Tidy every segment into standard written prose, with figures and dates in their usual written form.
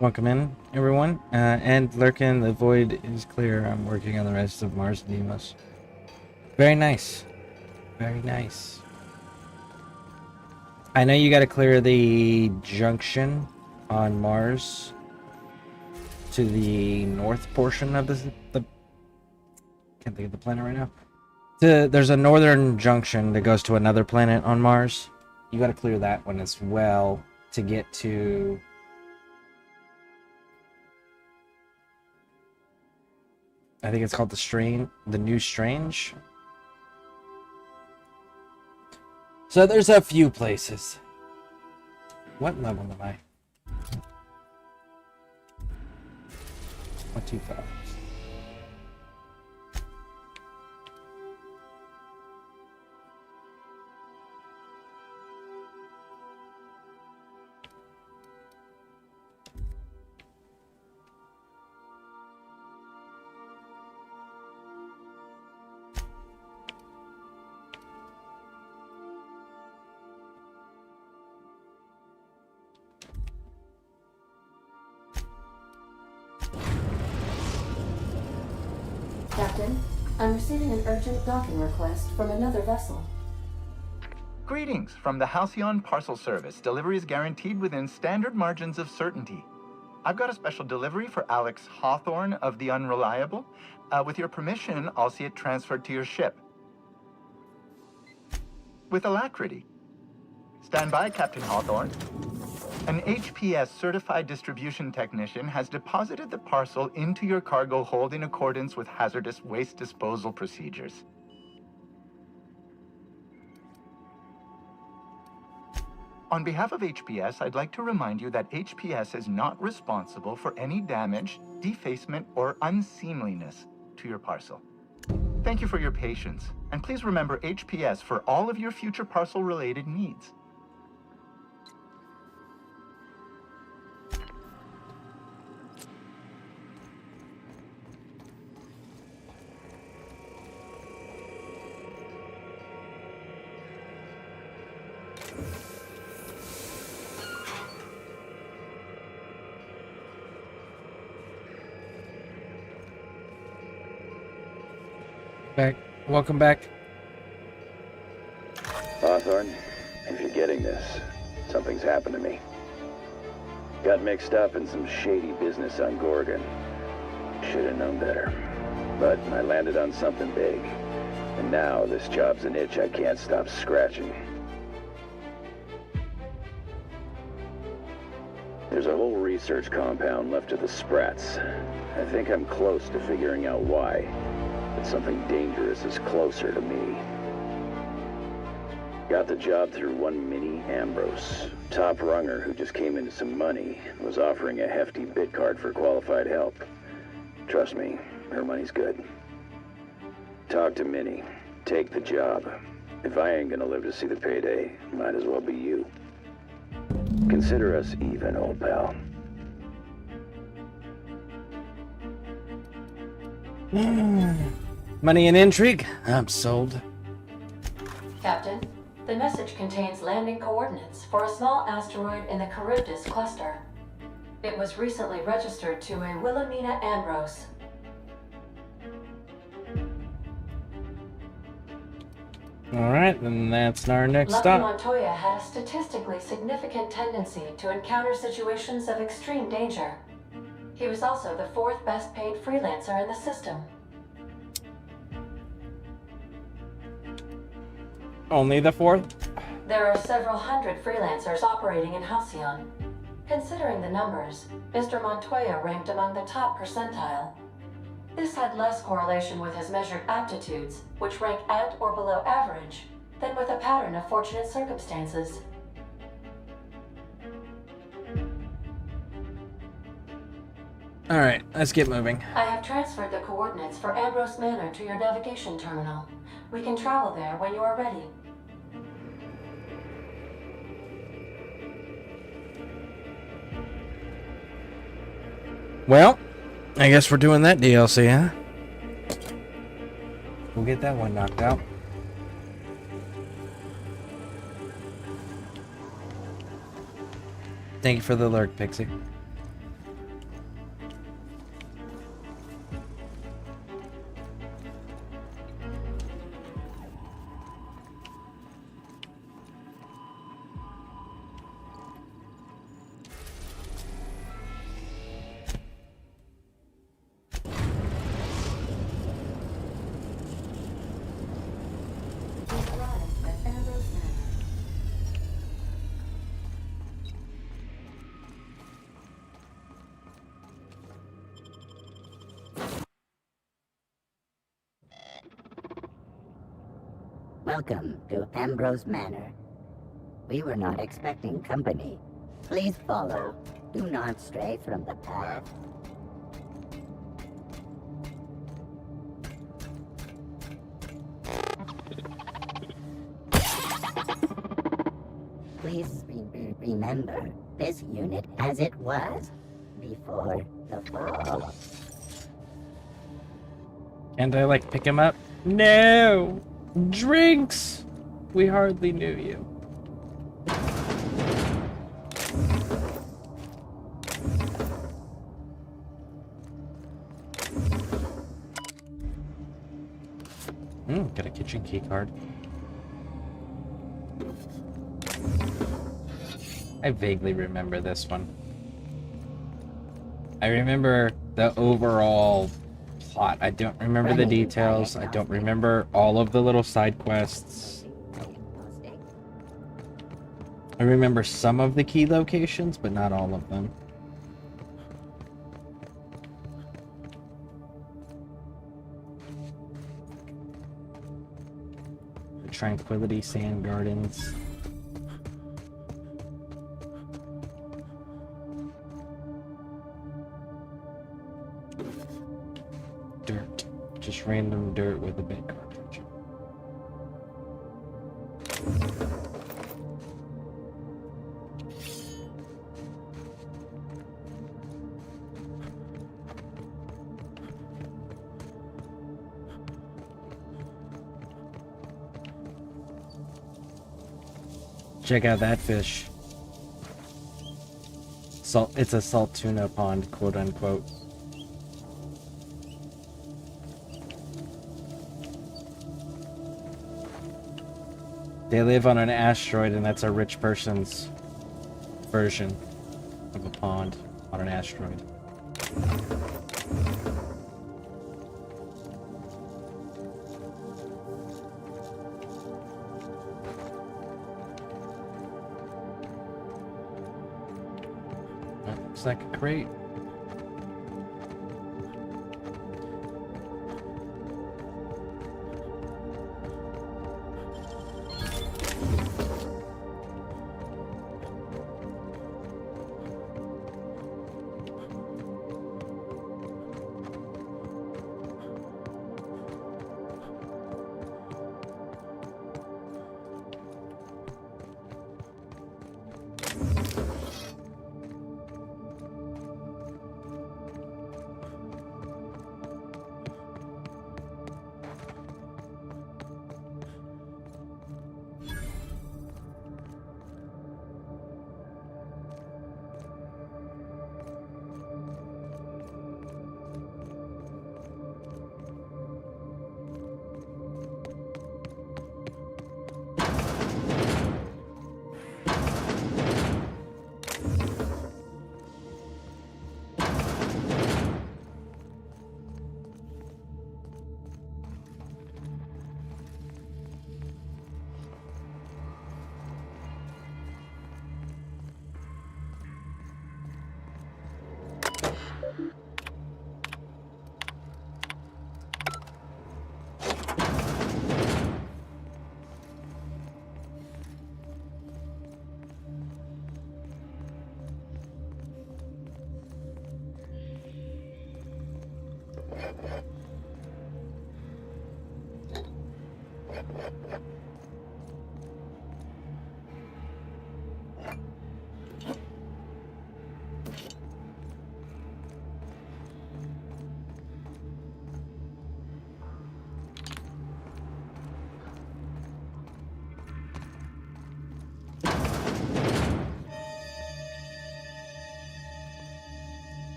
Welcome in, everyone. And Lurkin, the void is clear. I'm working on the rest of Mars Demos. Very nice. Very nice. I know you got to clear the junction on Mars to the north portion of the can't think of the planet right now. There's a northern junction that goes to another planet on Mars. You got to clear that one as well to get to. I think it's called the New Strange. So there's a few places. What level am I? What too far? Captain, I'm receiving an urgent docking request from another vessel. Greetings from the Halcyon Parcel Service. Delivery is guaranteed within standard margins of certainty. I've got a special delivery for Alex Hawthorne of the Unreliable. With your permission, I'll see it transferred to your ship. With alacrity. Stand by, Captain Hawthorne. An HPS certified distribution technician has deposited the parcel into your cargo hold in accordance with hazardous waste disposal procedures. On behalf of HPS, I'd like to remind you that HPS is not responsible for any damage, defacement, or unseemliness to your parcel. Thank you for your patience, and please remember HPS for all of your future parcel-related needs. Back. Welcome back. Hawthorne, if you're getting this, something's happened to me. Got mixed up in some shady business on Gorgon. Should have known better. But I landed on something big. And now this job's an itch I can't stop scratching. There's a whole research compound left of the Sprats. I think I'm close to figuring out why. But something dangerous is closer to me. Got the job through one Minnie Ambrose. Top runger who just came into some money, was offering a hefty bid card for qualified help. Trust me, her money's good. Talk to Minnie. Take the job. If I ain't gonna live to see the payday, might as well be you. Consider us even, old pal. Money and intrigue? I'm sold. Captain, the message contains landing coordinates for a small asteroid in the Charybdis cluster. It was recently registered to a Wilhelmina Ambrose. Alright, then that's our next Lucky stop. Montoya had a statistically significant tendency to encounter situations of extreme danger. He was also the fourth best paid freelancer in the system. Only the fourth? There are several hundred freelancers operating in Halcyon. Considering the numbers, Mr. Montoya ranked among the top percentile. This had less correlation with his measured aptitudes, which rank at or below average, than with a pattern of fortunate circumstances. Alright, let's get moving. I have transferred the coordinates for Ambrose Manor to your navigation terminal. We can travel there when you are ready. Well, I guess we're doing that DLC, huh? We'll get that one knocked out. Thank you for the lurk, Pixie. Welcome to Ambrose Manor. We were not expecting company. Please follow. Do not stray from the path. Please remember this unit as it was before the fall. Can't I, like, pick him up? No! Drinks! We hardly knew you. Got a kitchen key card. I vaguely remember this one. I remember the overall plot. I don't remember the details. I don't remember all of the little side quests. I remember some of the key locations, but not all of them. The Tranquility Sand Gardens. Dirt. Just random dirt with a big cartridge. Check out that fish. It's a salt tuna pond, quote unquote. They live on an asteroid, and that's a rich person's version of a pond on an asteroid. That looks like a crate.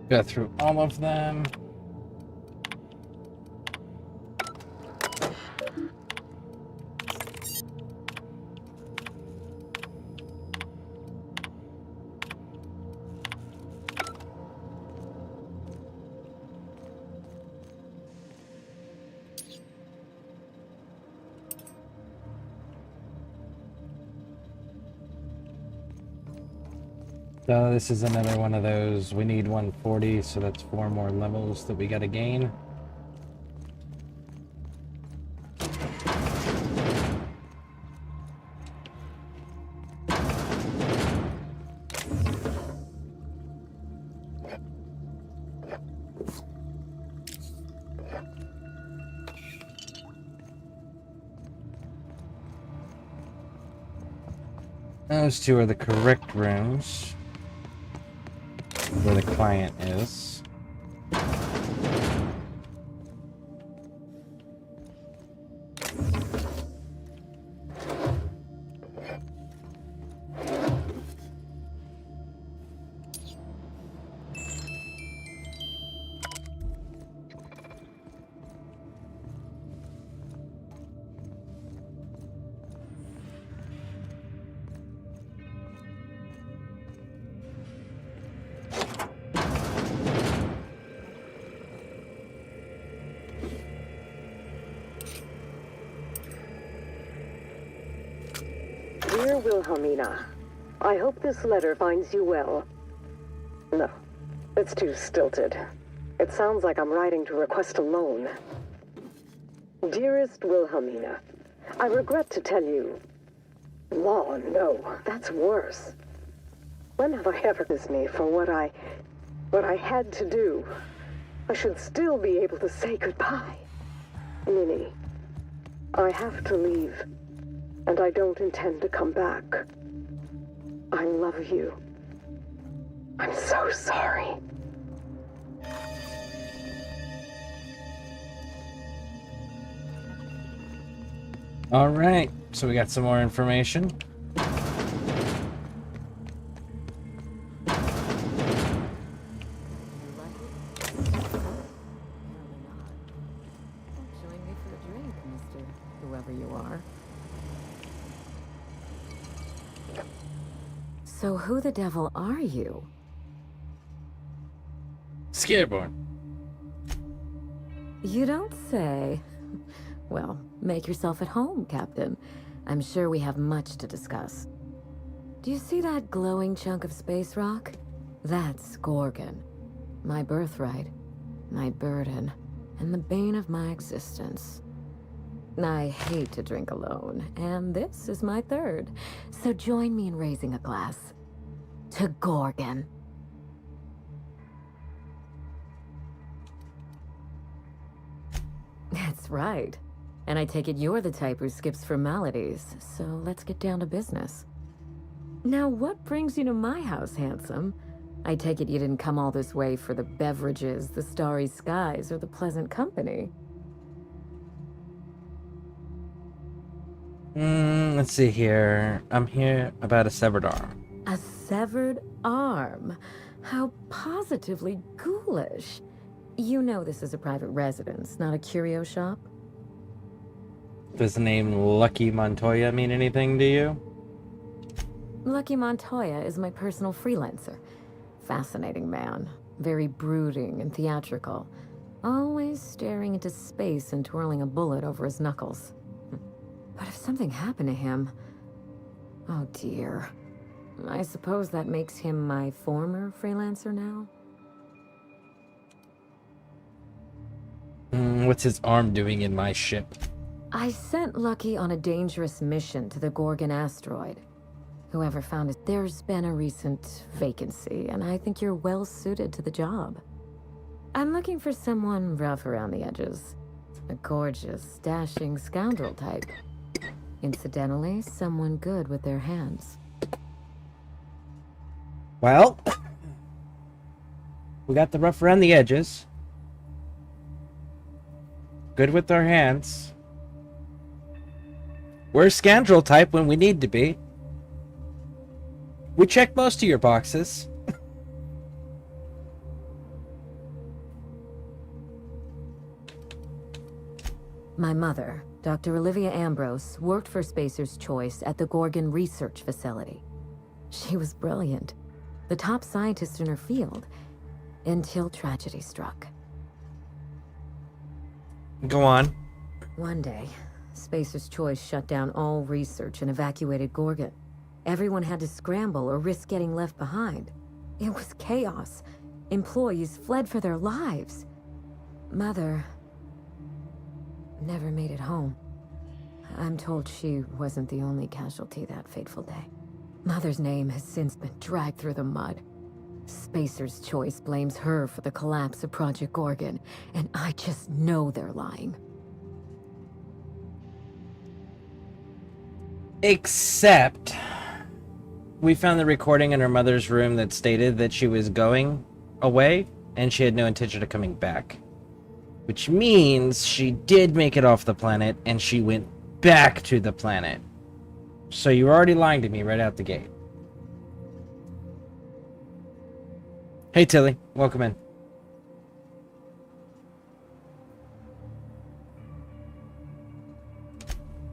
Go through all of them. So this is another one of those. We need 140, so that's 4 more levels that we gotta gain. Those two are the correct rooms where the client is. Dear Wilhelmina, I hope this letter finds you well. No, it's too stilted. It sounds like I'm writing to request a loan. Dearest Wilhelmina, I regret to tell you... Law, no, that's worse. When have I ever this me for what I had to do? I should still be able to say goodbye. Minnie, I have to leave. And I don't intend to come back. I love you. I'm so sorry. All right, so we got some more information. Join me for a drink, Mr. Whoever you are. So who the devil are you? Scareborn. You don't say. Well, make yourself at home, Captain. I'm sure we have much to discuss. Do you see that glowing chunk of space rock? That's Gorgon. My birthright, my burden, and the bane of my existence. I hate to drink alone, and this is my third. So join me in raising a glass. To Gorgon. That's right. And I take it you're the type who skips formalities, so let's get down to business. Now, what brings you to my house, handsome? I take it you didn't come all this way for the beverages, the starry skies, or the pleasant company. Let's see here. I'm here about a severed arm. A severed arm? How positively ghoulish. You know this is a private residence, not a curio shop? Does the name Lucky Montoya mean anything to you? Lucky Montoya is my personal freelancer. Fascinating man. Very brooding and theatrical. Always staring into space and twirling a bullet over his knuckles. But if something happened to him... Oh dear. I suppose that makes him my former freelancer now? What's his arm doing in my ship? I sent Lucky on a dangerous mission to the Gorgon asteroid. Whoever found it, there's been a recent vacancy, and I think you're well suited to the job. I'm looking for someone rough around the edges. A gorgeous, dashing scoundrel type. Incidentally, someone good with their hands. Well, we got the rough around the edges. Good with our hands. We're a scoundrel type when we need to be. We check most of your boxes. My mother, Dr. Olivia Ambrose, worked for Spacer's Choice at the Gorgon Research Facility. She was brilliant, the top scientist in her field, until tragedy struck. Go on. One day, Spacer's Choice shut down all research and evacuated Gorgon. Everyone had to scramble or risk getting left behind. It was chaos. Employees fled for their lives. Mother never made it home. I'm told she wasn't the only casualty that fateful day. Mother's name has since been dragged through the mud. Spacer's Choice blames her for the collapse of Project Gorgon, and I just know they're lying. Except, we found the recording in her mother's room that stated that she was going away, and she had no intention of coming back. Which means she did make it off the planet, and she went back to the planet. So you were already lying to me right out the gate. Hey Tilly, welcome in.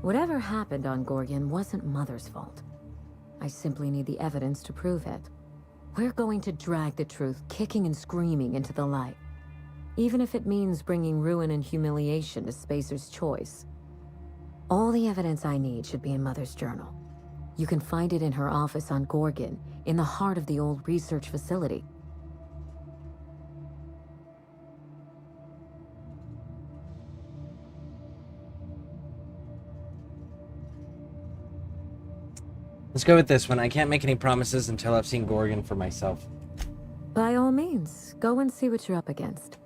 Whatever happened on Gorgon wasn't Mother's fault. I simply need the evidence to prove it. We're going to drag the truth kicking and screaming into the light. Even if it means bringing ruin and humiliation to Spacer's Choice. All the evidence I need should be in Mother's journal. You can find it in her office on Gorgon, in the heart of the old research facility. Let's go with this one. I can't make any promises until I've seen Gorgon for myself. By all means, go and see what you're up against.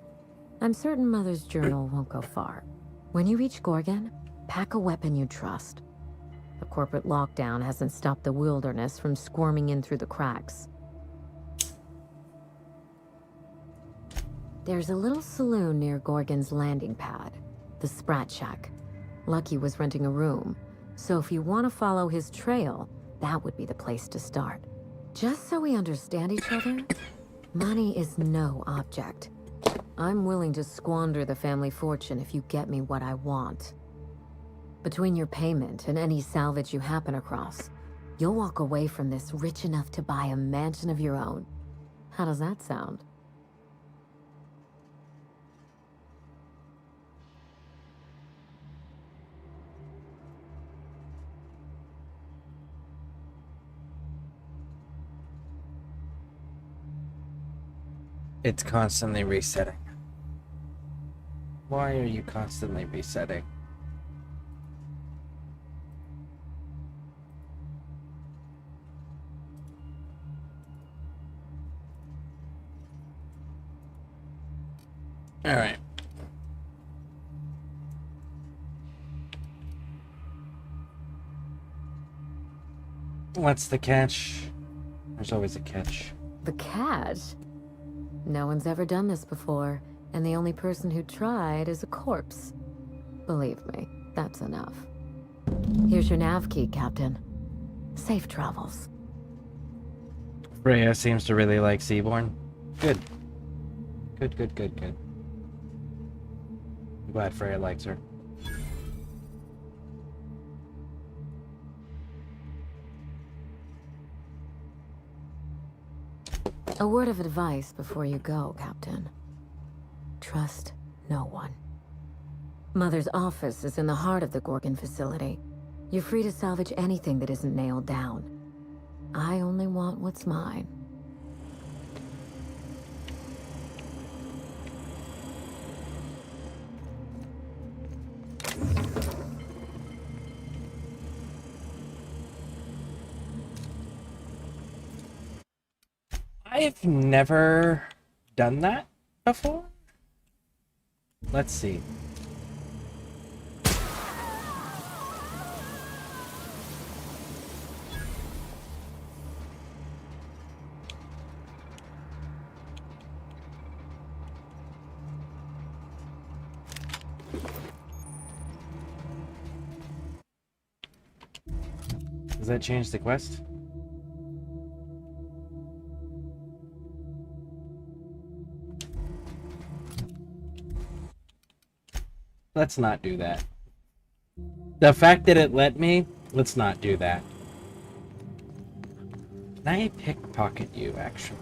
I'm certain Mother's journal won't go far. When you reach Gorgon, pack a weapon you trust. The corporate lockdown hasn't stopped the wilderness from squirming in through the cracks. There's a little saloon near Gorgon's landing pad, the Sprat Shack. Lucky was renting a room, so if you want to follow his trail, that would be the place to start. Just so we understand each other, money is no object. I'm willing to squander the family fortune if you get me what I want. Between your payment and any salvage you happen across, you'll walk away from this rich enough to buy a mansion of your own. How does that sound? It's constantly resetting. Why are you constantly resetting? All right. What's the catch? There's always a catch. The catch? No one's ever done this before, and the only person who tried is a corpse. Believe me, that's enough. Here's your nav key, Captain. Safe travels. Freya seems to really like Seaborn. Good. Good. I'm glad Freya likes her. A word of advice before you go, Captain. Trust no one. Mother's office is in the heart of the Gorgon facility. You're free to salvage anything that isn't nailed down. I only want what's mine. I've never done that before. Let's see. Does that change the quest? Let's not do that. The fact that it let me, let's not do that. Can I pickpocket you, actually?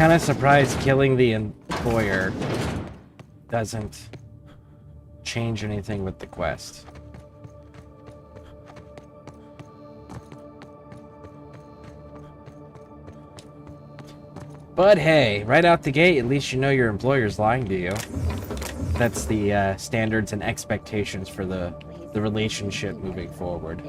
Kind of surprised killing the employer doesn't change anything with the quest. But hey, right out the gate, at least you know your employer's lying to you. That's the standards and expectations for the relationship moving forward.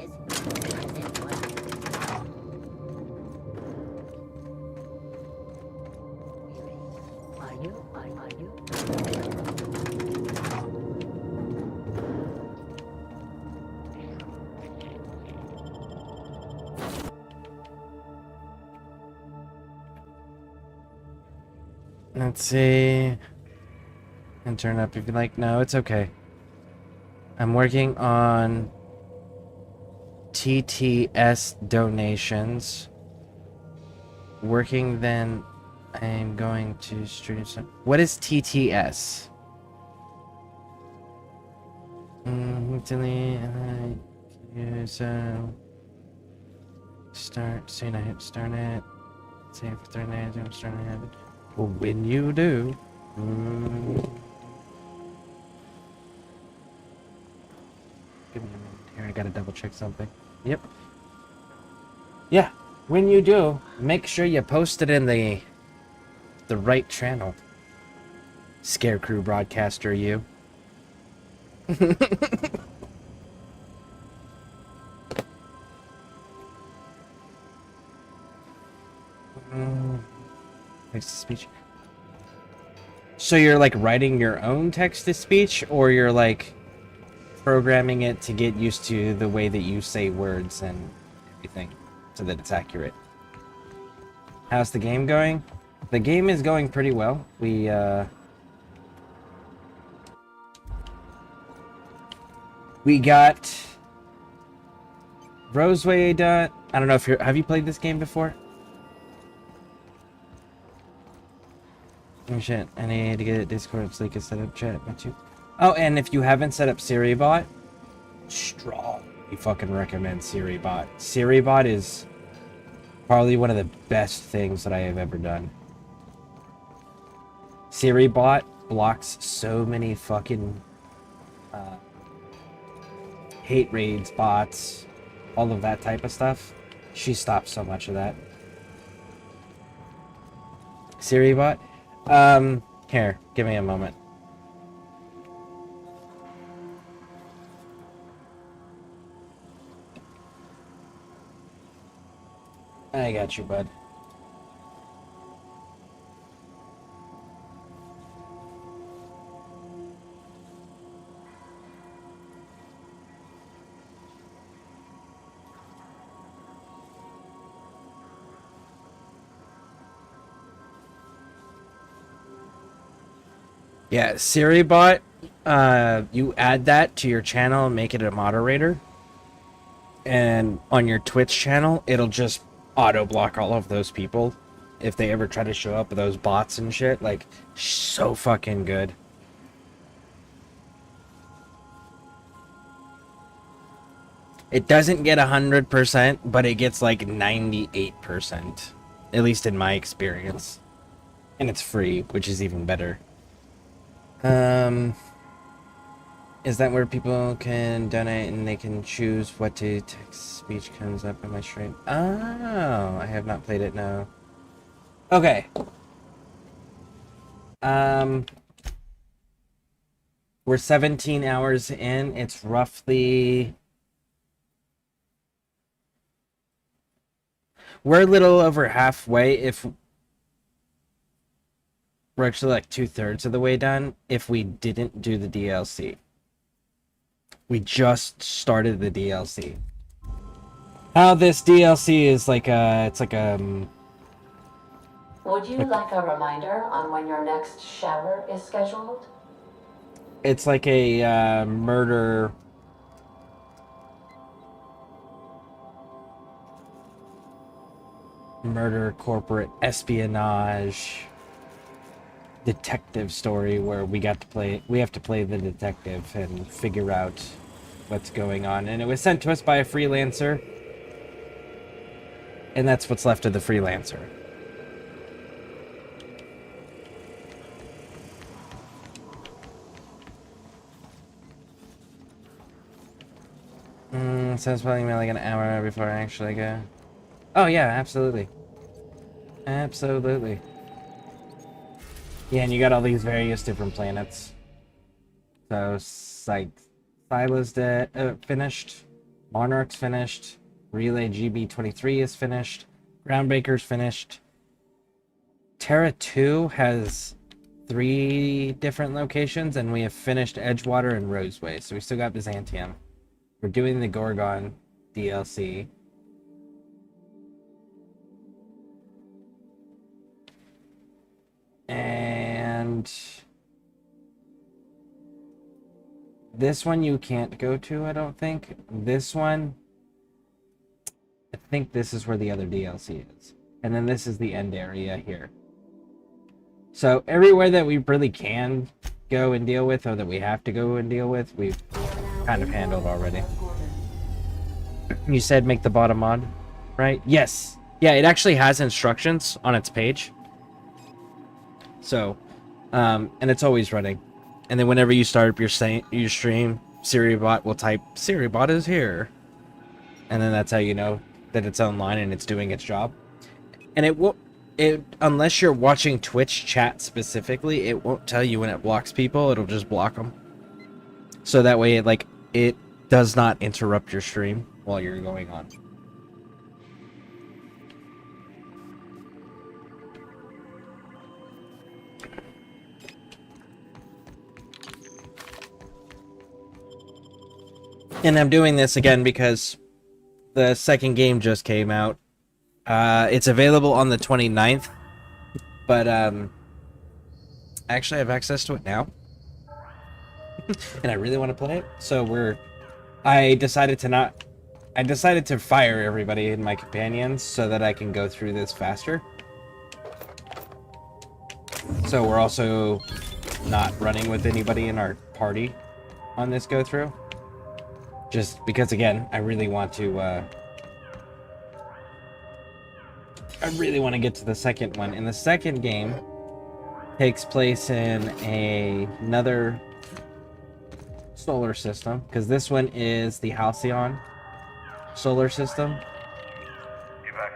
Let's see. And turn up if you like. No, it's okay. I'm working on TTS donations. Working then, I'm going to stream some. What is TTS? Start. Soon I hit start it. See if it's I'm starting to have it. Well, when you do. Give me a minute here. I gotta double check something. Yep. Yeah. When you do, make sure you post it in the right channel. ScareCrew broadcaster, you. Text-to-speech. So you're like writing your own text-to-speech, or you're like programming it to get used to the way that you say words and everything, so that it's accurate. How's the game going? The game is going pretty well. We got Roseway done. I don't know if have you played this game before? Oh shit, I need to get a Discord so you can set up chat with you. Oh, and if you haven't set up SiriBot, strongly fucking recommend SiriBot. SiriBot is probably one of the best things that I have ever done. SiriBot blocks so many fucking hate raids, bots, all of that type of stuff. She stops so much of that. SiriBot? Here, give me a moment. I got you, bud. Yeah, SiriBot, you add that to your channel and make it a moderator. And on your Twitch channel, it'll just auto-block all of those people if they ever try to show up with those bots and shit. Like, so fucking good. It doesn't get 100%, but it gets like 98%. At least in my experience. And it's free, which is even better. Is that where people can donate and they can choose what to text speech comes up in my stream? Oh, I have not played it, no. Okay. We're 17 hours in. It's roughly... We're a little over halfway if... We're actually like 2/3 of the way done if we didn't do the DLC. We just started the DLC. How this DLC is like it's like Would you like a reminder on when your next shower is scheduled? it's like a murder corporate espionage detective story where we have to play the detective and figure out what's going on. And it was sent to us by a freelancer. And that's what's left of the freelancer. So it's probably like an hour before I actually go. Oh yeah, absolutely. Absolutely. Yeah, and you got all these various different planets. So, like, Sila's finished, Monarch's finished, Relay GB23 is finished, Groundbreaker's finished. Terra 2 has 3 different locations, and we have finished Edgewater and Roseway, so we still got Byzantium. We're doing the Gorgon DLC. And this one you can't go to, I don't think. This one, I think this is where the other DLC is. And then this is the end area here. So everywhere that we really can go and deal with, or that we have to go and deal with, we've kind of handled already. You said make the bottom mod, right? Yes. Yeah, it actually has instructions on its page. So, and it's always running. And then whenever you start up your stream, SiriBot will type, SiriBot is here. And then that's how you know that it's online and it's doing its job. And it won't, unless you're watching Twitch chat specifically, it won't tell you when it blocks people, it'll just block them. So that way, it does not interrupt your stream while you're going on. And I'm doing this again because the second game just came out. It's available on the 29th, but I actually have access to it now. And I really want to play it. So I decided to fire everybody in my companions so that I can go through this faster. So we're also not running with anybody in our party on this go through. Just because, again, I really want to get to the second one. And the second game takes place in another solar system, because this one is the Halcyon solar system.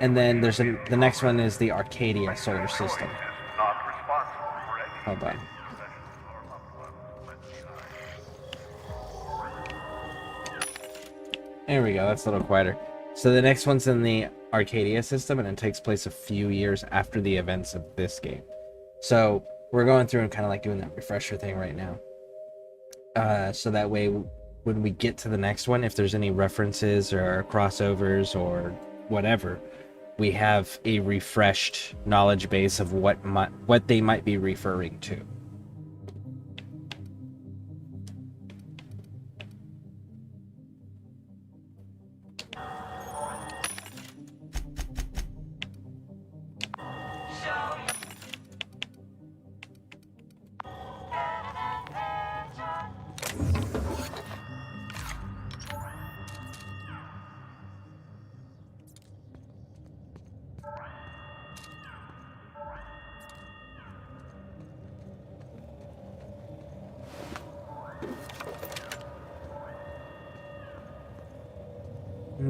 And then there's the next one is the Arcadia solar system. Hold on. There we go, that's a little quieter. So the next one's in the Arcadia system, and it takes place a few years after the events of this game. So we're going through and kind of like doing that refresher thing right now. So that way, when we get to the next one, if there's any references or crossovers or whatever, we have a refreshed knowledge base of what they might be referring to.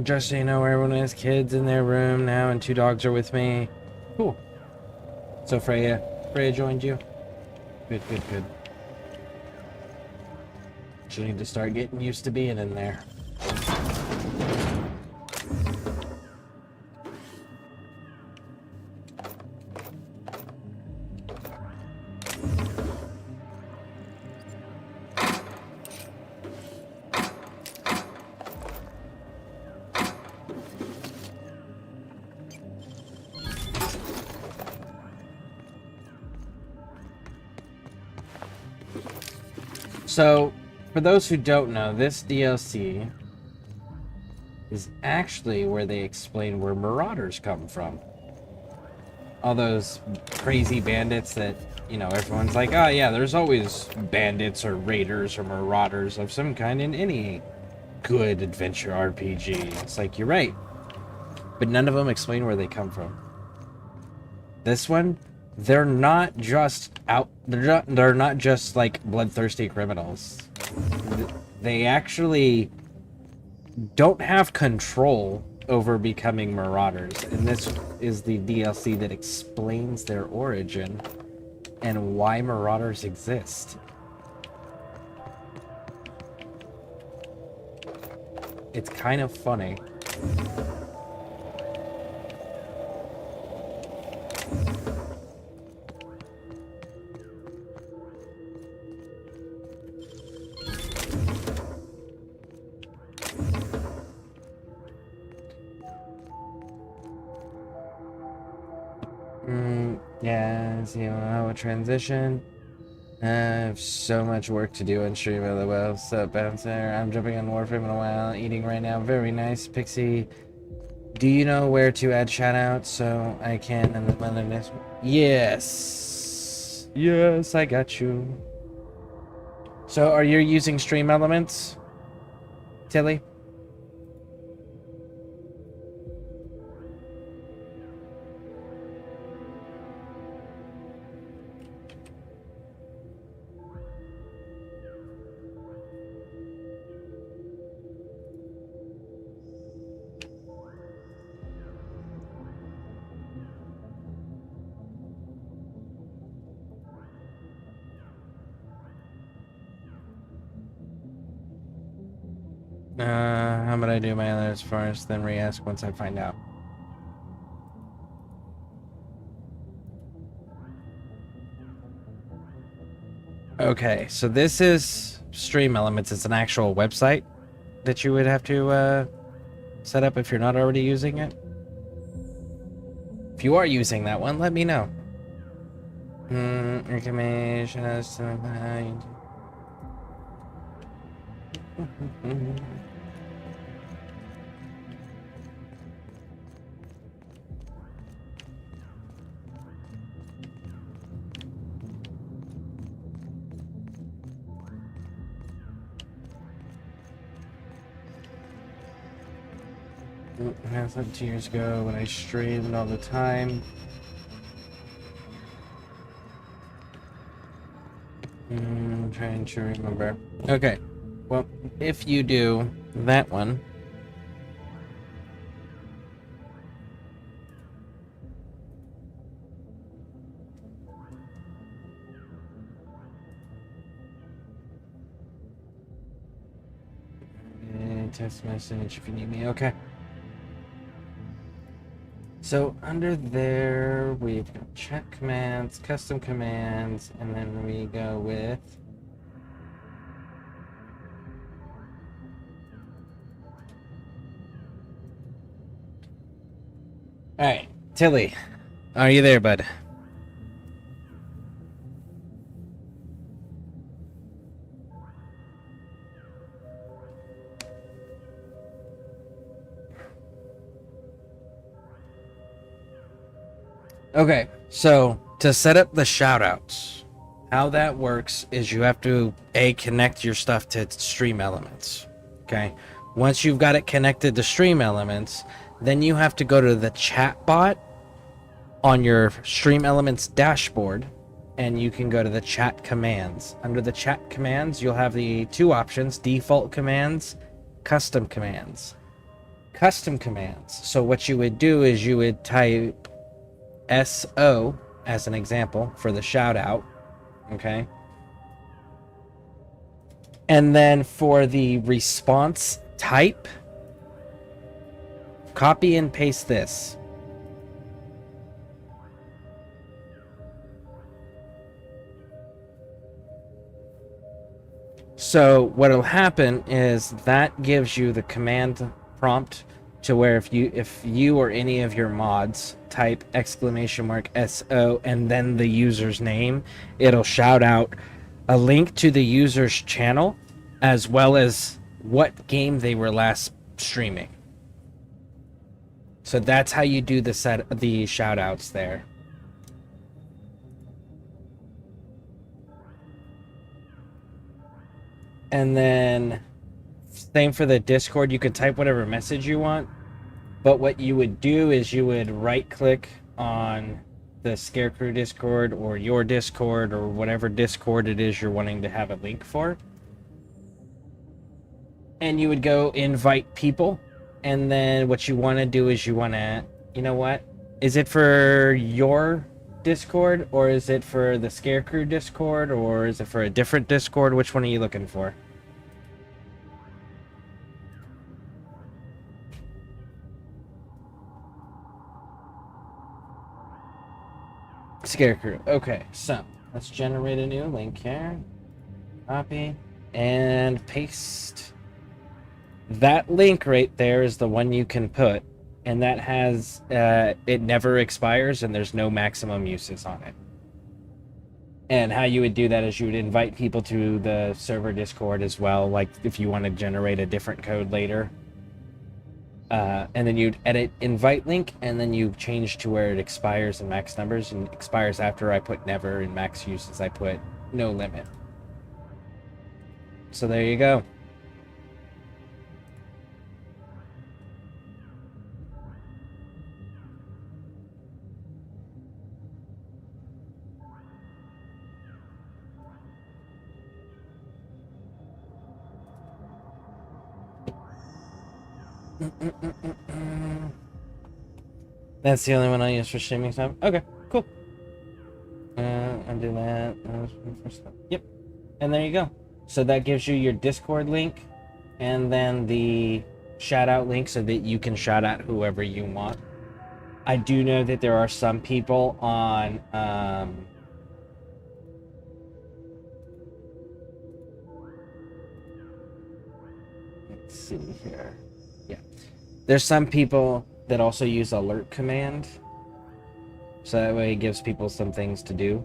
Just so you know, everyone has kids in their room now, and 2 dogs are with me. Cool. So Freya joined you. Good. She'll need to start getting used to being in there. So, for those who don't know, this DLC is actually where they explain where Marauders come from. All those crazy bandits that, everyone's like, oh yeah, there's always bandits or raiders or Marauders of some kind in any good adventure RPG. It's like, you're right. But none of them explain where they come from. This one, they're not just they're not just like bloodthirsty criminals. They actually don't have control over becoming Marauders, and this is the DLC that explains their origin and why Marauders exist. It's kind of funny. Yeah, see how a transition. I have so much work to do on stream. LOL. What's up, Bouncer? I'm jumping on Warframe in a while. Eating right now. Very nice, Pixie. Do you know where to add shoutouts so I can and then the next? Yes. Yes, I got you. So, are you using Stream Elements, Tilly? How about I do my others first, then re-ask once I find out. Okay, so this is Stream Elements. It's an actual website that you would have to set up if you're not already using it. If you are using that one, let me know. Information as to behind. That's like 2 years ago when I streamed all the time. I'm trying to remember. Okay, well, if you do that one, text message if you need me. Okay. So under there, we've got check commands, custom commands, and then we go with all right, Tilly, are you there, bud? Okay, so to set up the shoutouts, how that works is you have to connect your stuff to Stream Elements. Okay, once you've got it connected to Stream Elements, then you have to go to the chat bot on your Stream Elements dashboard, and you can go to the chat commands. Under the chat commands, you'll have the two options: default commands, custom commands. Custom commands. So what you would do is you would type SO as an example for the shout out, okay? And then for the response type, copy and paste this. So what'll happen is that gives you the command prompt to where if you or any of your mods type !SO and then the user's name, it'll shout out a link to the user's channel as well as what game they were last streaming. So that's how you do the shout outs there. And then same for the Discord. You can type whatever message you want, but what you would do is you would right click on the ScareCrew Discord or your Discord or whatever Discord it is you're wanting to have a link for. and you would go invite people. And then what you want to do is you want to, you know what? Is it for your Discord, or is it for the ScareCrew Discord, or is it for a different Discord? Which one are you looking for? ScareCrew. Okay, so let's generate a new link here. Copy and paste. That link right there is the one you can put, and that has it never expires and there's no maximum uses on it. And how you would do that is you would invite people to the server Discord as well, like if you want to generate a different code later. And then you'd edit invite link, and then you change to where it expires in max numbers, and expires after I put never, and max uses I put no limit. So there you go. That's the only one I use for streaming time. Okay, cool. Undo that. Yep. And there you go. So that gives you your Discord link, and then the shout out link so that you can shout out whoever you want. I do know that there are some people on let's see here. Yeah. There's some people that also use alert command. So that way it gives people some things to do.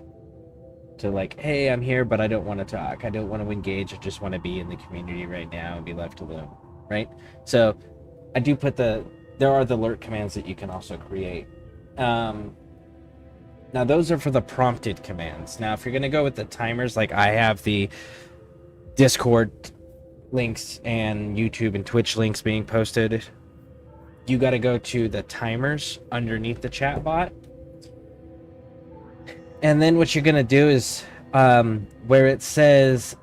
To like, hey, I'm here, but I don't want to talk. I don't want to engage. I just want to be in the community right now and be left alone. Right? So I do put there are the alert commands that you can also create. Now those are for the prompted commands. Now if you're going to go with the timers, like I have the Discord links and YouTube and Twitch links being posted, you got to go to the timers underneath the chat bot. And then what you're going to do is where it says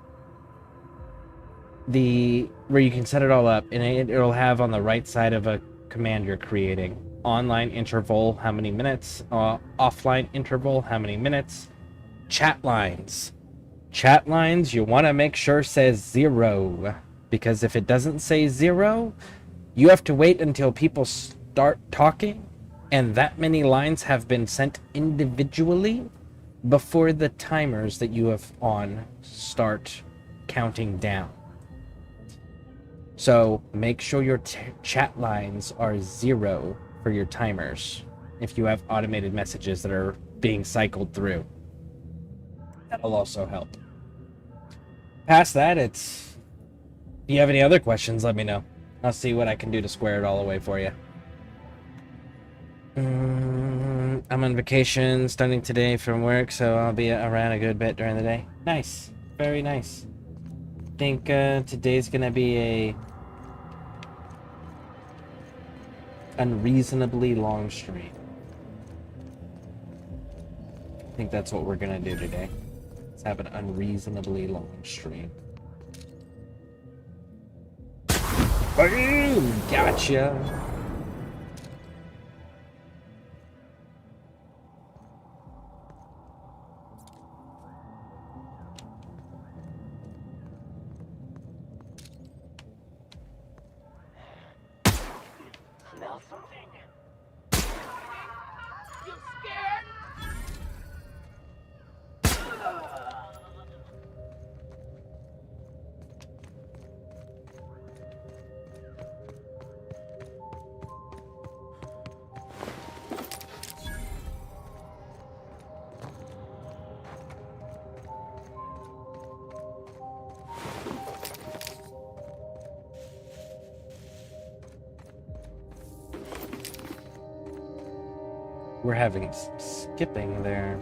where you can set it all up, and it'll have on the right side of a command you're creating, online interval, how many minutes, offline interval, how many minutes, chat lines. Chat lines, you want to make sure says 0, because if it doesn't say 0, you have to wait until people start talking, and that many lines have been sent individually before the timers that you have on start counting down. So make sure your chat lines are 0 for your timers if you have automated messages that are being cycled through. That'll also help. Past that, if you have any other questions, let me know. I'll see what I can do to square it all away for you. I'm on vacation starting today from work, so I'll be around a good bit during the day. Nice. Very nice. I think today's gonna be a unreasonably long stream. I think that's what we're gonna do today. Let's have an unreasonably long stream. Boom! Gotcha! We're having skipping there.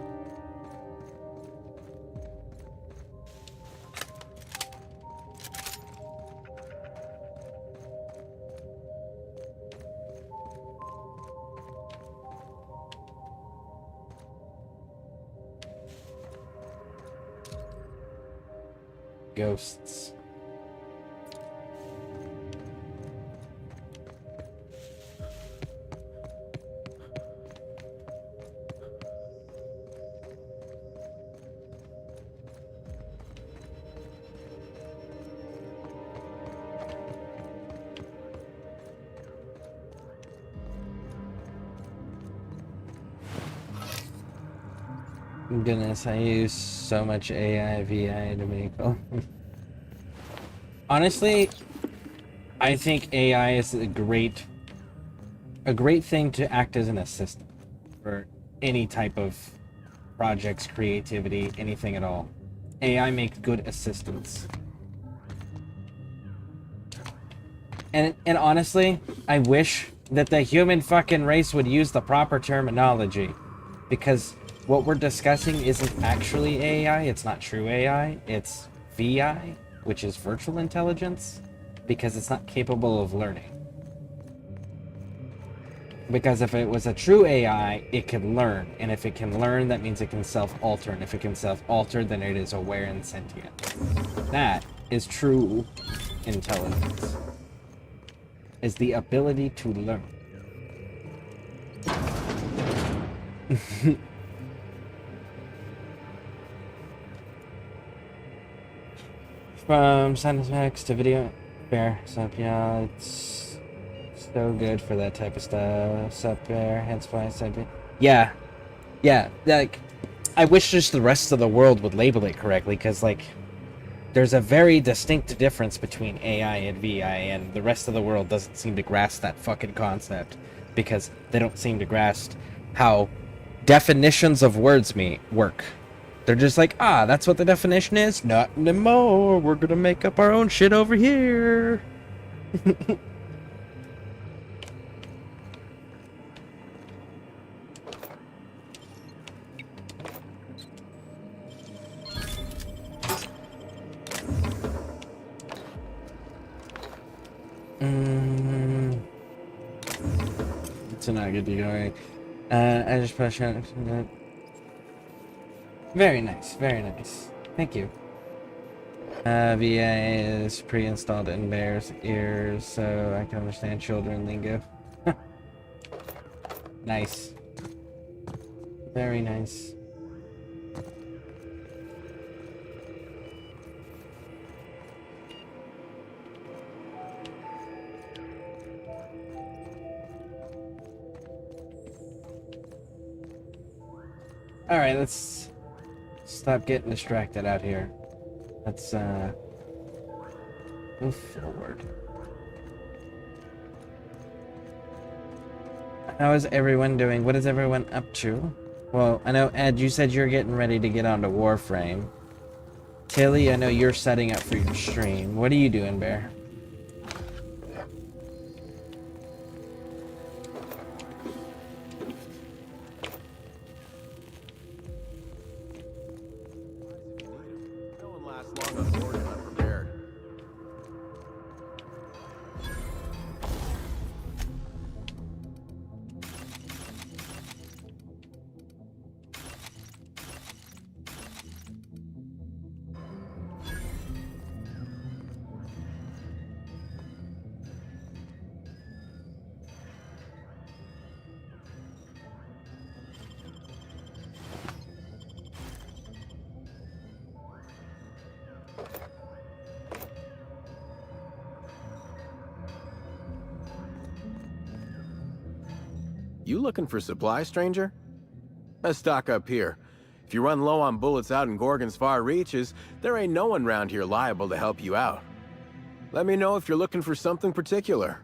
Ghosts. Goodness, I use so much AI, VI to make. Honestly, I think AI is a great thing to act as an assistant for any type of projects, creativity, anything at all. AI makes good assistants. And honestly, I wish that the human fucking race would use the proper terminology, because what we're discussing isn't actually AI, it's not true AI, it's VI, which is virtual intelligence, because it's not capable of learning. Because if it was a true AI, it could learn, and if it can learn, that means it can self-alter, and if it can self-alter, then it is aware and sentient. That is true intelligence. Is the ability to learn. From Science to video bear, so yeah, it's so good for that type of stuff. Sup bear, head splice, yeah, like, I wish just the rest of the world would label it correctly, because, like, there's a very distinct difference between AI and VI, and the rest of the world doesn't seem to grasp that fucking concept, because they don't seem to grasp how definitions of words work. They're just like, that's what the definition is? Not anymore. We're gonna make up our own shit over here. It's not good to go. I just push out. Very nice, very nice. Thank you. VA is pre-installed in Bear's ears, so I can understand children lingo. Nice. Very nice. Alright, let's stop getting distracted out here. Let's move forward. How is everyone doing? What is everyone up to? Well, I know, Ed, you said you're getting ready to get onto Warframe. Tilly, I know you're setting up for your stream. What are you doing, Bear? You looking for supply, stranger? Let's stock up here. If you run low on bullets out in Gorgon's far reaches, there ain't no one round here liable to help you out. Let me know if you're looking for something particular.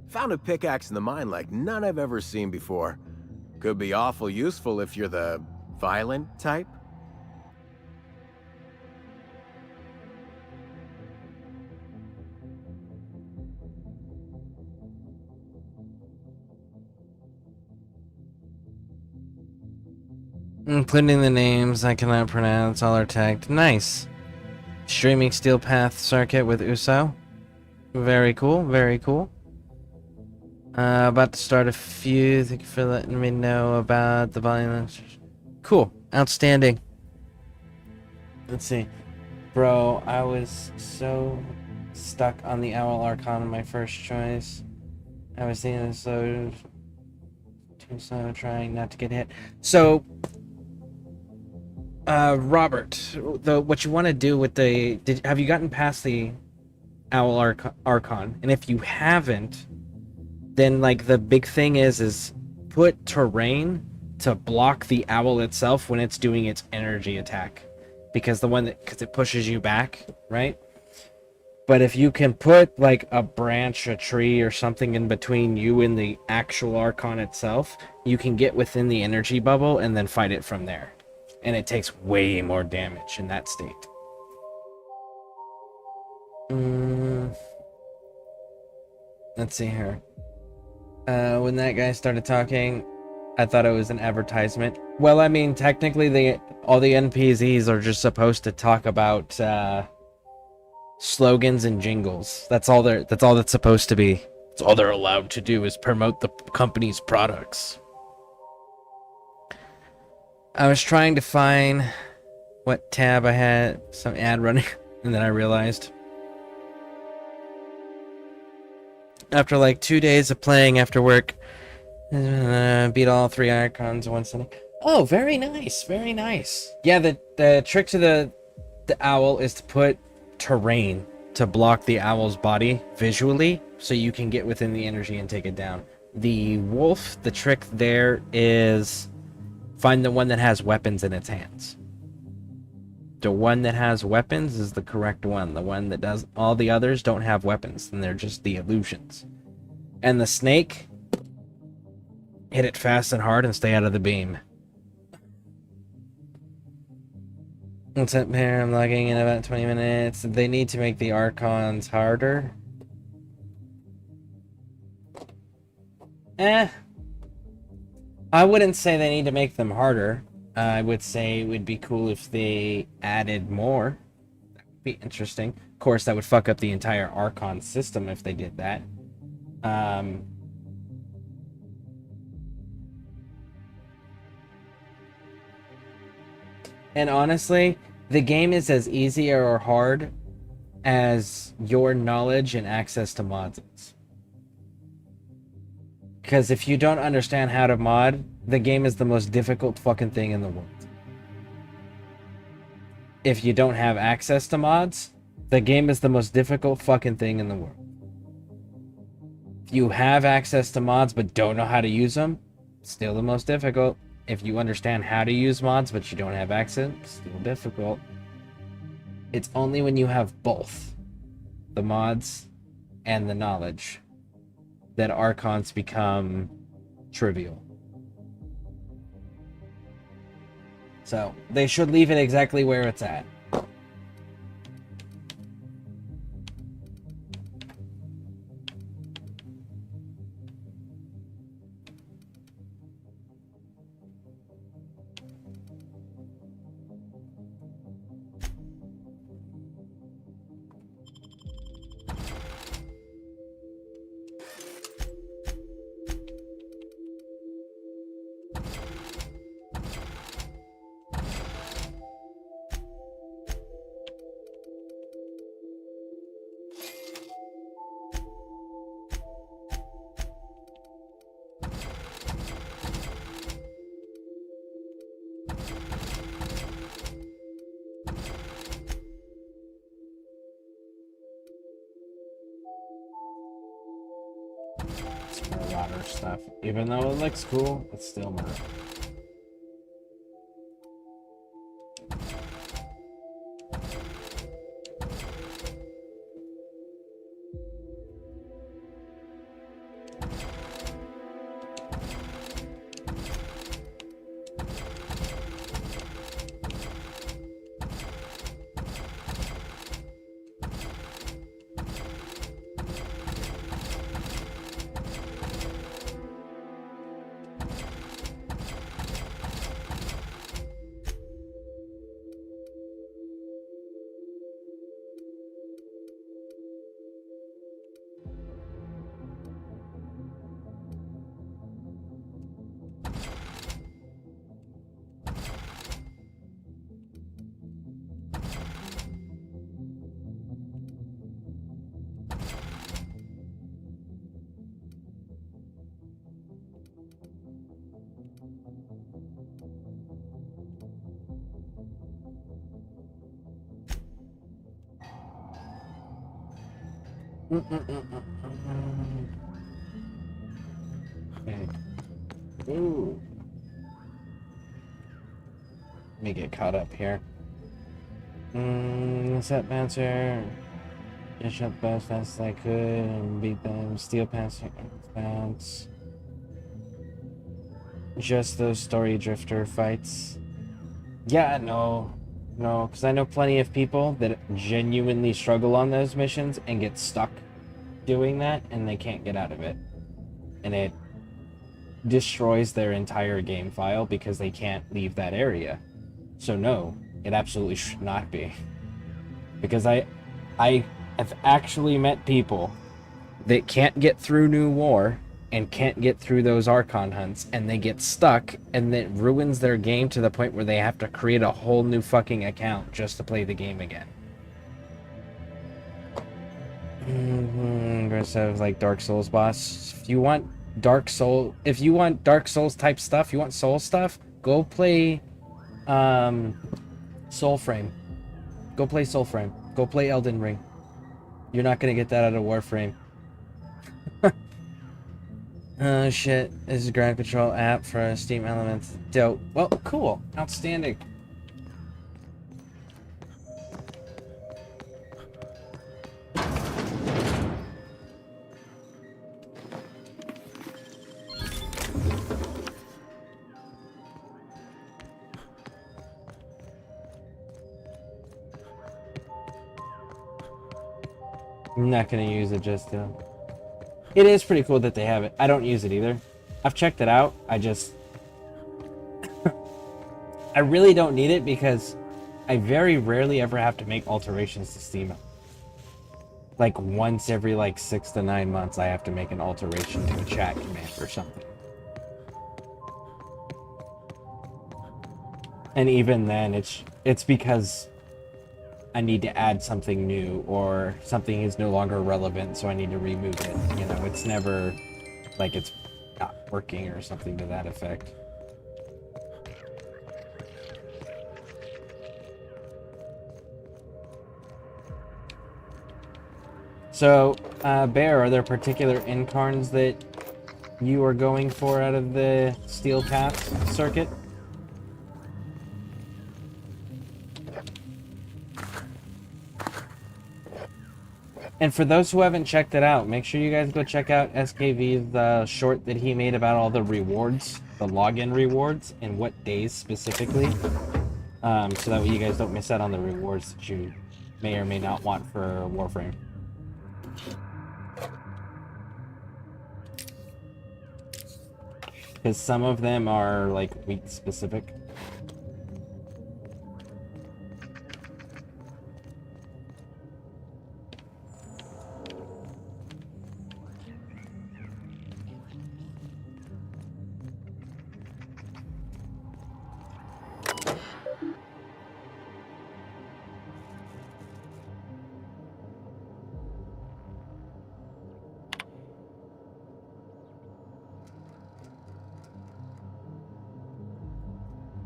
Found a pickaxe in the mine like none I've ever seen before. Could be awful useful if you're the violent type. Including the names I cannot pronounce, all are tagged. Nice. Streaming Steel Path Circuit with Uso. Very cool, very cool. About to start a few. Thank you for letting me know about the volume. Cool. Outstanding. Let's see. Bro, I was so stuck on the Owl Archon in my first choice. I was thinking so too slow, trying not to get hit. So Robert, what you want to do with the... have you gotten past the Owl Archon? And if you haven't, then, like, the big thing is put terrain to block the owl itself when it's doing its energy attack, because it pushes you back, right? But if you can put like a branch, a tree, or something in between you and the actual Archon itself, you can get within the energy bubble and then fight it from there. And it takes way more damage in that state. Let's see here. When that guy started talking, I thought it was an advertisement. Well, I mean, technically, all the NPCs are just supposed to talk about slogans and jingles. That's all that's supposed to be. That's all they're allowed to do is promote the company's products. I was trying to find what tab I had some ad running, and then I realized after like 2 days of playing after work, beat all 3 Archons in one sitting. Oh, very nice, very nice. Yeah, the trick to the owl is to put terrain to block the owl's body visually so you can get within the energy and take it down. The wolf, the trick there is find the one that has weapons in its hands. The one that has weapons is the correct one. The one that does, all the others don't have weapons, and they're just the illusions. And the snake, hit it fast and hard and stay out of the beam. What's up here? I'm logging in about 20 minutes. They need to make the Archons harder. I wouldn't say they need to make them harder. I would say it would be cool if they added more. That would be interesting. Of course, that would fuck up the entire Archon system if they did that. And honestly, the game is as easy or hard as your knowledge and access to mods is. Because if you don't understand how to mod, the game is the most difficult fucking thing in the world. If you don't have access to mods, the game is the most difficult fucking thing in the world. If you have access to mods but don't know how to use them, still the most difficult. If you understand how to use mods but you don't have access, still difficult. It's only when you have both, the mods and the knowledge, that Archons become trivial. So, they should leave it exactly where it's at. Marauder stuff. Even though it looks cool, it's still Marauder. Okay. Ooh. Let me get caught up here. Set bouncer. Just shot the boss fast as I could and beat them. Steel pants bounce. Just those story drifter fights. Yeah, no, because I know plenty of people that genuinely struggle on those missions and get stuck doing that, and they can't get out of it. And it destroys their entire game file because they can't leave that area. So no, it absolutely should not be. Because I have actually met people that can't get through New War and can't get through those Archon hunts, and they get stuck, and it ruins their game to the point where they have to create a whole new fucking account just to play the game again. Aggressive, like Dark Souls boss. If you want Dark Souls type stuff, you want Soul stuff, go play Soulframe. Go play Soulframe. Go play Elden Ring. You're not gonna get that out of Warframe. Oh shit, this is a ground control app for Steam Elements. Dope. Well, cool. Outstanding. I'm not gonna use it just to... It is pretty cool that they have it. I don't use it either. I've checked it out. I just... I really don't need it because I very rarely ever have to make alterations to Steam. Like once every like 6 to 9 months I have to make an alteration to a chat command or something. And even then it's because I need to add something new, or something is no longer relevant, so I need to remove it. You know, it's never like it's not working or something to that effect. So, Bear, are there particular incarns that you are going for out of the Steel Path circuit? And for those who haven't checked it out, make sure you guys go check out SKV's short that he made about all the rewards, the login rewards, and what days specifically. So that way you guys don't miss out on the rewards that you may or may not want for Warframe. Because some of them are like week specific.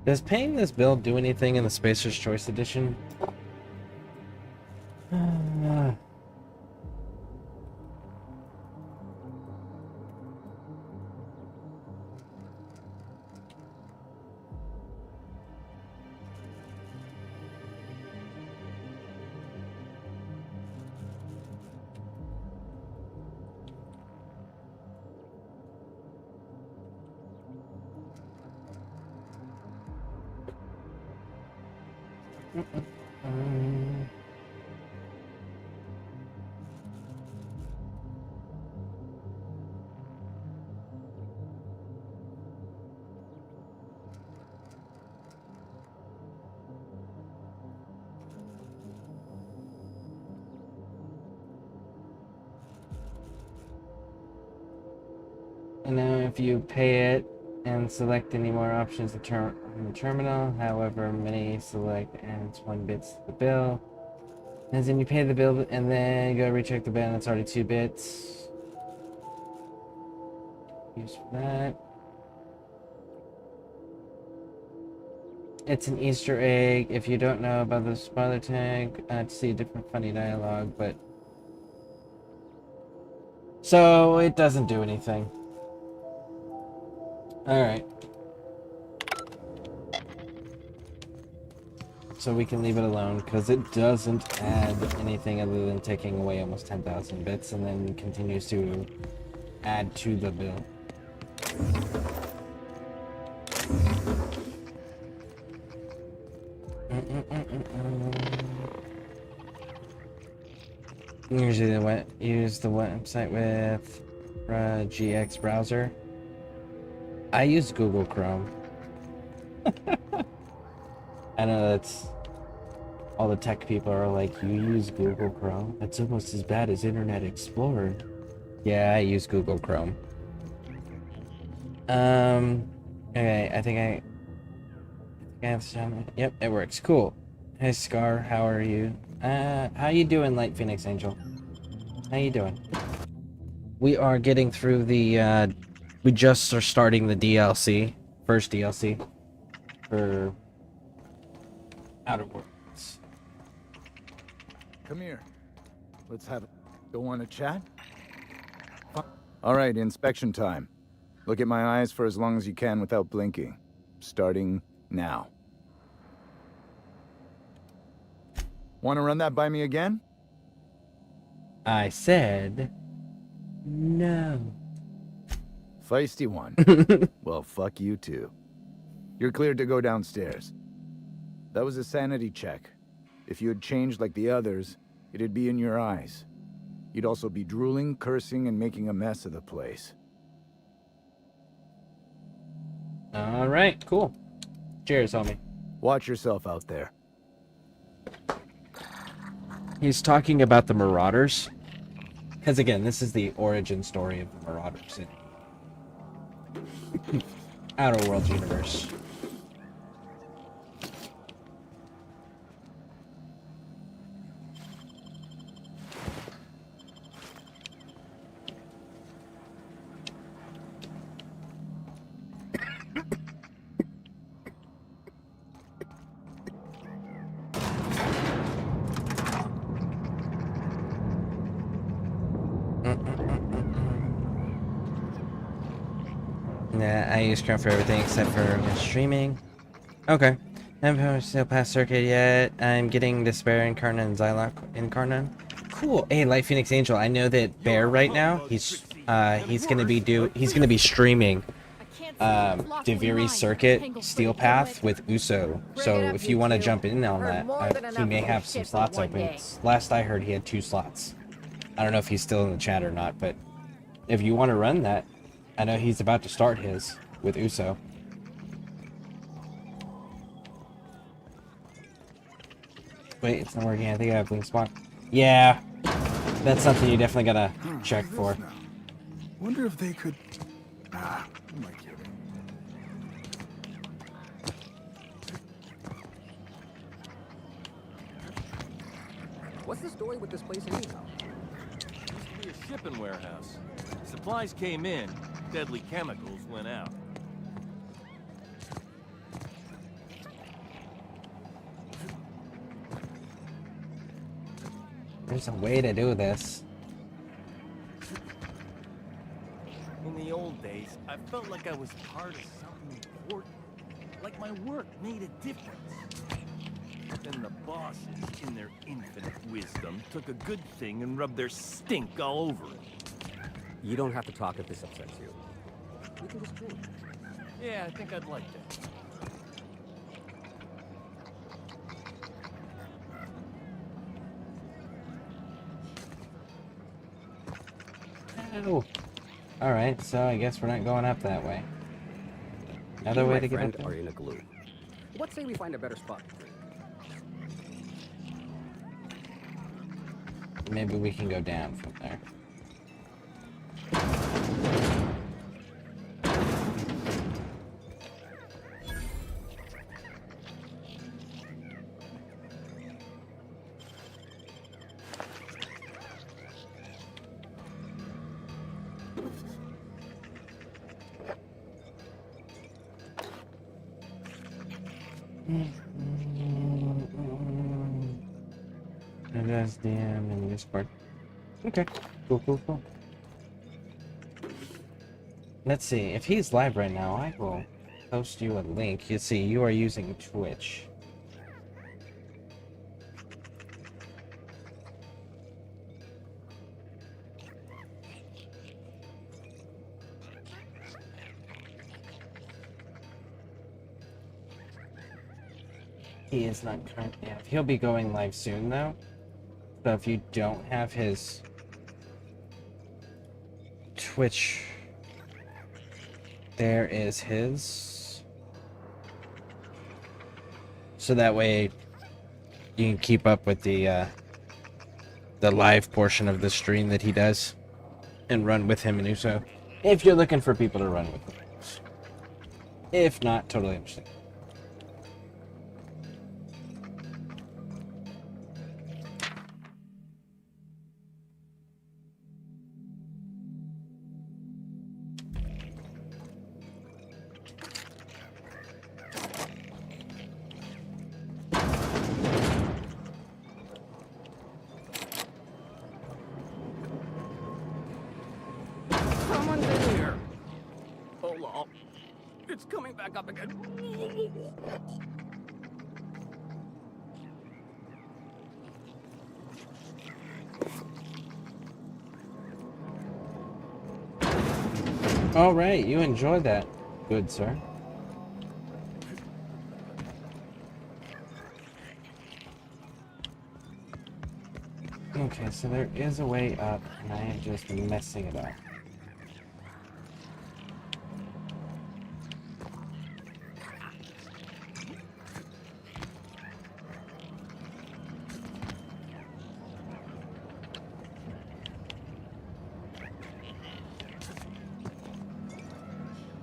Does paying this bill do anything in the Spacer's Choice Edition? And now if you pay it and select any more options in the terminal, however many select adds 1 bits to the bill. And then you pay the bill and then go recheck the bill and it's already 2 bits. Use for that. It's an Easter egg. If you don't know about the spoiler tag, to see a different funny dialogue, but... So, it doesn't do anything. Alright. so we can leave it alone, because it doesn't add anything other than taking away almost 10,000 bits, and then continues to add to the bill. Usually use the website with GX browser. I use Google Chrome. I know that's all the tech people are like, you use Google Chrome? That's almost as bad as Internet Explorer. Yeah, I use Google Chrome. Okay, I think I have some. Yep, it works. Cool. Hey Scar, how are you? How you doing, Light Phoenix Angel? How you doing? We are getting through the, we just are starting the DLC. First DLC. For Outer Worlds. Come here. Let's have it. Don't want to chat? All right, inspection time. Look at my eyes for as long as you can without blinking. Starting now. Want to run that by me again? I said no. Feisty one. Well, fuck you too. You're cleared to go downstairs. That was a sanity check. If you had changed like the others, it'd be in your eyes. You'd also be drooling, cursing, and making a mess of the place. Alright, cool. Cheers, homie. Watch yourself out there. He's talking about the Marauders. Because again, this is the origin story of the Marauders in Outer Worlds universe. Yeah, I use Chrome for everything except for streaming. Okay. I haven't still past circuit yet. I'm getting Despair Incarnate and Xylock Incarnate. Cool. Hey, Light Phoenix Angel, I know that Bear right now, he's gonna be streaming Deviri Circuit Steel Path with Uso. So if you want to jump in on that, he may have some slots open. Last I heard, he had 2 slots. I don't know if he's still in the chat or not, but if you want to run that, I know he's about to start his with Uso. Wait, it's not working. I think I have Blink Spot. Yeah, that's something you definitely gotta check for. Wonder if they could. Ah, who am I kidding? What's the story with this place anyhow? Used to be a shipping warehouse. Supplies came in, deadly chemicals went out. There's a way to do this. In the old days, I felt like I was part of something important. Like my work made a difference. Then the bosses, in their infinite wisdom, took a good thing and rubbed their stink all over it. You don't have to talk if this upsets you. We can just drink. Yeah, I think I'd like that. Oh. Alright, so I guess we're not going up that way. Another You, way my to get friend, up there? are in a glue. What say we find a better spot to drink? Maybe we can go down from there. And that's DM in Discord. Okay, cool. Let's see, if he's live right now, I will post you a link. You see, you are using Twitch. He is not currently active. He'll be going live soon, though. So if you don't have his Twitch, there is his. So that way you can keep up with the live portion of the stream that he does and run with him and Uso. If you're looking for people to run with him. If not, totally understand. Someone's in here. Hold on. It's coming back up again. All right, you enjoyed that. Good, sir. Okay, so there is a way up, and I am just messing it up.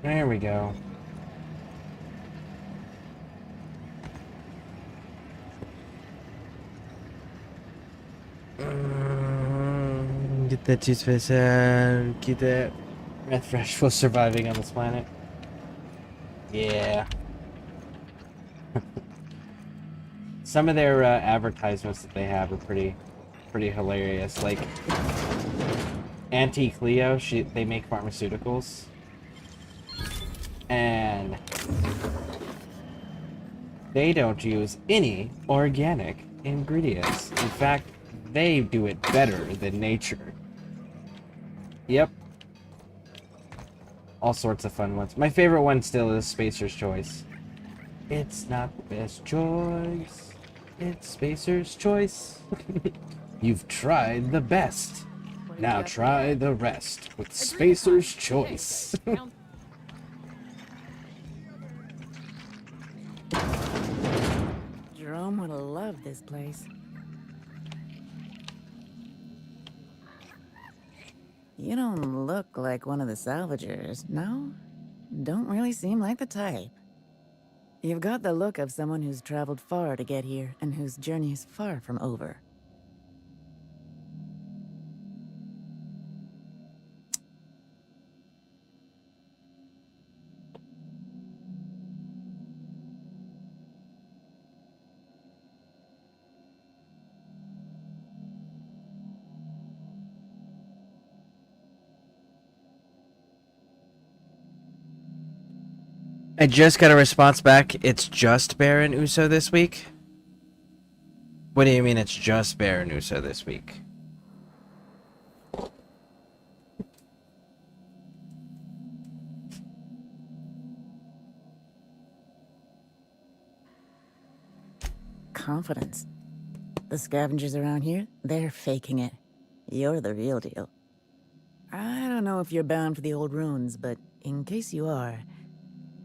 There we go. Get that cheese face out. Get that breath fresh for surviving on this planet. Yeah. Some of their advertisements that they have are pretty hilarious. Like Auntie Cleo, they make pharmaceuticals, and they don't use any organic ingredients. In fact, they do it better than nature. Yep. All sorts of fun ones. My favorite one still is Spacer's Choice. It's not the best choice. It's Spacer's Choice. You've tried the best. Now try the rest with Spacer's Choice. Jerome would have loved this place. You don't look like one of the salvagers, no? Don't really seem like the type. You've got the look of someone who's traveled far to get here and whose journey is far from over. I just got a response back. It's just Bear and Uso this week? What do you mean it's just Bear and Uso this week? Confidence. The scavengers around here, they're faking it. You're the real deal. I don't know if you're bound for the old ruins, but in case you are,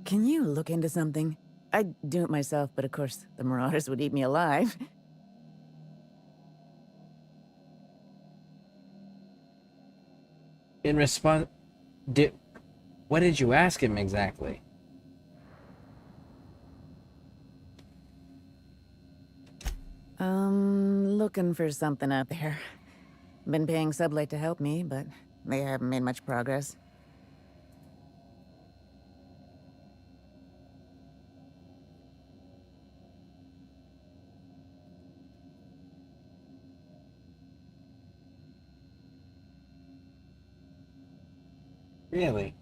can you look into something? I'd do it myself, but of course, the marauders would eat me alive. In response, what did you ask him exactly? Looking for something out there. Been paying Sublight to help me, but they haven't made much progress. Really?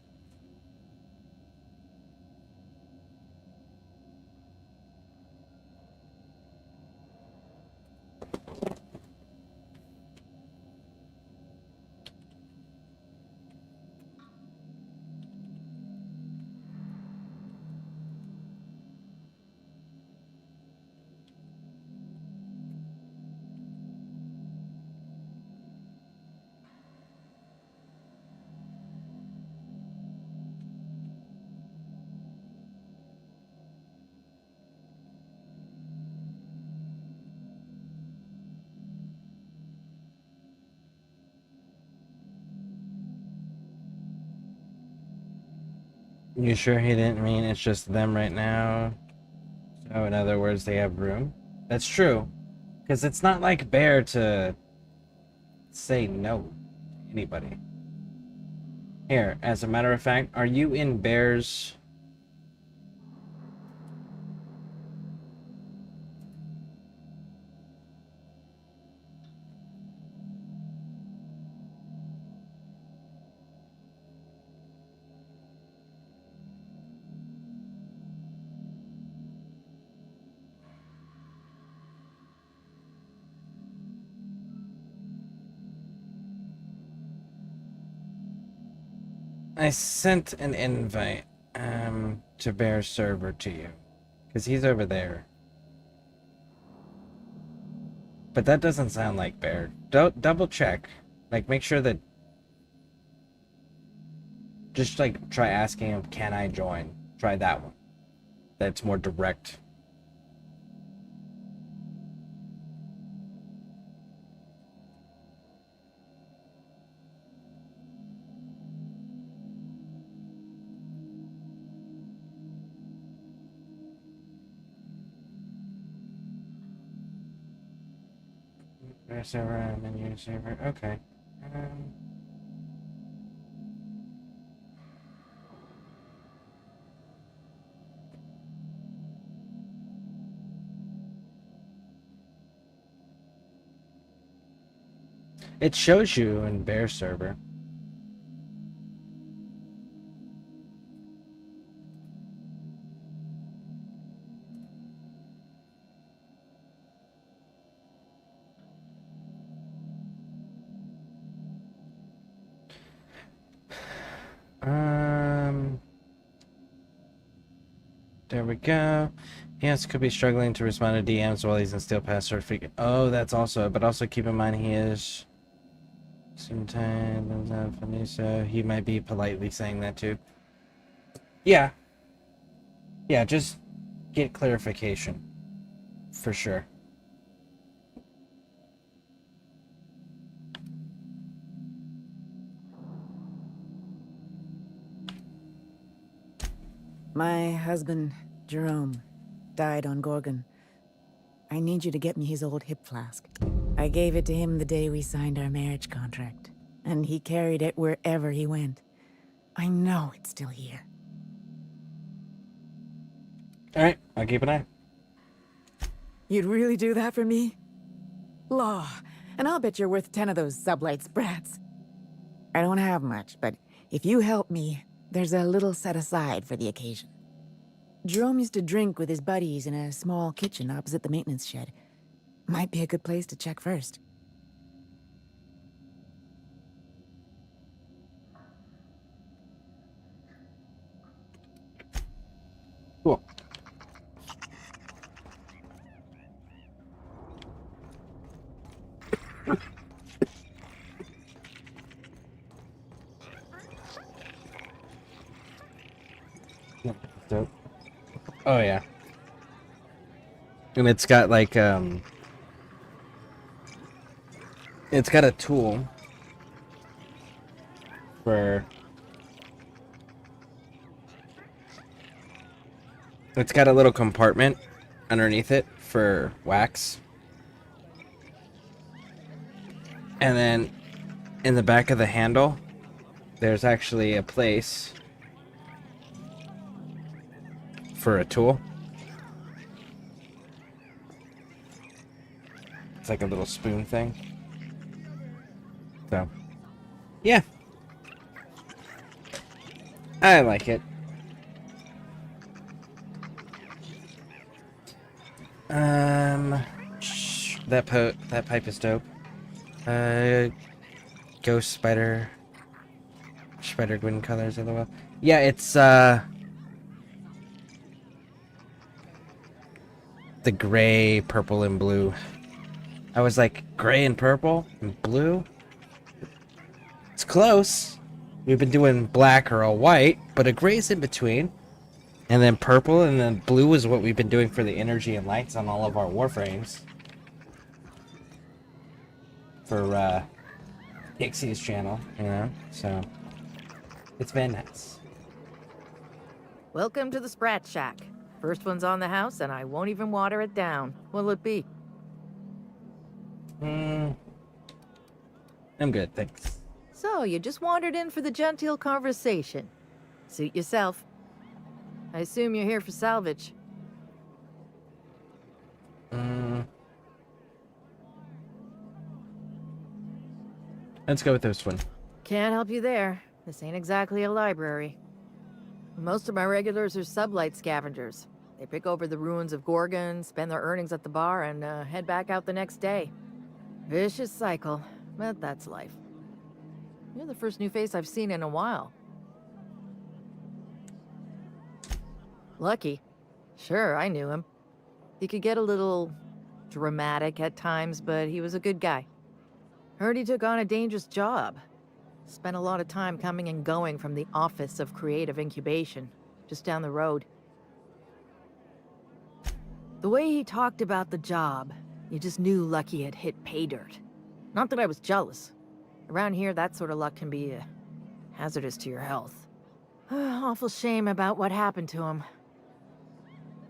You sure he didn't mean it's just them right now? So in other words, they have room? That's true. Because it's not like Bear to say no to anybody. Here, as a matter of fact, are you in Bear's... I sent an invite to Bear's server to you. Because he's over there. But that doesn't sound like Bear. Double check. Like, make sure that... Just, like, try asking him, can I join? Try that one. That's more direct. Server, menu server, okay. It shows you in Bear server. There we go. Yes, could be struggling to respond to DMs while he's in Steel Pass certificate. Oh, that's also, but also keep in mind he is sometimes funny, so he might be politely saying that too. Yeah. Yeah, just get clarification. For sure. My husband, Jerome, died on Gorgon. I need you to get me his old hip flask. I gave it to him the day we signed our marriage contract, and he carried it wherever he went. I know it's still here. Alright, I'll keep an eye. You'd really do that for me? Law, and I'll bet you're worth 10 of those sublight sprats. I don't have much, but if you help me, there's a little set aside for the occasion. Jerome used to drink with his buddies in a small kitchen opposite the maintenance shed. Might be a good place to check first. Cool. Dope. Oh yeah. And it's got like it's got a tool for it's got a little compartment underneath it for wax. And then in the back of the handle there's actually a place for a tool. It's like a little spoon thing. So, yeah. I like it. That pipe is dope. Ghost Spider Gwyn colors of the well. Yeah, it's the gray, purple, and blue. I was like, gray and purple and blue? It's close. We've been doing black or a white, but a gray's in between. And then purple and then blue is what we've been doing for the energy and lights on all of our warframes. For Pixie's channel, you know? So, it's been nice. Welcome to the Sprat Shack. First one's on the house, and I won't even water it down. What'll it be? I'm good, thanks. So, you just wandered in for the genteel conversation. Suit yourself. I assume you're here for salvage. Let's go with this one. Can't help you there. This ain't exactly a library. Most of my regulars are sublight scavengers. They pick over the ruins of Gorgon, spend their earnings at the bar, and head back out the next day. Vicious cycle, but that's life. You're the first new face I've seen in a while. Lucky. Sure, I knew him. He could get a little dramatic at times, but he was a good guy. Heard he took on a dangerous job. Spent a lot of time coming and going from the Office of Creative Incubation, just down the road. The way he talked about the job, you just knew Lucky had hit pay dirt. Not that I was jealous. Around here, that sort of luck can be hazardous to your health. Awful shame about what happened to him.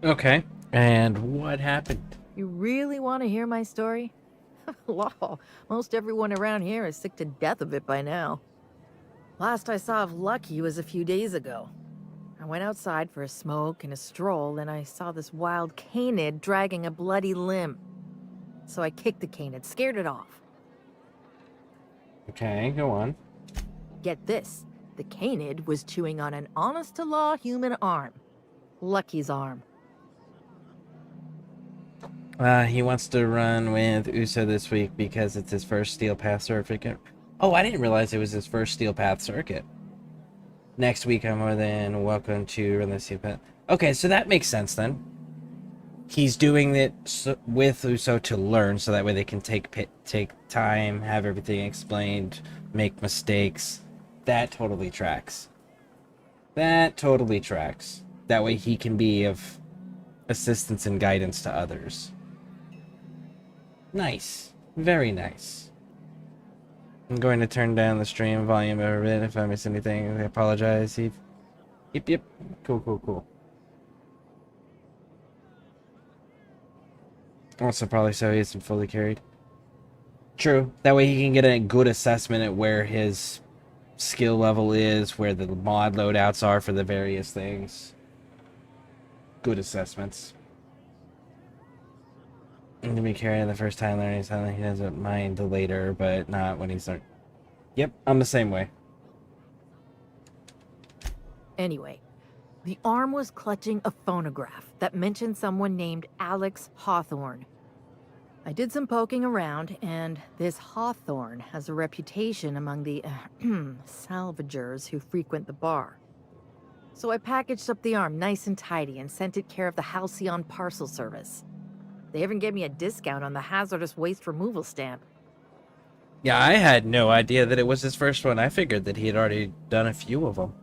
Okay, and what happened? You really want to hear my story? Law, most everyone around here is sick to death of it by now. Last I saw of Lucky was a few days ago. I went outside for a smoke and a stroll, and I saw this wild canid dragging a bloody limb. So I kicked the canid, scared it off. Okay, go on. Get this, the canid was chewing on an honest-to-law human arm. Lucky's arm. He wants to run with Uso this week because it's his first Steel Path certificate. Oh, I didn't realize it was his first Steel Path circuit. Next week, I'm more than welcome to run the Steel Path. Okay, so that makes sense then. He's doing it with Uso to learn, so that way they can take time, have everything explained, make mistakes. That totally tracks. That totally tracks. That way he can be of assistance and guidance to others. Nice. Very nice. I'm going to turn down the stream volume a bit if I miss anything. I apologize. Yep. Cool. Also, probably so he isn't fully carried. True. That way he can get a good assessment at where his skill level is, where the mod loadouts are for the various things. Good assessments. And to be carried the first time learning something, he doesn't mind the later, but not when he's not. Yep, I'm the same way. Anyway, the arm was clutching a phonograph that mentioned someone named Alex Hawthorne. I did some poking around, and this Hawthorne has a reputation among the salvagers who frequent the bar. So I packaged up the arm nice and tidy and sent it care of the Halcyon Parcel Service. They even gave me a discount on the hazardous waste removal stamp. Yeah, I had no idea that it was his first one. I figured that he had already done a few of them.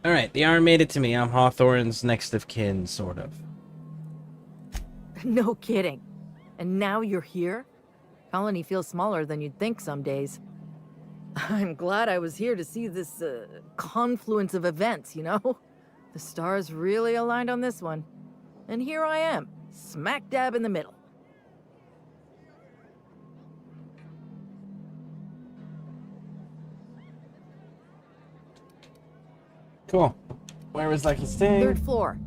Alright, the arm made it to me. I'm Hawthorne's next of kin, sort of. No kidding. And now you're here? Colony feels smaller than you'd think some days. I'm glad I was here to see this confluence of events, you know? The stars really aligned on this one. And here I am, smack dab in the middle. Cool. Where was Lucky staying? 3rd floor.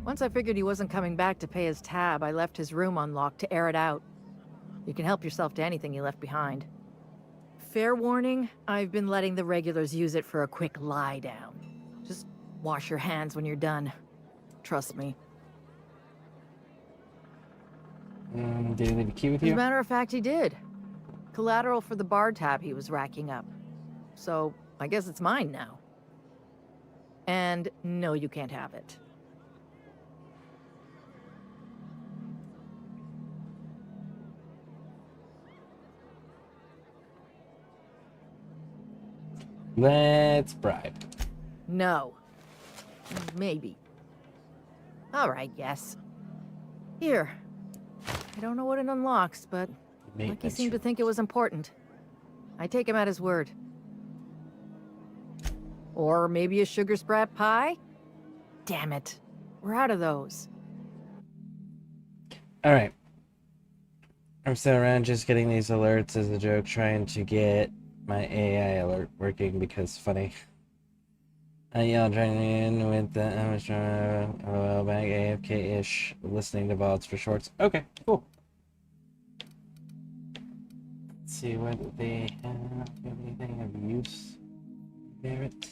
Once I figured he wasn't coming back to pay his tab, I left his room unlocked to air it out. You can help yourself to anything you left behind. Fair warning, I've been letting the regulars use it for a quick lie down. Just wash your hands when you're done. Trust me. Did he leave a key with As you? a matter of fact, he did. Collateral for the bar tab he was racking up. So, I guess it's mine now. And no, you can't have it. Let's bribe. No. Maybe. Alright, yes. Here. I don't know what it unlocks, but Lucky seemed to think it was important. I take him at his word. Or maybe a sugar sprat pie? Damn it. We're out of those. Alright. I'm sitting around just getting these alerts as a joke, trying to get my AI alert working because funny. I yelled trying in with the I was trying to a while back, AFK-ish, listening to VODs for shorts. Okay, cool. Let's see what they have. Anything of use? Merit.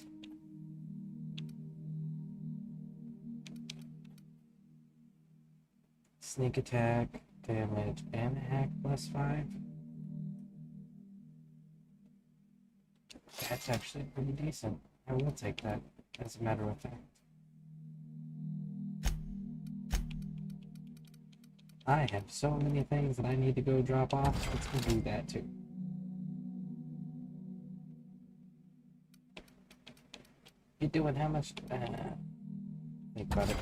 Sneak attack, damage, and hack +5. That's actually pretty decent. I will take that, as a matter of fact. I have so many things that I need to go drop off. Let's go do that too. You doing how much? Think about it.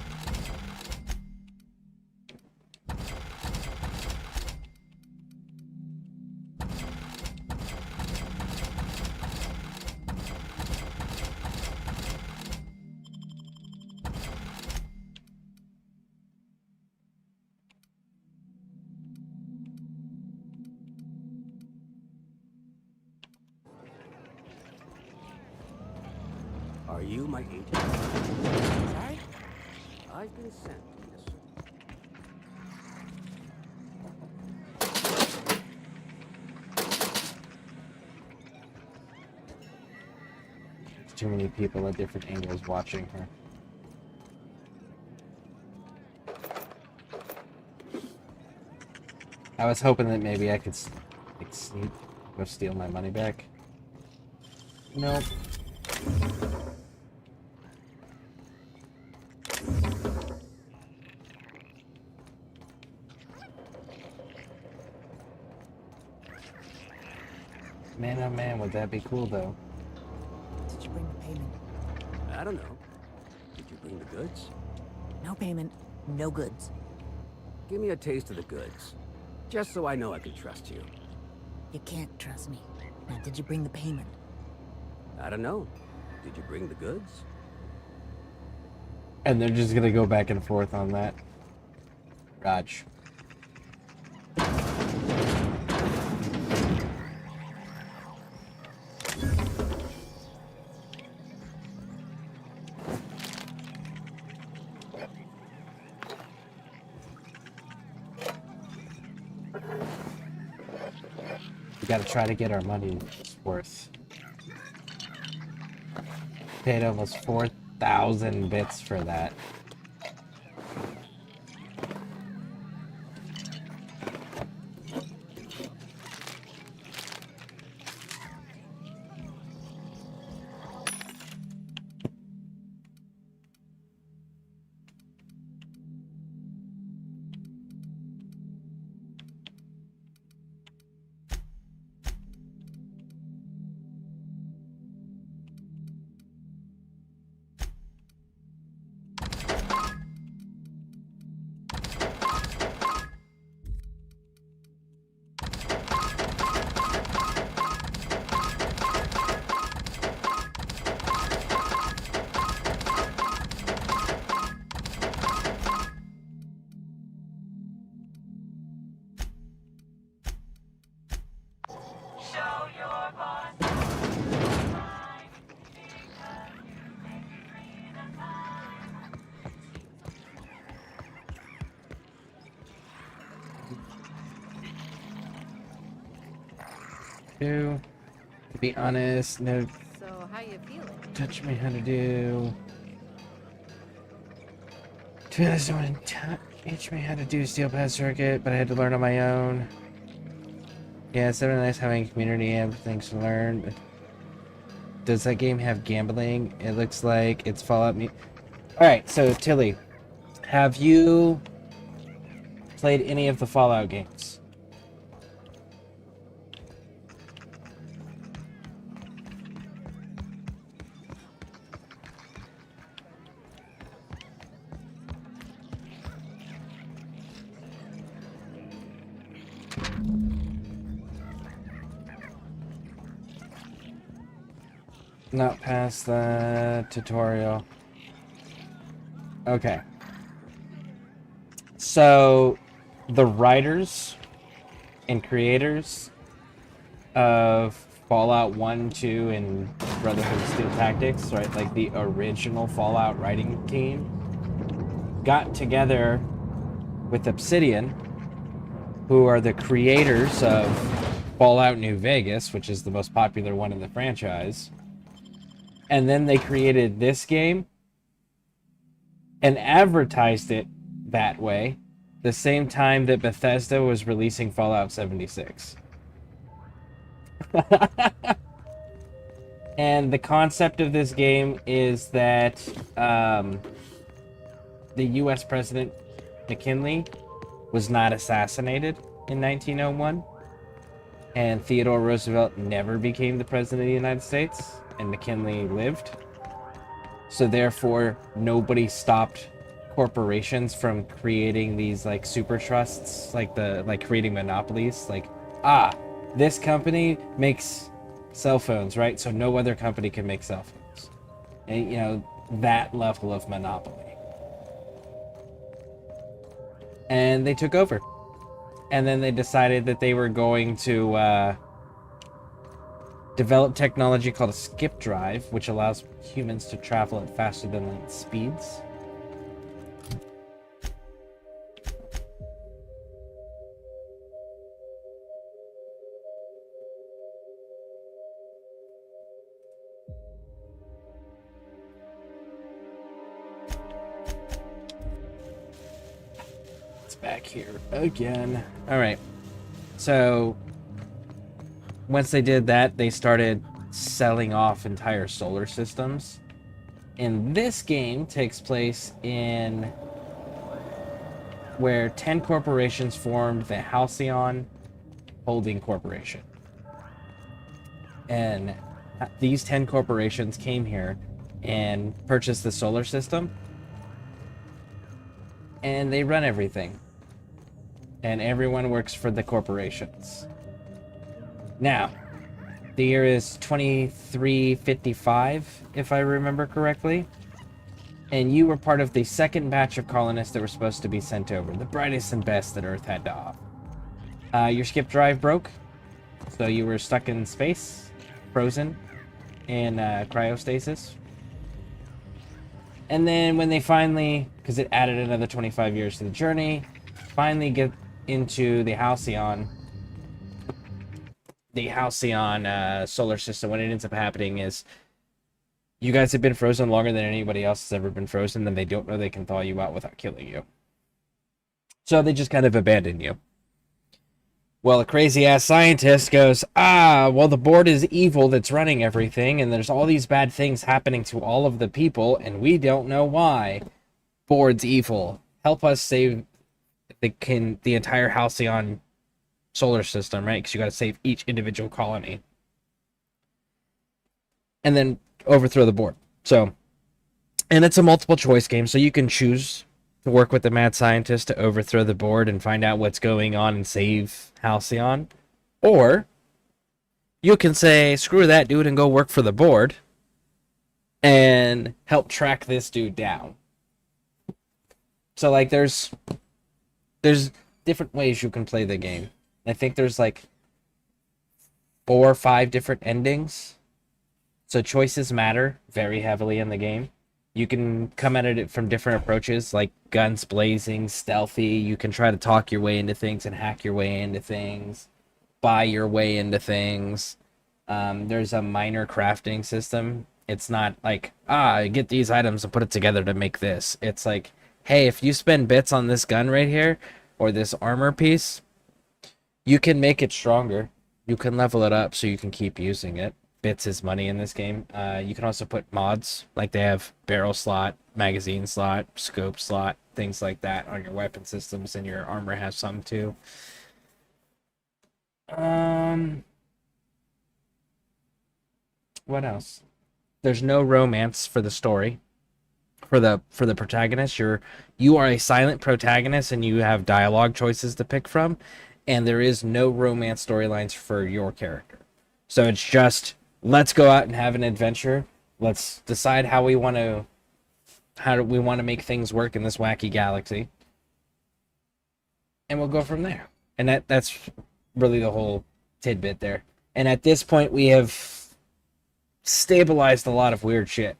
Are you my agent? Sorry? I've been sent, yes. There's too many people at different angles watching her. I was hoping that maybe I could like sneak, go steal my money back. Nope. Man, oh man, would that be cool though? Did you bring the payment? I don't know. Did you bring the goods? No payment, no goods. Give me a taste of the goods. Just so I know I can trust you. You can't trust me. Now, did you bring the payment? I don't know. Did you bring the goods? And they're just gonna go back and forth on that. Raj. We gotta try to get our money's worth. Paid almost 4,000 bits for that. To be honest, no. So, how you feeling? Touch me how to do. To be honest, someone teach me how to do steel pad circuit, but I had to learn on my own. Yeah, it's really nice having a community and things to learn. Does that game have gambling? It looks like it's Fallout. Alright, so Tilly, have you played any of the Fallout games? Not past the tutorial. Okay. So, the writers and creators of Fallout 1, 2, and Brotherhood of Steel Tactics, right? Like the original Fallout writing team, got together with Obsidian, who are the creators of Fallout New Vegas, which is the most popular one in the franchise. And then they created this game and advertised it that way the same time that Bethesda was releasing Fallout 76. And the concept of this game is that the US President McKinley was not assassinated in 1901, and Theodore Roosevelt never became the President of the United States, and McKinley lived. So therefore, nobody stopped corporations from creating these like super trusts, like creating monopolies. Like, this company makes cell phones, right? So no other company can make cell phones. And, that level of monopoly. And they took over. And then they decided that they were going to develop technology called a skip drive, which allows humans to travel at faster than light speeds. It's back here again. All right. So once they did that, they started selling off entire solar systems. And this game takes place in where 10 corporations formed the Halcyon Holding Corporation. And these 10 corporations came here and purchased the solar system. And they run everything. And everyone works for the corporations. Now, the year is 2355, if I remember correctly. And you were part of the second batch of colonists that were supposed to be sent over. The brightest and best that Earth had to offer. Your skip drive broke. So you were stuck in space, frozen, in cryostasis. And then when they finally, because it added another 25 years to the journey, finally get into the Halcyon solar system, what it ends up happening is you guys have been frozen longer than anybody else has ever been frozen, then they don't know they can thaw you out without killing you. So they just kind of abandon you. Well, a crazy-ass scientist goes, well, the board is evil that's running everything, and there's all these bad things happening to all of the people, and we don't know why. Board's evil. Help us save the entire Halcyon solar system, right? Because you got to save each individual colony. And then overthrow the board. So, and it's a multiple choice game, so you can choose to work with the mad scientist to overthrow the board and find out what's going on and save Halcyon. Or you can say, screw that dude, and go work for the board and help track this dude down. So, like, there's different ways you can play the game. I think there's like 4 or 5 different endings. So choices matter very heavily in the game. You can come at it from different approaches, like guns blazing, stealthy. You can try to talk your way into things and hack your way into things, buy your way into things. There's a minor crafting system. It's not like, get these items and put it together to make this. It's like, hey, if you spend bits on this gun right here, or this armor piece, you can make it stronger. You can level it up so you can keep using it. Bits is money in this game. You can also put mods, like they have barrel slot, magazine slot, scope slot, things like that on your weapon systems, and your armor has some too. What else? There's no romance for the story. For the protagonist, you are a silent protagonist, and you have dialogue choices to pick from, and there is no romance storylines for your character. So it's just let's go out and have an adventure. Let's decide how do we want to make things work in this wacky galaxy. And we'll go from there. And that's really the whole tidbit there. And at this point, we have stabilized a lot of weird shit.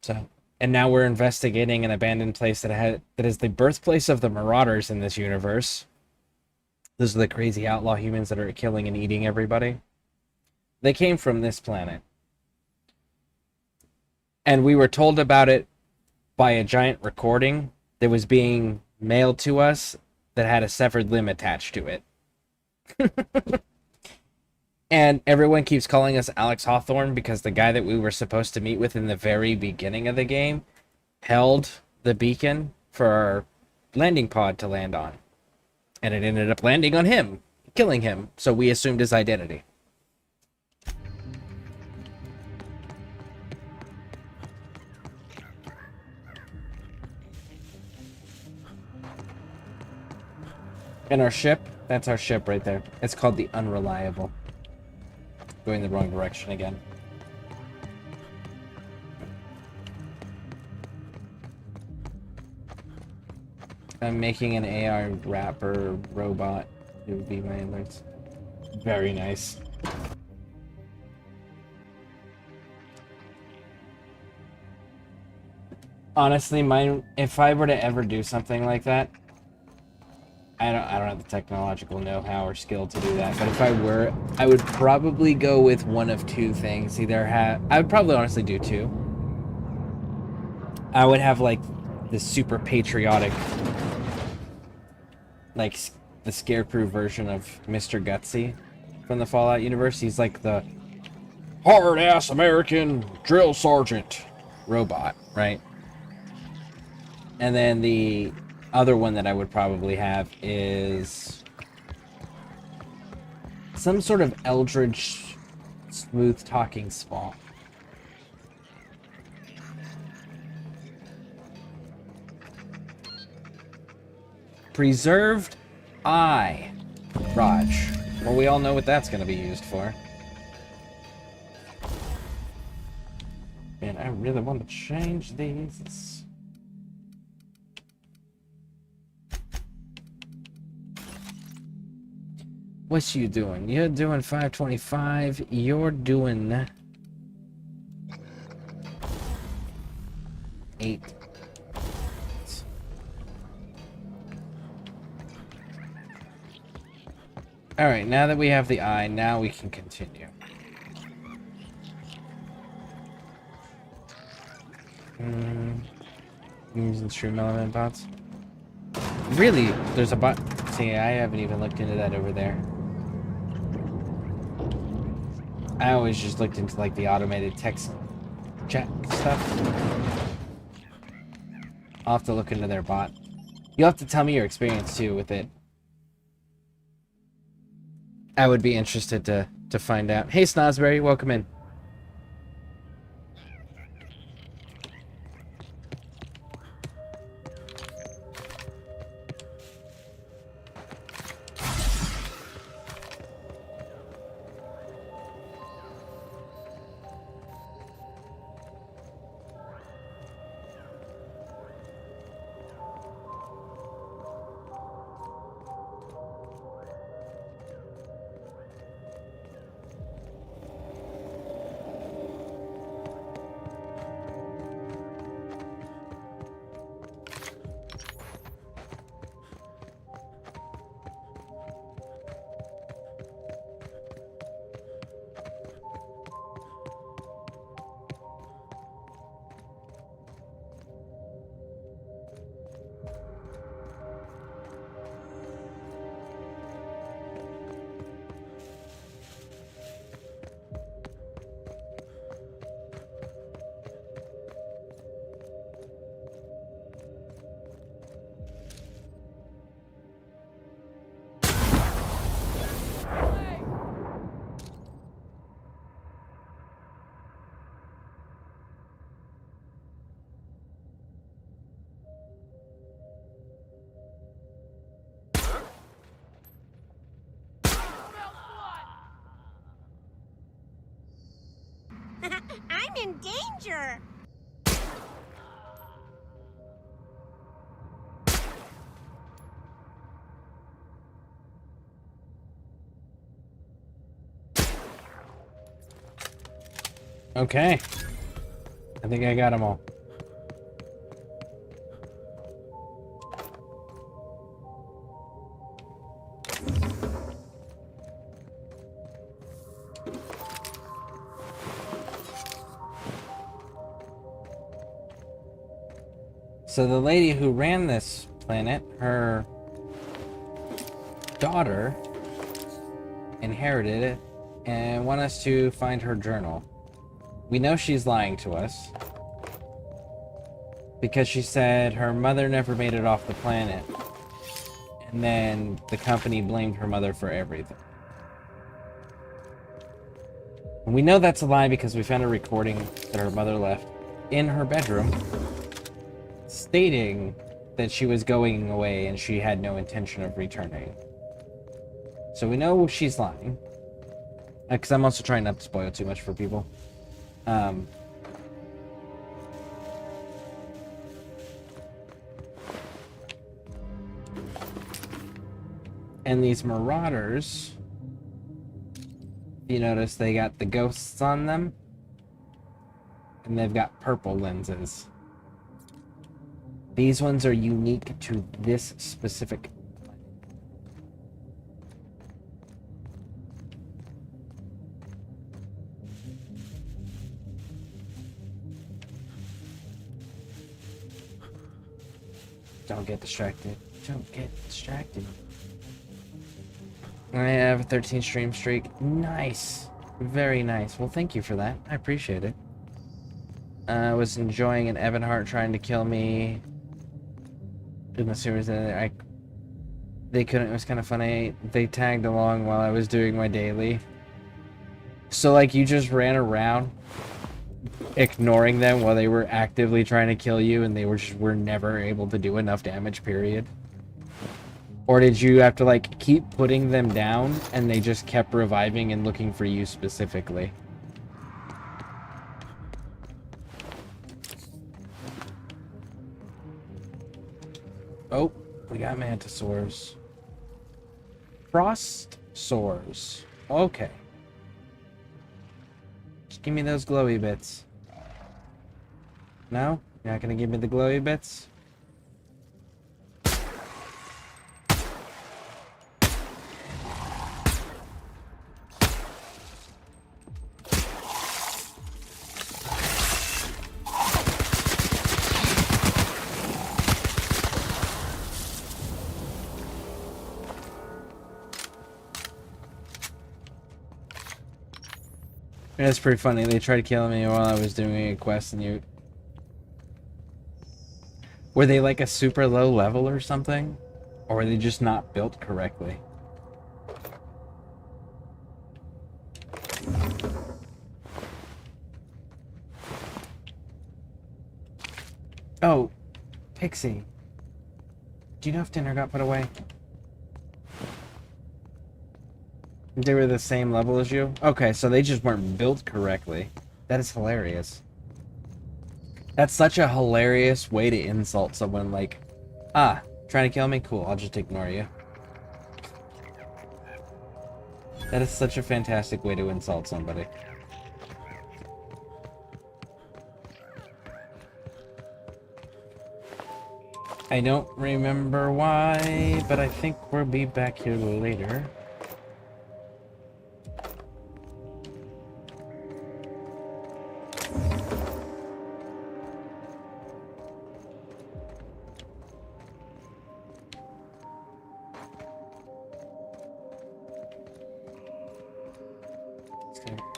So, and now we're investigating an abandoned place that is the birthplace of the Marauders in this universe. Those are the crazy outlaw humans that are killing and eating everybody. They came from this planet. And we were told about it by a giant recording that was being mailed to us that had a severed limb attached to it. And everyone keeps calling us Alex Hawthorne because the guy that we were supposed to meet with in the very beginning of the game held the beacon for our landing pod to land on. And it ended up landing on him, killing him, so we assumed his identity. And our ship, that's our ship right there. It's called the Unreliable. Going the wrong direction again. I'm making an AI rapper robot. It would be my alerts. Very nice. Honestly, if I were to ever do something like that, I don't have the technological know-how or skill to do that, but if I were, I would probably go with one of two things. I would probably honestly do two. I would have, like, this super patriotic, like, the ScareCrew version of Mr. Gutsy from the Fallout universe. He's like the hard-ass American drill sergeant robot, right? And then the other one that I would probably have is some sort of eldritch, smooth-talking spawn. Preserved Eye. Raj. Well, we all know what that's going to be used for. Man, I really want to change these. What's you doing? You're doing 525. You're doing 8. Alright, now that we have the eye, now we can continue. Using stream element bots. Really? There's a bot. See, I haven't even looked into that over there. I always just looked into, like, the automated text chat stuff. I'll have to look into their bot. You'll have to tell me your experience, too, with it. I would be interested to find out. Hey, Snosberry, welcome in. in danger! Okay. I think I got them all. So the lady who ran this planet, her daughter inherited it and want us to find her journal. We know she's lying to us because she said her mother never made it off the planet, and then the company blamed her mother for everything. And we know that's a lie because we found a recording that her mother left in her bedroom stating that she was going away and she had no intention of returning. So we know she's lying. Because I'm also trying not to spoil too much for people. And these marauders, you notice they got the ghosts on them. And they've got purple lenses. These ones are unique to this specific. Don't get distracted. Don't get distracted. I have a 13 stream streak. Nice. Very nice. Well, thank you for that. I appreciate it. I was enjoying an Evan Hart trying to kill me in the series that they couldn't. It was kind of funny. They tagged along while I was doing my daily. So, like, you just ran around ignoring them while they were actively trying to kill you, and they were never able to do enough damage, period? Or did you have to, like, keep putting them down and they just kept reviving and looking for you specifically? Oh, we got mantisaurs. Frost sores. Okay. Just give me those glowy bits. No? You're not gonna give me the glowy bits? That's pretty funny. They tried killing me while I was doing a quest, and you... Were they like a super low level or something? Or were they just not built correctly? Oh, Pixie. Do you know if dinner got put away? They were the same level as you? Okay, so they just weren't built correctly. That is hilarious. That's such a hilarious way to insult someone, like, ah, trying to kill me? Cool, I'll just ignore you. That is such a fantastic way to insult somebody. I don't remember why, but I think we'll be back here later.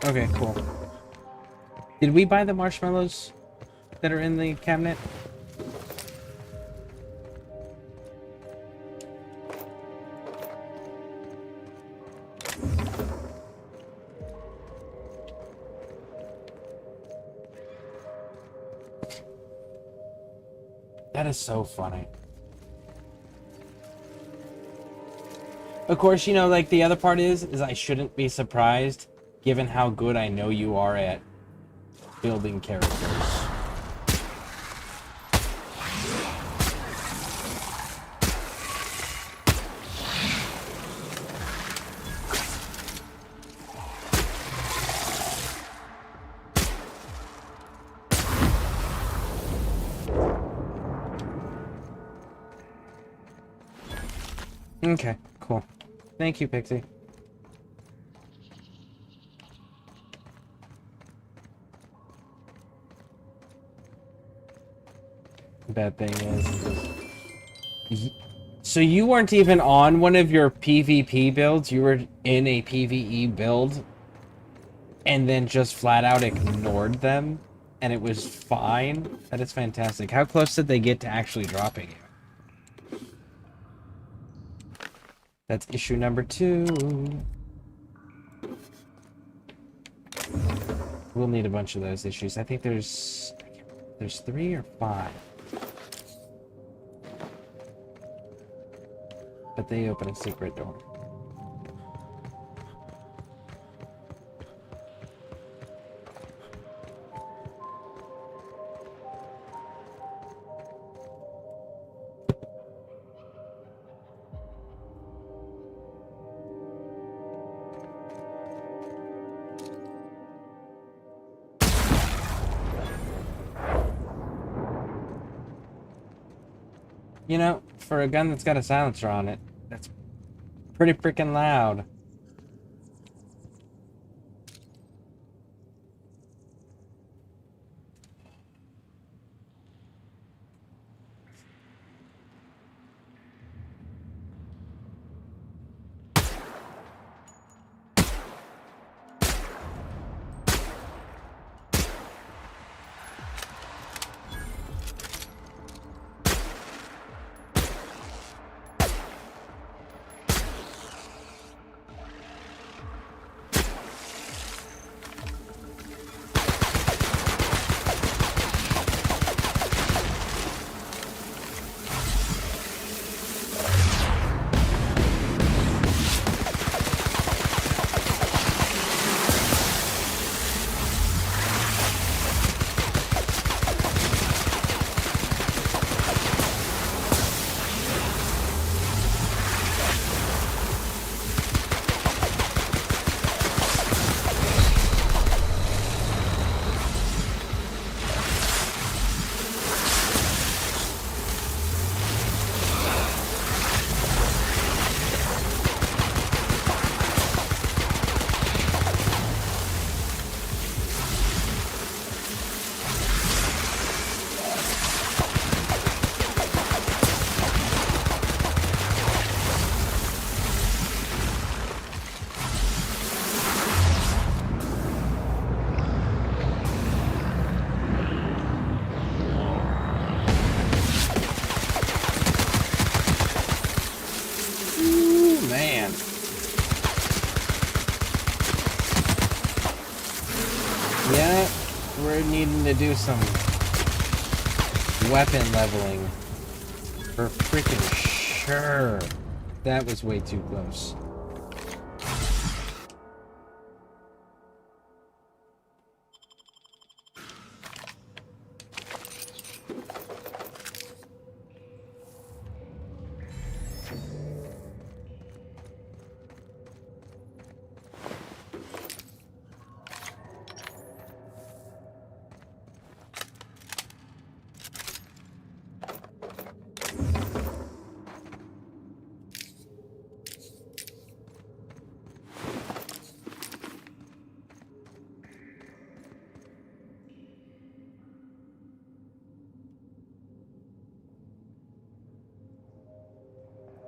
Okay, cool. Did we buy the marshmallows that are in the cabinet? That is so funny. Of course, you know, like, the other part is I shouldn't be surprised, given how good I know you are at building characters. Okay, cool. Thank you, Pixie. Bad thing is... So you weren't even on one of your PvP builds? You were in a PvE build? And then just flat out ignored them? And it was fine? That is fantastic. How close did they get to actually dropping you? That's issue number 2. We'll need a bunch of those issues. I think there's 3 or 5. But they open a secret door. You know, for a gun that's got a silencer on it, that's pretty freaking loud. Man. Yeah, we're needing to do some weapon leveling. For freaking sure. That was way too close.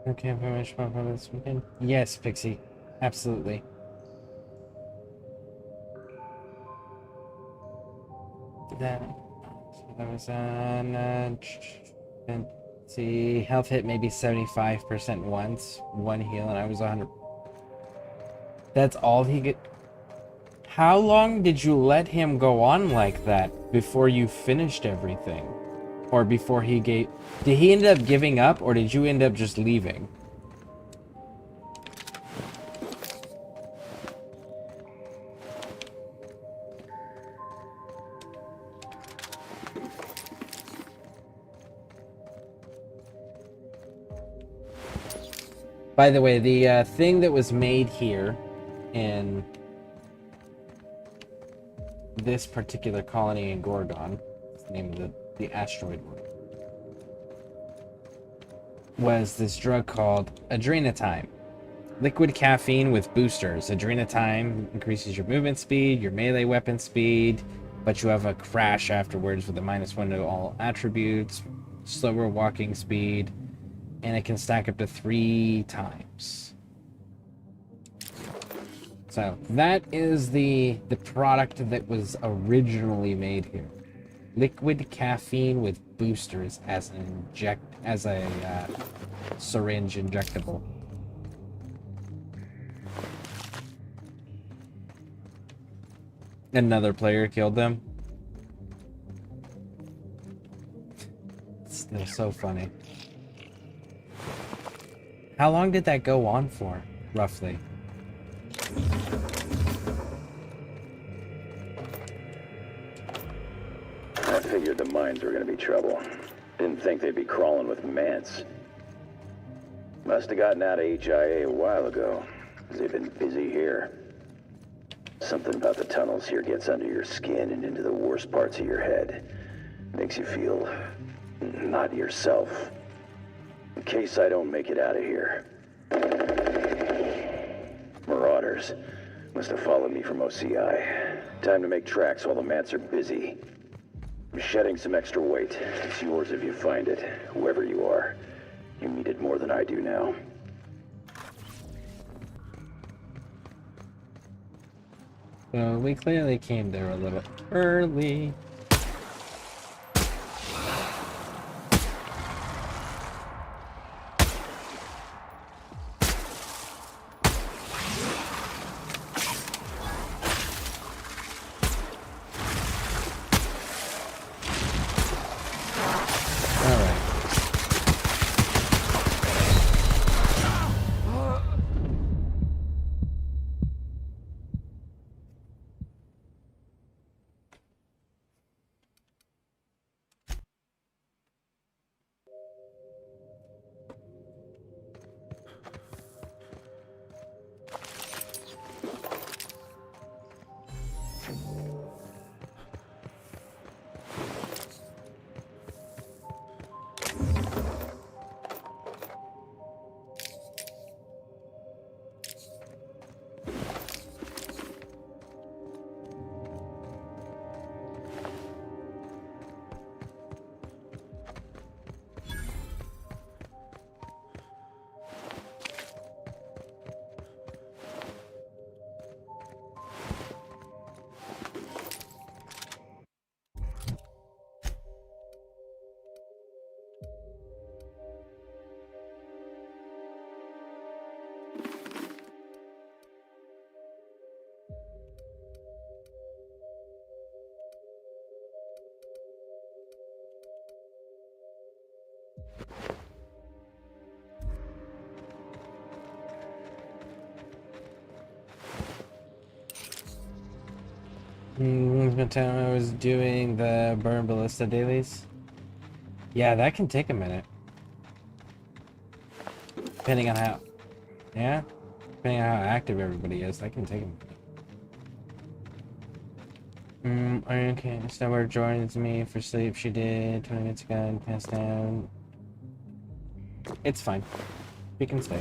Okay, finish for this weekend. Yes, Pixie. Absolutely. That was on see, health hit maybe 75% once, 1 heal, and I was 100. That's all he get. How long did you let him go on like that before you finished everything? Or before he gave... Did he end up giving up, or did you end up just leaving? By the way, the thing that was made here in this particular colony in Gorgon, that's the name of the asteroid one, was this drug called Adrenatime. Liquid caffeine with boosters. Adrenatime increases your movement speed, your melee weapon speed, but you have a crash afterwards with a -1 to all attributes, slower walking speed, and it can stack up to 3 times. So that is the product that was originally made here. Liquid caffeine with boosters as a syringe injectable. Another player killed them. They're so funny. How long did that go on for, roughly? I figured the mines were gonna be trouble. Didn't think they'd be crawling with Mance. Must have gotten out of HIA a while ago, 'cause they've been busy here. Something about the tunnels here gets under your skin and into the worst parts of your head. Makes you feel not yourself. In case I don't make it out of here. Marauders. Must have followed me from OCI. Time to make tracks while the Mats are busy. I'm shedding some extra weight. It's yours if you find it, whoever you are. You need it more than I do now. So we clearly came there a little early. What time I was doing the burn ballista dailies. Yeah, that can take a minute. Depending on how, yeah, depending on how active everybody is, that can take a minute. Okay, Snowbird joins me for sleep. She did 20 minutes ago and passed down. It's fine. We can stay.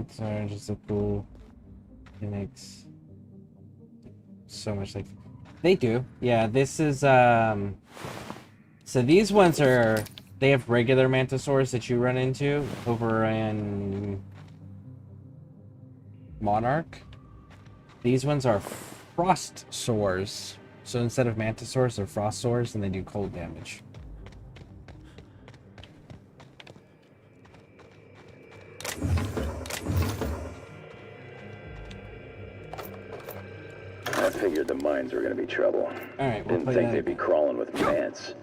Sorry, just so cool. It makes so much like they do. Yeah, this is so these ones are, they have regular mantisaurs that you run into over in Monarch. These ones are frost sores. So instead of mantisaurs, they're frost sores and they do cold damage. I figured the mines were gonna be trouble. Alright, Didn't think they'd be crawling with Mance.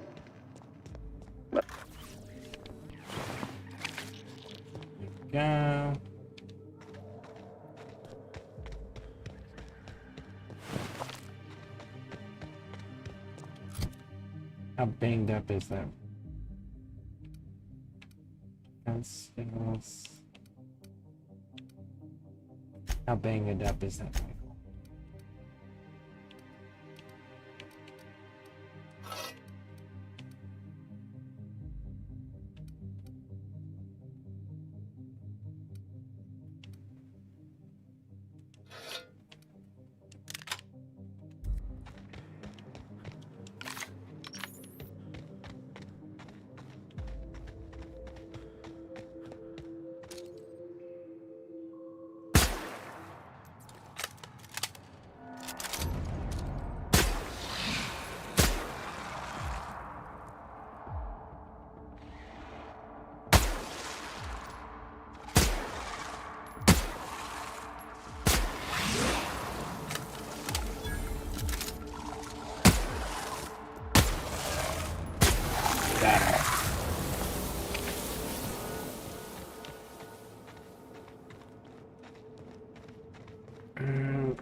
Go. How banged up is that? defense skills. How banged up is that rifle?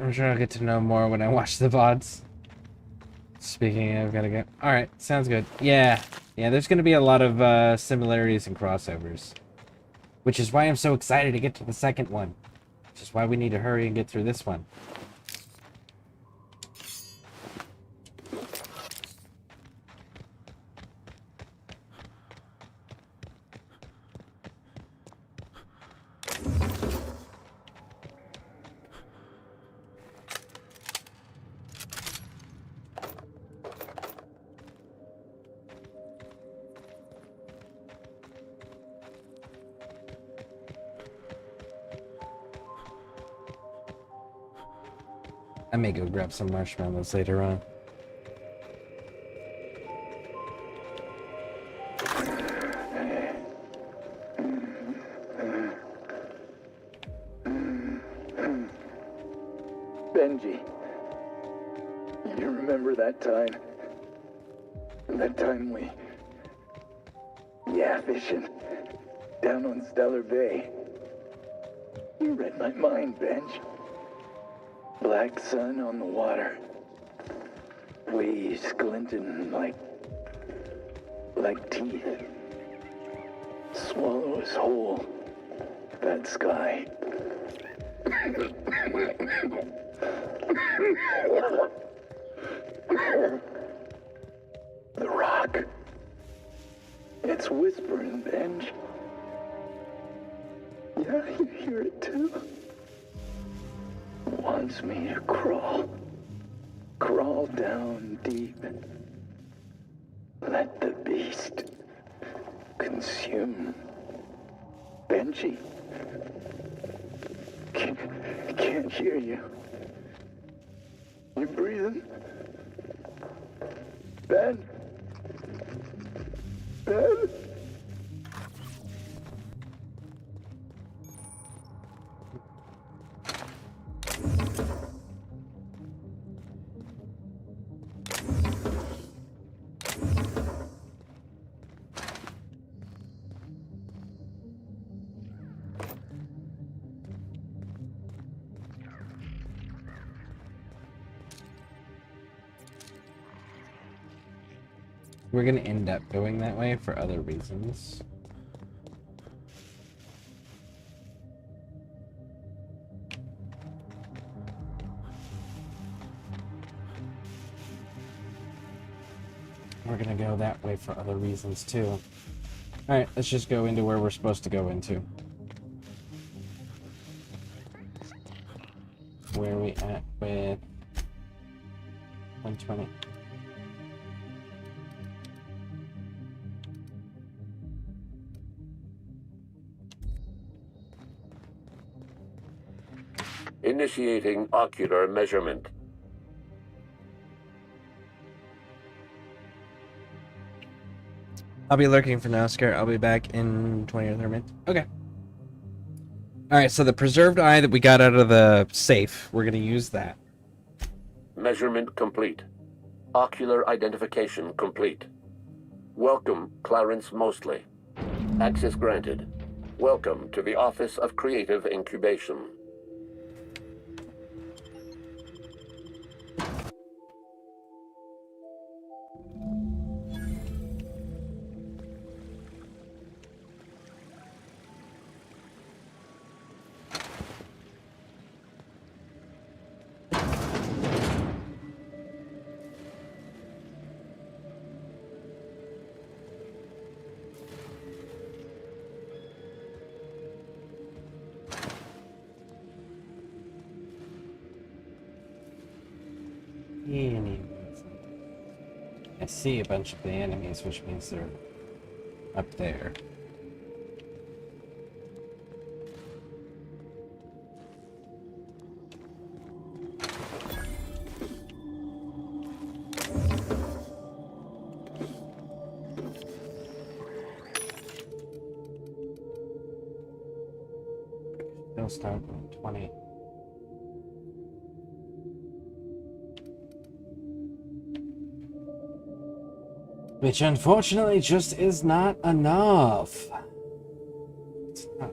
I'm sure I'll get to know more when I watch the VODs. Speaking of, gotta go. Alright, sounds good. Yeah, there's gonna be a lot of similarities and crossovers. Which is why I'm so excited to get to the second one. Which is why we need to hurry and get through this one. I may go grab some marshmallows later on. Benji, you remember that time? That time we... Yeah, fishing. Down on Stellar Bay. You read my mind, Benj. Black sun on the water. Waves glinting like teeth. Swallow us whole. That sky. The rock. It's whispering, Benj. Yeah, you hear it too? Wants me to crawl. Crawl down deep. Let the beast consume. Benji. Can't hear you. You breathing? Ben? Ben? We're gonna end up going that way for other reasons. We're gonna go that way for other reasons too. Alright, let's just go into where we're supposed to go into. Where are we at with 120? Initiating ocular measurement. I'll be lurking for now, Scare. I'll be back in 20 or 30 minutes. Okay. Alright, so the preserved eye that we got out of the safe, we're going to use that. Measurement complete. Ocular identification complete. Welcome, Clarence Mostly. Access granted. Welcome to the Office of Creative Incubation. enemies. I see a bunch of the enemies, which means they're up there. Still start with 20. Which unfortunately just is not enough. It's not.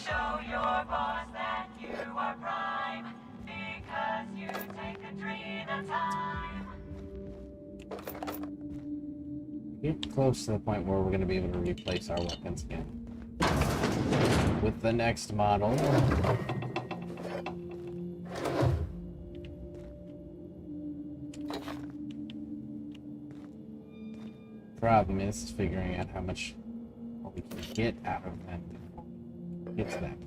Show your boss that you are prime, because you take a dream at a time. Get close to the point where we're going to be able to replace our weapons again with the next model. Problem is figuring out how much we can get out of them before we get to that.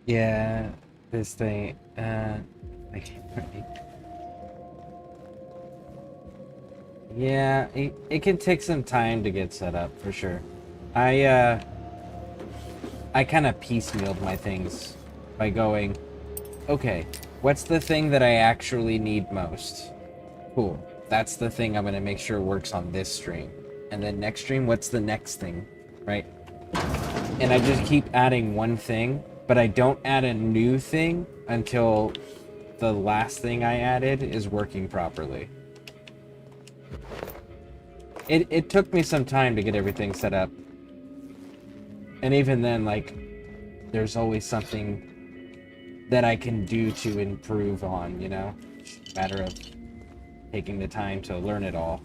Yeah, this thing, I can't really... Yeah, it can take some time to get set up, for sure. I kind of piecemealed my things by going, okay, what's the thing that I actually need most? Cool, that's the thing I'm going to make sure works on this stream. And then next stream, what's the next thing, right? And I just keep adding one thing, but I don't add a new thing until the last thing I added is working properly. It took me some time to get everything set up. And even then, like, there's always something that I can do to improve on, you know? It's a matter of taking the time to learn it all.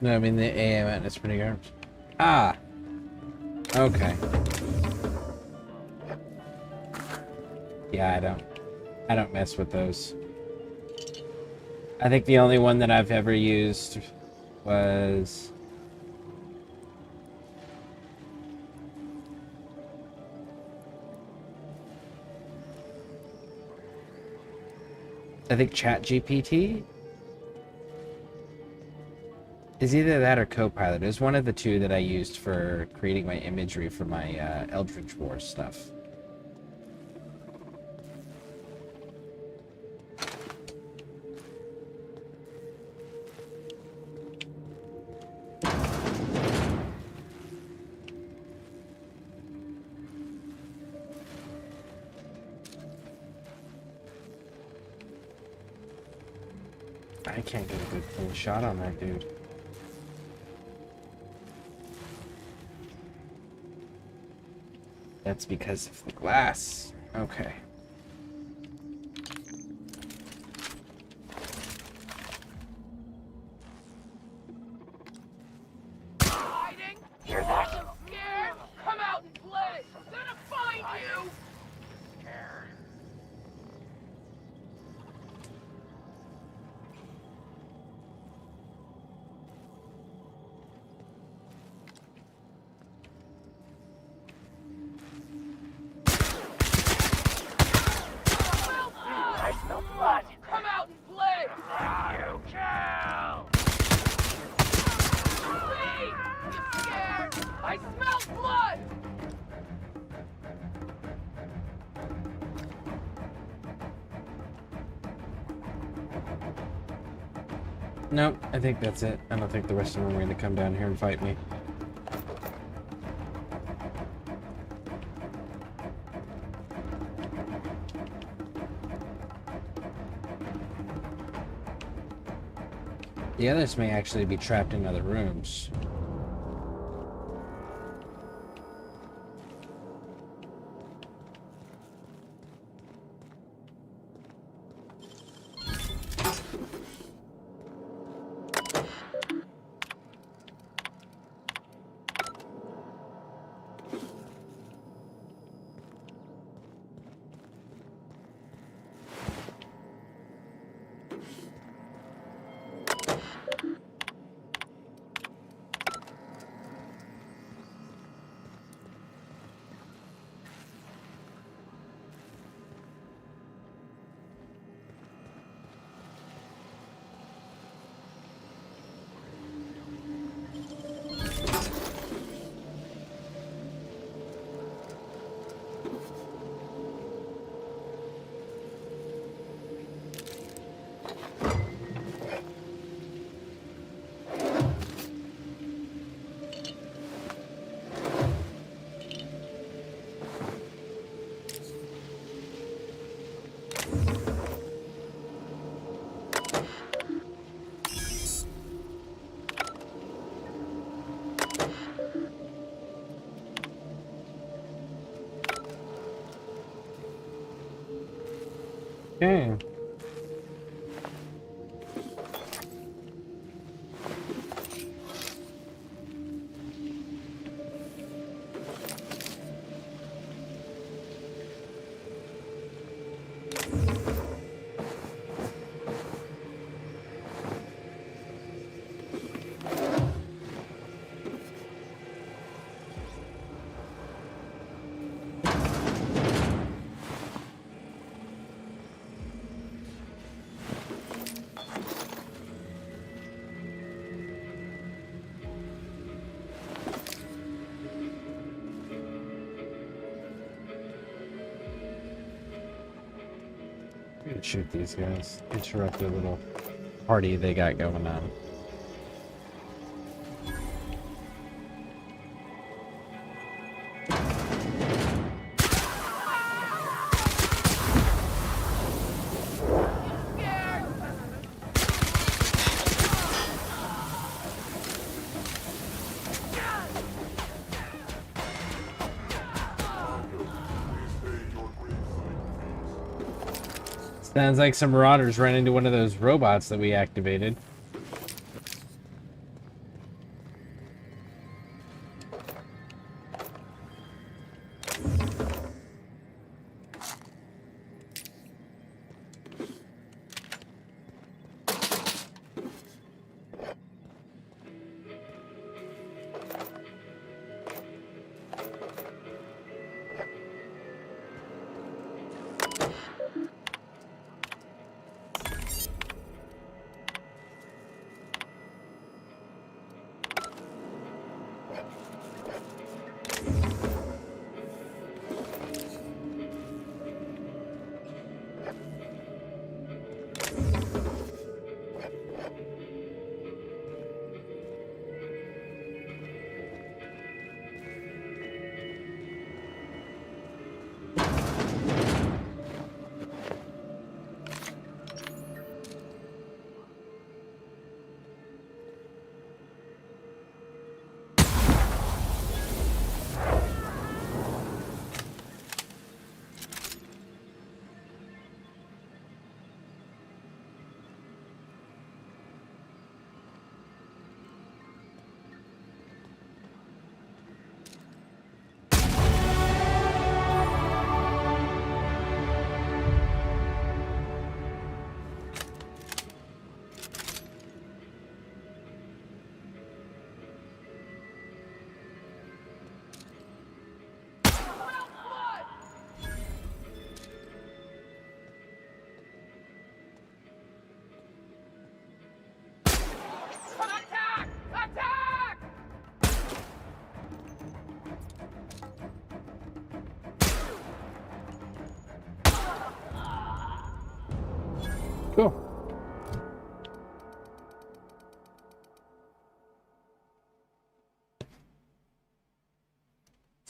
No, I mean the AM is pretty garbage. Ah! Okay. Yeah, I don't mess with those. I think the only one that I've ever used was... I think ChatGPT? Is either that or Copilot. It was one of the two that I used for creating my imagery for my Eldritch Wars stuff. I can't get a good clean shot on that dude. That's because of the glass. Okay. Hiding? You're that scared? Come out and play! I'm gonna find you! I smell blood! Come out and play! You kill! Please! I'm scared! I smell blood! Nope, I think that's it. I don't think the rest of them are going to come down here and fight me. The others may actually be trapped in other rooms. Okay. We could shoot these guys. Interrupt their little party they got going on. Sounds like some marauders ran into one of those robots that we activated.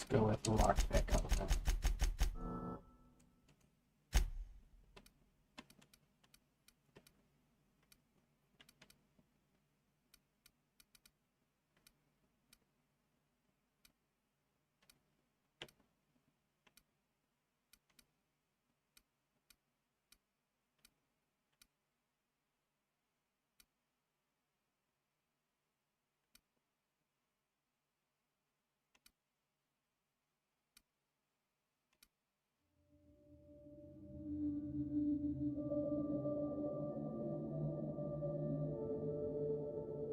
go with lockpick on that.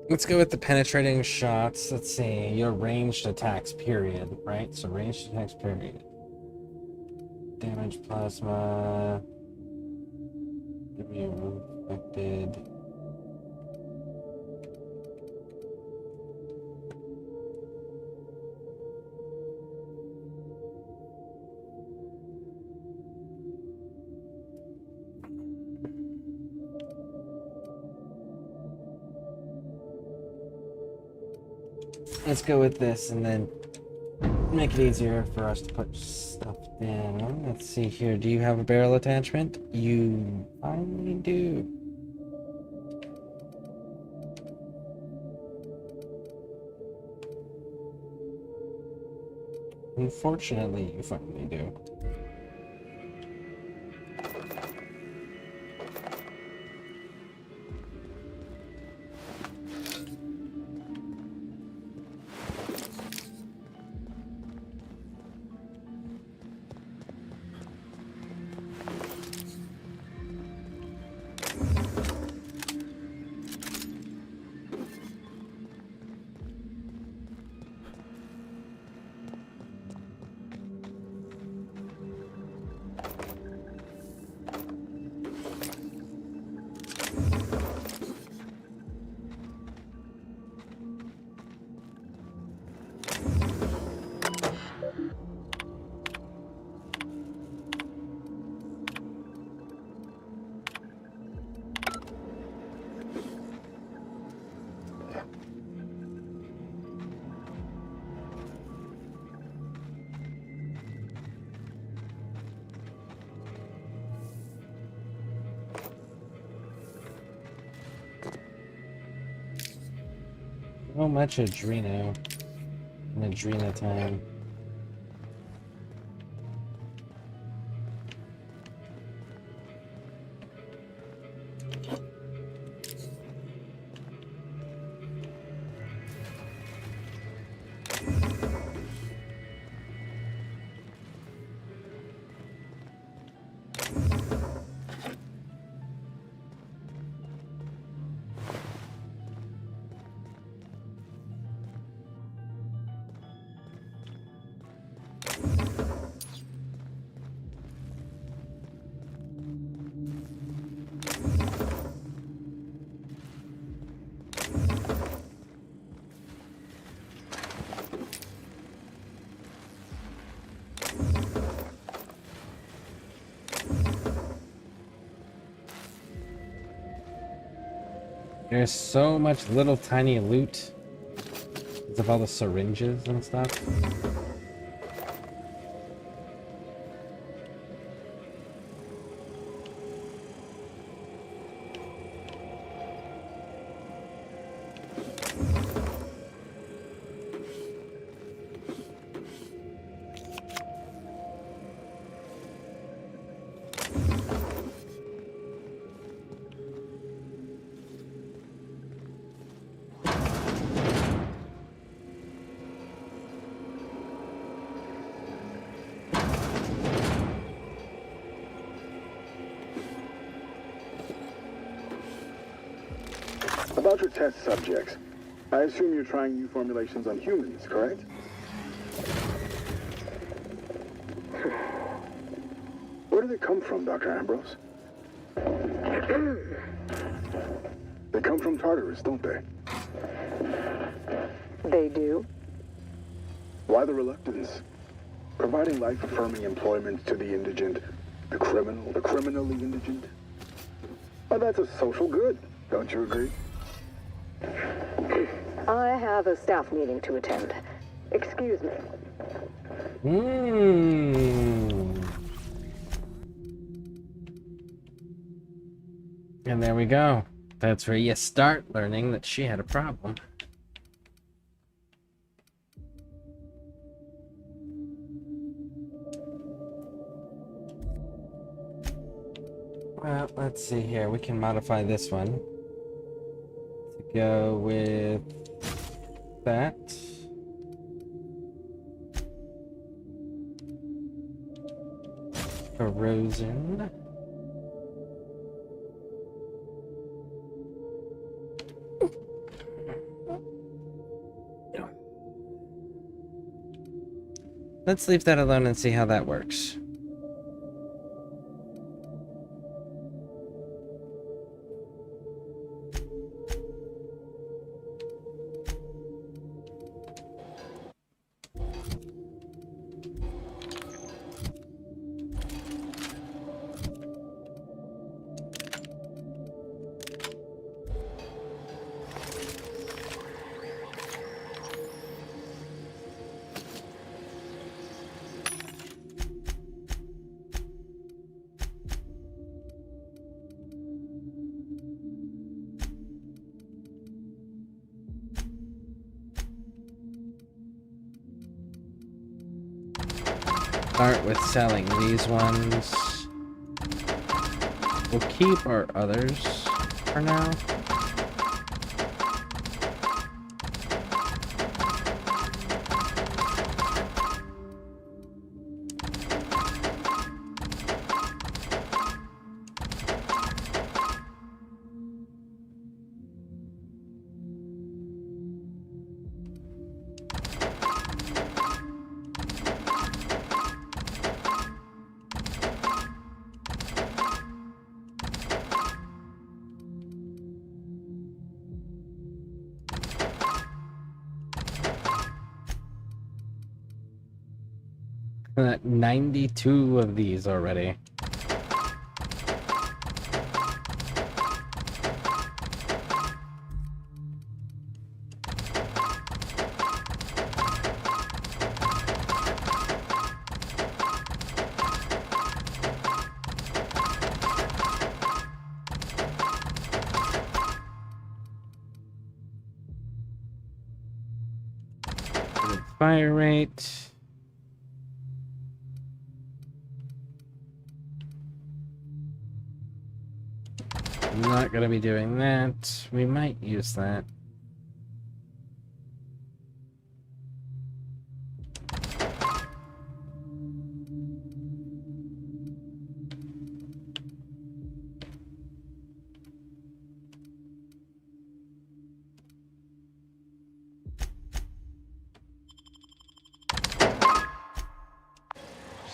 Let's go with the penetrating shots. Let's see, your ranged attacks, period, right? So ranged attacks, period. Damage plasma. Immune affected. Let's go with this and then make it easier for us to put stuff down. Let's see here. Do you have a barrel attachment? You finally do. Unfortunately, you finally do. So much Adreno and Adrena time. There's so much little tiny loot because of all the syringes and stuff. About your test subjects, I assume you're trying new formulations on humans, correct? Where do they come from, Dr. Ambrose? They come from Tartarus, don't they? They do? Why the reluctance? Providing life-affirming employment to the indigent, the criminally indigent? Well, that's a social good, don't you agree? I have a staff meeting to attend. Excuse me. And there we go. That's where you start learning that she had a problem. Well, let's see here. We can modify this one to go with that. Corrosion. Let's leave that alone and see how that works. Start with selling these ones. We'll keep our others for now. We're at 92 of these already. Fire rate. I'm not gonna be doing that. We might use that.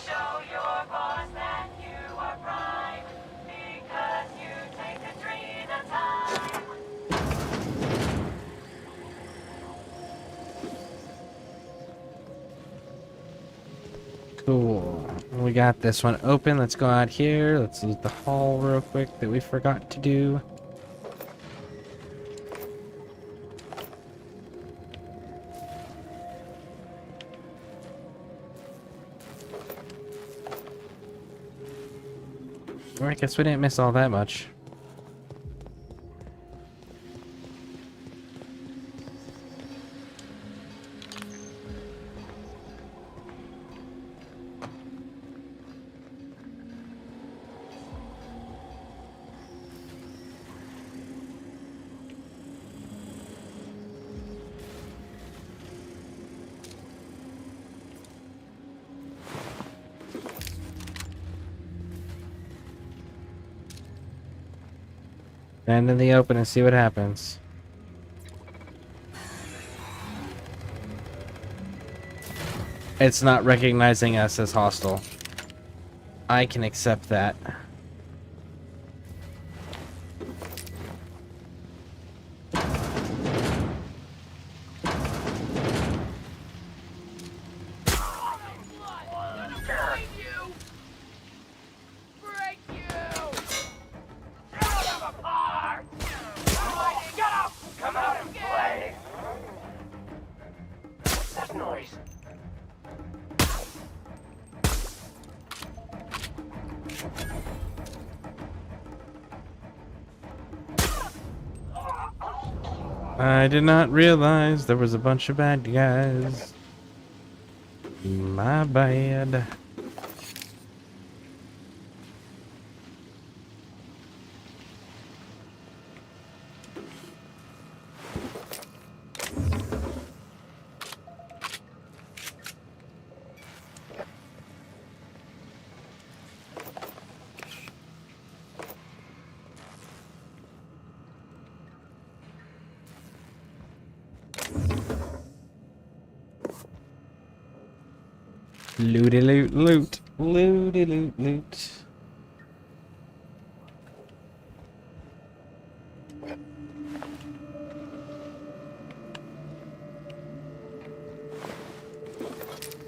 Show your boss that you are prime, because you take a dream at a time. Cool. We got this one open. Let's go out here. Let's loot the hall real quick that we forgot to do. Alright, guess we didn't miss all that much. Stand in the open and see what happens. It's not recognizing us as hostile. I can accept that. Come out and play. What's that noise? I did not realize there was a bunch of bad guys. My bad. Looty loot loot. Looty loot loot.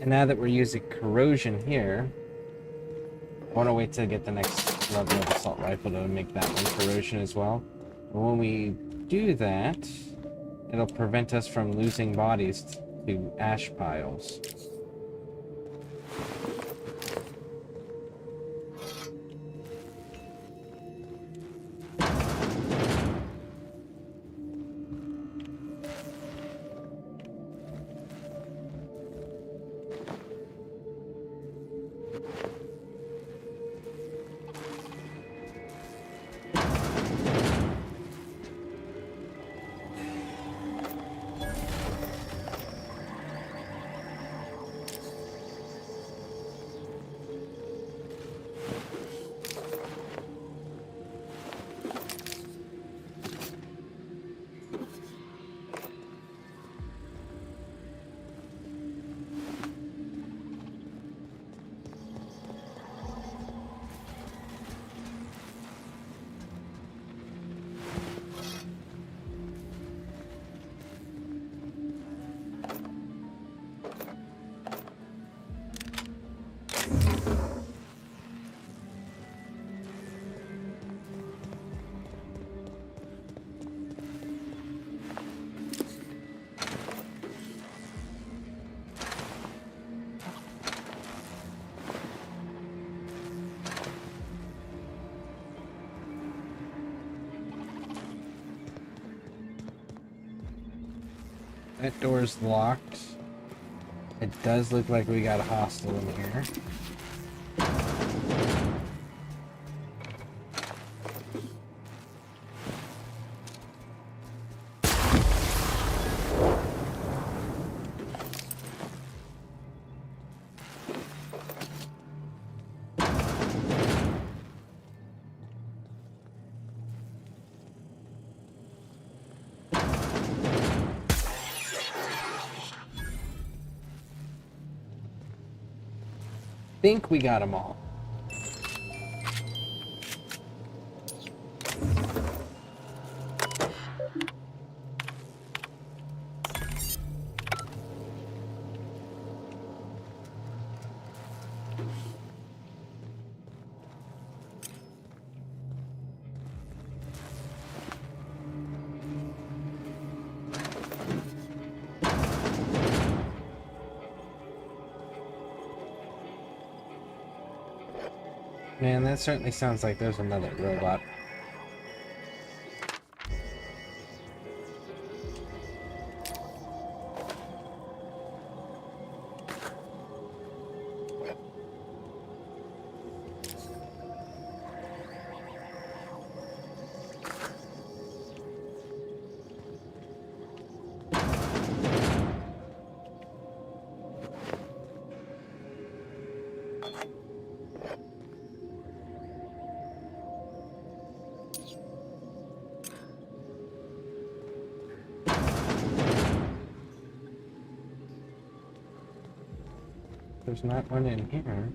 And now that we're using corrosion here, I want to wait to get the next level of assault rifle to make that one corrosion as well. And when we do that, it'll prevent us from losing bodies to ash piles. That door's locked. It does look like we got a hostile in here. Think we got them all. Man, that certainly sounds like there's another robot. There's not one in here.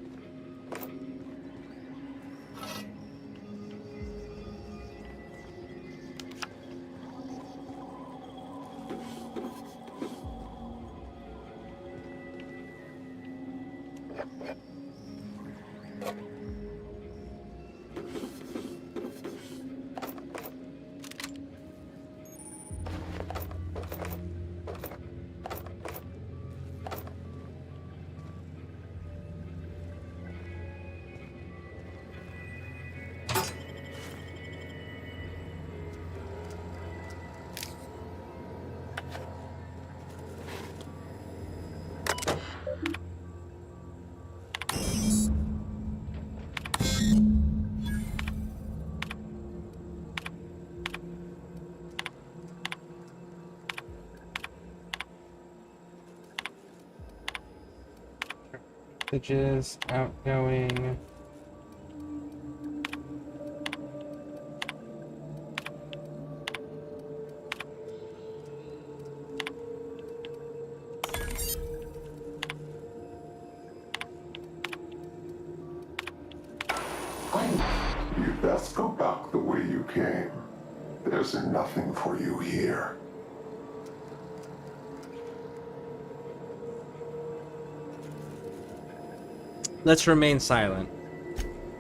Messages, outgoing. You best go back the way you came. There's nothing for you here. Let's remain silent.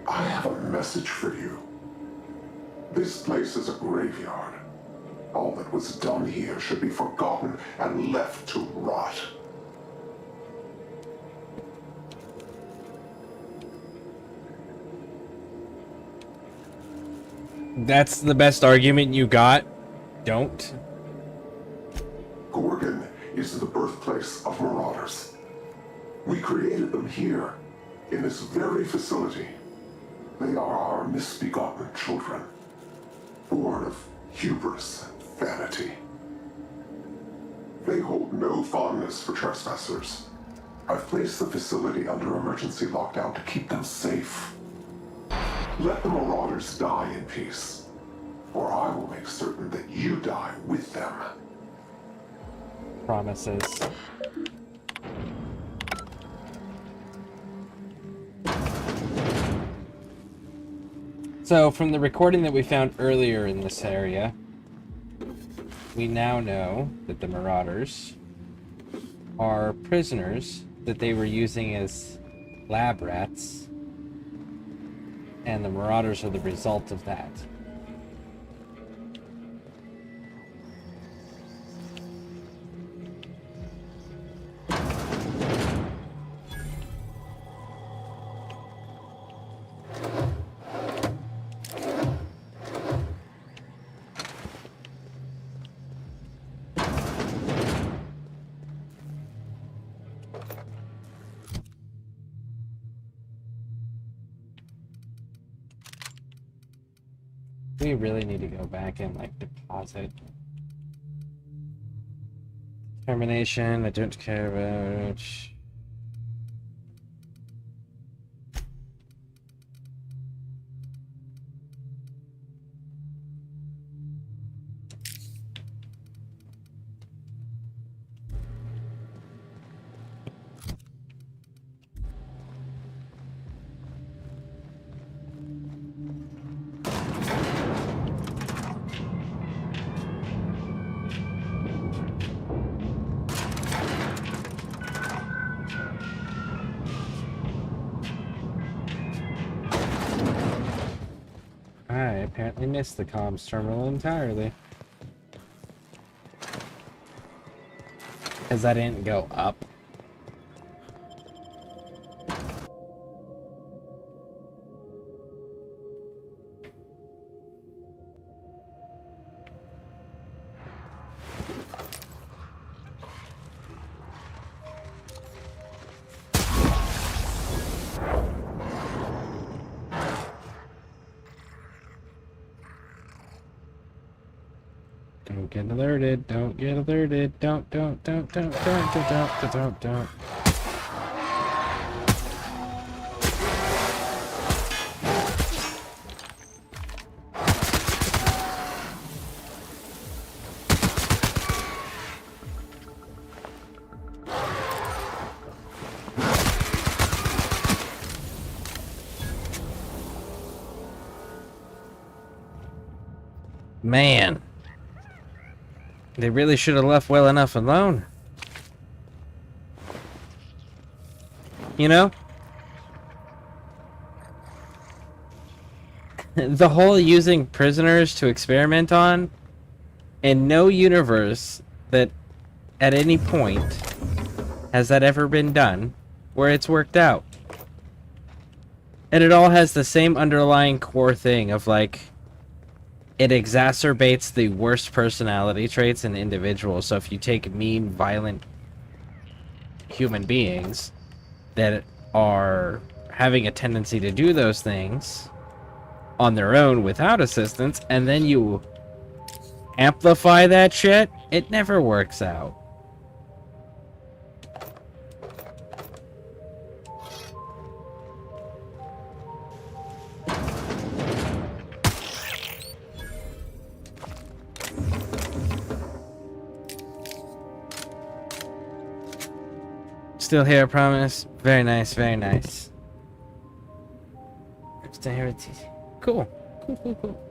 I have a message for you. This place is a graveyard. All that was done here should be forgotten and left to rot. That's the best argument you got? Don't. Gorgon is the birthplace of marauders. We created them here, in this very facility. They are our misbegotten children, born of hubris and vanity. They hold no fondness for trespassers. I've placed the facility under emergency lockdown to keep them safe. Let the marauders die in peace, or I will make certain that you die with them. Promises. So, from the recording that we found earlier in this area, we now know that the Marauders are prisoners that they were using as lab rats, and the Marauders are the result of that. We really need to go back and, like, deposit. Termination, I don't care about. I apparently missed the comms terminal entirely. Because I didn't go up. Don't get alerted, don't get alerted, don't. Man. They really should have left well enough alone. You know? The whole using prisoners to experiment on, in no universe that at any point has that ever been done where it's worked out. And it all has the same underlying core thing of, like, it exacerbates the worst personality traits in individuals. So if you take mean, violent human beings that are having a tendency to do those things on their own without assistance, and then you amplify that shit, it never works out. Still here, I promise. Very nice, very nice. I'm still here. Cool. Cool.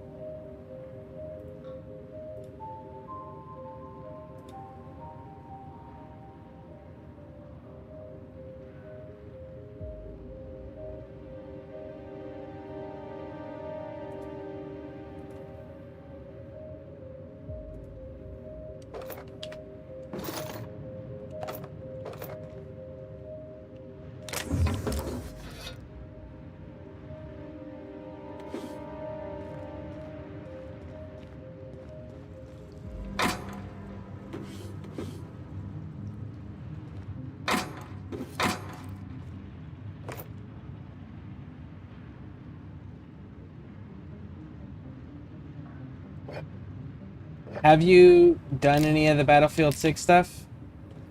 Have you done any of the Battlefield 6 stuff?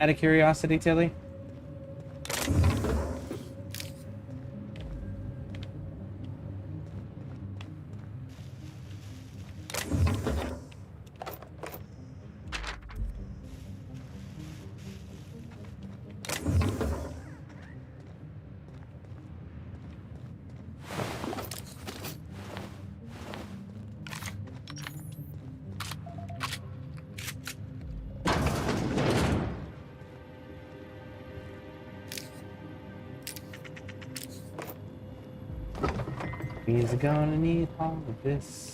Out of curiosity, Tilly? He's gonna need all of this.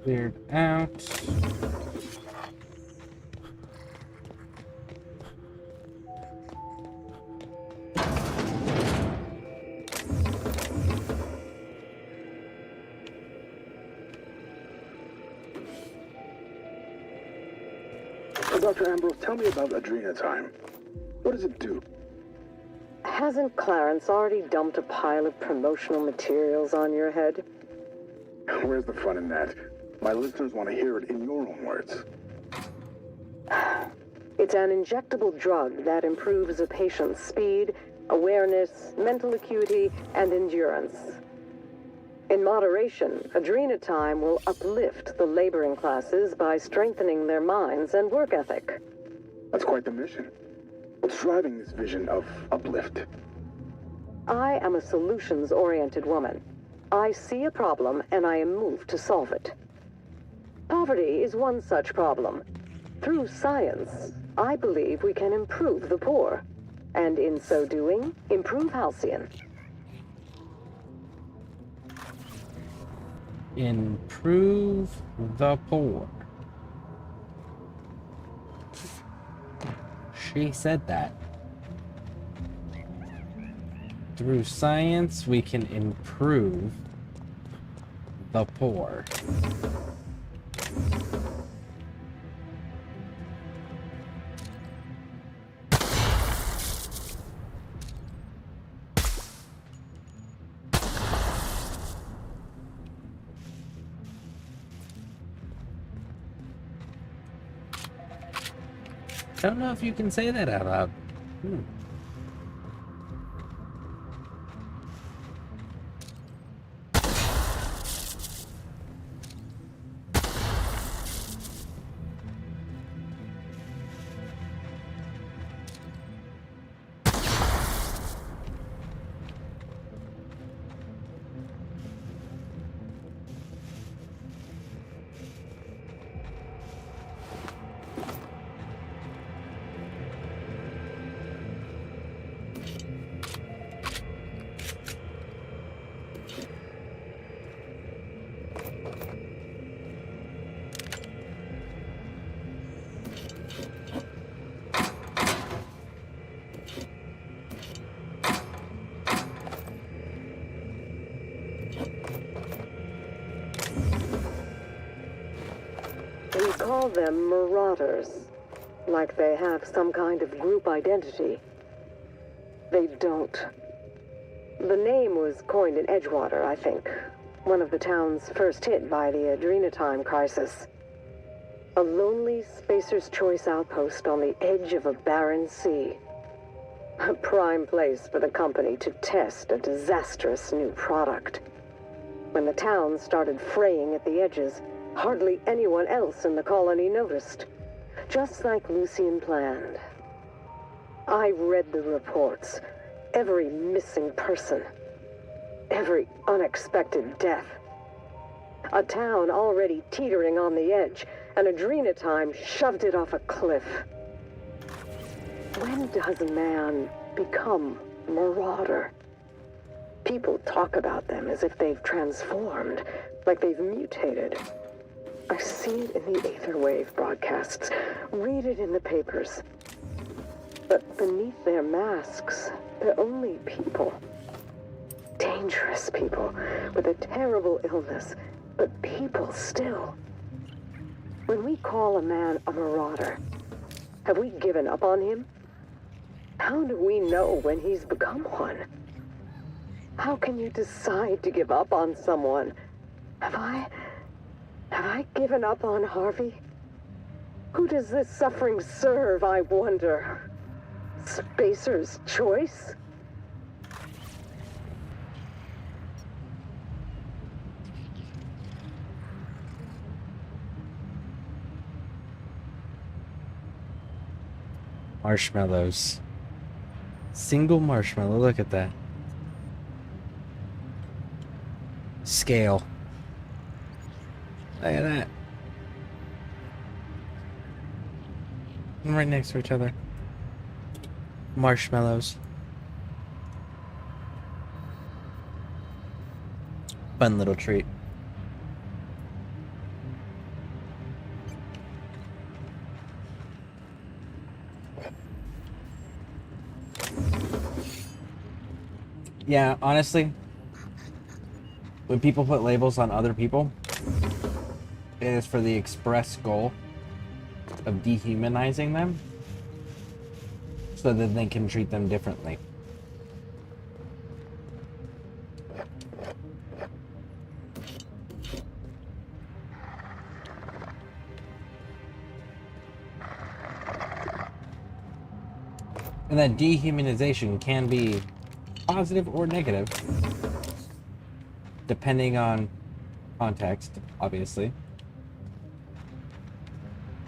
Cleared out. Dr. Ambrose, tell me about Adrenatime. What does it do? Hasn't Clarence already dumped a pile of promotional materials on your head? Where's the fun in that? My listeners want to hear it in your own words. It's an injectable drug that improves a patient's speed, awareness, mental acuity, and endurance. In moderation, Adrenatime will uplift the laboring classes by strengthening their minds and work ethic. That's quite the mission. What's driving this vision of uplift? I am a solutions-oriented woman. I see a problem and I am moved to solve it. Poverty is one such problem. Through science, I believe we can improve the poor, and in so doing, improve Halcyon. Improve the poor. She said that. Through science, we can improve the poor. Don't know if you can say that out loud. call them Marauders, like they have some kind of group identity. They don't. The name was coined in Edgewater, I think. One of the towns first hit by the Adrenatime crisis. A lonely Spacer's Choice outpost on the edge of a barren sea. A prime place for the company to test a disastrous new product. When the town started fraying at the edges, hardly anyone else in the colony noticed. Just like Lucian planned. I read the reports. Every missing person. Every unexpected death. A town already teetering on the edge, and Adrenatime shoved it off a cliff. When does man become Marauder? People talk about them as if they've transformed, like they've mutated. I see it in the Aetherwave broadcasts, read it in the papers. But beneath their masks, they're only people. Dangerous people with a terrible illness, but people still. When we call a man a marauder, have we given up on him? How do we know when he's become one? How can you decide to give up on someone? Have I given up on Harvey? Who does this suffering serve, I wonder? Spacer's Choice? Marshmallows. Single marshmallow, look at that. Scale. Look at that. Right next to each other. Marshmallows. Fun little treat. Yeah, honestly, when people put labels on other people, it is for the express goal of dehumanizing them so that they can treat them differently. And that dehumanization can be positive or negative, depending on context, obviously.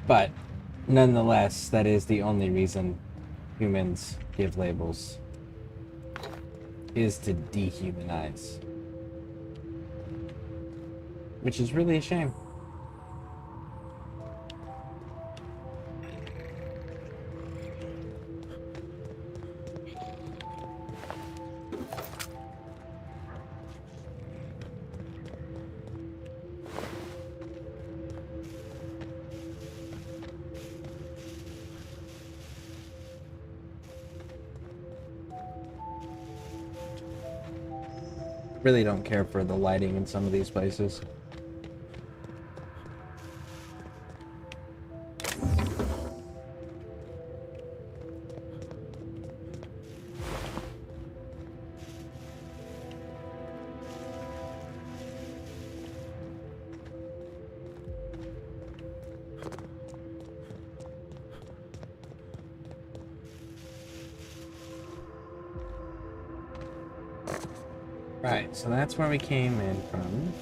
But nonetheless, that is the only reason humans give labels, is to dehumanize. Which is really a shame. Really don't care for the lighting in some of these places. Right, so that's where we came in from.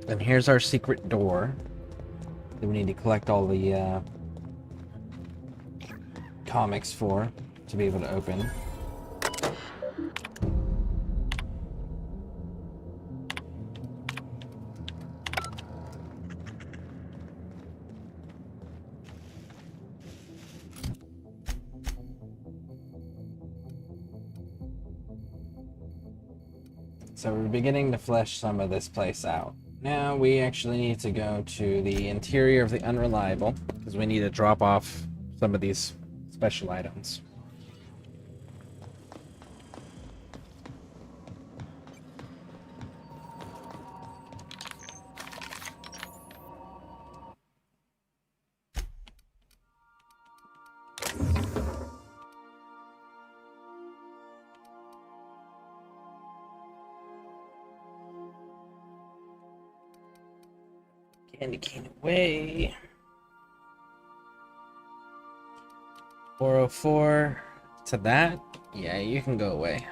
And here's our secret door that we need to collect all the comics for to be able to open. So we're beginning to flesh some of this place out. Now we actually need to go to the interior of the Unreliable, because we need to drop off some of these special items. Candy cane away. 404 to that. Yeah, you can go away.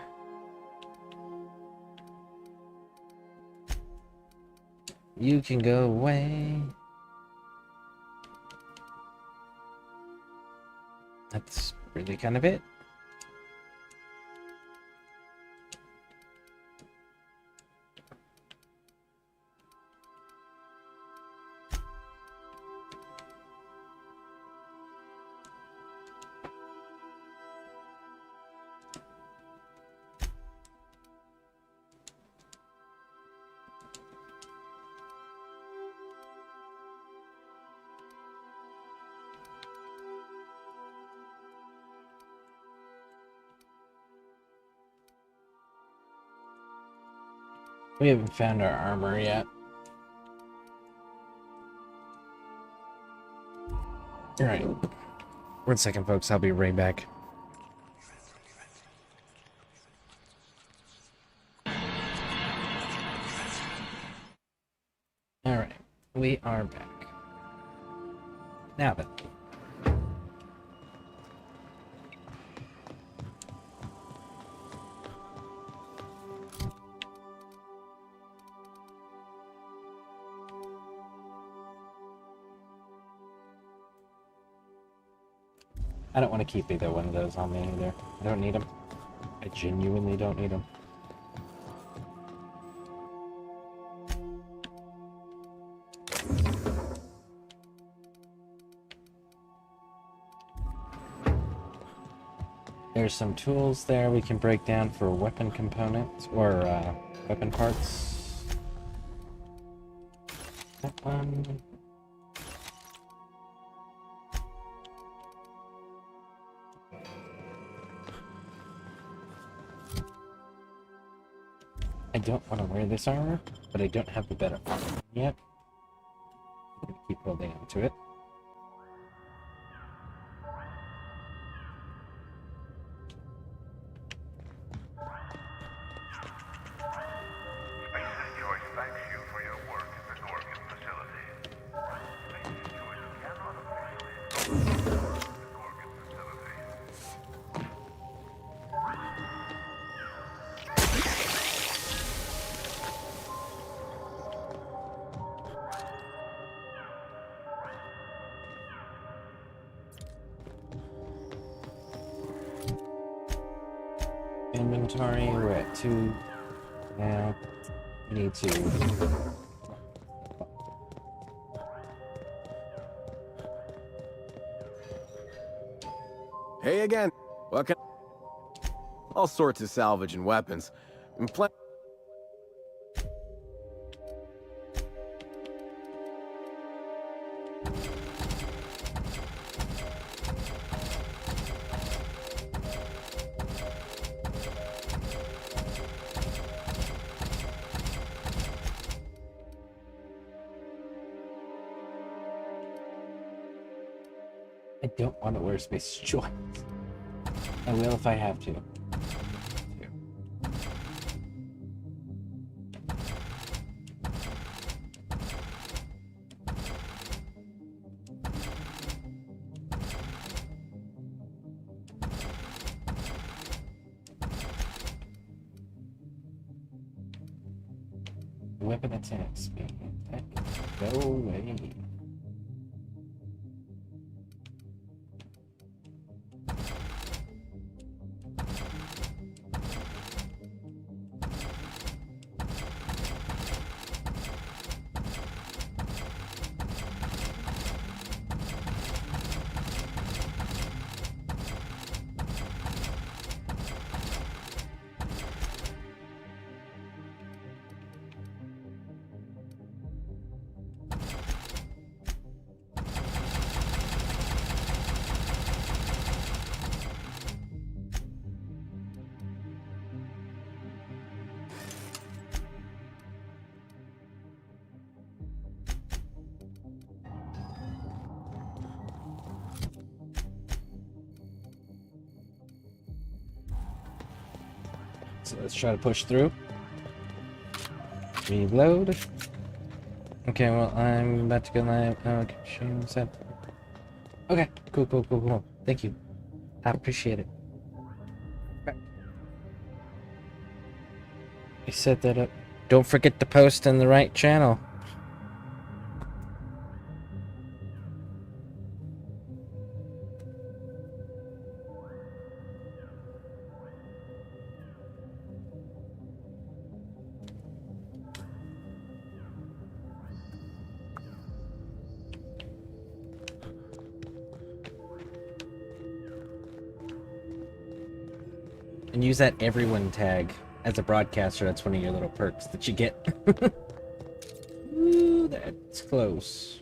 You can go away. That's really kind of it. We haven't found our armor yet. Alright. 1 second, folks. I'll be right back. Alright. We are back. Now then. I don't want to keep either one of those on me either. I don't need them. I genuinely don't need them. There's some tools there we can break down for weapon components or weapon parts. That one. I don't want to wear this armor, but I don't have the better armor yet. I'm gonna keep holding on to it. Inventory, we're at 2 now. We need to. Hey again. What can... All sorts of salvage and weapons. And I don't want to wear space joints. I will if I have to. Weapon attack speed. Go away. So let's try to push through. Reload. Okay, well, I'm about to go live. Okay, Shane said. Okay, cool. Thank you. I appreciate it. I set that up. Don't forget to post in the right channel. And use that everyone tag as a broadcaster. That's one of your little perks that you get. Ooh, that's close.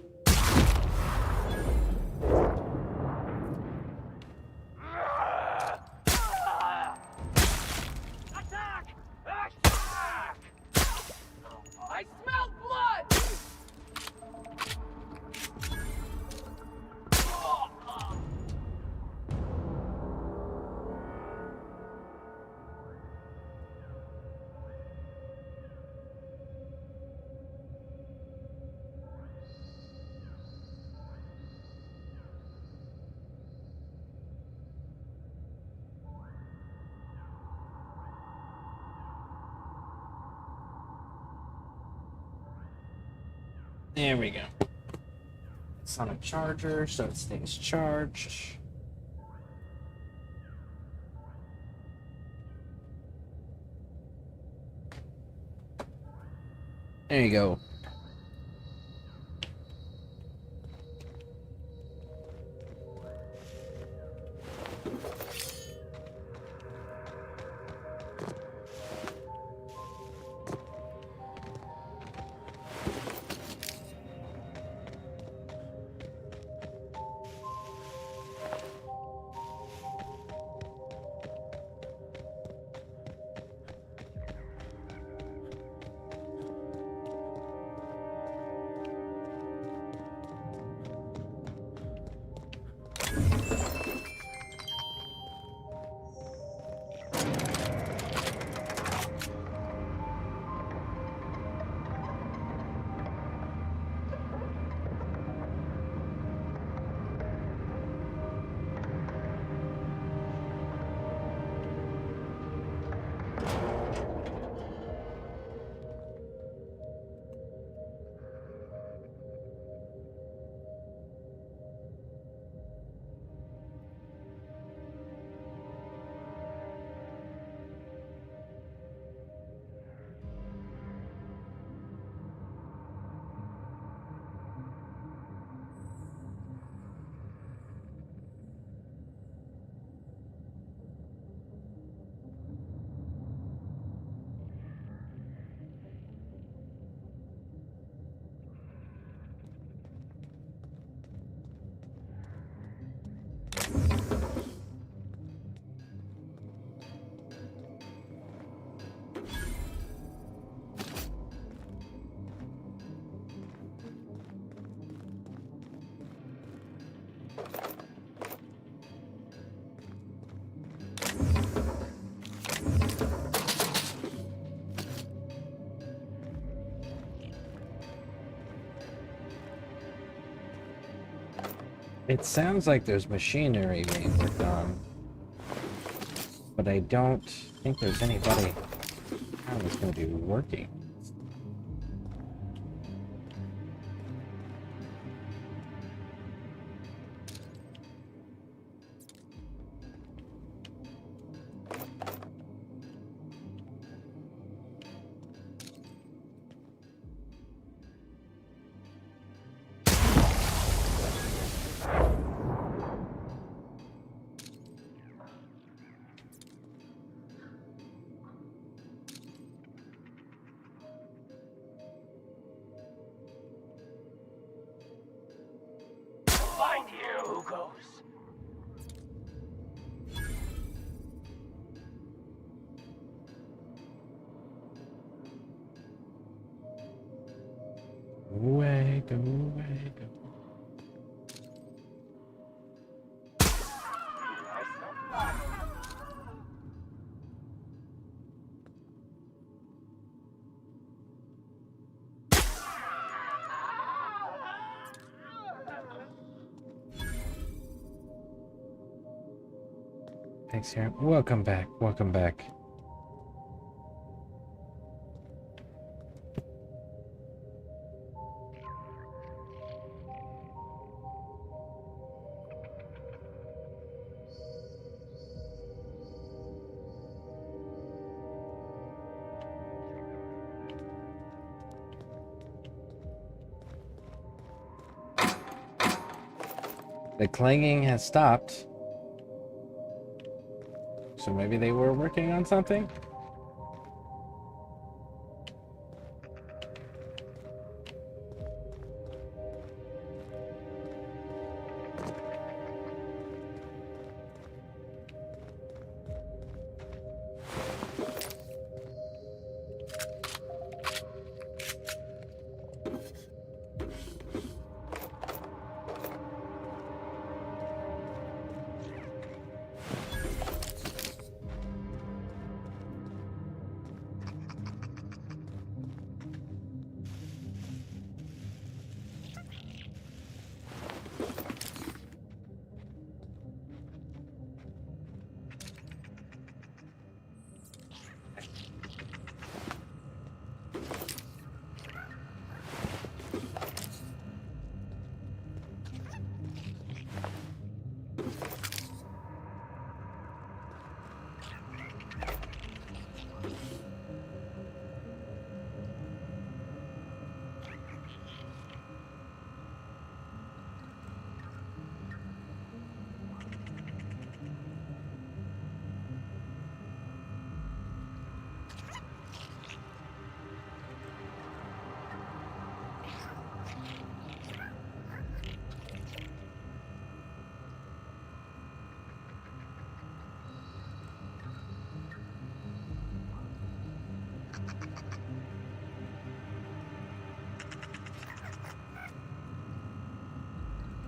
I smell blood! There we go. It's on a charger, so it stays charged. There you go. It sounds like there's machinery being worked on, but I don't think there's anybody that's going to be working. Find you, who goes? Away, go away, go. Thanks, here. Welcome back. Welcome back. The clanging has stopped. So maybe they were working on something?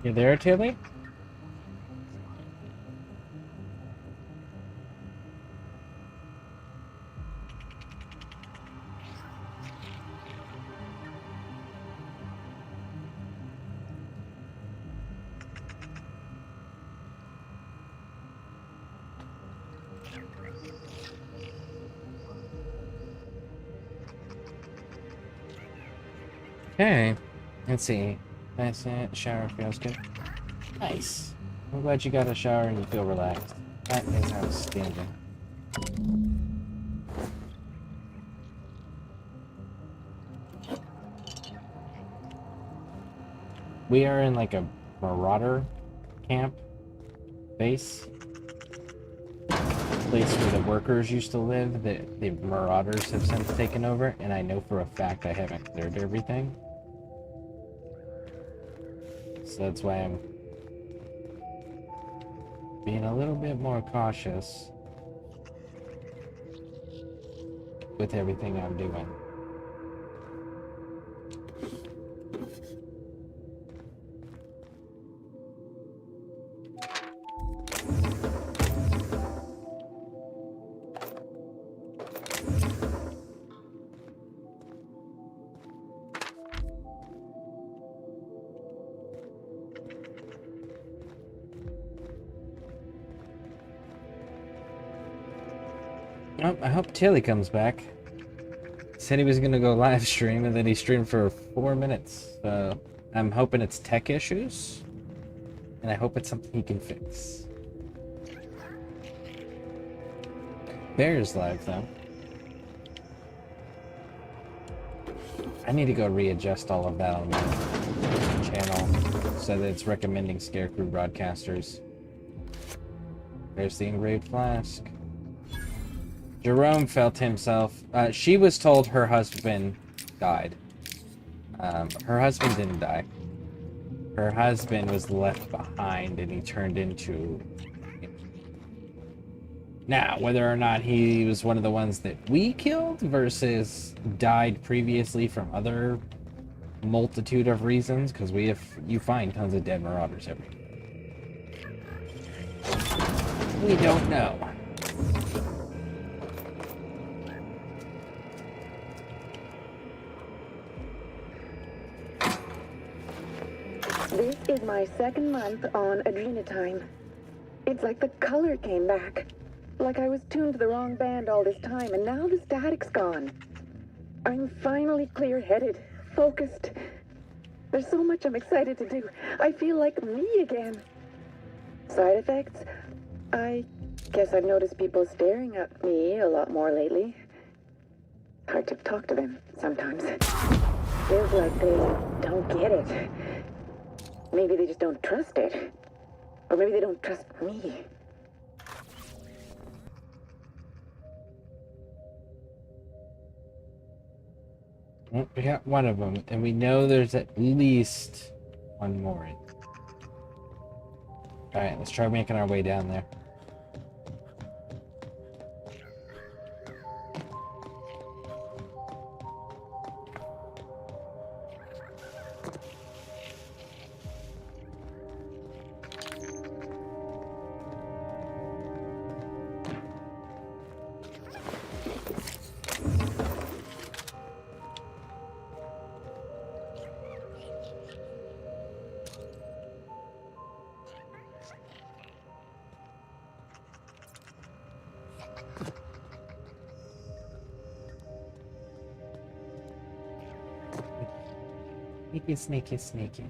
You there, Tilly? Okay. Let's see. Nice shower feels good. Nice. I'm glad you got a shower and you feel relaxed. That is outstanding. We are in like a marauder camp base. Place where the workers used to live that the marauders have since taken over, and I know for a fact I haven't cleared everything. So that's why I'm being a little bit more cautious with everything I'm doing. Oh, I hope Tilly comes back. He said he was gonna go live stream, and then he streamed for 4 minutes. So I'm hoping it's tech issues, and I hope it's something he can fix. Bear's live though. I need to go readjust all of that on my channel so that it's recommending ScareCrew broadcasters. There's the engraved flask. Jerome felt himself. She was told her husband died. Her husband didn't die. Her husband was left behind and he turned into... Now, whether or not he was one of the ones that we killed versus died previously from other multitude of reasons, because you find tons of dead marauders every day. We don't know. This is my second month on adrenatime. It's like the color came back. Like I was tuned to the wrong band all this time, and now the static's gone. I'm finally clear-headed, focused. There's so much I'm excited to do. I feel like me again. Side effects? I guess I've noticed people staring at me a lot more lately. Hard to talk to them sometimes. Feels like they don't get it. Maybe they just don't trust it. Or maybe they don't trust me. Well, we got one of them, and we know there's at least one more. Alright, let's try making our way down there. Sneaky, sneaky, sneaky.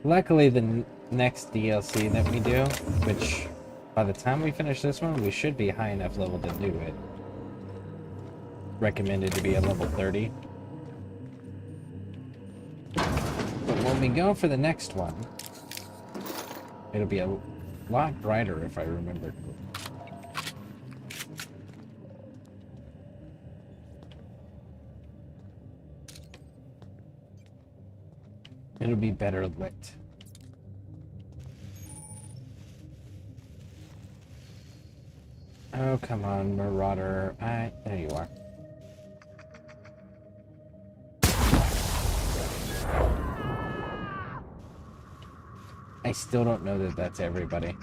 Luckily, the next DLC that we do, which by the time we finish this one, we should be high enough level to do it. Recommended to be a level 30. But when we go for the next one, it'll be a lot brighter if I remember. It'll be better lit. Oh, come on, Marauder. There you are. I still don't know that that's everybody.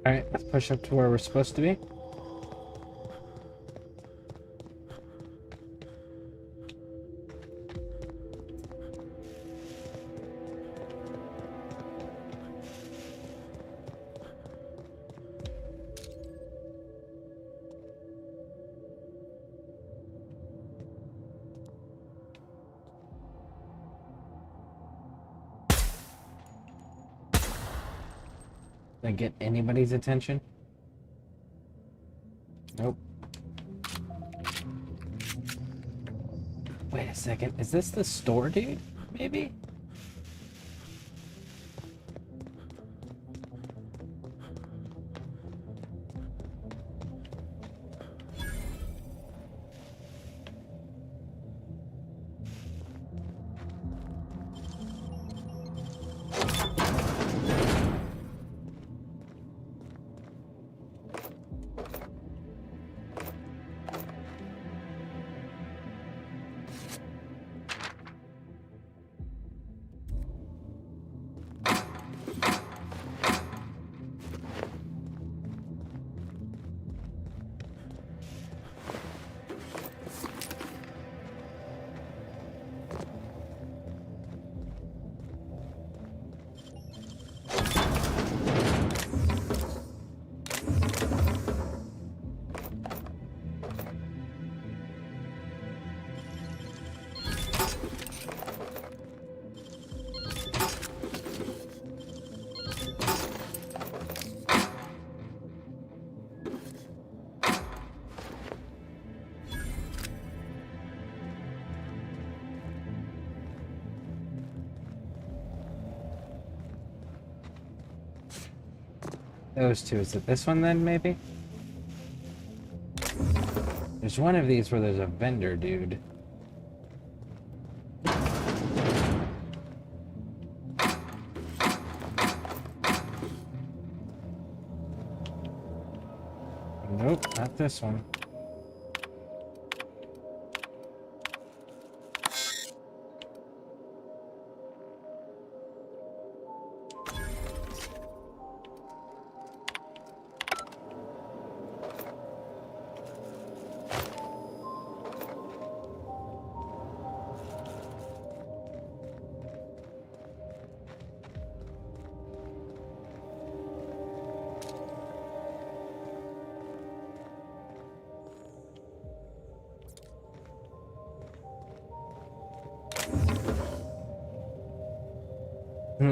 Alright, let's push up to where we're supposed to be. Did I get anybody's attention? Nope. Wait a second. Is this the store, dude? Maybe? Those two. Is it this one then, maybe? There's one of these where there's a vendor, dude. Nope, not this one.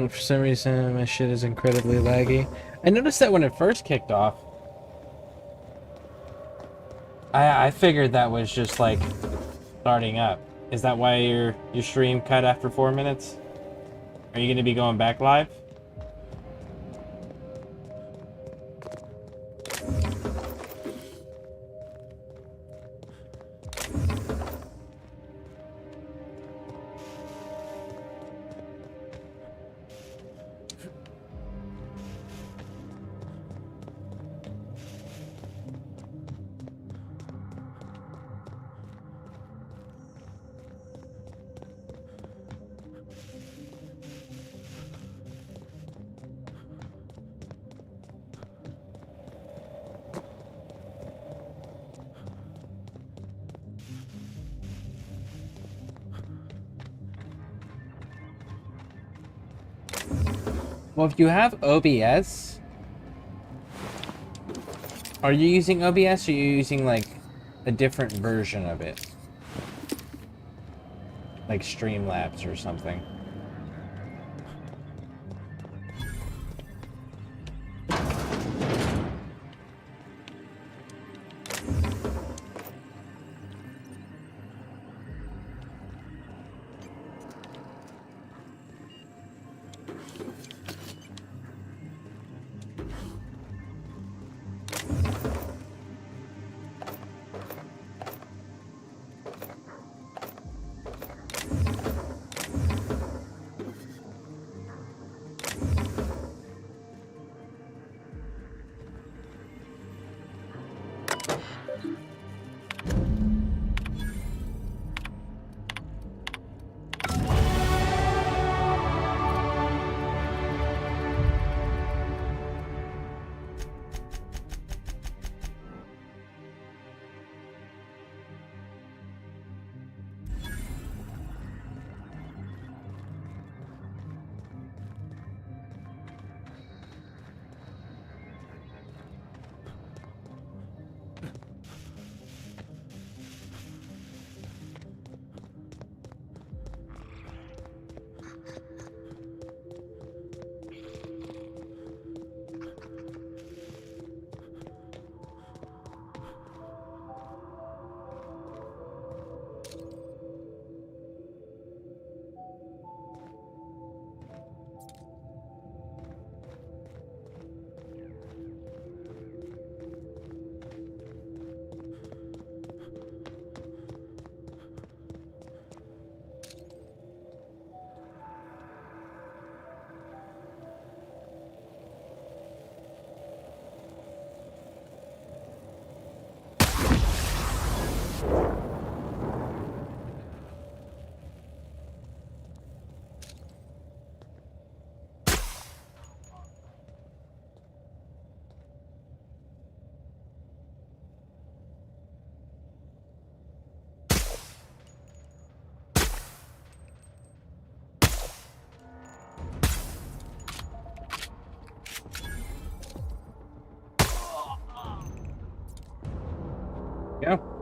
For some reason, my shit is incredibly laggy. I noticed that when it first kicked off. I figured that was just like starting up. Is that why your stream cut after 4 minutes? Are you going to be going back live? Well, if you have OBS, are you using OBS or are you using like a different version of it? Like Streamlabs or something? go.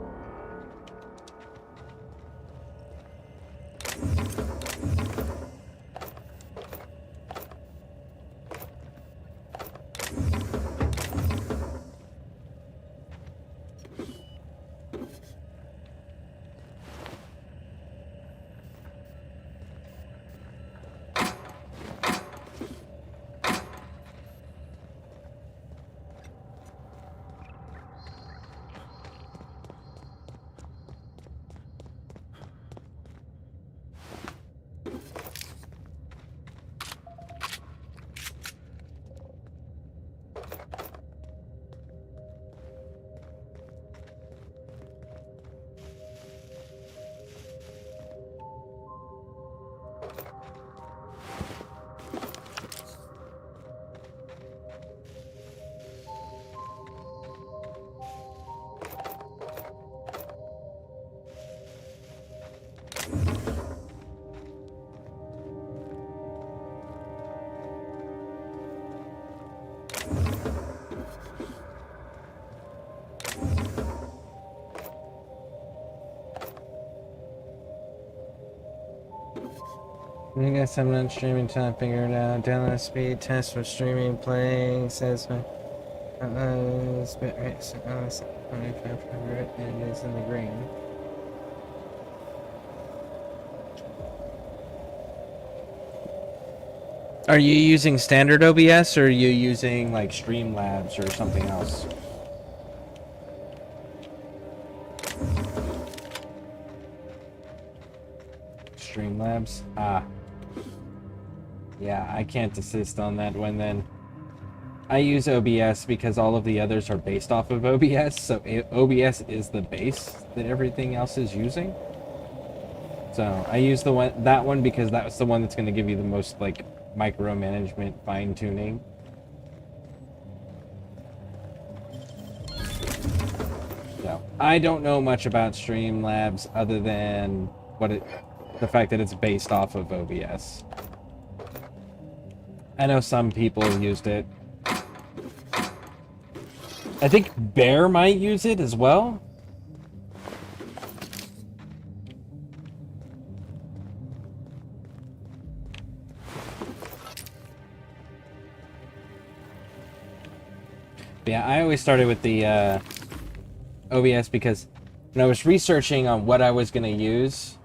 I guess I'm not streaming till I figure it out. Download speed test for streaming playing says my bit rate 2500 and it's in the green. Are you using standard OBS or are you using like Streamlabs or something else? Streamlabs? Ah. Yeah, I can't assist on that one then. I use OBS because all of the others are based off of OBS, so OBS is the base that everything else is using. So I use that one because that's the one that's going to give you the most like micromanagement, fine-tuning. So I don't know much about Streamlabs other than the fact that it's based off of OBS. I know some people have used it. I think Bear might use it as well. But yeah, I always started with the OBS because when I was researching on what I was going to use,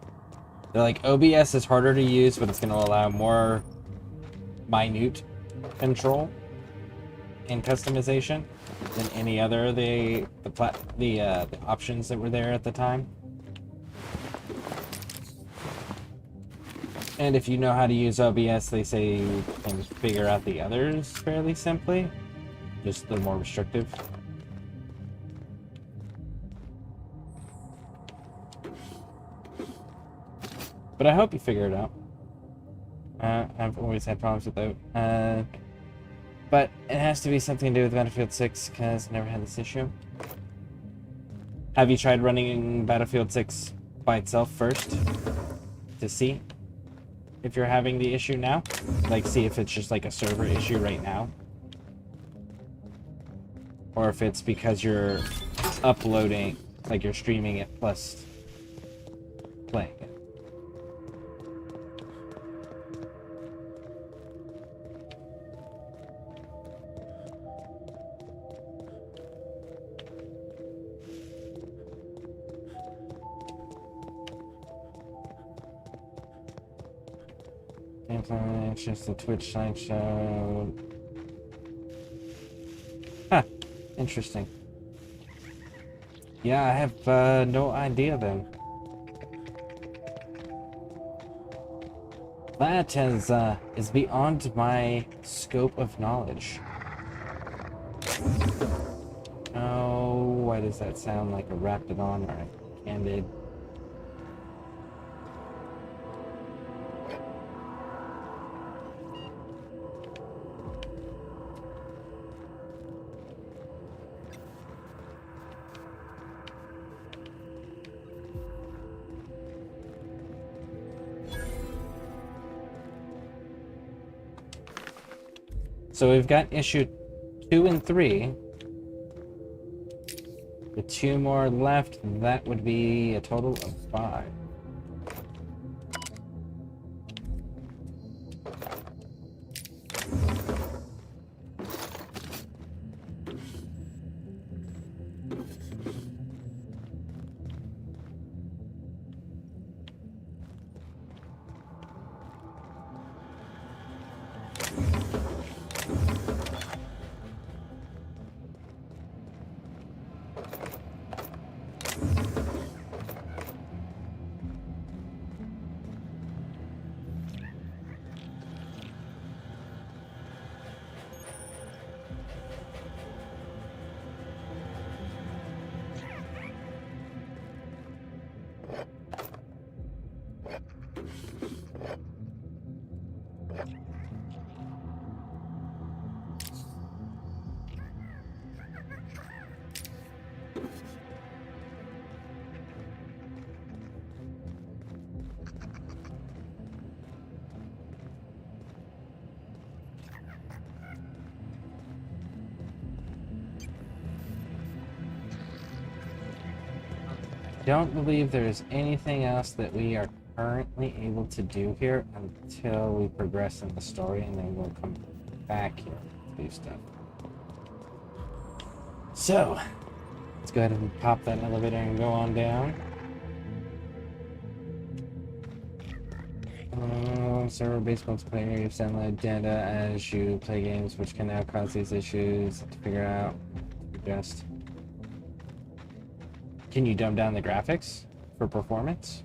they're like, OBS is harder to use, but it's going to allow more minute control and customization than any other of the options that were there at the time. And if you know how to use OBS, they say you can figure out the others fairly simply. Just they're more restrictive. But I hope you figure it out. I've always had problems with that. But it has to be something to do with Battlefield 6, because I never had this issue. Have you tried running Battlefield 6 by itself first? To see if you're having the issue now? Like, see if it's just like a server issue right now? Or if it's because you're uploading, like you're streaming it plus playing it. It's just the Twitch slideshow. Huh. Interesting. Yeah, I have no idea then. That is beyond my scope of knowledge. Oh, why does that sound like a Raptidon or a Candid? So we've got issue 2 and 3. The 2 more left, that would be a total of 5. Don't believe there's anything else that we are currently able to do here until we progress in the story, and then we'll come back here to do stuff. So, let's go ahead and pop that elevator and go on down. Server-based multiplayer, you send live data as you play games, which can now cause these issues to figure out. Just can you dumb down the graphics for performance?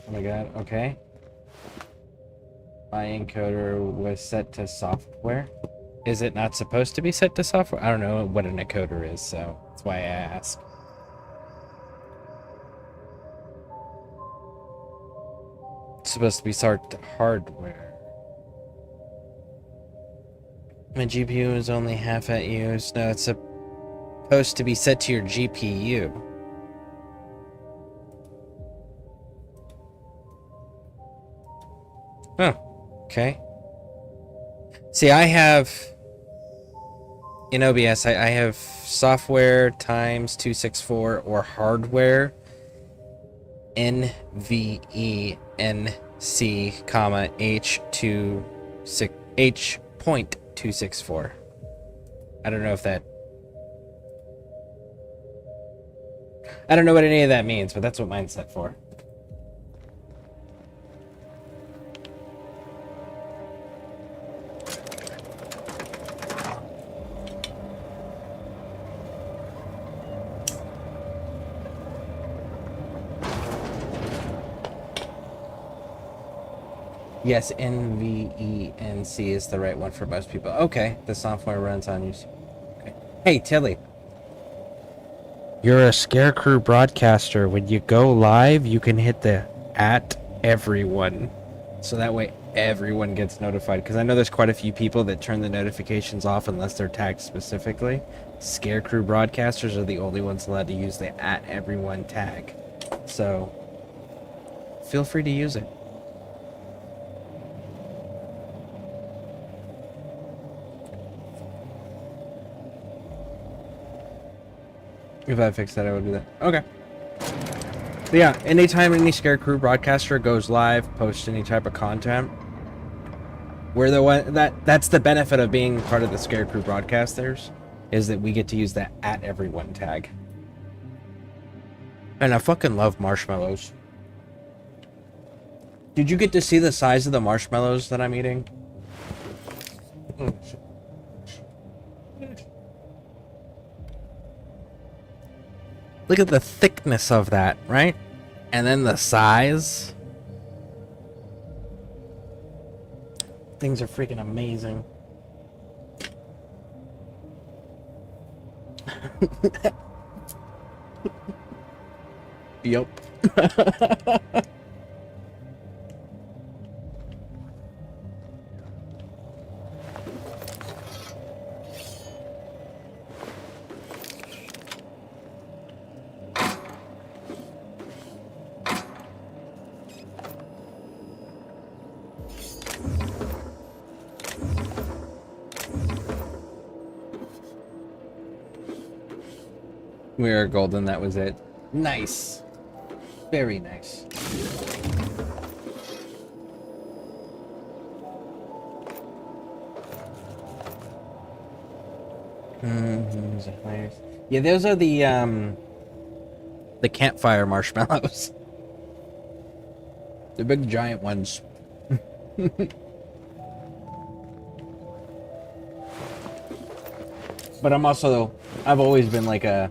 Oh my god, okay. My encoder was set to software. Is it not supposed to be set to software? I don't know what an encoder is, so that's why I ask. It's supposed to be set to hardware. My GPU is only half at use. No, it's supposed to be set to your GPU. Oh, okay. See, I have, in OBS, I have software times 264 or hardware NVENC, comma, H.264. I don't know if that... I don't know what any of that means, but that's what mine's set for. Yes, NVENC is the right one for most people. Okay, the software runs on you. Okay. Hey, Tilly. You're a ScareCrew broadcaster. When you go live, you can hit the @everyone. So that way everyone gets notified. Because I know there's quite a few people that turn the notifications off unless they're tagged specifically. ScareCrew broadcasters are the only ones allowed to use the @everyone tag. So feel free to use it. If I fix that, I would do that. Okay. But yeah, anytime any ScareCrew broadcaster goes live, posts any type of content, we're the one that's the benefit of being part of the ScareCrew broadcasters, is that we get to use that @everyone tag. And I fucking love marshmallows. Did you get to see the size of the marshmallows that I'm eating? Look at the thickness of that, right? And then the size. Things are freaking amazing. Yup. We are golden, that was it. Nice. Very nice. Yeah, those are the campfire marshmallows. The big giant ones. But I've always been like a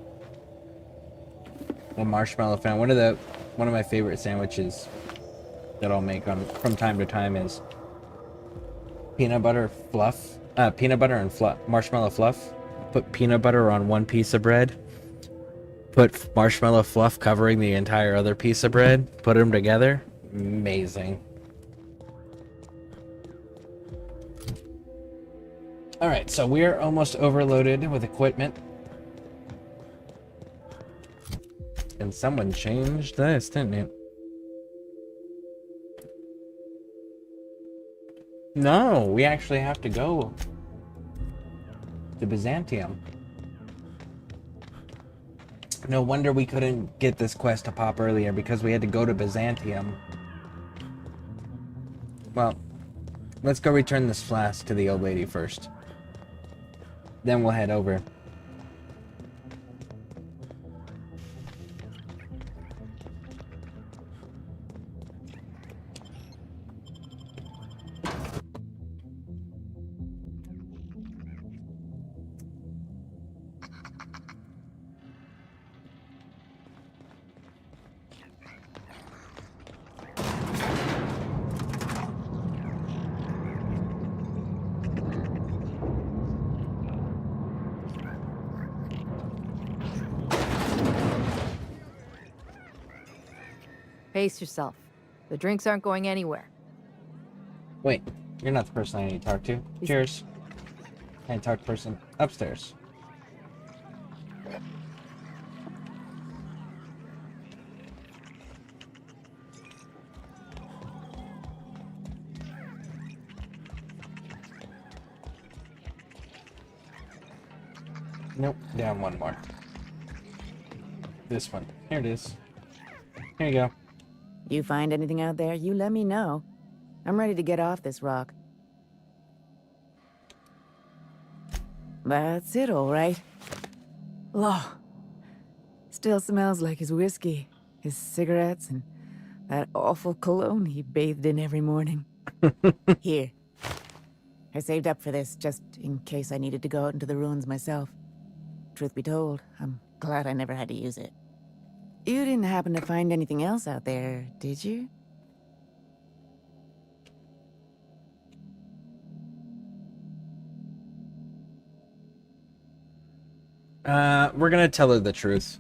marshmallow fan. One of my favorite sandwiches that I'll make from time to time is peanut butter and fluff, marshmallow fluff. Put peanut butter on one piece of bread. Put marshmallow fluff covering the entire other piece of bread. Put them together. Amazing. Alright, so we're almost overloaded with equipment. And someone changed this, didn't it? No, we actually have to go to Byzantium. No wonder we couldn't get this quest to pop earlier, because we had to go to Byzantium. Well, let's go return this flask to the old lady first. Then we'll head over. Pace yourself. The drinks aren't going anywhere. Wait, you're not the person I need to talk to. Cheers. I need to talk to the person upstairs. Nope, down one more. This one. Here it is. Here you go. You find anything out there, you let me know. I'm ready to get off this rock. That's it, all right. Law. Still smells like his whiskey, his cigarettes, and that awful cologne he bathed in every morning. Here. I saved up for this just in case I needed to go out into the ruins myself. Truth be told, I'm glad I never had to use it. You didn't happen to find anything else out there, did you? We're gonna tell her the truth.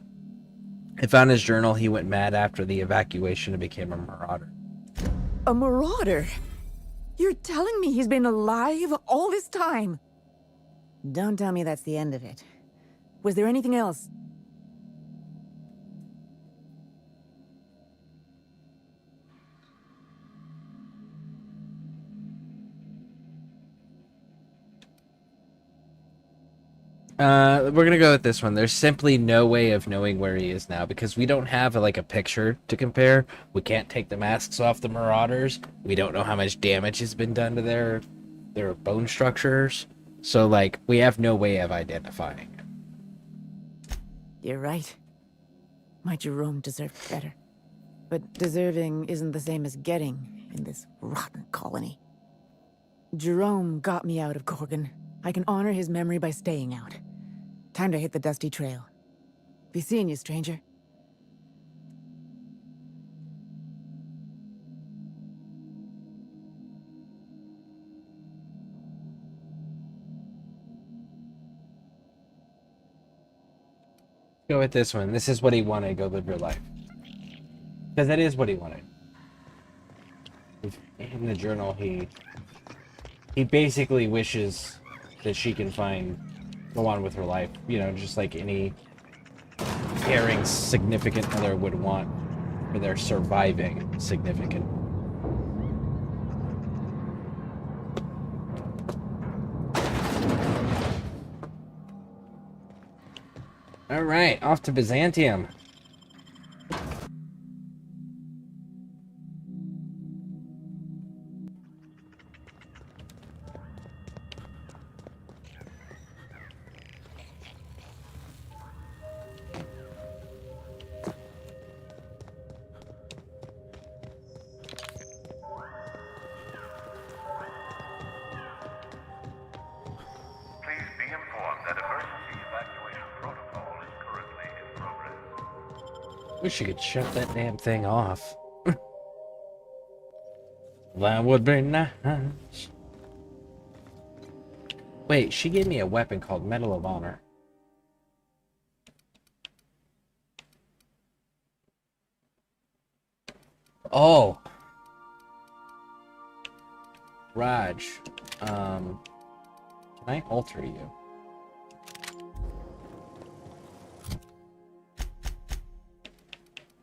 I found his journal. He went mad after the evacuation and became a marauder. A marauder? You're telling me he's been alive all this time? Don't tell me that's the end of it. Was there anything else? We're gonna go with this one. There's simply no way of knowing where he is now, because we don't have a picture to compare. We can't take the masks off the marauders. We don't know how much damage has been done to their bone structures. So we have no way of identifying. You're right. My Jerome deserved better. But deserving isn't the same as getting in this rotten colony. Jerome got me out of Gorgon. I can honor his memory by staying out. Time to hit the dusty trail. Be seeing you, stranger. Go with this one. This is what he wanted. Go live your life. Because that is what he wanted. In the journal, he basically wishes that she can go on with her life. You know, just like any caring significant other would want for their surviving significant. Alright, off to Byzantium. Please be informed that emergency evacuation protocol is currently in progress. Wish you could shut that damn thing off. That would be nice. Wait, she gave me a weapon called Medal of Honor. Oh. Raj. Can I alter you?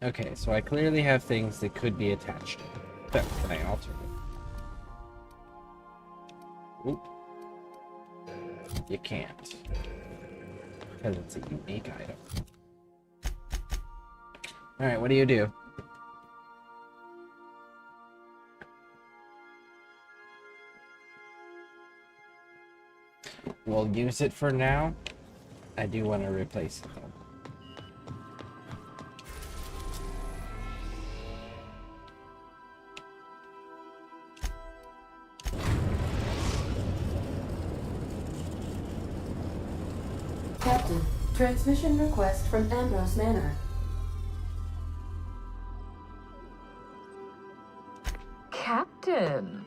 Okay, so I clearly have things that could be attached to it. But can I alter it? Oop. You can't. Because it's a unique item. Alright, what do you do? We'll use it for now. I do want to replace it though. Captain, transmission request from Ambrose Manor. Captain!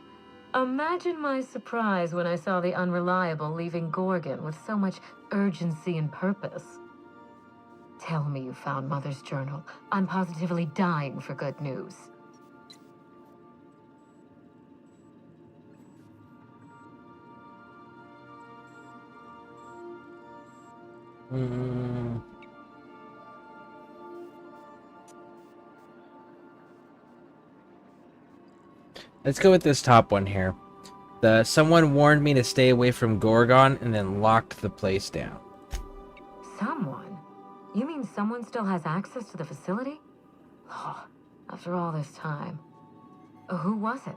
Imagine my surprise when I saw the Unreliable leaving Gorgon with so much urgency and purpose. Tell me you found Mother's journal. I'm positively dying for good news. Let's go with this top one here. Someone warned me to stay away from Gorgon and then locked the place down. Someone? You mean someone still has access to the facility? Oh, after all this time. Who was it?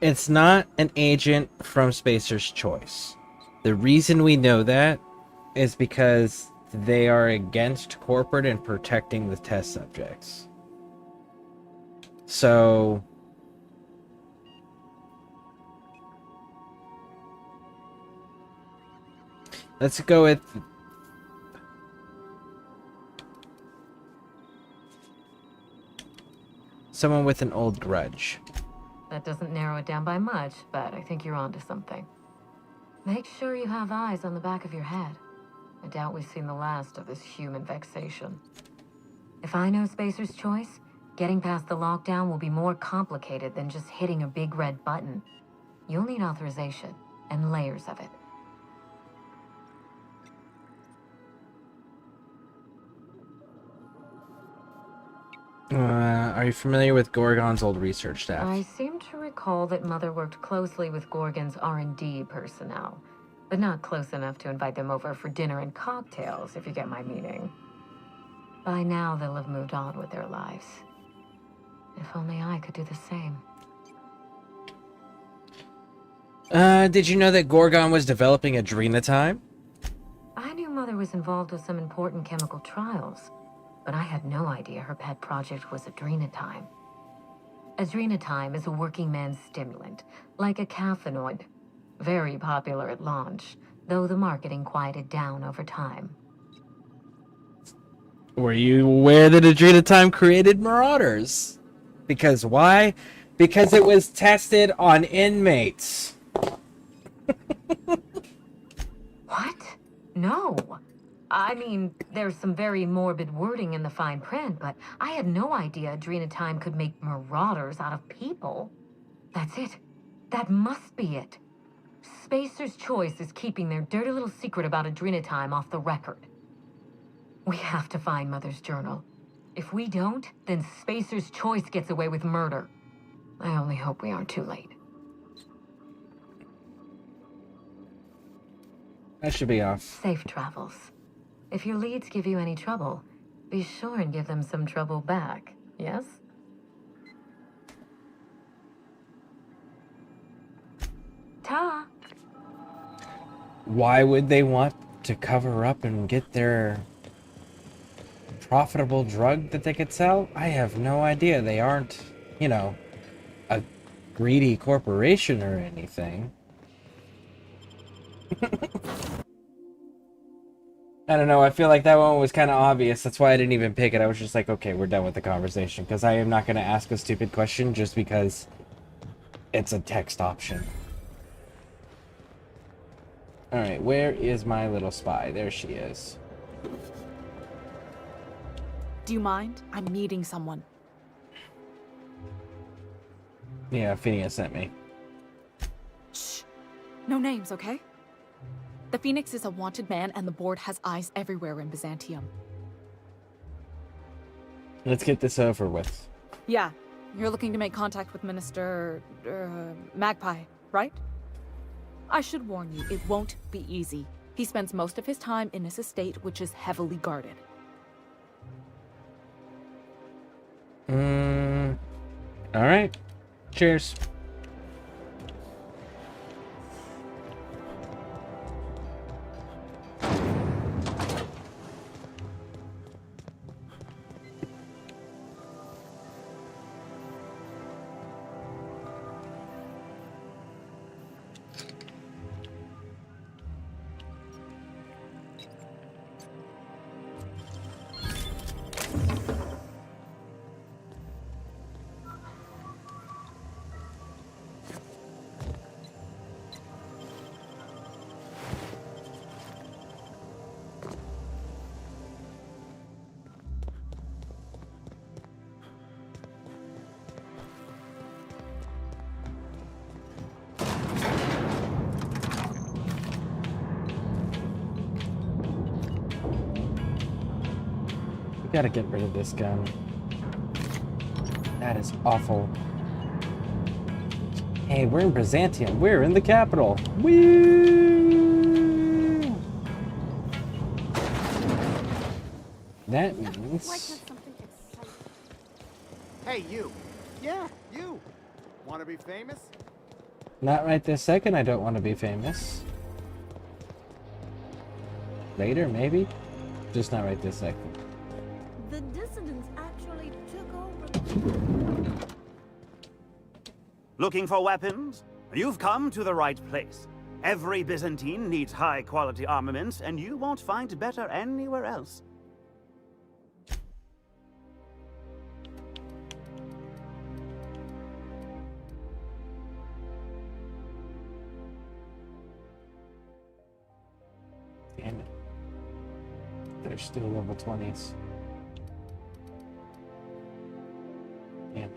It's not an agent from Spacer's Choice. The reason we know that is because they are against corporate and protecting the test subjects. So let's go with someone with an old grudge. That doesn't narrow it down by much, but I think you're onto something. Make sure you have eyes on the back of your head. I doubt we've seen the last of this human vexation. If I know Spacer's Choice, getting past the lockdown will be more complicated than just hitting a big red button. You'll need authorization, and layers of it. Are you familiar with Gorgon's old research staff? I seem to recall that Mother worked closely with Gorgon's R&D personnel, but not close enough to invite them over for dinner and cocktails, if you get my meaning. By now, they'll have moved on with their lives. If only I could do the same. Did you know that Gorgon was developing adrenatime? I knew Mother was involved with some important chemical trials, but I had no idea her pet project was adrenatime. Adrenatime is a working man's stimulant, like a caffeinoid. Very popular at launch, though the marketing quieted down over time. Were you aware that adrenatime created Marauders? Because why? Because it was tested on inmates. What? No. I mean, there's some very morbid wording in the fine print, but I had no idea adrenatime could make marauders out of people. That's it. That must be it. Spacer's Choice is keeping their dirty little secret about adrenatime off the record. We have to find Mother's journal. If we don't, then Spacer's Choice gets away with murder. I only hope we aren't too late. I should be off. Safe travels. If your leads give you any trouble, be sure and give them some trouble back, yes? Ta! Why would they want to cover up and get their profitable drug that they could sell? I have no idea. They aren't, you know, a greedy corporation or anything. I don't know, I feel like that one was kind of obvious. That's why I didn't even pick it. I was just like, okay, we're done with the conversation. Because I am not going to ask a stupid question just because it's a text option. Alright, where is my little spy? There she is. Do you mind? I'm meeting someone. Yeah, Phineas sent me. Shh. No names, okay? The Phoenix is a wanted man, and the board has eyes everywhere in Byzantium. Let's get this over with. Yeah, you're looking to make contact with Minister... Magpie, right? I should warn you, it won't be easy. He spends most of his time in his estate, which is heavily guarded. Alright. Cheers. We gotta get rid of this gun. That is awful. Hey, we're in Byzantium. We're in the capital. Woo! That means... Hey, you. Yeah, you. Want to be famous? Not right this second, I don't want to be famous. Later, maybe? Just not right this second. The dissidents actually took over. Looking for weapons? You've come to the right place. Every Byzantine needs high-quality armaments, and you won't find better anywhere else. Damn it. They're still level 20s. Damn it.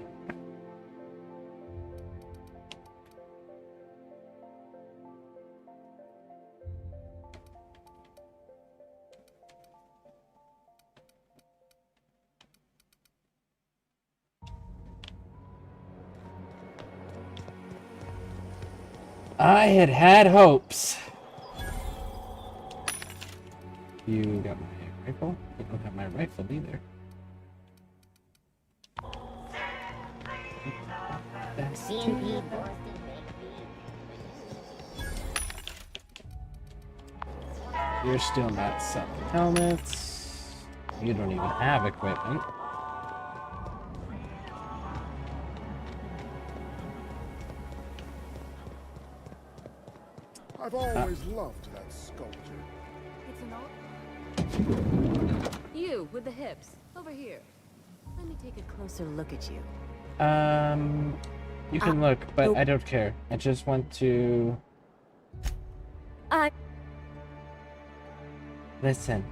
I had hopes. You got my rifle? You don't have my rifle either. You're still not selling helmets. You don't even have equipment. I've always loved that sculpture. It's an old... You, with the hips. Over here. Let me take a closer look at you. You can look, but I don't care. I just want to... Listen.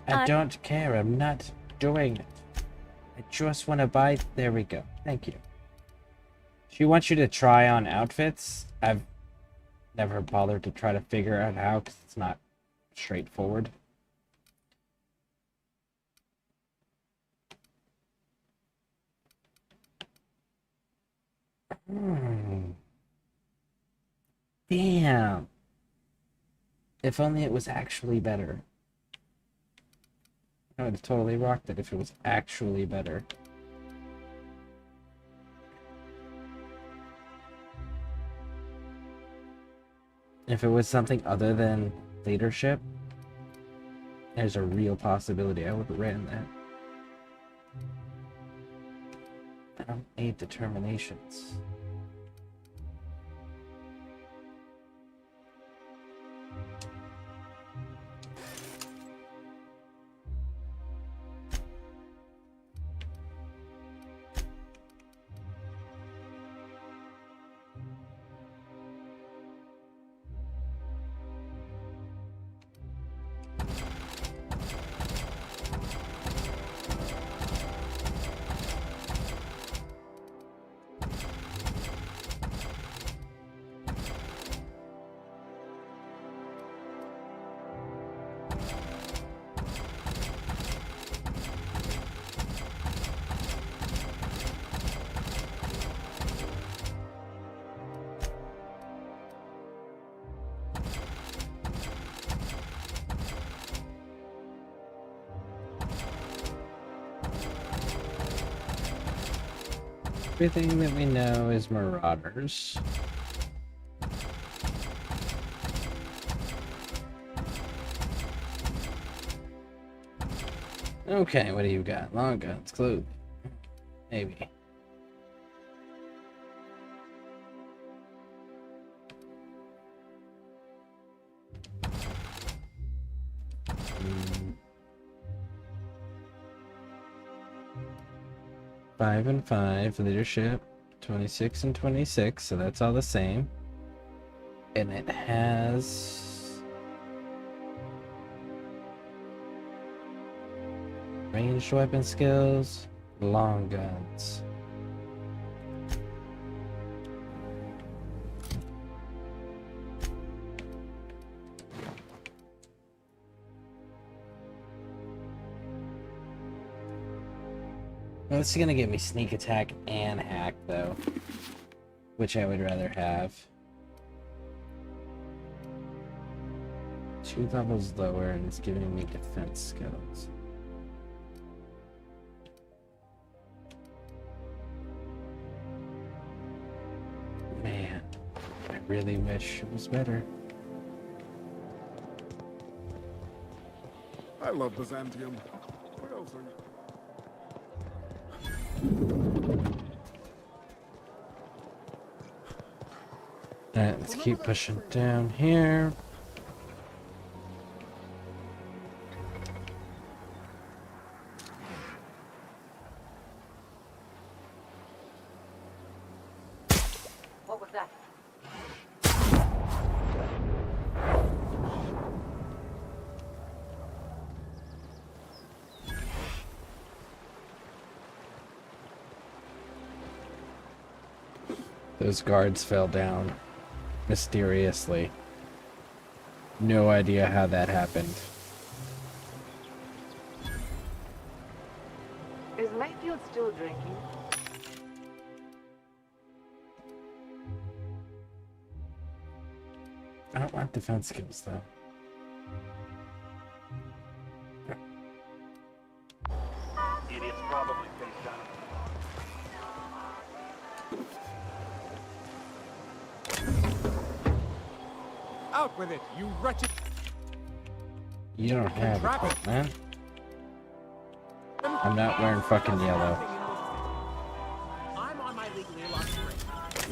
I don't care. I'm not doing it. I just want to buy... There we go. Thank you. She wants you to try on outfits. I've never bothered to try to figure out how, because it's not straightforward. Hmm. Damn. If only it was actually better. I would have totally rocked it if it was actually better. If it was something other than leadership, there's a real possibility I would have ran that. I don't need determinations. Everything that we know is Marauders. Okay, what do you got? Long guns, clothing. Maybe. Hmm. 5 and 5, leadership, 26 and 26, so that's all the same. And it has ranged weapon skills, long guns. Well, this is gonna give me sneak attack and hack though, which I would rather have. 2 levels lower, and it's giving me defense skills. Man, I really wish it was better. I love Byzantium. What else are you? Alright, let's keep pushing down here. What was that? Those guards fell down mysteriously. No idea how that happened. Is Mayfield still drinking? I don't want defense skills though. Idiot's probably face down. Out with it, you wretched... You don't have it, man. I'm not wearing fucking yellow. I'm on my legally locked break.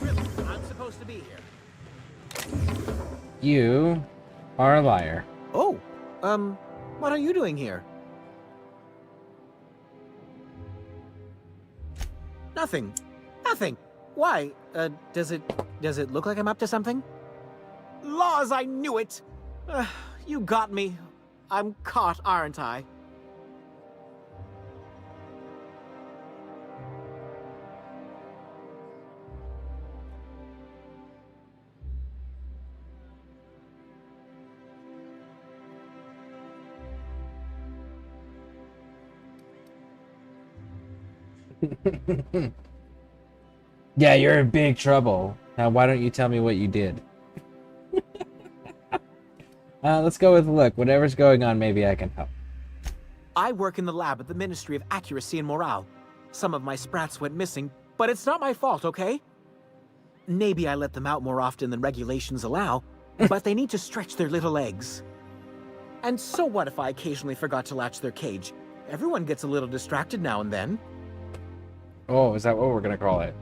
Really, I'm supposed to be here. You are a liar. Oh, what are you doing here? Nothing. Nothing. Why? Does it look like I'm up to something? Laws, I knew it! You got me. I'm caught, aren't I? Yeah, you're in big trouble. Now, why don't you tell me what you did? Let's go with look. Whatever's going on, maybe I can help. I work in the lab at the Ministry of Accuracy and Morale. Some of my sprats went missing, but it's not my fault, okay? Maybe I let them out more often than regulations allow, but they need to stretch their little legs. And so what if I occasionally forgot to latch their cage? Everyone gets a little distracted now and then. Oh, is that what we're gonna call it?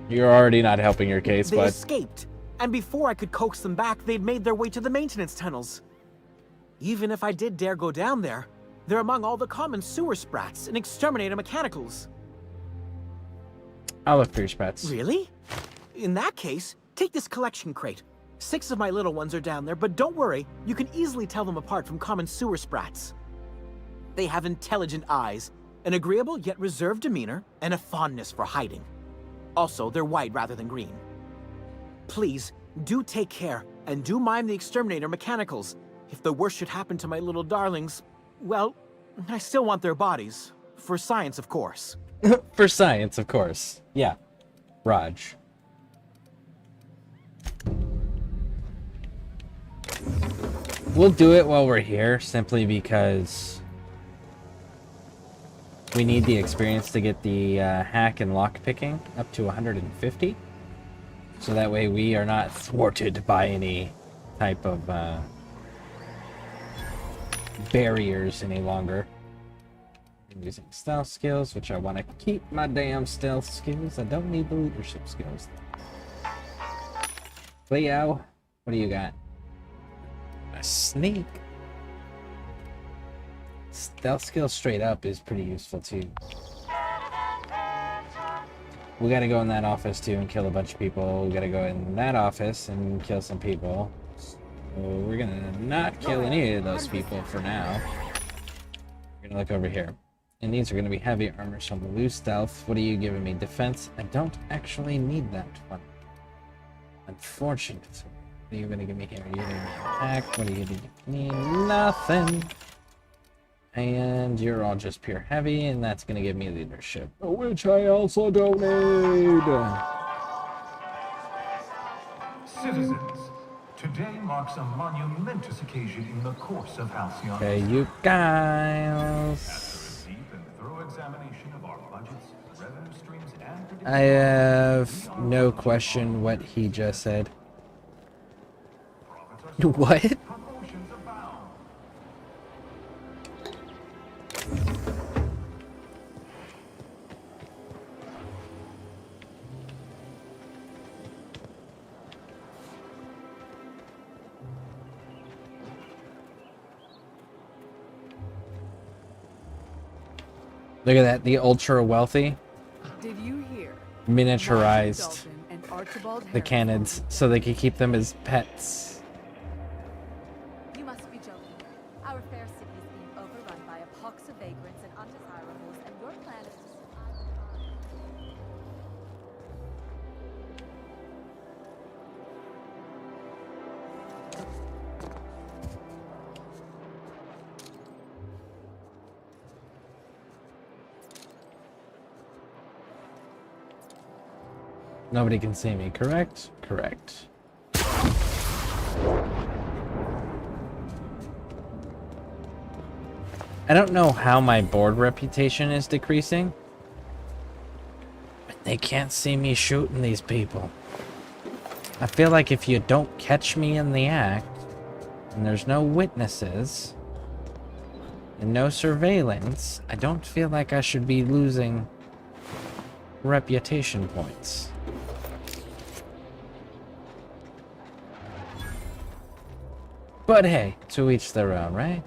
You're already not helping your case, They bud. escaped, and before I could coax them back, they'd made their way to the maintenance tunnels. Even if I did dare go down there, they're among all the common sewer sprats and exterminator mechanicals. I'll look for your sprats. Really? In that case, take this collection crate. 6 of my little ones are down there, but don't worry, you can easily tell them apart from common sewer sprats. They have intelligent eyes, an agreeable yet reserved demeanor, and a fondness for hiding. Also, they're white rather than green. Please, do take care, and do mind the exterminator mechanicals. If the worst should happen to my little darlings, well, I still want their bodies. For science, of course. For science, of course. Yeah. Raj. We'll do it while we're here, simply because we need the experience to get the hack and lock picking up to 150. So that way we are not thwarted by any type of barriers any longer. I'm using stealth skills, which I want to keep my damn stealth skills. I don't need the leadership skills. Leo, what do you got? A sneak. Stealth skill straight up is pretty useful too. We gotta go in that office too and kill a bunch of people. We gotta go in that office and kill some people. So we're gonna not kill any of those people for now. We're gonna look over here. And these are gonna be heavy armor, so I'm gonna lose stealth. What are you giving me? Defense? I don't actually need that one. Unfortunate. What are you gonna give me here? You're gonna give me attack. What are you gonna give me? Nothing. And you're all just pure heavy, and that's gonna give me leadership, which I also don't need. Citizens, today marks a monumentous occasion in the course of Halcyon. Okay, you guys. After a deep and thorough examination of our budgets, revenue streams, and I have no question what he just said. What? Look at that, the ultra wealthy Did you hear? miniaturized And Archibald the cannons so they could keep them as pets. You must be joking. Our fair city is being overrun by a pox of vagrants and undesirables, and your plan is to Nobody can see me, correct? Correct. I don't know how my board reputation is decreasing, but they can't see me shooting these people. I feel like if you don't catch me in the act, and there's no witnesses, and no surveillance, I don't feel like I should be losing reputation points. But hey, to each their own, right?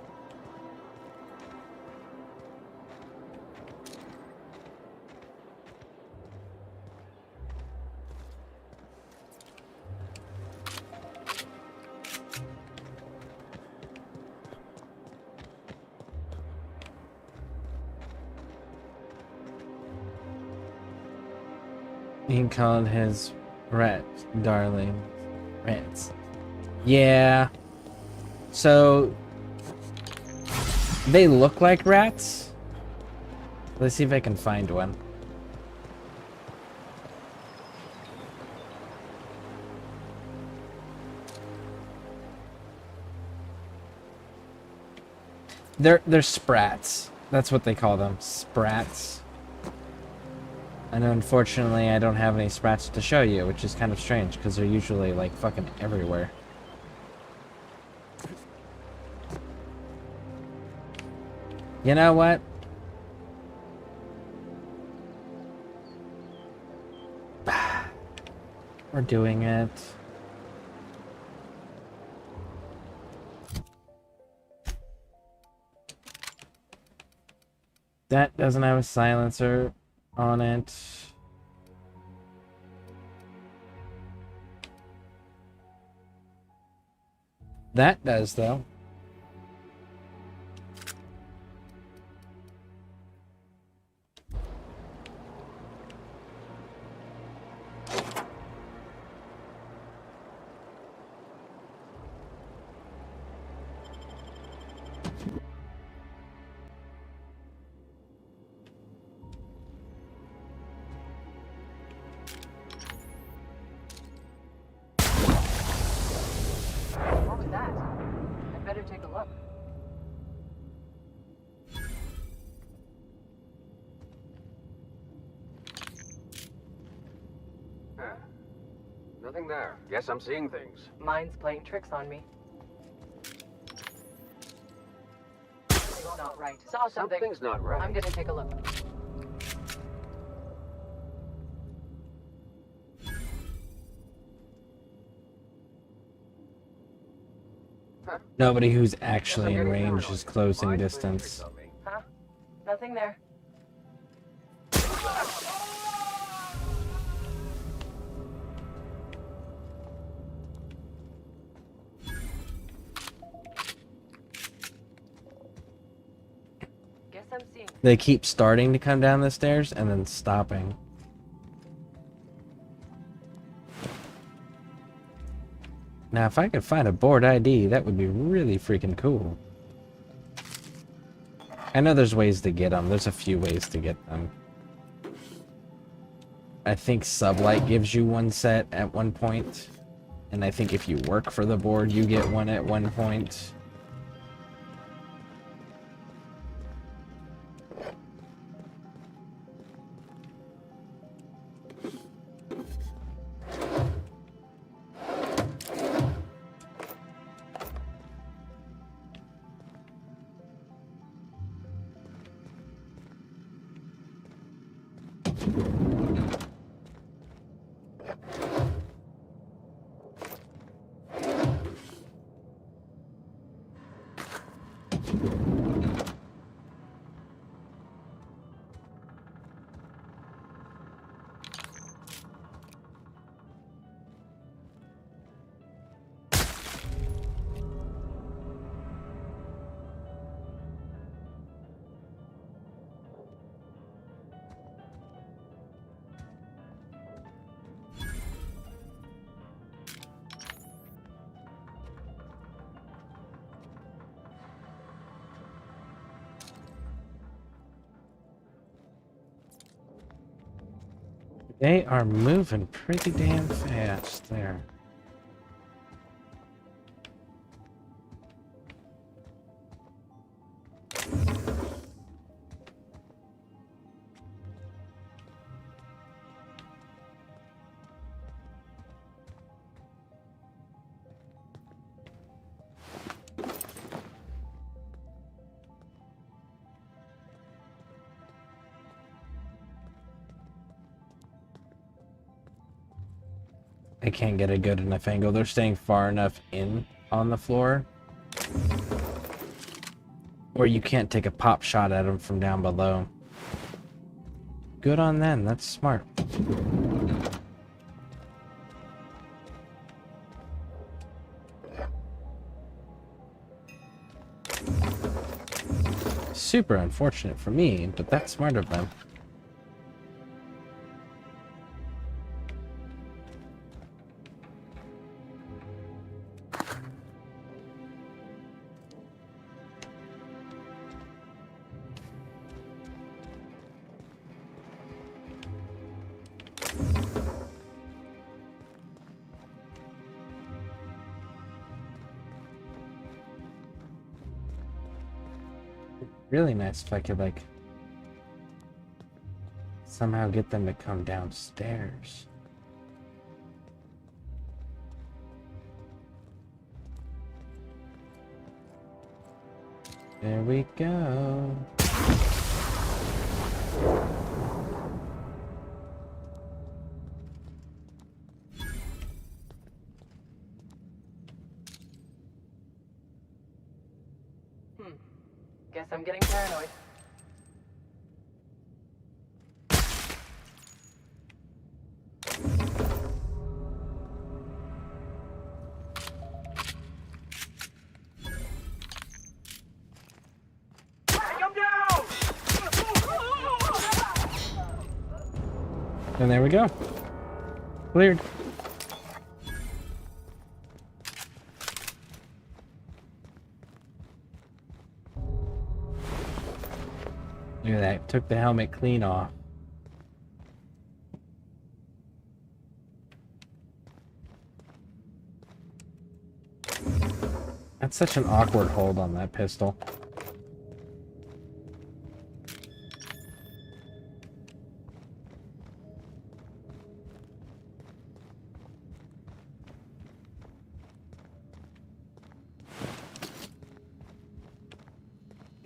He called his rat darling rats. Yeah. So they look like rats. Let's see if I can find one. They're sprats. That's what they call them. Sprats. And unfortunately, I don't have any sprats to show you, which is kind of strange, because they're usually, like, fucking everywhere. You know what? We're doing it. That doesn't have a silencer on it. That does, though. What was that? I'd better take a look. Nothing there. Guess I'm seeing things. Mine's playing tricks on me. Something's not right. Saw something. Something's not right. I'm gonna take a look. Nobody who's actually in range is closing distance. Huh? Nothing there. Guess I'm seeing. They keep starting to come down the stairs and then stopping. Now, if I could find a board ID, that would be really freaking cool. I know there's ways to get them. There's a few ways to get them. I think Sublight gives you one set at one point. And I think if you work for the board, you get one at one point. They are moving pretty damn fast there. I can't get a good enough angle. They're staying far enough in on the floor where you can't take a pop shot at them from down below. Good on them. That's smart. Super unfortunate for me, but that's smart of them. Really nice if I could, like, somehow get them to come downstairs. There we go. Guess I'm getting paranoid. And there we go. Cleared. Look at that. Took the helmet clean off. That's such an awkward hold on that pistol.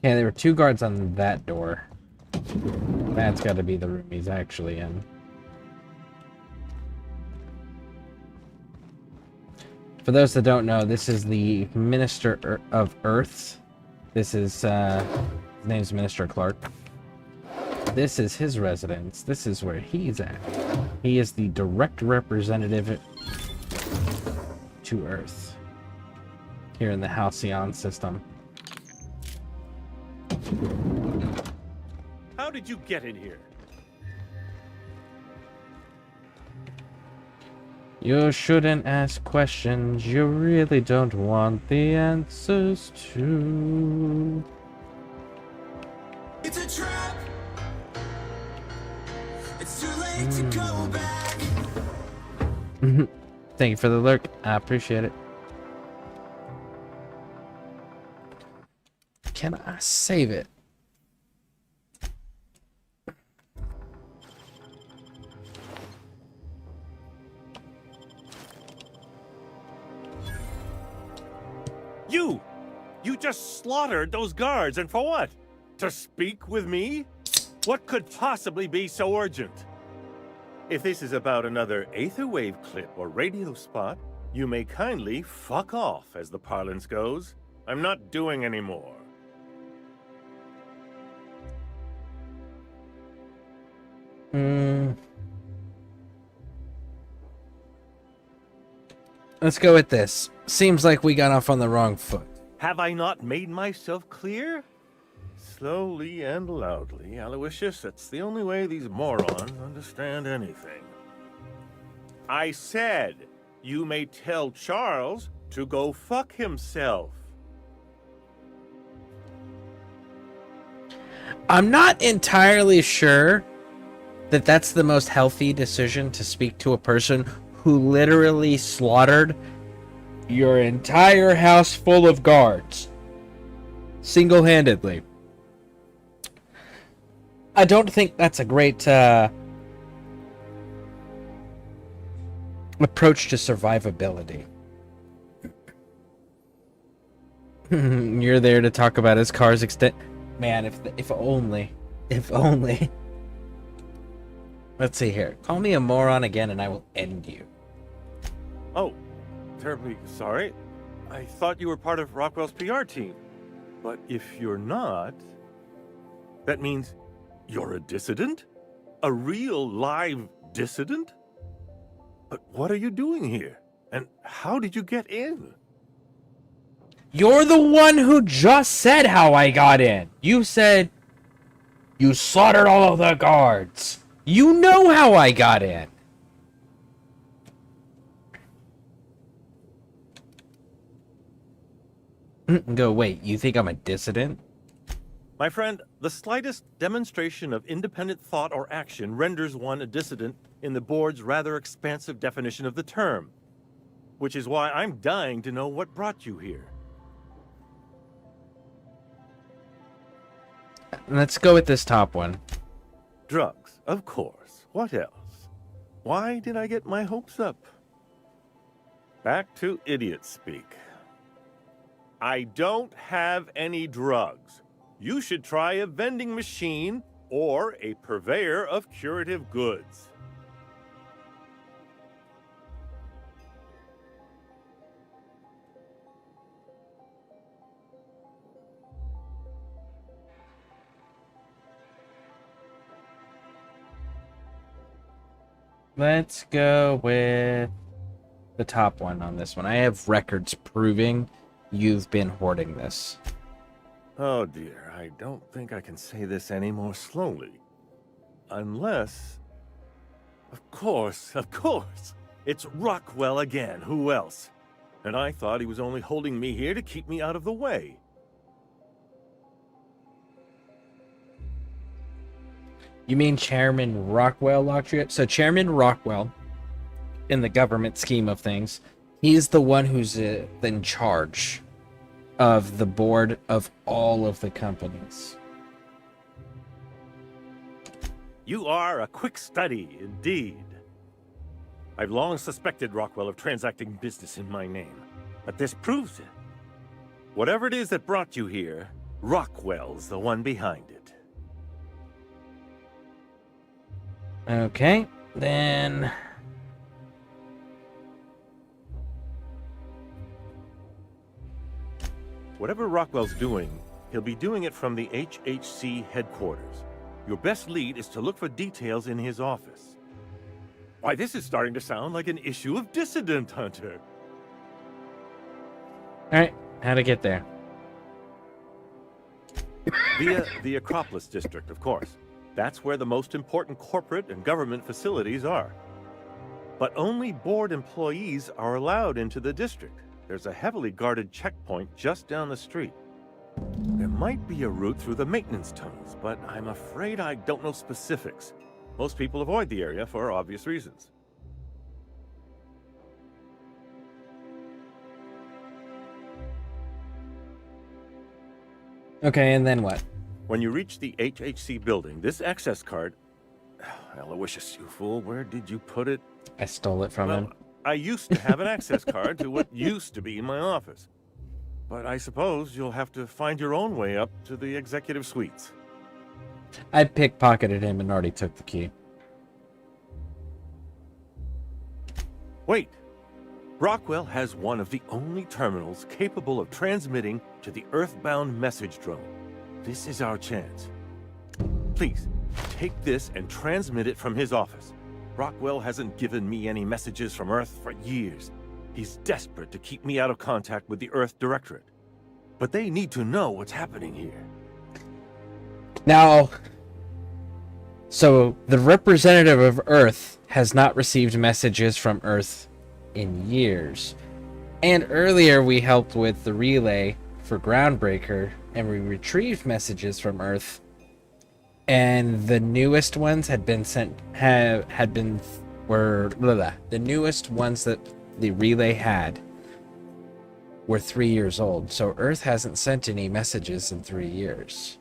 Yeah, there were 2 guards on that door. That's got to be the room he's actually in. For those that don't know, this is the Minister of Earths. This is, his name's Minister Clark. This is his residence. This is where he's at. He is the direct representative to Earth here in the Halcyon system. How did you get in here? You shouldn't ask questions you really don't want the answers to. It's a trap. It's too late to go back. Thank you for the lurk. I appreciate it. Can I save it? You just slaughtered those guards, and for what? To speak with me? What could possibly be so urgent? If this is about another Aetherwave clip or radio spot, you may kindly fuck off, as the parlance goes. I'm not doing any more. Let's go with this. Seems like we got off on the wrong foot. Have I not made myself clear? Slowly and loudly, Aloysius, that's the only way these morons understand anything. I said, you may tell Charles to go fuck himself. I'm not entirely sure that that's the most healthy decision to speak to a person who literally slaughtered your entire house full of guards. Single-handedly. I don't think that's a great approach to survivability. You're there to talk about his car's extent. Man, if only. If only. Let's see here. Call me a moron again and I will end you. Oh, terribly sorry. I thought you were part of Rockwell's PR team. But if you're not, that means you're a dissident? A real live dissident? But what are you doing here? And how did you get in? You're the one who just said how I got in. You said you slaughtered all of the guards. You know how I got in. Go, wait, you think I'm a dissident? My friend, the slightest demonstration of independent thought or action renders one a dissident in the board's rather expansive definition of the term. Which is why I'm dying to know what brought you here. let's go with this top one. Drugs, of course. What else? Why did I get my hopes up? Back to idiot speak. I don't have any drugs. You should try a vending machine or a purveyor of curative goods. Let's go with the top one on this one. I have records proving you've been hoarding this. Oh dear, I don't think I can say this any more slowly. Unless... Of course, it's Rockwell again, who else? And I thought he was only holding me here to keep me out of the way. You mean Chairman Rockwell locked you up? So Chairman Rockwell, in the government scheme of things, he's the one who's in charge of the board of all of the companies. You are a quick study, indeed. I've long suspected Rockwell of transacting business in my name, but this proves it. Whatever it is that brought you here, Rockwell's the one behind it. Okay, then... Whatever Rockwell's doing, he'll be doing it from the HHC headquarters. Your best lead is to look for details in his office. Why, this is starting to sound like an issue of Dissident Hunter. Alright, how to get there? Via the Acropolis district, of course. That's where the most important corporate and government facilities are. But only board employees are allowed into the district. There's a heavily guarded checkpoint just down the street. There might be a route through the maintenance tunnels, but I'm afraid I don't know specifics. Most people avoid the area for obvious reasons. Okay, and then what? When you reach the HHC building, this access card... Aloysius, you fool, where did you put it? I stole it from him. I used to have an access card to what used to be in my office. But I suppose you'll have to find your own way up to the executive suites. I pickpocketed him and already took the key. Wait! Rockwell has one of the only terminals capable of transmitting to the Earthbound message drone. This is our chance. Please, take this and transmit it from his office. Rockwell hasn't given me any messages from Earth for years. He's desperate to keep me out of contact with the Earth Directorate. But they need to know what's happening here. Now, so the representative of Earth has not received messages from Earth in years. And earlier we helped with the relay for Groundbreaker, and we retrieved messages from Earth. And the newest ones had been sent, the newest ones that the relay had were 3 years old. So Earth hasn't sent any messages in 3 years.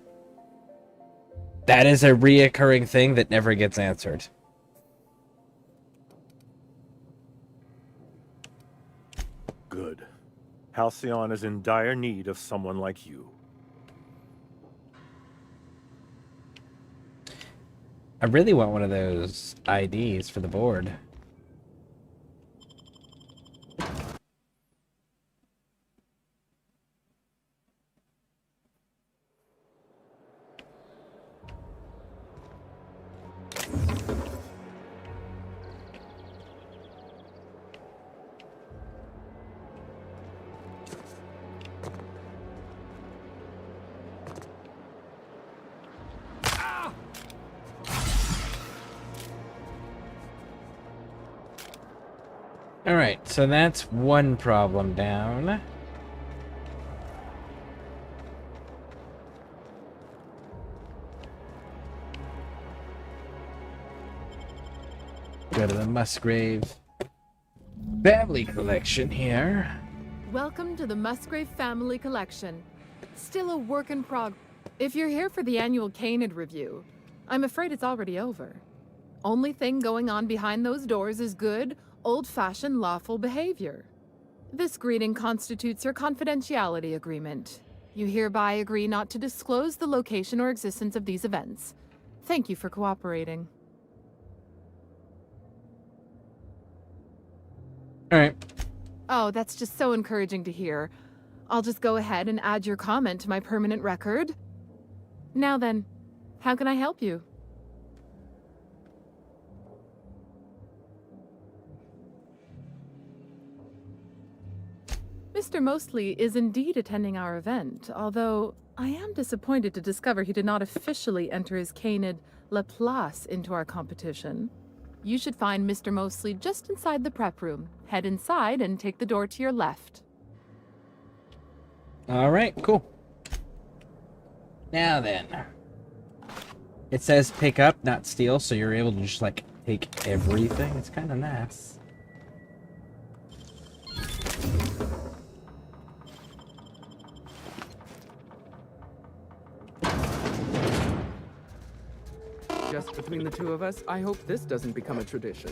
That is a reoccurring thing that never gets answered. Good. Halcyon is in dire need of someone like you. I really want one of those IDs for the board. Alright, so that's one problem down. Go to the Musgrave family collection here. Welcome to the Musgrave Family Collection. Still a work in progress. If you're here for the annual Canid review, I'm afraid it's already over. Only thing going on behind those doors is good, old-fashioned lawful behavior. This greeting constitutes your confidentiality agreement. You hereby agree not to disclose the location or existence of these events. Thank you for cooperating. All right. Oh, that's just so encouraging to hear. I'll just go ahead and add your comment to my permanent record. Now then, how can I help you? Mr. Mostly is indeed attending our event, although I am disappointed to discover he did not officially enter his Canid La Place into our competition. You should find Mr. Mostly just inside the prep room. Head inside and take the door to your left. All right, cool. Now then. It says pick up, not steal, so you're able to just, like, take everything. It's kind of nice. Just between the two of us, I hope this doesn't become a tradition.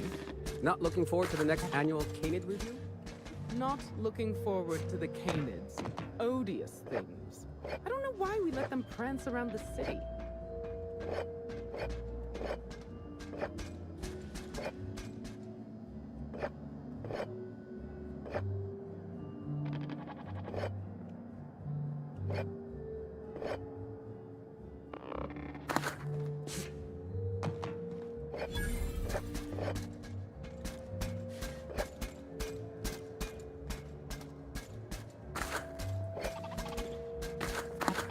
Not looking forward to the next annual Canid review? Not looking forward to the Canids. Odious things. I don't know why we let them prance around the city.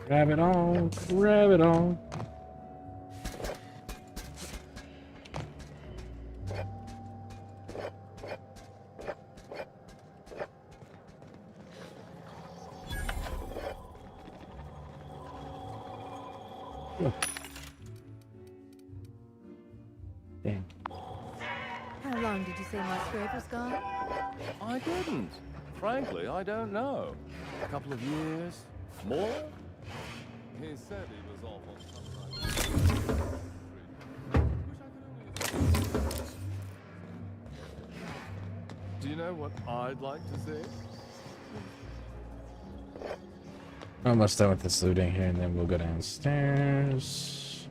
Grab it all, grab it all. Dang. How long did you say Musgrave was gone? I didn't. Frankly, I don't know. A couple of years? More? He said he was off on some Do you know what I'd like to see? Almost done with this looting here, and then we'll go downstairs.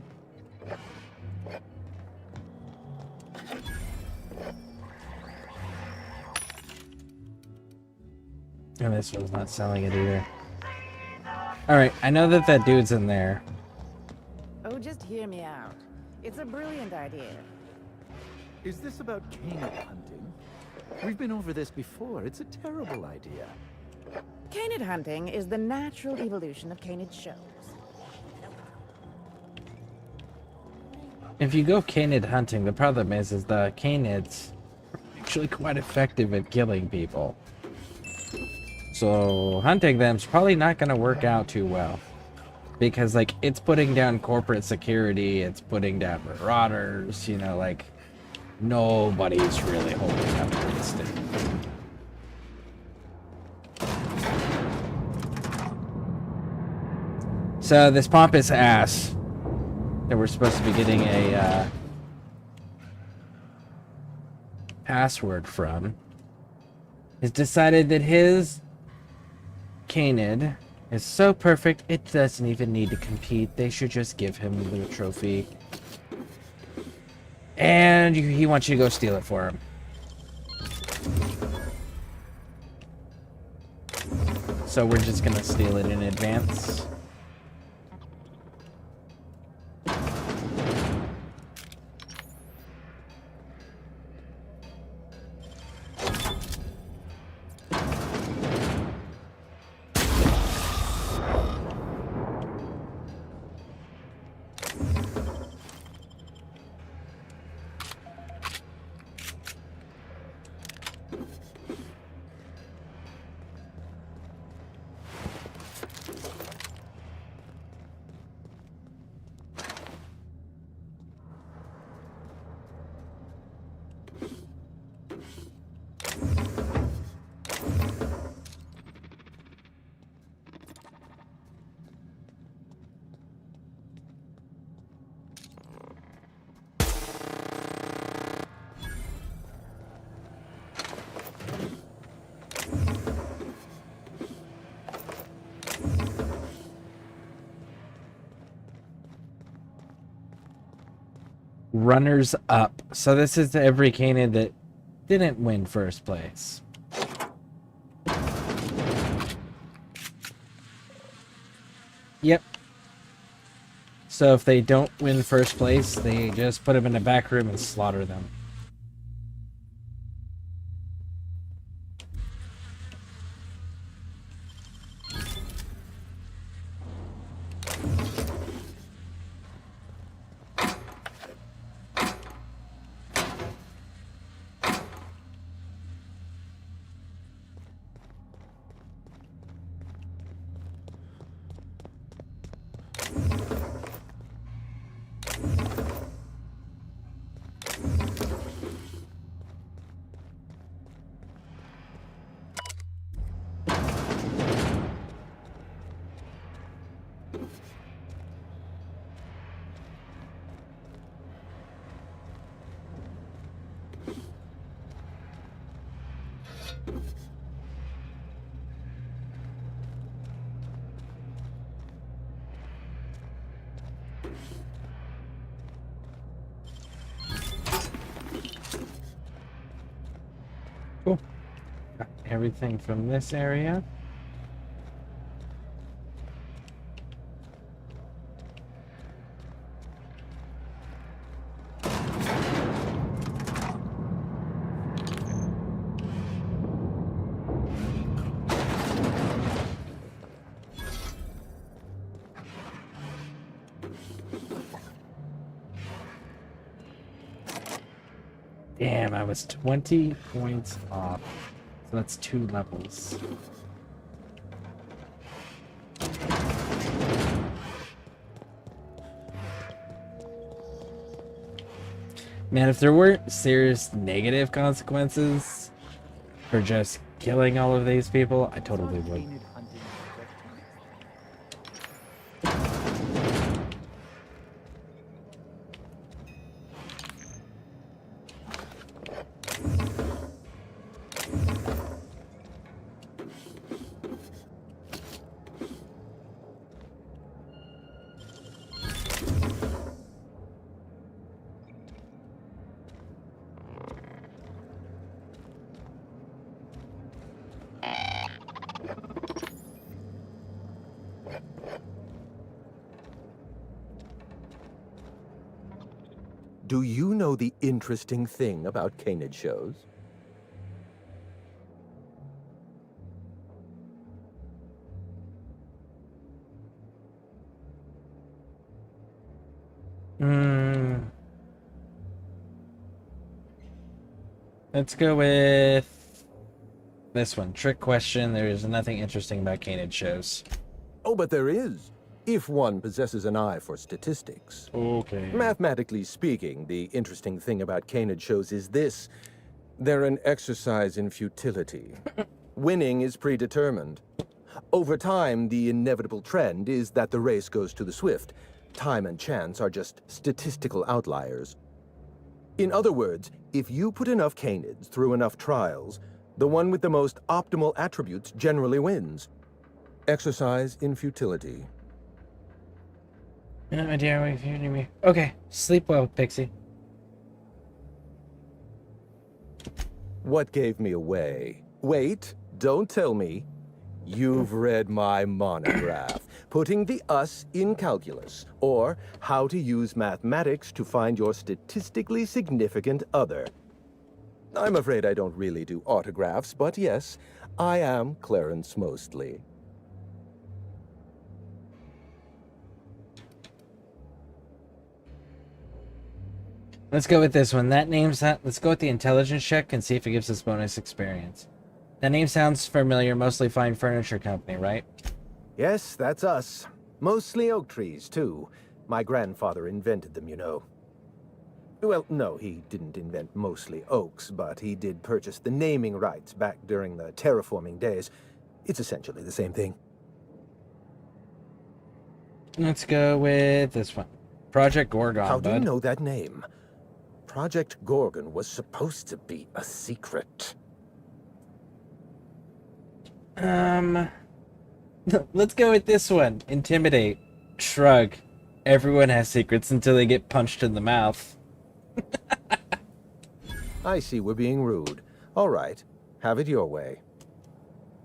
And this one's not selling it either. Alright, I know that that dude's in there. Oh, just hear me out. It's a brilliant idea. Is this about Canid hunting? We've been over this before. It's a terrible idea. Canid hunting is the natural evolution of Canid shows. If you go Canid hunting, the problem is the Canids are actually quite effective at killing people. So hunting them's probably not going to work out too well. Because, like, it's putting down corporate security, it's putting down marauders, you know, like, nobody's really holding up against it. So this pompous ass that we're supposed to be getting a password from has decided that his Canid is so perfect it doesn't even need to compete. They should just give him the trophy. And he wants you to go steal it for him. So we're just gonna steal it in advance. runners up. So this is every Canid that didn't win first place. Yep. So if they don't win first place, they just put them in a back room and slaughter them. Cool. Got everything from this area. Damn, I was 20 points off. So that's 2 levels. Man, if there weren't serious negative consequences for just killing all of these people, I totally would. Do you know the interesting thing about Canid shows? Let's go with this one. Trick question. There is nothing interesting about Canid shows. Oh, but there is. If one possesses an eye for statistics. Okay. Mathematically speaking, the interesting thing about Canid shows is this. They're an exercise in futility. Winning is predetermined. Over time, the inevitable trend is that the race goes to the swift. Time and chance are just statistical outliers. In other words, if you put enough Canids through enough trials, the one with the most optimal attributes generally wins. Exercise in futility. No idea what you're doing me. Okay, sleep well, Pixie. What gave me away? Wait, don't tell me. You've read my monograph, Putting the Us in Calculus, or How to Use Mathematics to Find Your Statistically Significant Other. I'm afraid I don't really do autographs, but yes, I am Clarence Mostly. Let's go with this one. Let's go with the intelligence check and see if it gives us bonus experience. That name sounds familiar. Mostly Fine Furniture Company, right? Yes, that's us. Mostly oak trees, too. My grandfather invented them, you know. Well, no, he didn't invent mostly oaks, but he did purchase the naming rights back during the terraforming days. It's essentially the same thing. Let's go with this one. Project Gorgon, How do you bud. know that name? Project Gorgon was supposed to be a secret. Let's go with this one. Intimidate. Shrug. Everyone has secrets until they get punched in the mouth. I see we're being rude. All right, have it your way.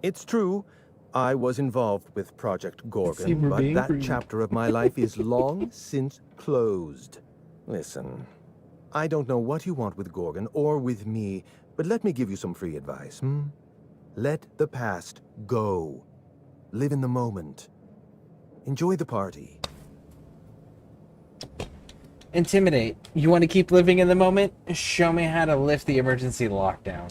It's true, I was involved with Project Gorgon, but that chapter of my life is long since closed. Listen, I don't know what you want with Gorgon or with me, but let me give you some free advice, Let the past go. Live in the moment. Enjoy the party. Intimidate. You want to keep living in the moment? Show me how to lift the emergency lockdown.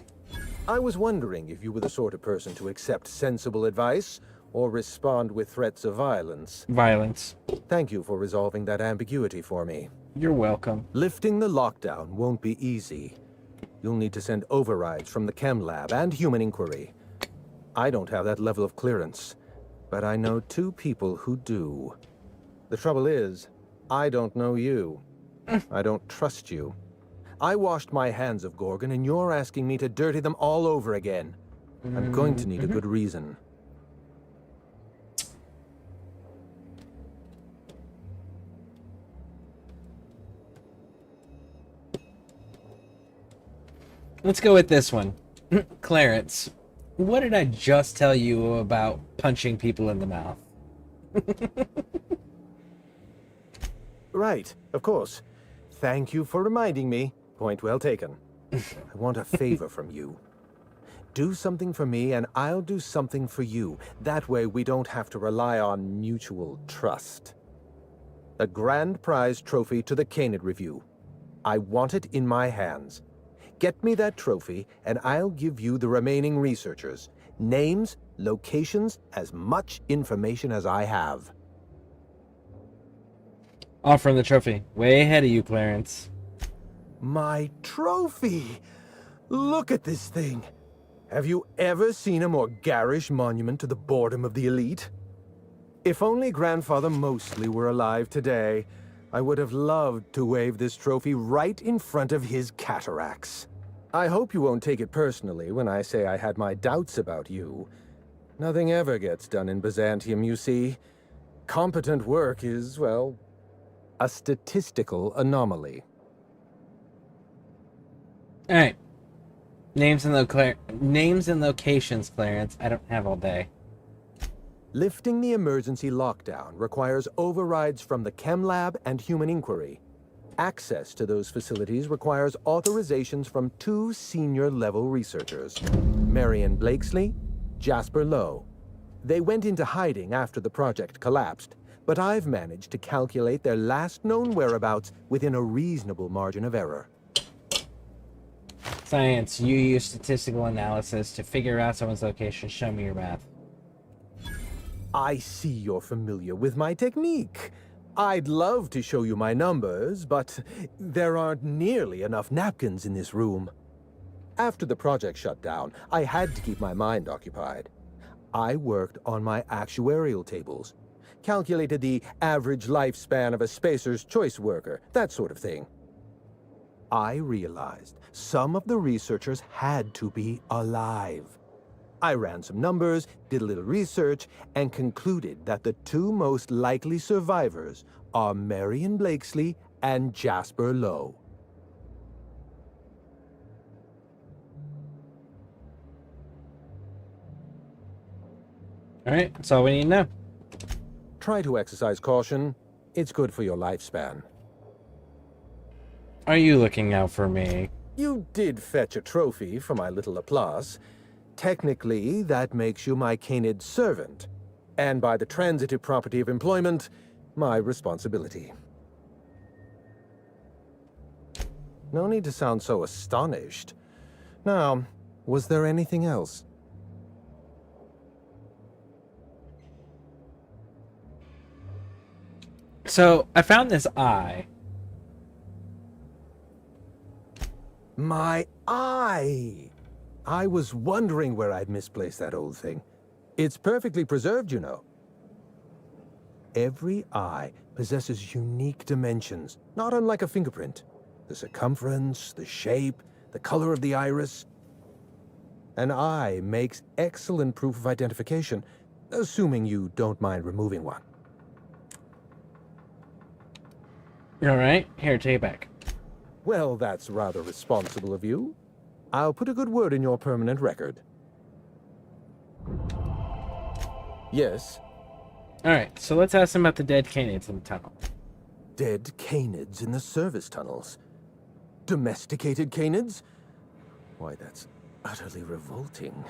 I was wondering if you were the sort of person to accept sensible advice or respond with threats of violence. Violence. Thank you for resolving that ambiguity for me. You're welcome. Lifting the lockdown won't be easy. You'll need to send overrides from the chem lab and human inquiry. I don't have that level of clearance, but I know 2 people who do. The trouble is, I don't know you. I don't trust you. I washed my hands of Gorgon, and you're asking me to dirty them all over again. I'm going to need a good reason. Let's go with this one. Clarence, what did I just tell you about punching people in the mouth? Right, of course. Thank you for reminding me. Point well taken. I want a favor from you. Do something for me, and I'll do something for you. That way we don't have to rely on mutual trust. A grand prize trophy to the Canid Review. I want it in my hands. Get me that trophy, and I'll give you the remaining researchers. Names, locations, as much information as I have. Offering the trophy. Way ahead of you, Clarence. My trophy! Look at this thing. Have you ever seen a more garish monument to the boredom of the elite? If only Grandfather Mostly were alive today, I would have loved to wave this trophy right in front of his cataracts. I hope you won't take it personally when I say I had my doubts about you. Nothing ever gets done in Byzantium, you see. Competent work is, well, a statistical anomaly. All right. Names and locations, Clarence. I don't have all day. Lifting the emergency lockdown requires overrides from the chem lab and human inquiry. Access to those facilities requires authorizations from 2 senior-level researchers, Marion Blakesley, Jasper Lowe. They went into hiding after the project collapsed, but I've managed to calculate their last known whereabouts within a reasonable margin of error. Science. You use statistical analysis to figure out someone's location. Show me your math. I see you're familiar with my technique. I'd love to show you my numbers, but there aren't nearly enough napkins in this room. After the project shut down, I had to keep my mind occupied. I worked on my actuarial tables, calculated the average lifespan of a Spacer's Choice worker, that sort of thing. I realized some of the researchers had to be alive. I ran some numbers, did a little research, and concluded that the 2 most likely survivors are Marion Blakesley and Jasper Lowe. All right, that's all we need to know. Try to exercise caution. It's good for your lifespan. Are you looking out for me? You did fetch a trophy for my little applause. Technically, that makes you my Canid servant, and by the transitive property of employment, my responsibility. No need to sound so astonished. Now, was there anything else? So, I found this eye. My eye! I was wondering where I'd misplaced that old thing. It's perfectly preserved, you know. Every eye possesses unique dimensions, not unlike a fingerprint. The circumference, the shape, the color of the iris. An eye makes excellent proof of identification, assuming you don't mind removing one. All right, here, take it back. Well, that's rather responsible of you. I'll put a good word in your permanent record. Yes? Alright, so let's ask him about the dead canids in the tunnel. Dead canids in the service tunnels. Domesticated canids? Why, that's utterly revolting.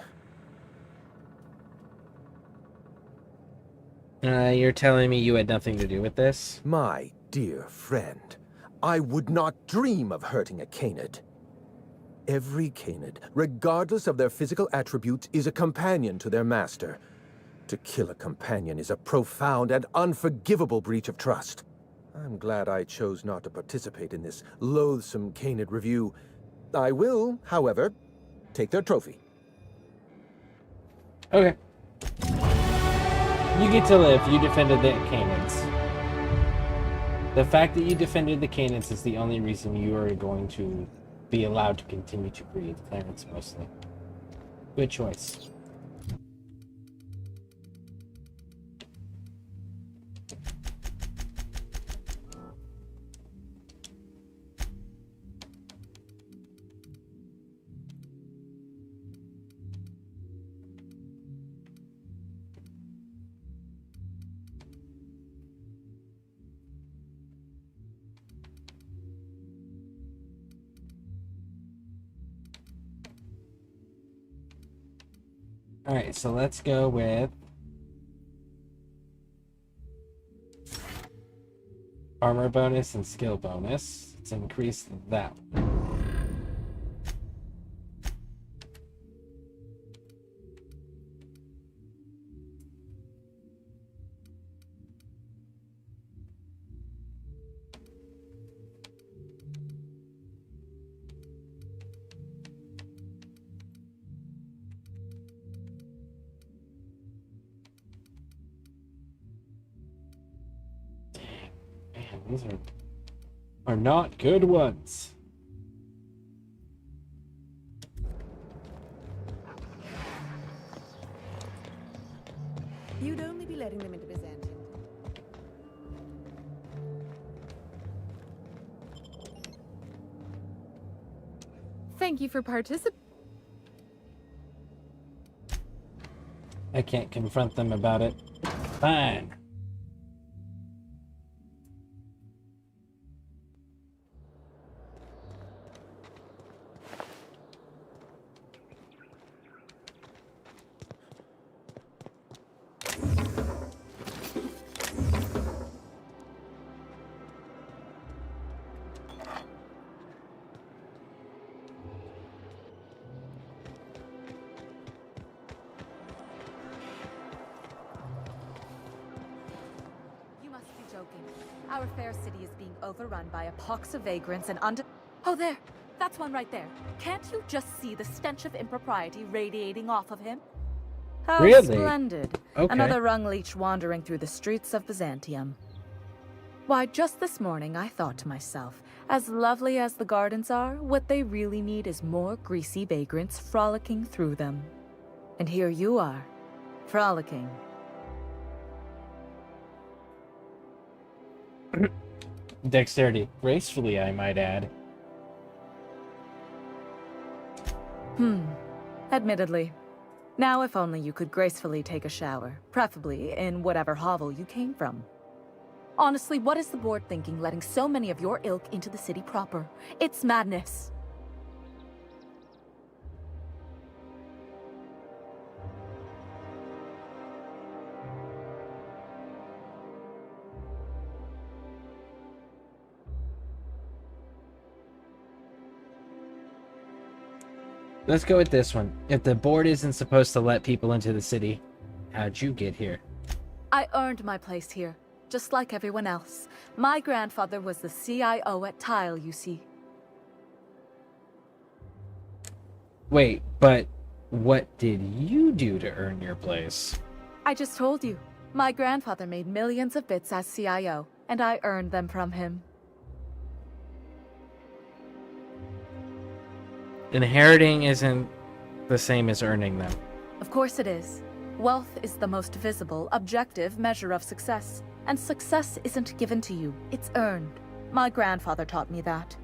You're telling me you had nothing to do with this? My dear friend, I would not dream of hurting a canid. Every canid, regardless of their physical attributes, is a companion to their master. To kill a companion is a profound and unforgivable breach of trust. I'm glad I chose not to participate in this loathsome canid review. I will, however, take their trophy. Okay. You get to live. You defended the canids. The fact that you defended the canids is the only reason you are going to be allowed to continue to breed Clarence mostly. Good choice. Alright, so let's go with armor bonus and skill bonus. Let's increase that. Man, these are not good ones. You'd only be letting them into Byzantium. Thank you for participating. I can't confront them about it. Fine. You must be joking. Our fair city is being overrun by a pox of vagrants and Oh, there! That's one right there. Can't you just see the stench of impropriety radiating off of him? How Really? splendid. Okay. Another rung leech wandering through the streets of Byzantium. Why, just this morning I thought to myself, as lovely as the gardens are, what they really need is more greasy vagrants frolicking through them. And here you are, frolicking. Dexterity. Gracefully, I might add. Admittedly. Now if only you could gracefully take a shower, preferably in whatever hovel you came from. Honestly, what is the board thinking letting so many of your ilk into the city proper? It's madness. Let's go with this one. If the board isn't supposed to let people into the city, how'd you get here? I earned my place here, just like everyone else. My grandfather was the CIO at Tile, you see. Wait, but what did you do to earn your place? I just told you. My grandfather made millions of bits as CIO, and I earned them from him. Inheriting isn't the same as earning them. Of course it is. Wealth is the most visible, objective measure of success. And success isn't given to you, it's earned. My grandfather taught me that.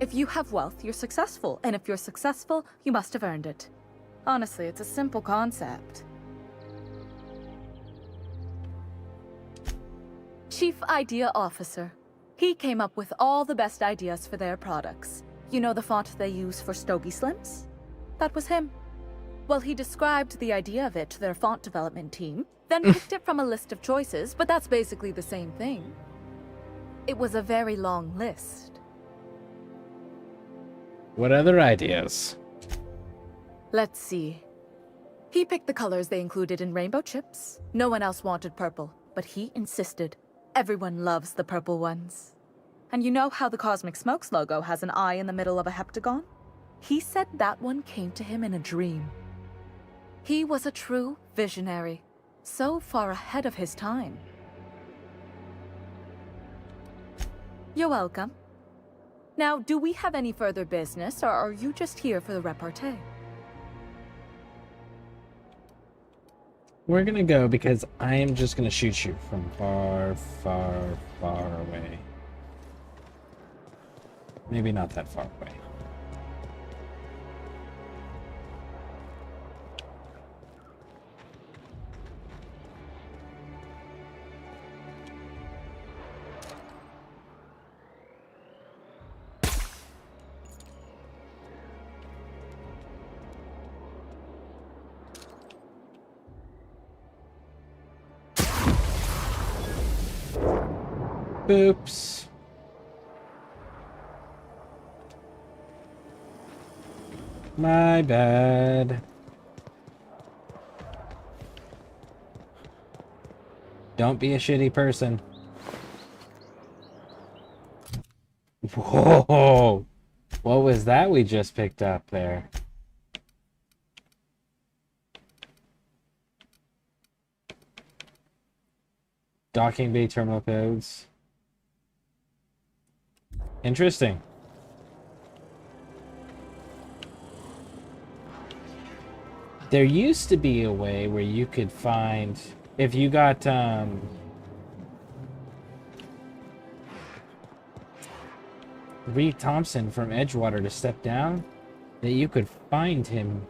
If you have wealth, you're successful. And if you're successful, you must have earned it. Honestly, it's a simple concept. Chief Idea Officer. He came up with all the best ideas for their products. You know the font they use for Stogie Slims? That was him. Well, he described the idea of it to their font development team, then picked it from a list of choices, but that's basically the same thing. It was a very long list. What other ideas? Let's see. He picked the colors they included in rainbow chips. No one else wanted purple, but he insisted. Everyone loves the purple ones. And you know how the Cosmic Smokes logo has an eye in the middle of a heptagon? He said that one came to him in a dream. He was a true visionary, so far ahead of his time. You're welcome. Now, do we have any further business, or are you just here for the repartee? We're gonna go because I am just gonna shoot you from far, far, far away. Maybe not that far away. Oops. My bad. Don't be a shitty person. Whoa! What was that we just picked up there? Docking bay terminal codes. Interesting. There used to be a way where you could find, if you got Reed Thompson from Edgewater to step down, that you could find him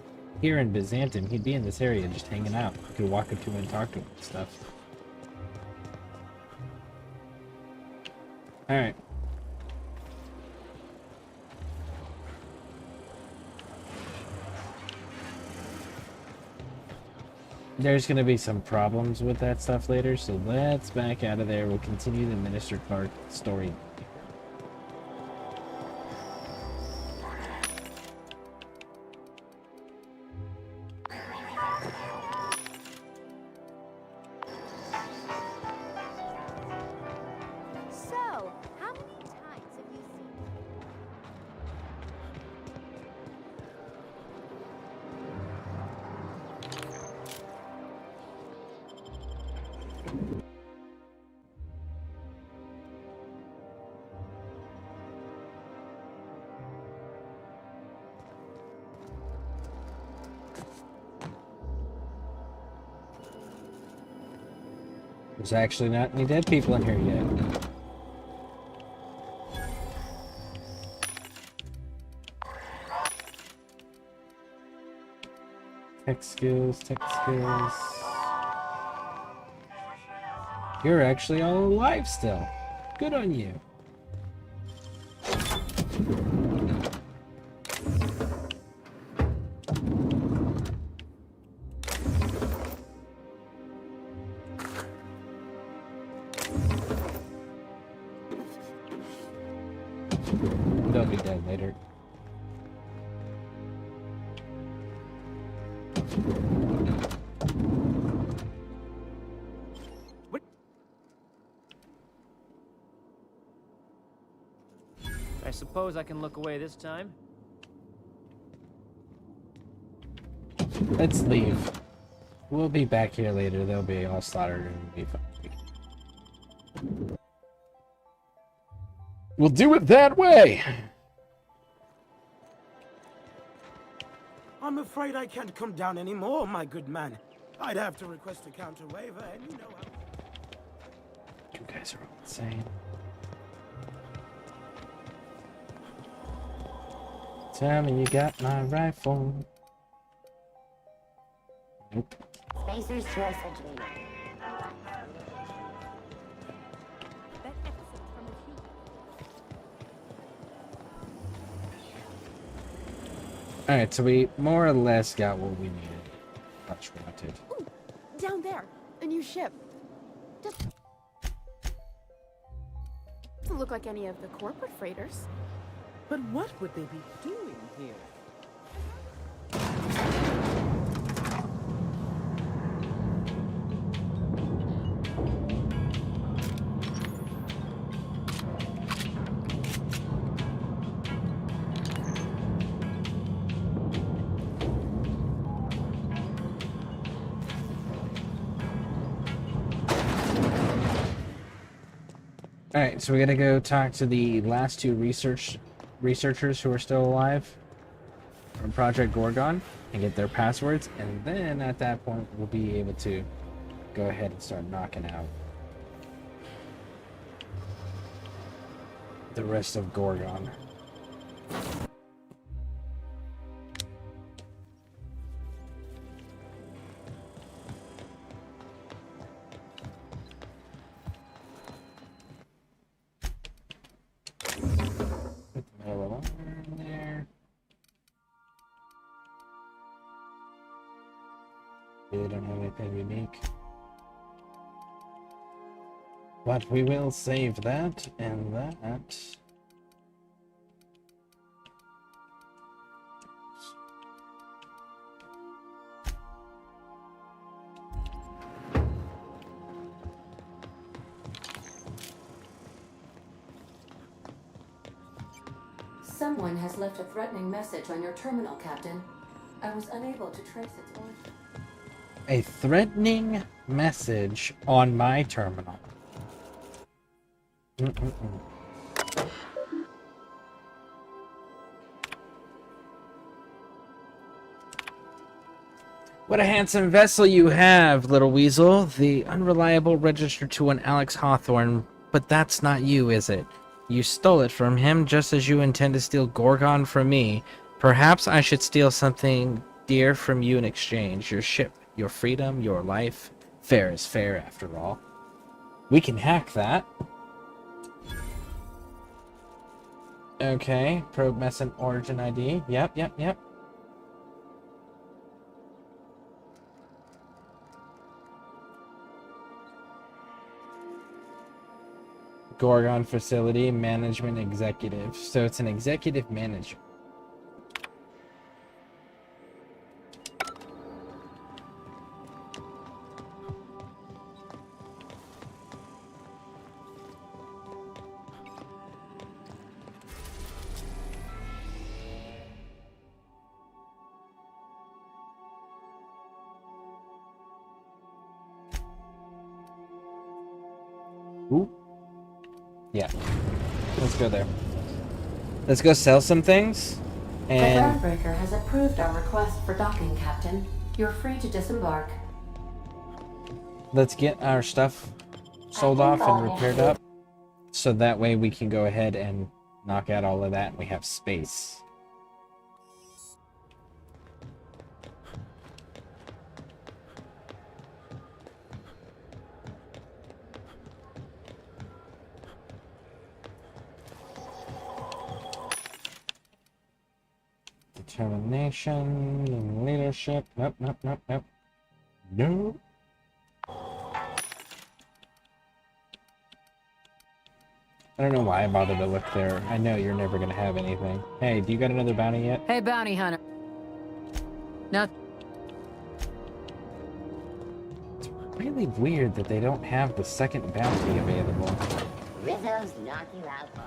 here in Byzantium. He'd be in this area just hanging out. You could walk up to him and talk to him and stuff. Alright. There's going to be some problems with that stuff later, so let's back out of there. We'll continue the Minister Clark story. So, how many times have you seen? There's actually not any dead people in here yet. Tech skills, tech skills. You're actually all alive still. Good on you. They'll be dead later. I suppose I can look away this time. Let's leave. We'll be back here later. They'll be all slaughtered and be fine. We'll do it that way. I'm afraid I can't come down anymore, my good man. I'd have to request a counter waiver, and you know how... You guys are all insane. Tell me you got my rifle. Nope. Spacer's choice engineer. Alright, so we more or less got what we needed. Much wanted. Ooh, down there, a new ship. Doesn't look like any of the corporate freighters. But what would they be doing here? Alright, so we gotta go talk to the last two researchers who are still alive from Project Gorgon and get their passwords, and then at that point we'll be able to go ahead and start knocking out the rest of Gorgon. They don't have anything unique. But we will save that and that. Someone has left a threatening message on your terminal, Captain. I was unable to trace its origin. A threatening message on my terminal. What a handsome vessel you have, little weasel. The unreliable registered to an Alex Hawthorne, but that's not you, is it? You stole it from him just as you intend to steal Gorgon from me. Perhaps I should steal something dear from you in exchange. Your ship, your freedom, your life. Fair is fair, after all. We can hack that. Okay, probe mess and origin ID. Yep. Gorgon facility management executive. So it's an executive manager. Ooh. Yeah. Let's go there. Let's go sell some things. And The Groundbreaker has approved our request for docking, Captain. You're free to disembark. let's get our stuff sold off and repaired up. So that way we can go ahead and knock out all of that and we have space. Determination and leadership. Nope. No. I don't know why I bothered to look there. I know you're never gonna have anything. Hey, do you got another bounty yet? Hey, bounty hunter. No. It's really weird that they don't have the second bounty available. Rizzo's knock you out bomb.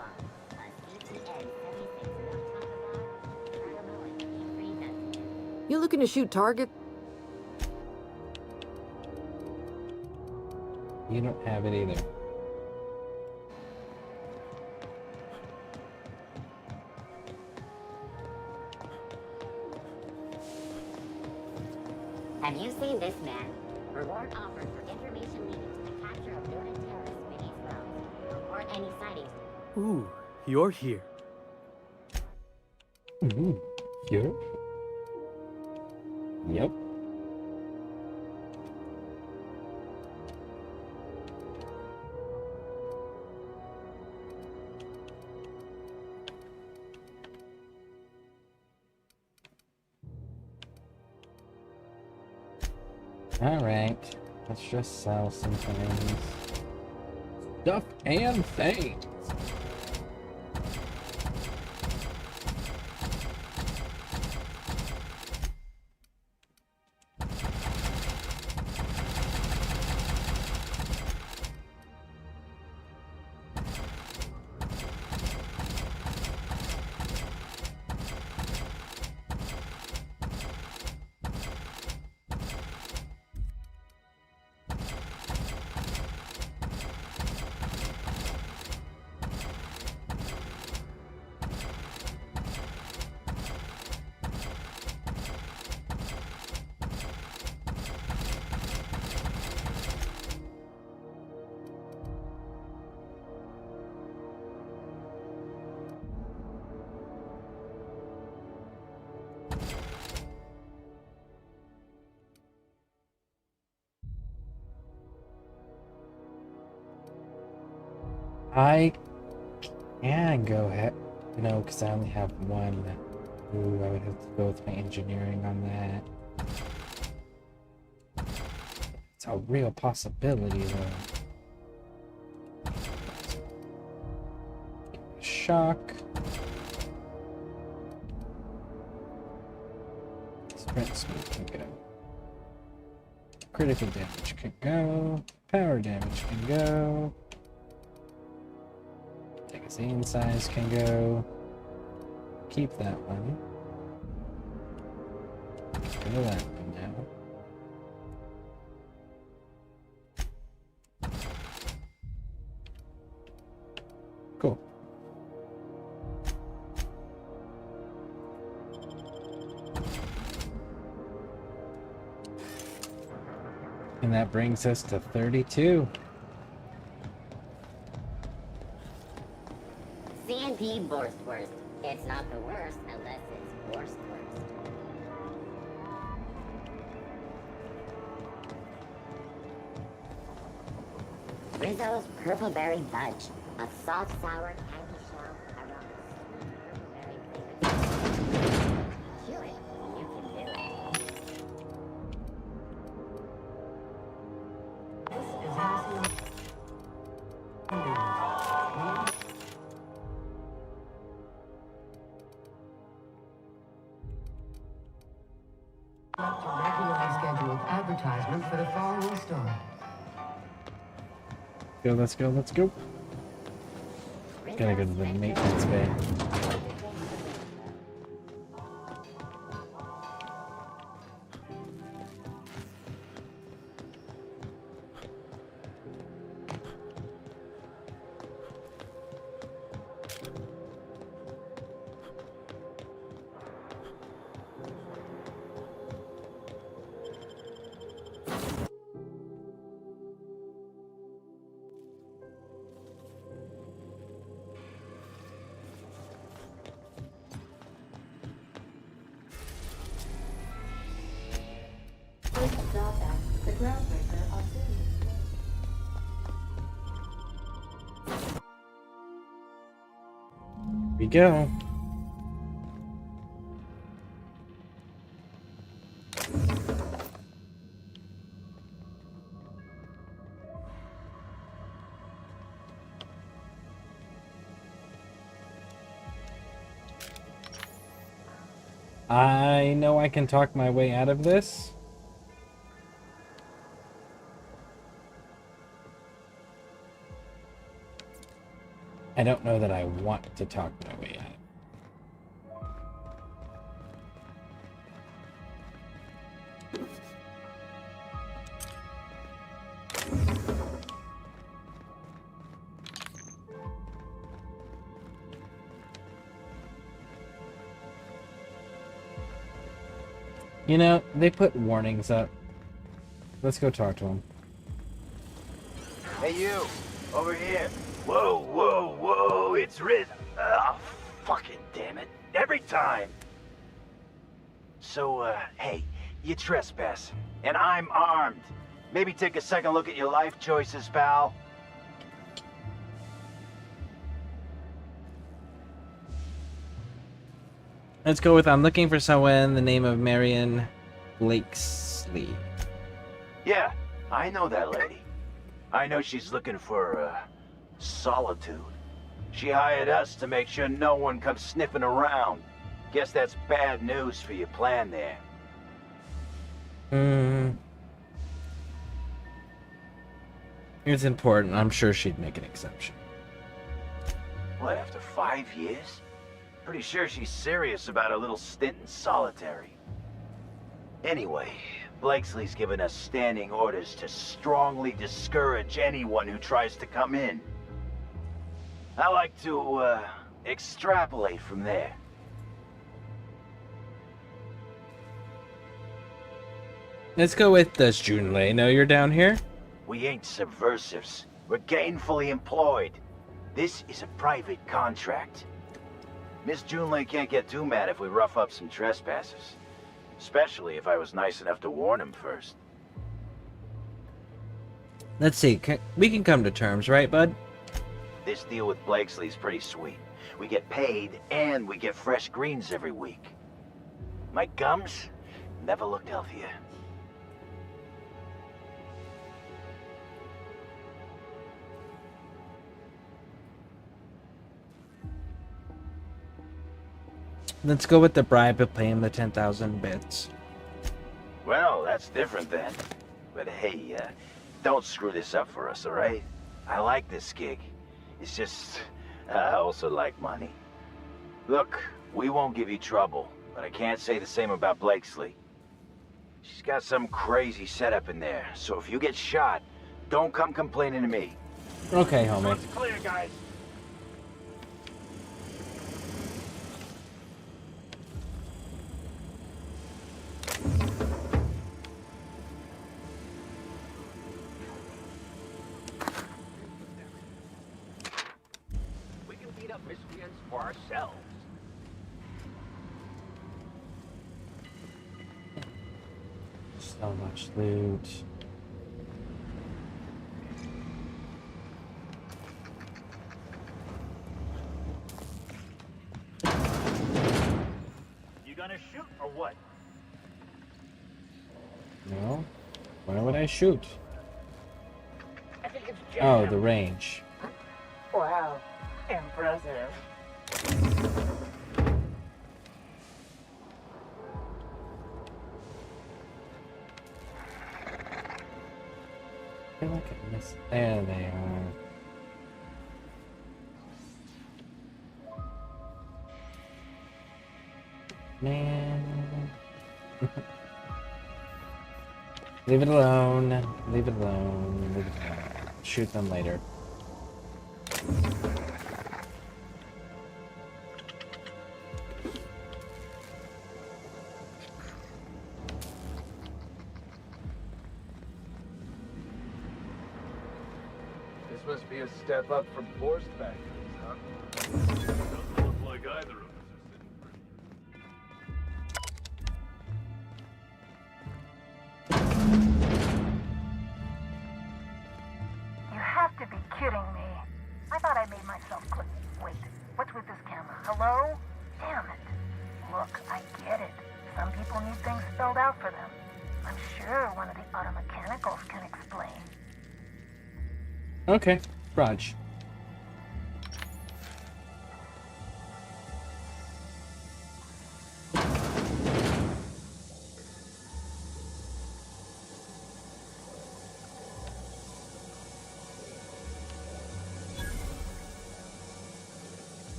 You looking to shoot target? You don't have it either. Have you seen this man? Reward offered for information leading to the capture of noted terrorists beneath ground. Report any sightings. Ooh, you're here. Pure? Yep. Alright. Let's just sell some things. Stuff and things. I can go ahead. No, because I only have one. Ooh, I would have to go with my engineering on that. It's a real possibility, though. Shock. Sprint speed can go. Critical damage can go. Power damage can go. Magazine size can go. Keep that one. Go to that one now. Cool. And that brings us to 32. CNP Borstwurst. It's not the worst unless it's Borstwurst. Rizzo's Purple Berry Fudge. A soft, sour candy shell around a sweet purple berry flavor. Chew it. You can do it. This is Harrison. Regularly scheduled advertisement for the following store. Let's go, let's go. Gotta go to the maintenance bay. The groundbreaker of Sirius. Here we go. I know I can talk my way out of this. I don't know that I want to talk my way out. You know, they put warnings up. Let's go talk to them. Hey you, over here. Whoa, whoa, whoa, it's Riz. Oh, fucking damn it. every time. So, hey, you trespass, and I'm armed. Maybe take a second look at your life choices, pal. Let's go with I'm looking for someone in the name of Marion Blakesley. Yeah, I know that lady. I know she's looking for, solitude. She hired us to make sure no one comes sniffing around. Guess that's bad news for your plan there. It's important. I'm sure she'd make an exception. What, after 5 years? Pretty sure she's serious about a little stint in solitary. Anyway, Blakesley's given us standing orders to strongly discourage anyone who tries to come in. I like to, extrapolate from there. Let's go with does Junlei know you're down here? We ain't subversives. We're gainfully employed. This is a private contract. Miss Junlei can't get too mad if we rough up some trespassers. Especially if I was nice enough to warn him first. Let's see. We can come to terms, right, bud? This deal with Blakesley's pretty sweet. We get paid, and we get fresh greens every week. My gums never looked healthier. Let's go with the bribe of paying the 10,000 bits. Well, that's different then. But hey, don't screw this up for us, alright? I like this gig. It's just, I also like money. Look, we won't give you trouble, but I can't say the same about Blakesley. She's got some crazy setup in there, so if you get shot, don't come complaining to me. Okay, homie. It's clear, guys. We can beat up miscreants for ourselves. So much loot. You gonna shoot or what? No? Why would I shoot? I think it's Oh, the range. Wow, impressive. I feel like I missed. There they are. Man. Leave it alone. Leave it alone. Leave it alone. Shoot them later. This must be a step up from forced factories, huh? Doesn't look like either of us are sitting pretty. You have to be kidding me. I thought I made myself clear. Wait, what's with this camera? Hello? Damn it. Look, I get it. Some people need things spelled out for them. I'm sure one of the auto mechanicals can explain. Okay, Raj.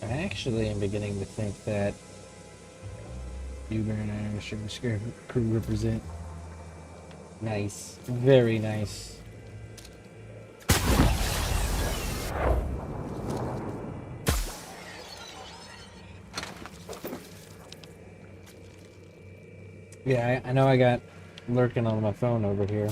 I actually am beginning to think that Uber and I are sure ScareCrew represent. Nice. Very nice. Yeah, I know I got lurking on my phone over here.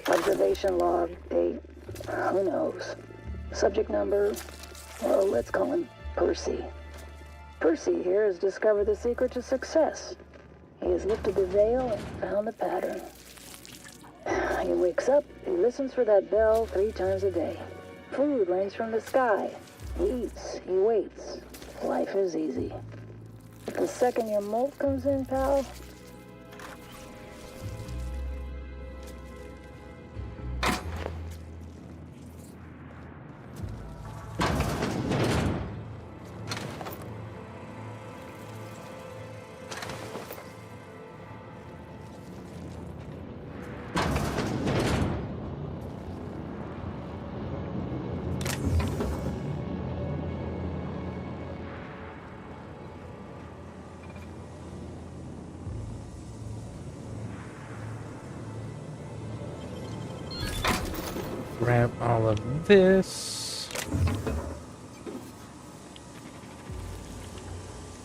Observation log, date, who knows. Subject number, well, let's call him Percy. Percy here has discovered the secret to success. He has lifted the veil and found the pattern. He wakes up, he listens for that bell 3 times a day. Food rains from the sky. He eats, he waits. Life is easy. But the second your molt comes in, pal, grab all of this.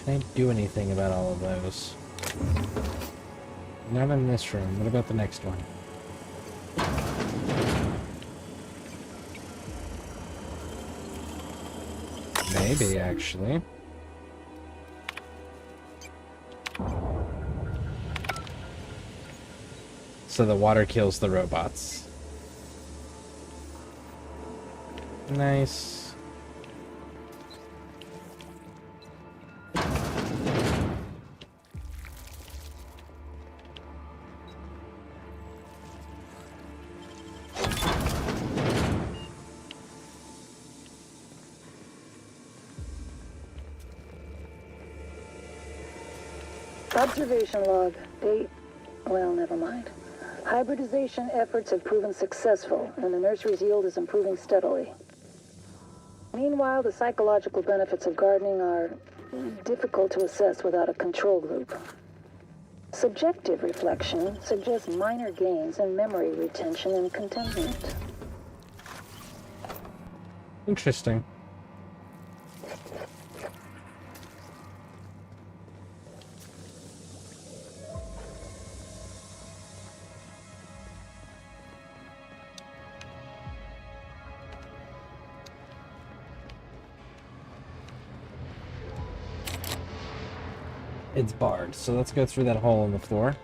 Can I do anything about all of those? Not in this room. What about the next one? Maybe, actually. So the water kills the robots. Nice. Observation log, date, well, never mind. Hybridization efforts have proven successful, and the nursery's yield is improving steadily. Meanwhile, the psychological benefits of gardening are difficult to assess without a control group. Subjective reflection suggests minor gains in memory retention and contentment. Interesting. It's barred, so let's go through that hole in the floor.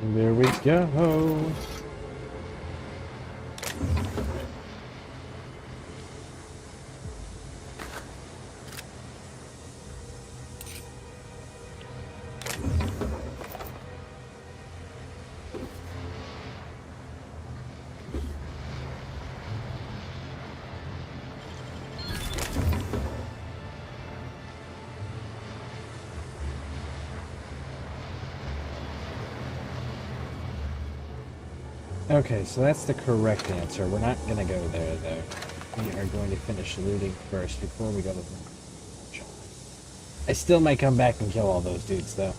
There we go. Okay, so that's the correct answer. We're not gonna go there, though. We are going to finish looting first before we go to the... I still might come back and kill all those dudes, though.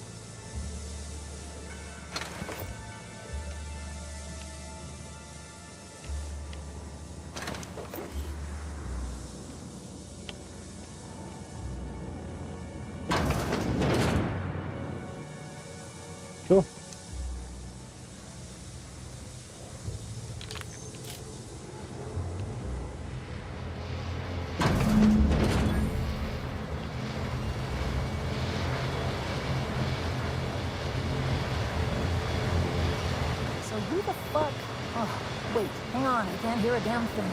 Cool. Wait, hang on, I can't hear a damn thing.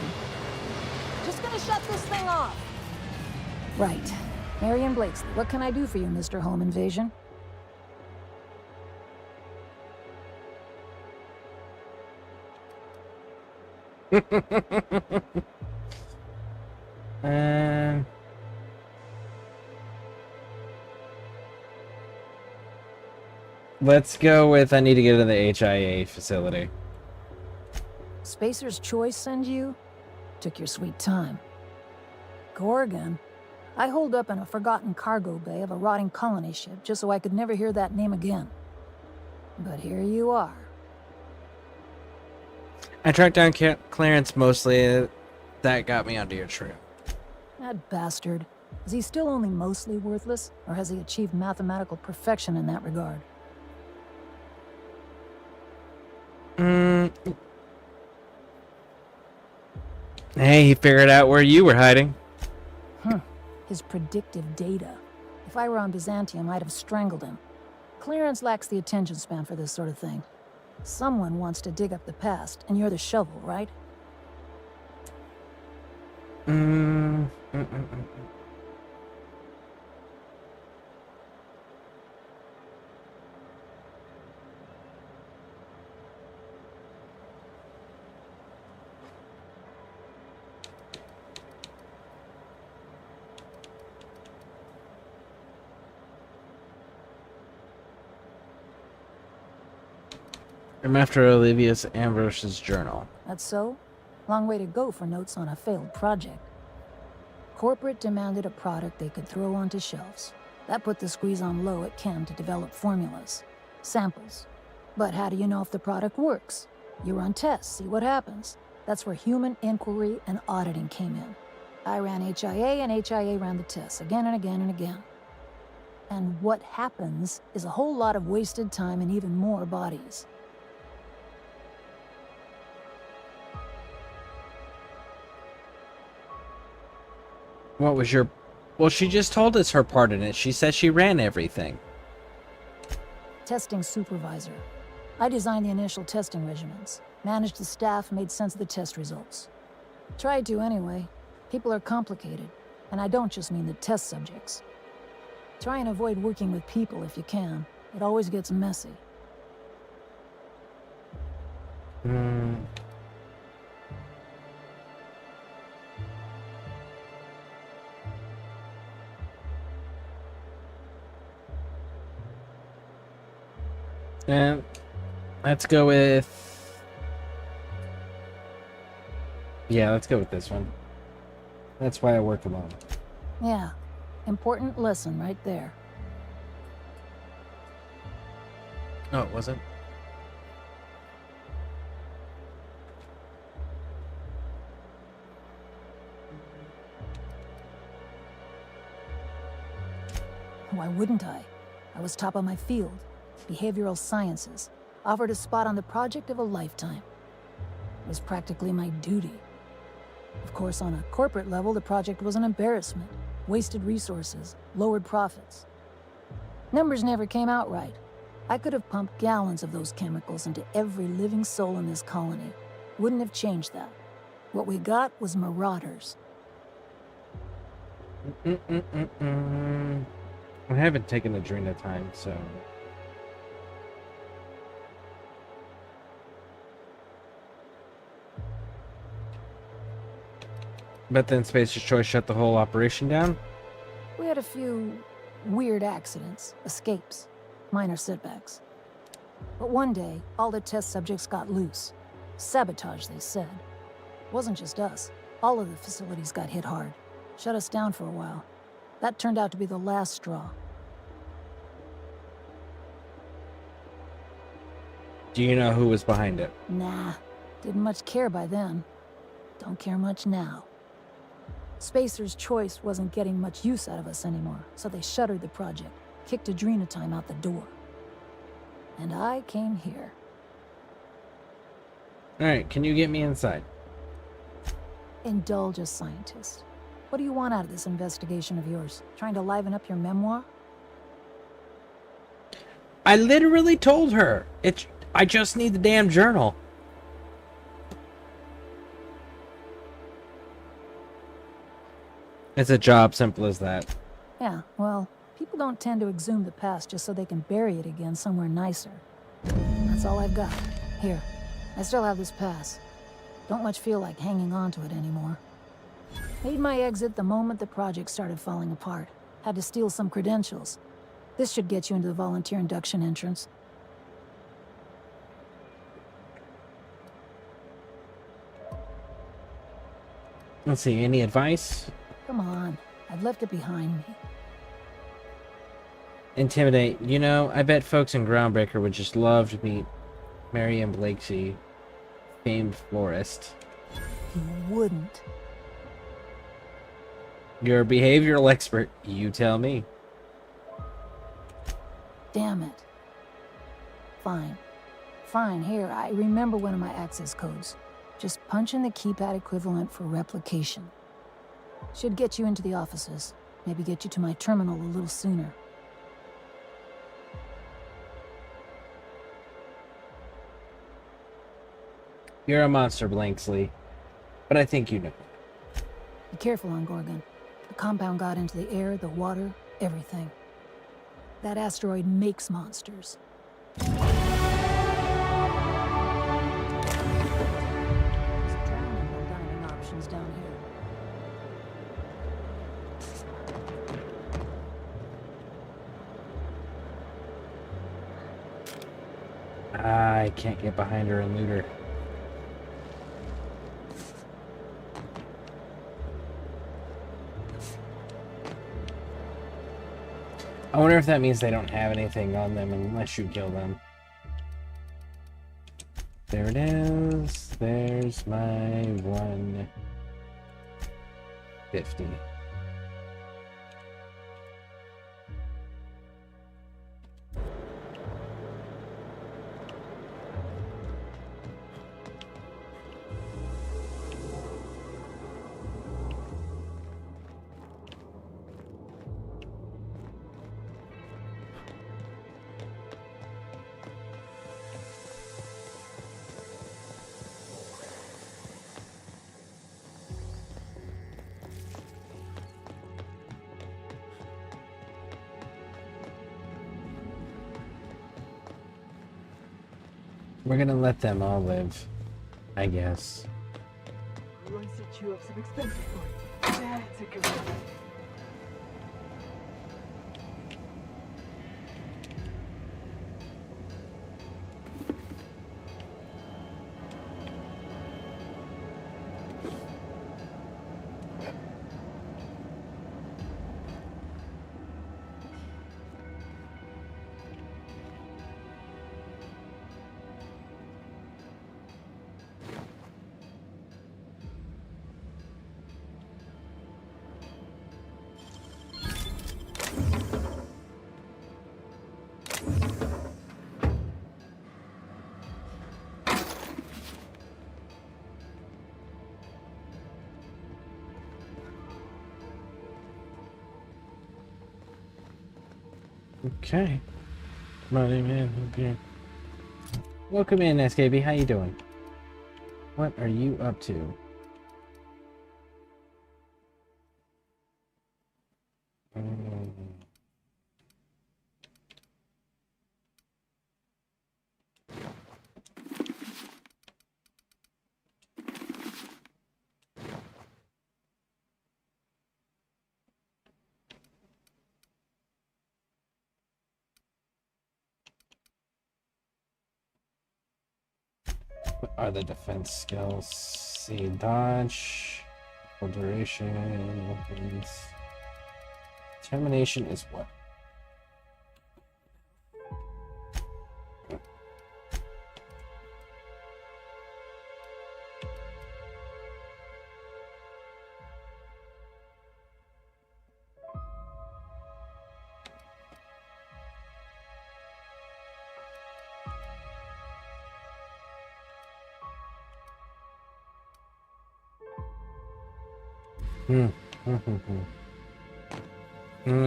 Just gonna shut this thing off. Right. Marion Blakesley, what can I do for you, Mr. Home Invasion? Let's go with I need to get to the HIA facility. Spacer's Choice send you? Took your sweet time. Gorgon? I holed up in a forgotten cargo bay of a rotting colony ship just so I could never hear that name again. But here you are. I tracked down Clarence mostly. That got me onto your trail. That bastard. Is he still only mostly worthless, or has he achieved mathematical perfection in that regard? Hey, he figured out where you were hiding. His predictive data. If I were on Byzantium, I'd have strangled him. Clarence lacks the attention span for this sort of thing. Someone wants to dig up the past, and you're the shovel, right? I'm after Olivia's Ambrose's journal. That's so? Long way to go for notes on a failed project. Corporate demanded a product they could throw onto shelves. That put the squeeze on low at Chem to develop formulas. Samples. But how do you know if the product works? You run tests, see what happens. That's where human inquiry and auditing came in. I ran HIA, and HIA ran the tests again and again and again. And what happens is a whole lot of wasted time and even more bodies. What was your... Well, she just told us her part in it. She said she ran everything. Testing supervisor. I designed the initial testing regimens, managed the staff, made sense of the test results. Tried to anyway. People are complicated, and I don't just mean the test subjects. Try and avoid working with people if you can. It always gets messy. And let's go with... Yeah, let's go with this one. That's why I work alone. Yeah, important lesson right there. Oh, it wasn't? Why wouldn't I? I was top of my field. Behavioral sciences. Offered a spot on the project of a lifetime. It was practically my duty. Of course, on a corporate level, the project was an embarrassment. Wasted resources, lowered profits. Numbers never came out right. I could have pumped gallons of those chemicals into every living soul in this colony. Wouldn't have changed that. What we got was marauders. I haven't taken a drink at time, so... But then Spacer's Choice shut the whole operation down? We had a few weird accidents, escapes, minor setbacks. But one day, all the test subjects got loose. Sabotage, they said. It wasn't just us. All of the facilities got hit hard. Shut us down for a while. That turned out to be the last straw. Do you know who was behind it? Nah, didn't much care by then. Don't care much now. Spacer's Choice wasn't getting much use out of us anymore, so they shuttered the project, kicked Adrenatime out the door. And I came here. Alright, can you get me inside? Indulge a scientist. What do you want out of this investigation of yours? Trying to liven up your memoir? I literally told her. I just need the damn journal. It's a job, simple as that. Yeah, well, people don't tend to exhume the past just so they can bury it again somewhere nicer. That's all I've got. Here, I still have this pass. Don't much feel like hanging on to it anymore. Made my exit the moment the project started falling apart. Had to steal some credentials. This should get you into the volunteer induction entrance. Let's see, any advice? Come on. I've left it behind me. Intimidate. You know, I bet folks in Groundbreaker would just love to meet Marianne Blakesy, famed florist. You wouldn't. You're a behavioral expert. You tell me. Damn it. Fine. Fine, here, I remember one of my access codes. Just punch in the keypad equivalent for replication. Should get you into the offices. Maybe get you to my terminal a little sooner. You're a monster, Blanksley. But I think you know. Be careful on Gorgon. The compound got into the air, the water, everything. That asteroid makes monsters. There's drowning and dining options down here. I can't get behind her and loot her. I wonder if that means they don't have anything on them unless you kill them. There it is. There's my 150. We're gonna let them all live, I guess. I set you up some expensive food. That's a good one. Okay. Money man, okay. Welcome in, SKB. How you doing? What are you up to? What are the defense skills? See, dodge, full duration, weapons. Determination is what?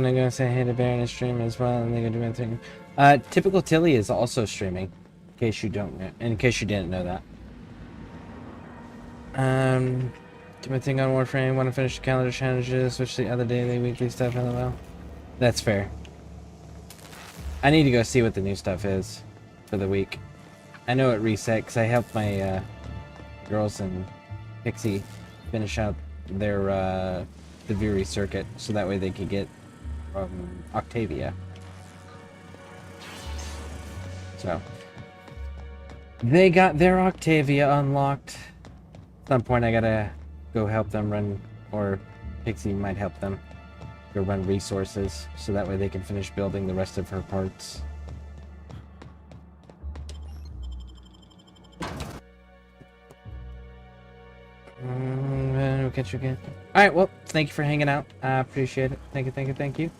I'm gonna say hey to Baron and stream as well, and they gonna do anything. Typical Tilly is also streaming, in case you don't know, in case you didn't know that. Do my thing on Warframe. Want to finish the calendar challenges, switch the other daily, weekly stuff. LOL. That's fair. I need to go see what the new stuff is for the week. I know it reset because I helped my girls and Pixie finish out their the Viri circuit, so that way they could get Octavia. So they got their Octavia unlocked. At some point I gotta go help them run, or Pixie might help them. go run resources, so that way they can finish building the rest of her parts. We'll catch you again. Alright, well, thank you for hanging out. I appreciate it. Thank you, thank you, thank you.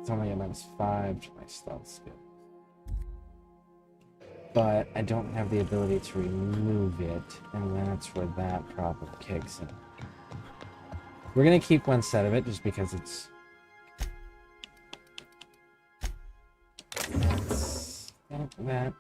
It's only a -5 to my stealth skill. But I don't have the ability to remove it, and that's where that problem kicks in. We're gonna keep one set of it just because it's that.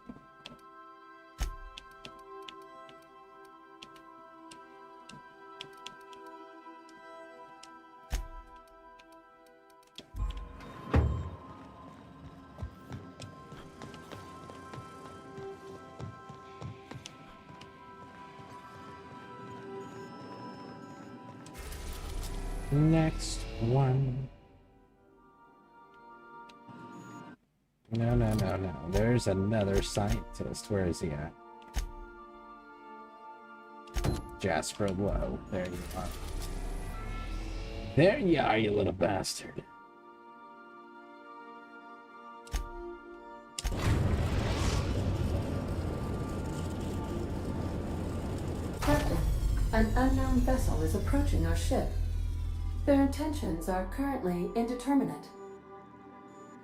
Next one. No, no, no, no. There's another scientist. Where is he at? Jasper Lowe. There you are. There you are, you little bastard. Captain, an unknown vessel is approaching our ship. Their intentions are currently indeterminate.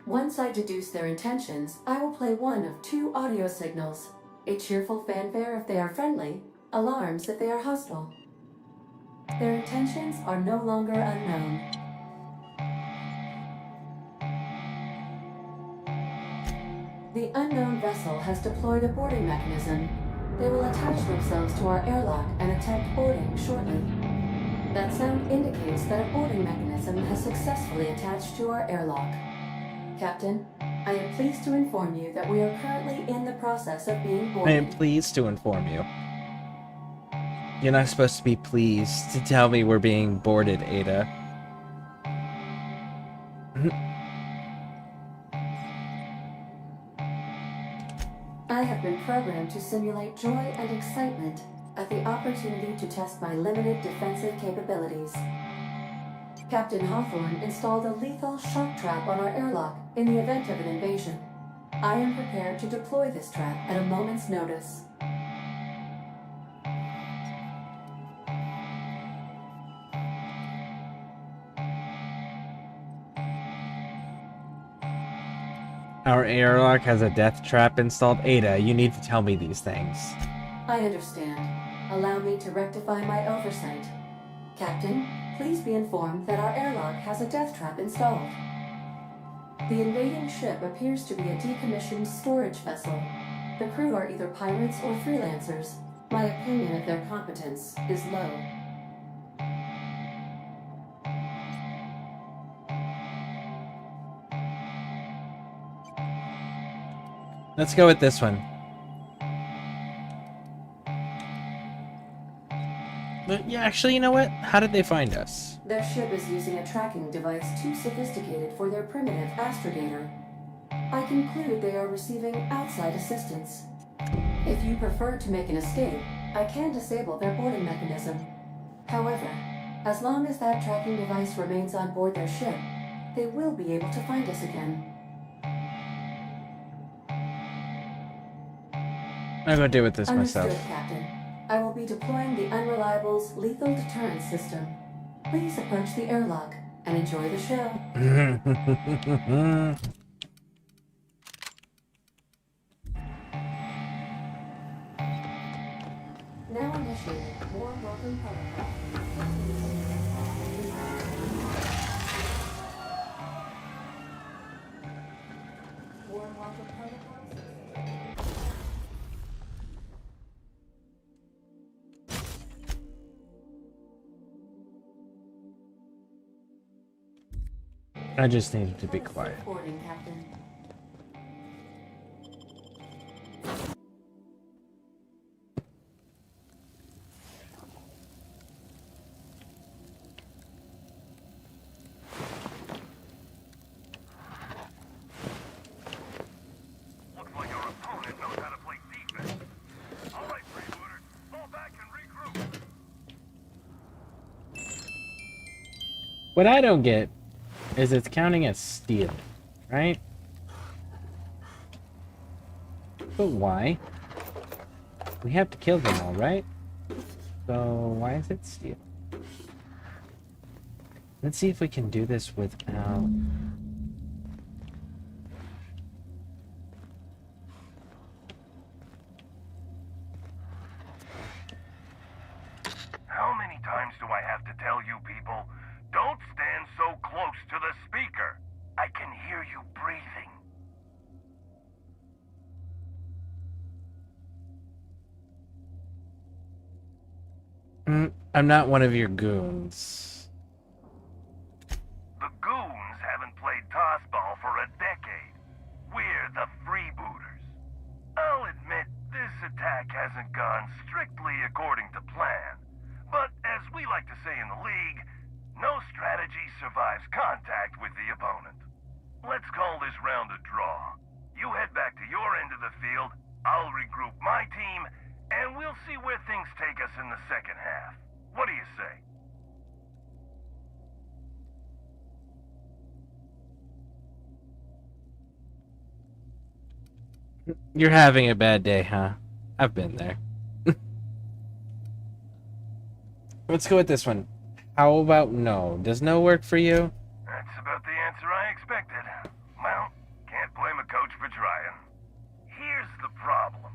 Once I deduce their intentions, I will play one of 2 audio signals. A cheerful fanfare if they are friendly, alarms if they are hostile. Their intentions are no longer unknown. The unknown vessel has deployed a boarding mechanism. They will attach themselves to our airlock and attempt boarding shortly. That sound indicates that a boarding mechanism has successfully attached to our airlock. Captain, I am pleased to inform you that we are currently in the process of being boarded. I am pleased to inform you. You're not supposed to be pleased to tell me we're being boarded, Ada. I have been programmed to simulate joy and excitement at the opportunity to test my limited defensive capabilities. Captain Hawthorne installed a lethal shock trap on our airlock in the event of an invasion. I am prepared to deploy this trap at a moment's notice. Our airlock has a death trap installed. Ada, you need to tell me these things. I understand. Allow me to rectify my oversight. Captain, please be informed that our airlock has a death trap installed. The invading ship appears to be a decommissioned storage vessel. The crew are either pirates or freelancers. My opinion of their competence is low. Let's go with this one. But yeah, actually, you know what? How did they find us? Their ship is using a tracking device too sophisticated for their primitive astrogator. I conclude they are receiving outside assistance. If you prefer to make an escape, I can disable their boarding mechanism. However, as long as that tracking device remains on board their ship, they will be able to find us again. I'm gonna deal with this myself. Understood, Captain. I will be deploying the Unreliable's lethal deterrence system. Please approach the airlock and enjoy the show. Now initiating warm welcome protocol. Warm welcome protocol. I just needed to be quiet. Reporting, Captain. What I don't get is it's counting as steal, right? But why? We have to kill them all, right? So why is it steal? Let's see if we can do this without... How many times do I have to tell you people, don't stand so close to the speaker? I can hear you breathing. I'm not one of your goons. The goons haven't played tossball for a decade. We're the freebooters. I'll admit, this attack hasn't gone strictly according to plan. But as we like to say in the League, no strategy survives contact with the opponent. Let's call this round a draw. You head back to your end of the field, I'll regroup my team, and we'll see where things take us in the second half. What do you say? You're having a bad day, huh? I've been there. Let's go with this one. How about no? Does no work for you? That's about the answer I expected. Well, can't blame a coach for trying. Here's the problem.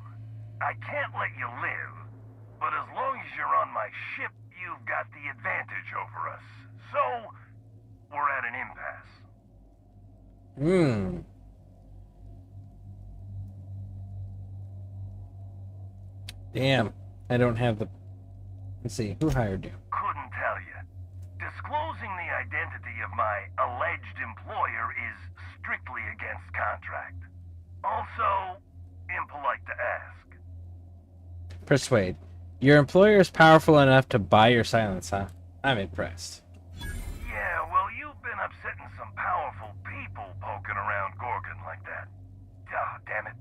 I can't let you live, but as long as you're on my ship, you've got the advantage over us. So, we're at an impasse. Damn. I don't have the... Let's see. Who hired you? Couldn't tell you. Disclosing the identity of my alleged employer is strictly against contract. Also, impolite to ask. Persuade. Your employer is powerful enough to buy your silence, huh? I'm impressed. Yeah, well, you've been upsetting some powerful people poking around Gorgon like that. Oh, damn it.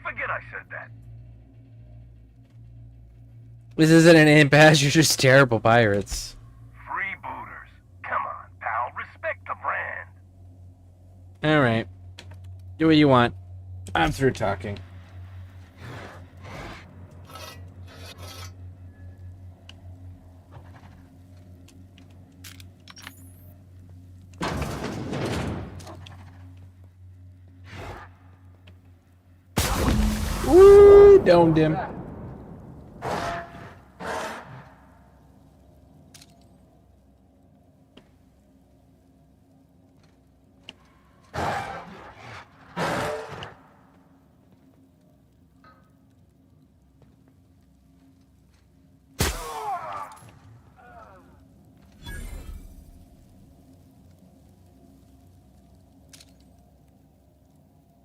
Forget I said that. This isn't an impasse, you're just terrible pirates. Freebooters. Come on, pal. Respect the brand. Alright. Do what you want. I'm through talking. Woo! Domed him.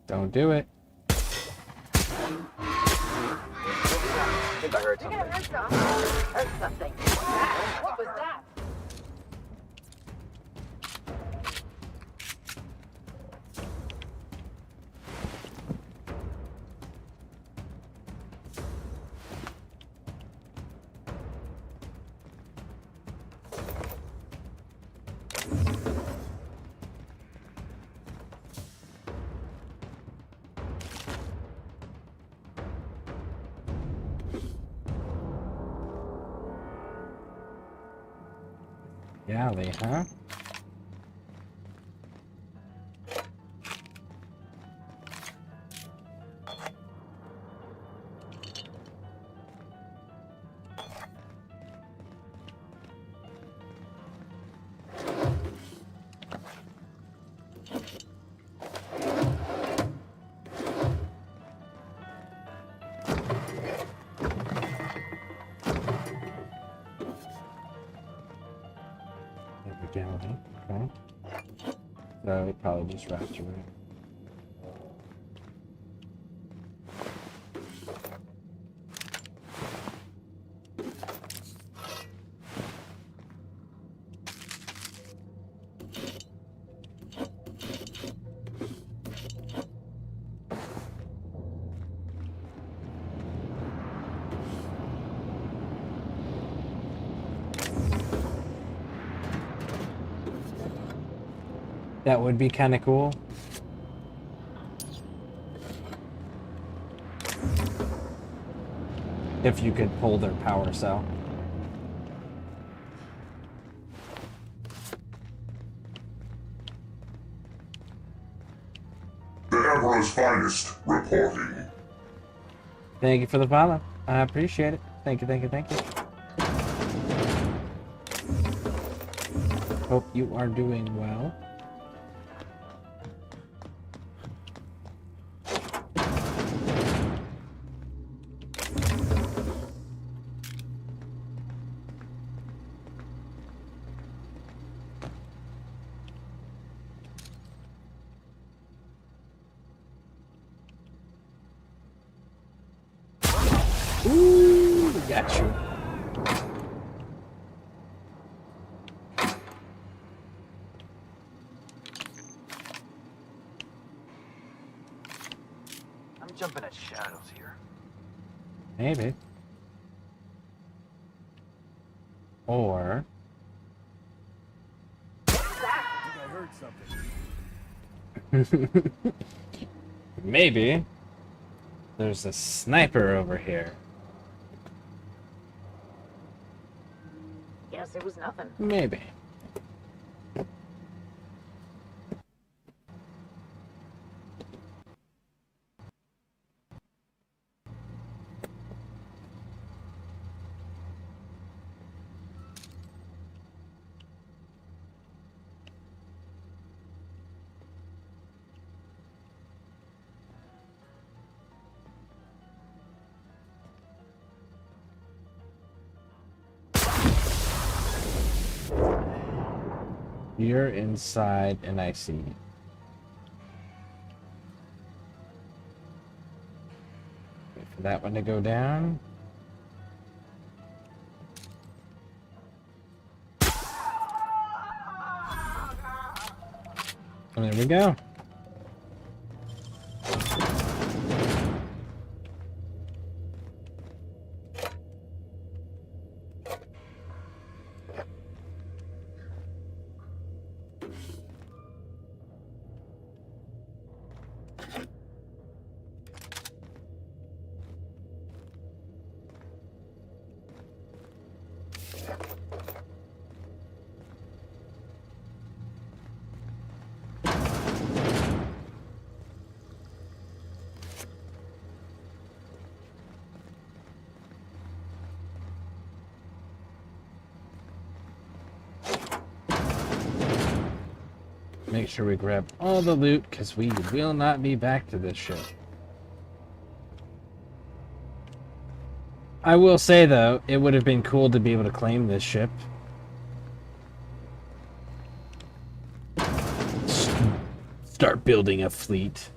Don't do it. I think I heard something. Heard something. What was that? Galley, huh? Galley, okay. So it probably just wrapped around. That would be kind of cool. If you could pull their power cell. The Emperor's finest reporting. Thank you for the follow. I appreciate it. Thank you, thank you, thank you. Hope you are doing well. Ooh, got you. I'm jumping at shadows here. Maybe. Or... I think I heard something. maybe there's a sniper over here. Guess it was nothing. Maybe. You're inside and I see you. Wait for that one to go down. And there we go. Make sure we grab all the loot, because we will not be back to this ship. I will say, though, it would have been cool to be able to claim this ship. Start building a fleet.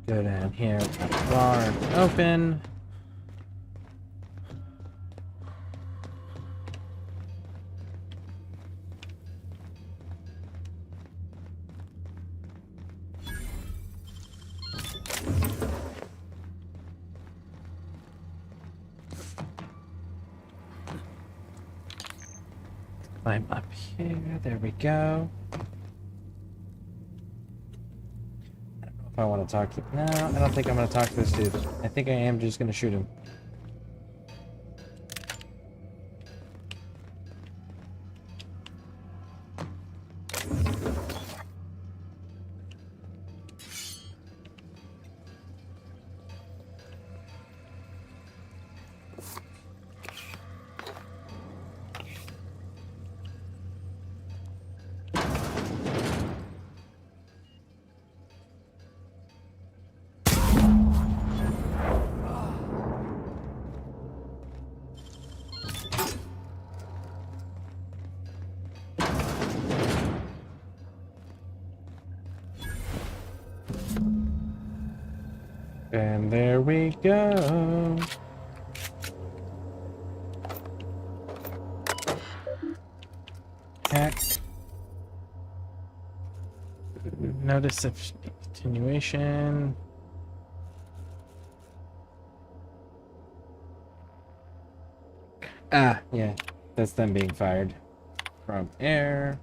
Go down here, bar and open. Climb up here. There we go. I don't know if I want to talk to... No, I don't think I'm going to talk to this dude. I think I am just going to shoot him. And there we go. Hack. Notice of continuation. Ah, yeah. That's them being fired. From air.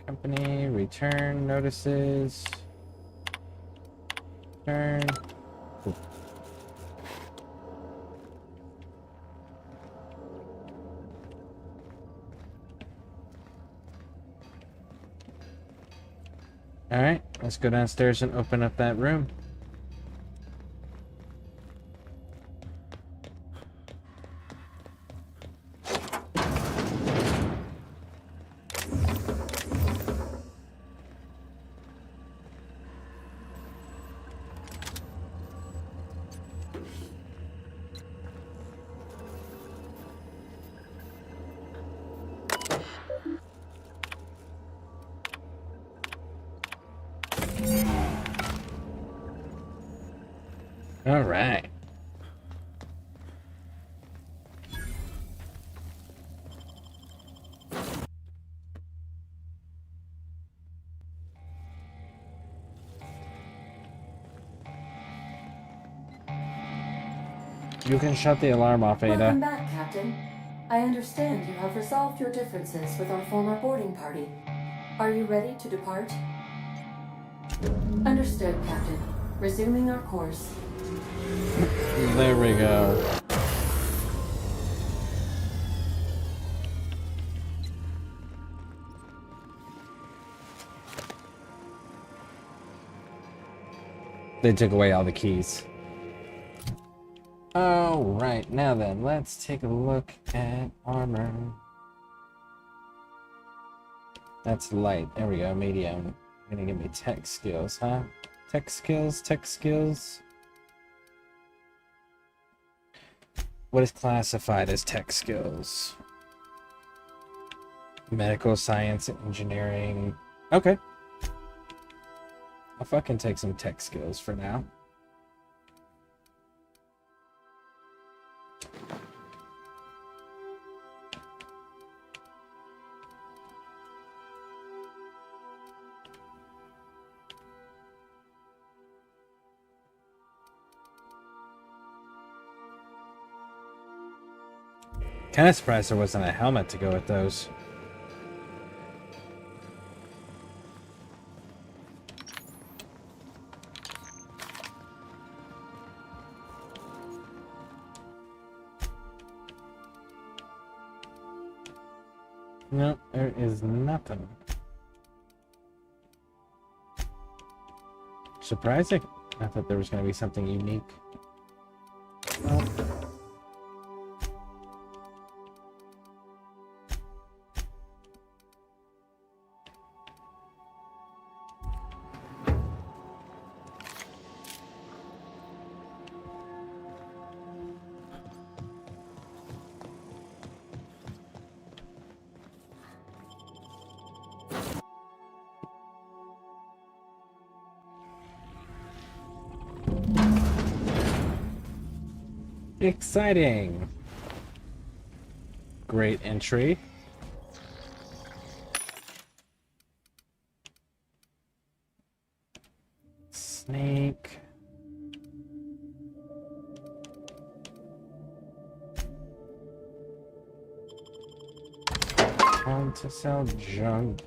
Company. Return notices. Turn. Alright, let's go downstairs and open up that room. All right. You can shut the alarm off, Ada. Welcome back, Captain. I understand you have resolved your differences with our former boarding party. Are you ready to depart? Understood, Captain. Resuming our course. There we go. They took away all the keys. Oh, right. Now then, let's take a look at armor. That's light. There we go. Medium. Gonna give me tech skills, huh? Tech skills, tech skills. What is classified as tech skills? Medical science, engineering. Okay. I'll fucking take some tech skills for now. Kind of surprised there wasn't a helmet to go with those. No, there is nothing. Surprising. I thought there was going to be something unique. Oh. Exciting. Great entry. Snake. Want to sell junk.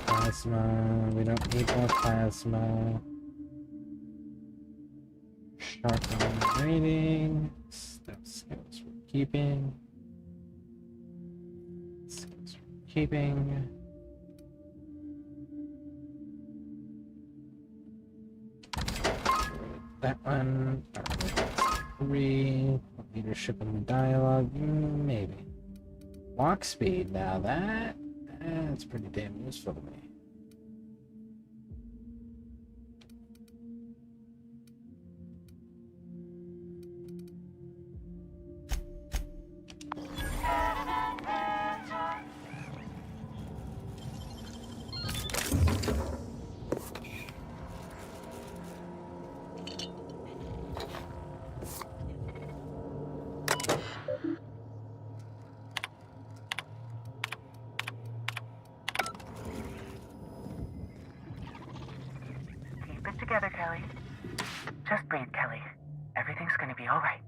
Plasma. We don't need more plasma. Sharp on ratings. That's skills we're keeping. Skills we're keeping. That one. Three. Leadership and dialogue. Maybe. Walk speed. Now that's pretty damn useful to me. Keep it together, Kelly. Just breathe, Kelly. Everything's gonna be all right.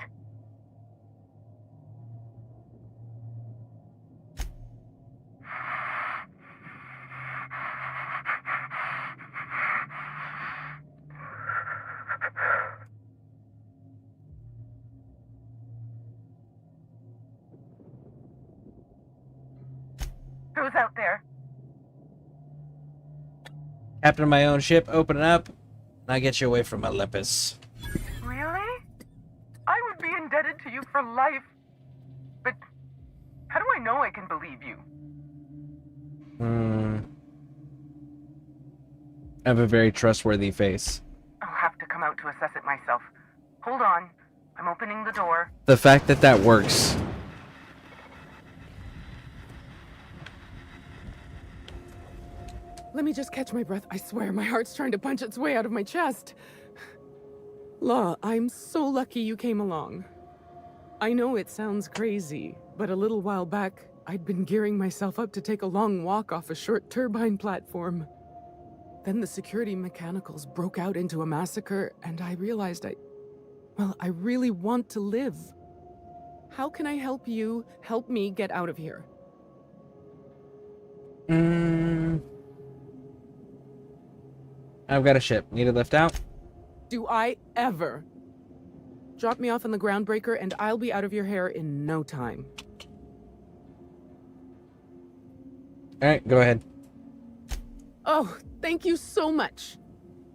Who's out there? Captain of my own ship, open it up, and I get you away from Olympus. Really? I would be indebted to you for life. But how do I know I can believe you? I have a very trustworthy face. I'll have to come out to assess it myself. Hold on. I'm opening the door. The fact that that works. Let me just catch my breath. I swear, my heart's trying to punch its way out of my chest. Law, I'm so lucky you came along. I know it sounds crazy, but a little while back, I'd been gearing myself up to take a long walk off a short turbine platform. Then the security mechanicals broke out into a massacre, and I realized I really want to live. How can I help you help me get out of here? I've got a ship. Need a lift out? Do I ever? Drop me off on the groundbreaker and I'll be out of your hair in no time. Alright, go ahead. Oh, thank you so much.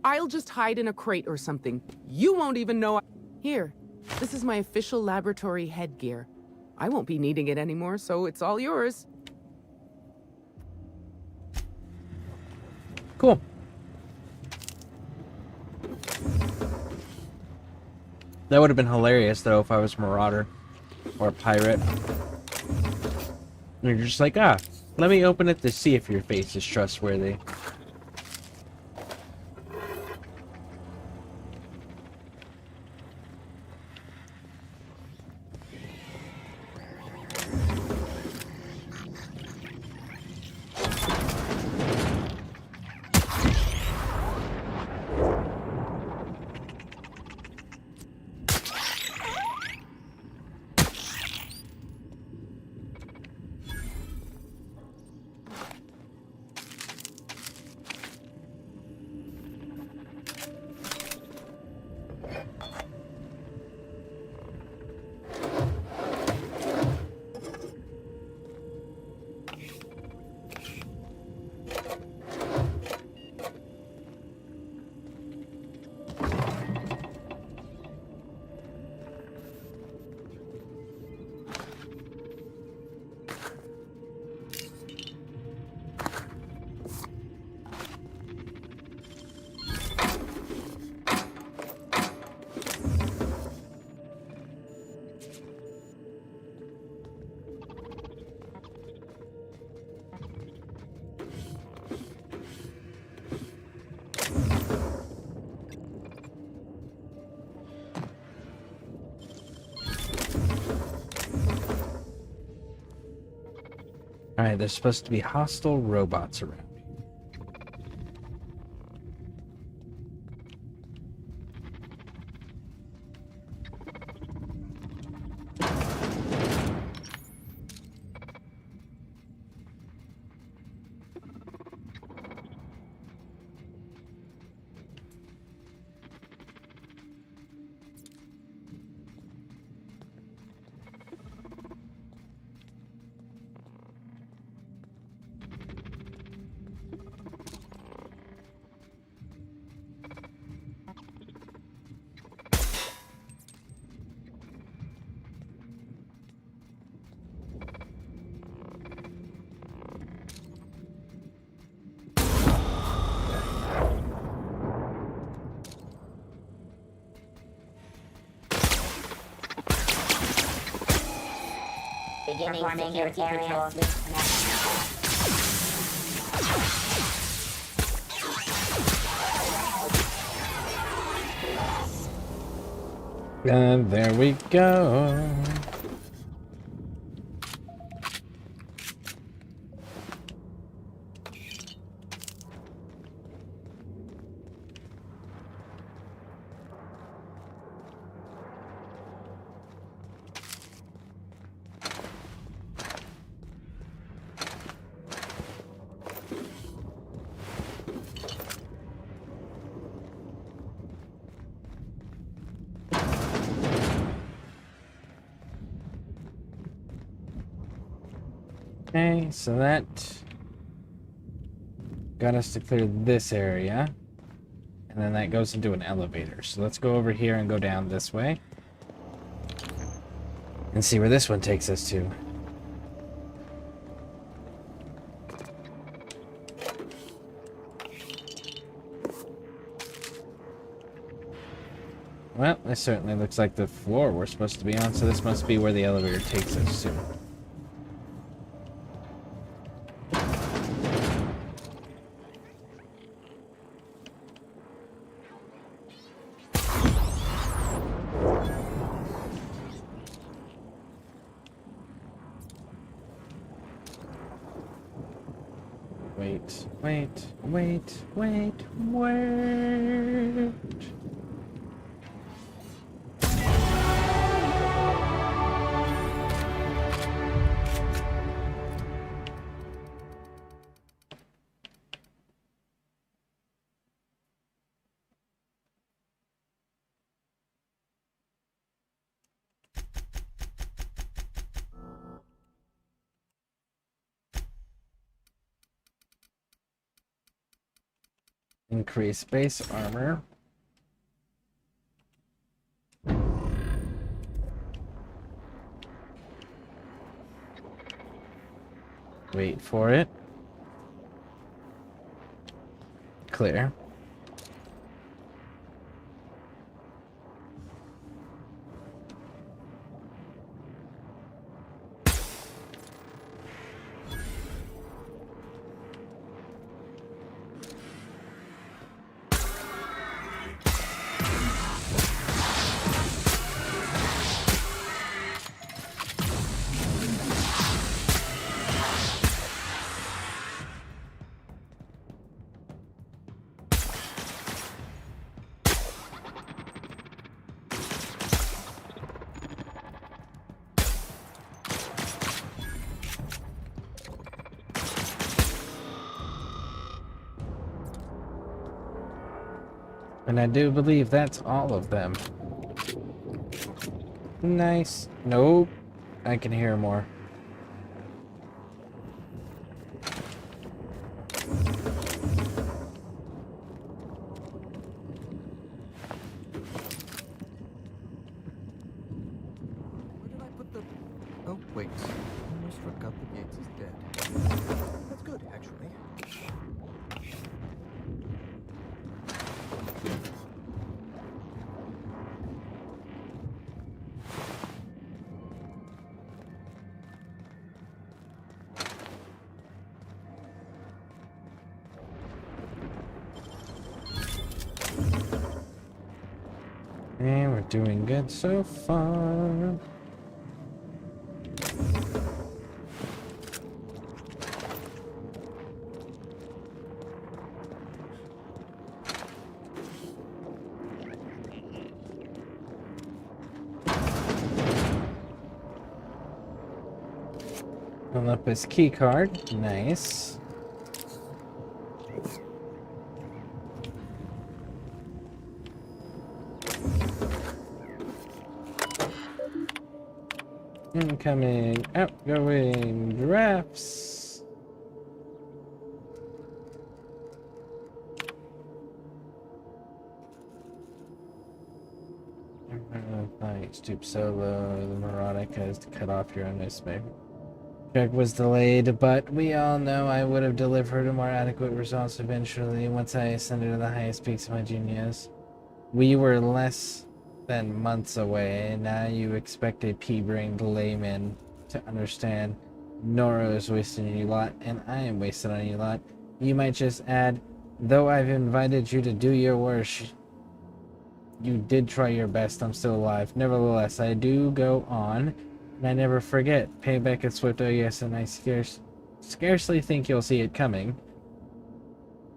I'll just hide in a crate or something. You won't even know. Here, this is my official laboratory headgear. I won't be needing it anymore, so it's all yours. Cool. That would have been hilarious, though, if I was Marauder or a pirate. And you're just like, let me open it to see if your face is trustworthy. Alright, there's supposed to be hostile robots around. Beginning security area. And there we go. Okay, so that got us to clear this area. And then that goes into an elevator. So let's go over here and go down this way. And see where this one takes us to. Well, this certainly looks like the floor we're supposed to be on, so this must be where the elevator takes us to. Wait. Increase base armor. Wait for it. Clear. And I do believe that's all of them. Nice. Nope. I can hear more. Where did I put the... Oh, wait. Almost forgot the Gates is dead. That's good, actually. And we're doing good so far. filling up his key card. Nice. Incoming, outgoing drafts. Stoop so low, the Moronic has to cut off your own space. Check was delayed, but we all know I would have delivered a more adequate response eventually once I ascended to the highest peaks of my genius. We were less than months away, and now you expect a pea-brained layman to understand. Nora is wasting on you lot, and I am wasted on you lot. You might just add, though I've invited you to do your worst, you did try your best. I'm still alive. Nevertheless, I do go on, and I never forget. Payback is swift, oh yes, and I scarcely think you'll see it coming.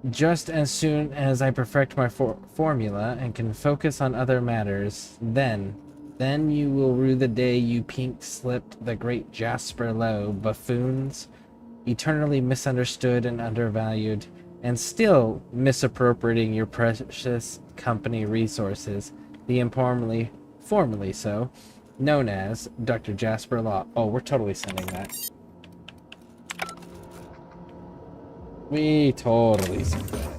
Just as soon as I perfect my formula and can focus on other matters, then you will rue the day you pink-slipped the great Jasper Lowe, buffoons, eternally misunderstood and undervalued, and still misappropriating your precious company resources, the formerly so, known as Dr. Jasper Law. Oh, we're totally sending that. We totally sent that.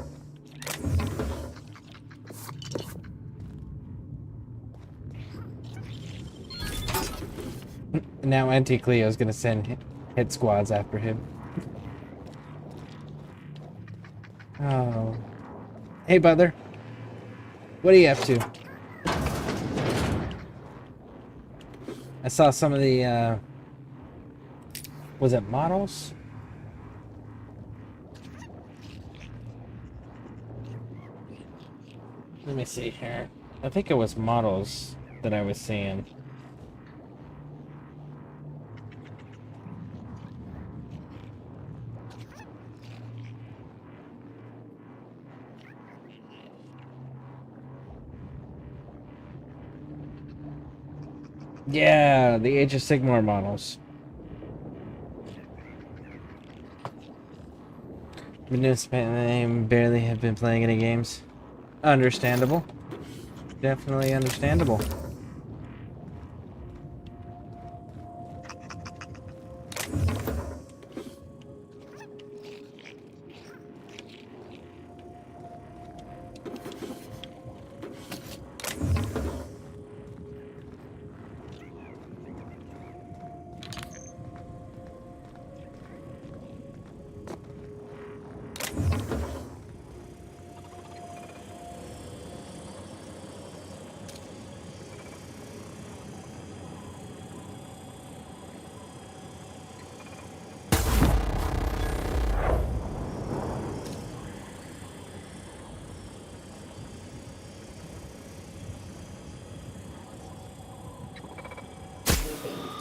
Now Auntie Cleo's gonna send hit squads after him. Oh. Hey, Butler. What are you up to? I saw some of the, was it models? Let me see here. I think it was models that I was seeing. Yeah, the Age of Sigmar models. I barely have been playing any games. Understandable. Definitely understandable.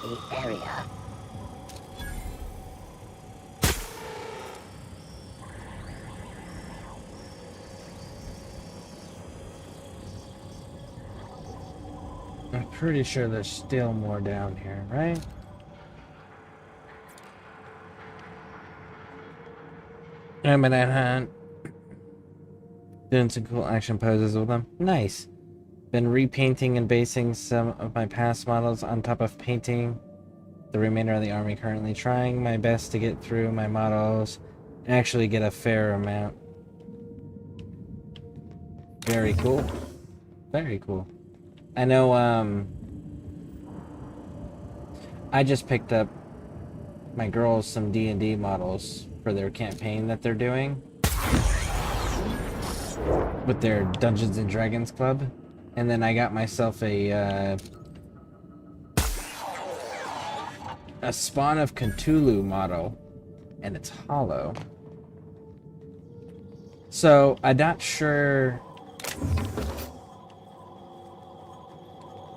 The area. I'm pretty sure there's still more down here, right? I'm an hunt. Doing some cool action poses with them. Nice. Been repainting and basing some of my past models on top of painting the remainder of the army, currently trying my best to get through my models and actually get a fair amount. Very cool. Very cool. I know, I just picked up my girls some D&D models for their campaign that they're doing with their Dungeons and Dragons club, and then I got myself a Spawn of Cthulhu model, and it's hollow. So I'm not sure.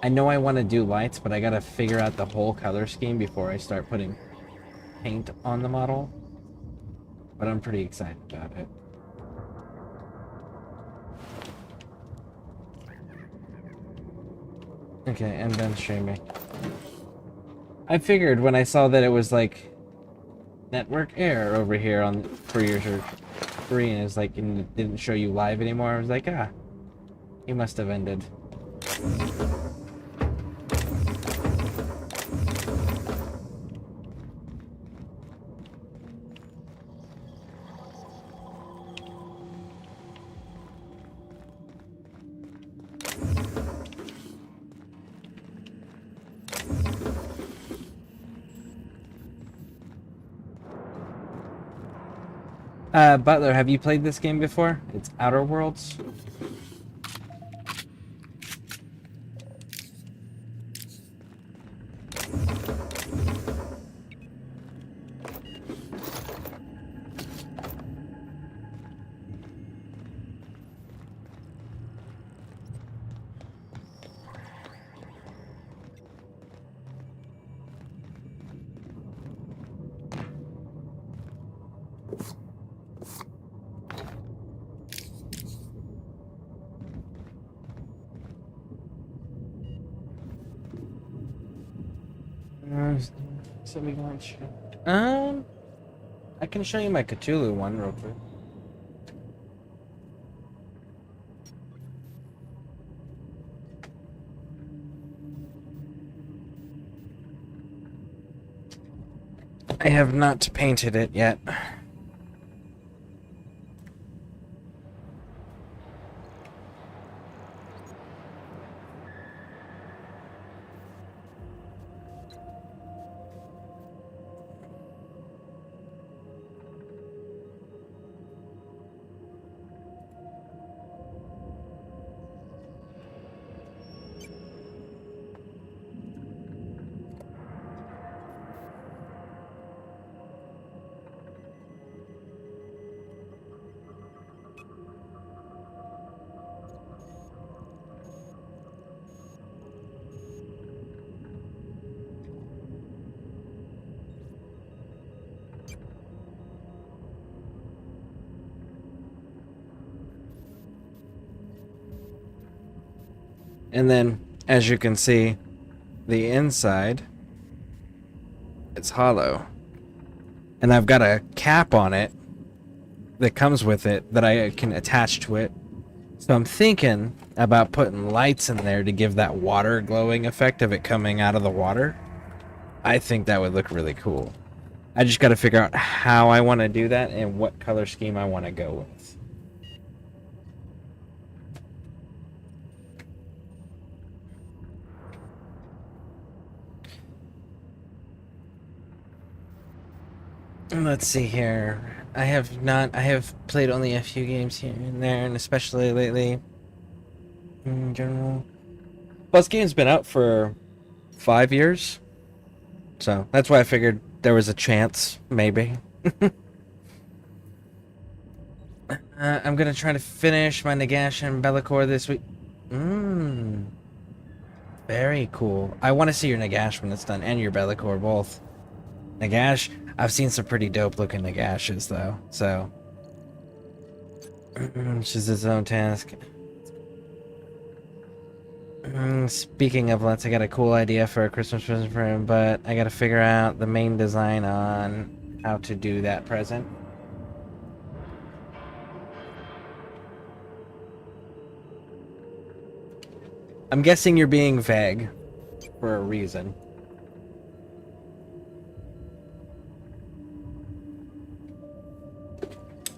I know I want to do lights, but I gotta figure out the whole color scheme before I start putting paint on the model. But I'm pretty excited about it. Okay, and then streaming. I figured when I saw that it was like network error over here on for your screen. It's like it didn't show you live anymore. I was like, ah, you must have ended. Butler, have you played this game before? It's Outer Worlds. So we can I can show you my Cthulhu one real quick. I have not painted it yet. And then, as you can see, the inside, it's hollow. And I've got a cap on it that comes with it that I can attach to it. So I'm thinking about putting lights in there to give that water glowing effect of it coming out of the water. I think that would look really cool. I just got to figure out how I want to do that and what color scheme I want to go with. Let's see here. I have played only a few games here and there, and especially lately in general. Plus, game's been out for 5 years, so that's why I figured there was a chance, maybe. I'm gonna try to finish my Nagash and Be'lakor this week. Very cool. I want to see your Nagash when it's done, and your Be'lakor both. Nagash, I've seen some pretty dope looking Nagashes though, so which is its own task. Speaking of Let's, I got a cool idea for a Christmas present for him, but I gotta figure out the main design on how to do that present. I'm guessing you're being vague for a reason.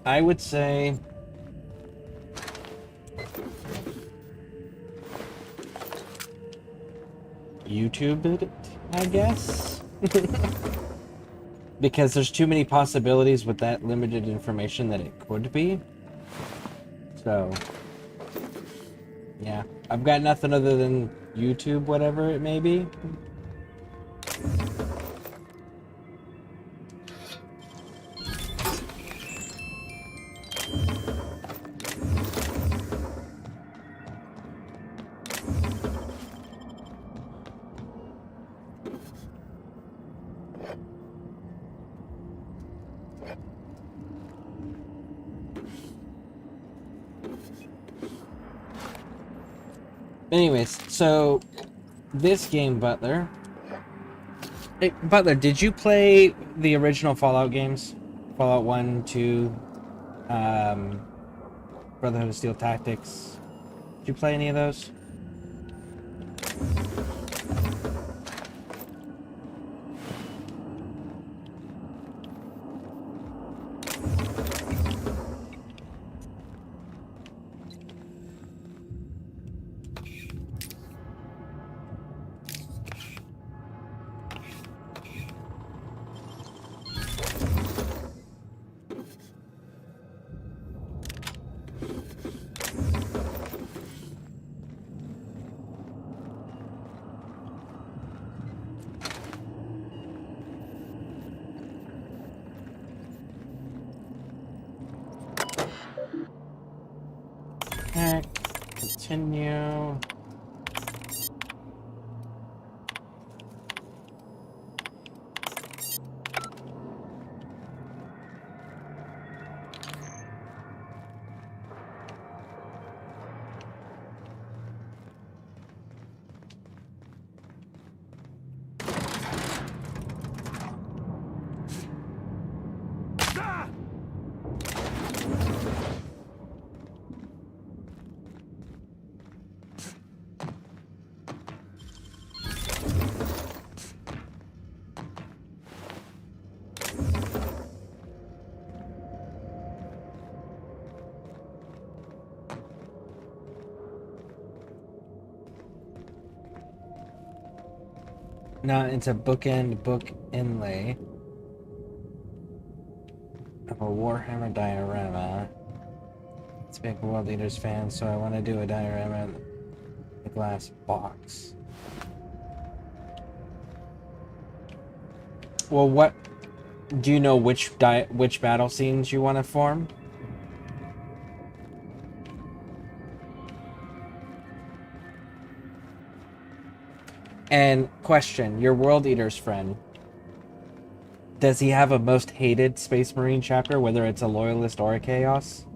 I would say YouTube it, I guess. Because there's too many possibilities with that limited information that it could be. So, yeah. I've got nothing other than YouTube, whatever it may be. Anyways, so this game, Butler, Hey, Butler, did you play the original Fallout games? Fallout 1, 2, Brotherhood of Steel Tactics? Did you play any of those? Okay, continue. Now it's a bookend book inlay of a Warhammer diorama. It's a big World Eaters fan, so I want to do a diorama in a glass box. Well, what do you know? Which battle scenes you want to form? And question, your World Eaters friend, does he have a most hated Space Marine chapter, whether it's a Loyalist or a Chaos?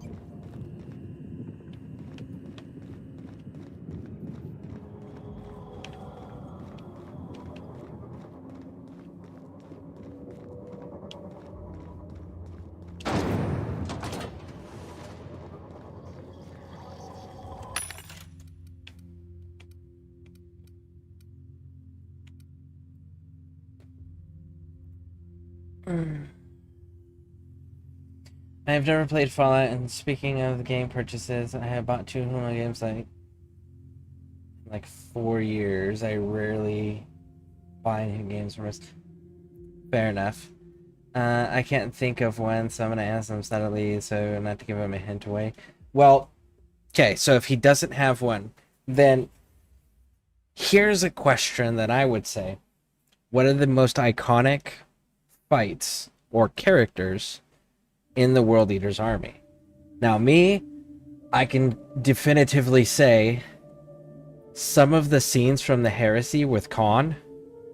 I have never played Fallout, and speaking of the game purchases, I have bought 2 Hulu games like 4 years. I rarely buy new games from us. Fair enough. I can't think of one, so I'm going to ask him steadily, so not to give him a hint away. Well, okay, so if he doesn't have one, then here's a question that I would say. What are the most iconic fights or characters in the World Eaters army? Now, me, I can definitively say some of the scenes from the Heresy with Khan,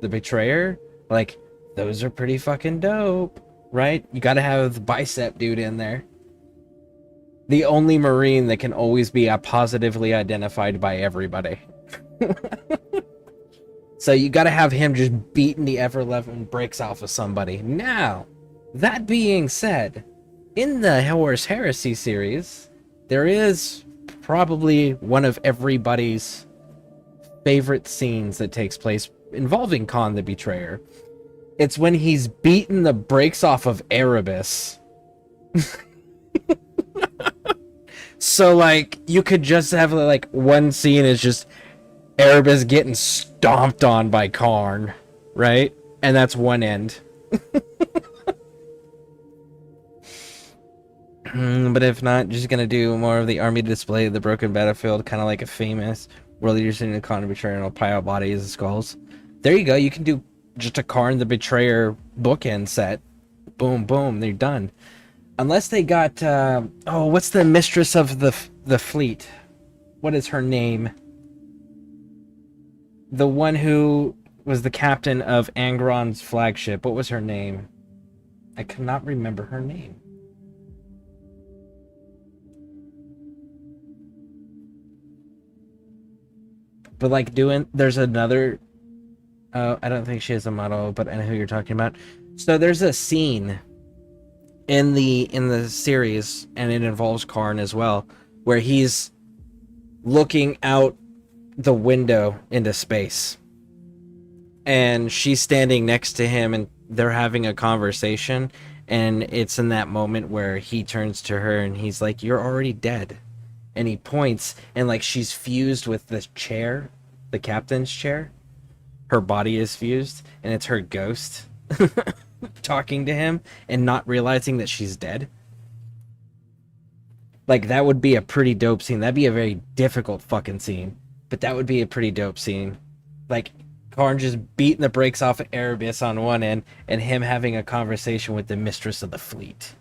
the Betrayer, like, those are pretty fucking dope, right? You gotta have the bicep dude in there. The only Marine that can always be positively identified by everybody. So you gotta have him just beating the ever-loving brakes off of somebody. Now, that being said, in the Horus Heresy series, there is probably one of everybody's favorite scenes that takes place involving Khan the Betrayer. It's when he's beating the brakes off of Erebus. So, like, you could just have, like, one scene is just Erebus getting stomped on by Karn, right? And that's one end. But if not, just gonna do more of the army display of the broken battlefield, kind of like a famous World Eaters in the Khan the Betrayer and pile bodies and skulls. There you go. You can do just a Karn the Betrayer bookend set. Boom, boom. They're done. Unless they got oh, what's the mistress of the fleet? What is her name? The one who was the captain of Angron's flagship. What was her name? I cannot remember her name. But like there's another Oh, I don't think she is a model, but I know who you're talking about. So there's a scene in the series, and it involves Karn as well, where he's looking out the window into space, and she's standing next to him, and they're having a conversation, and it's in that moment where he turns to her and he's like, "You're already dead," and he points, and like she's fused with the chair, the captain's chair. Her body is fused, and it's her ghost talking to him and not realizing that she's dead. Like, that would be a pretty dope scene. That'd be a very difficult fucking scene, but that would be a pretty dope scene. Like, Karn just beating the brakes off of Erebus on one end, and him having a conversation with the mistress of the fleet.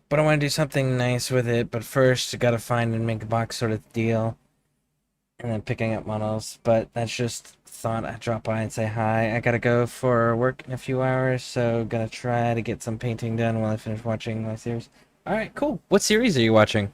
But I want to do something nice with it. But first, I gotta find and make a box sort of deal. And then picking up models. But that's just thought I'd drop by and say hi. I gotta go for work in a few hours, so gotta try to get some painting done while I finish watching my series. Alright, cool. What series are you watching?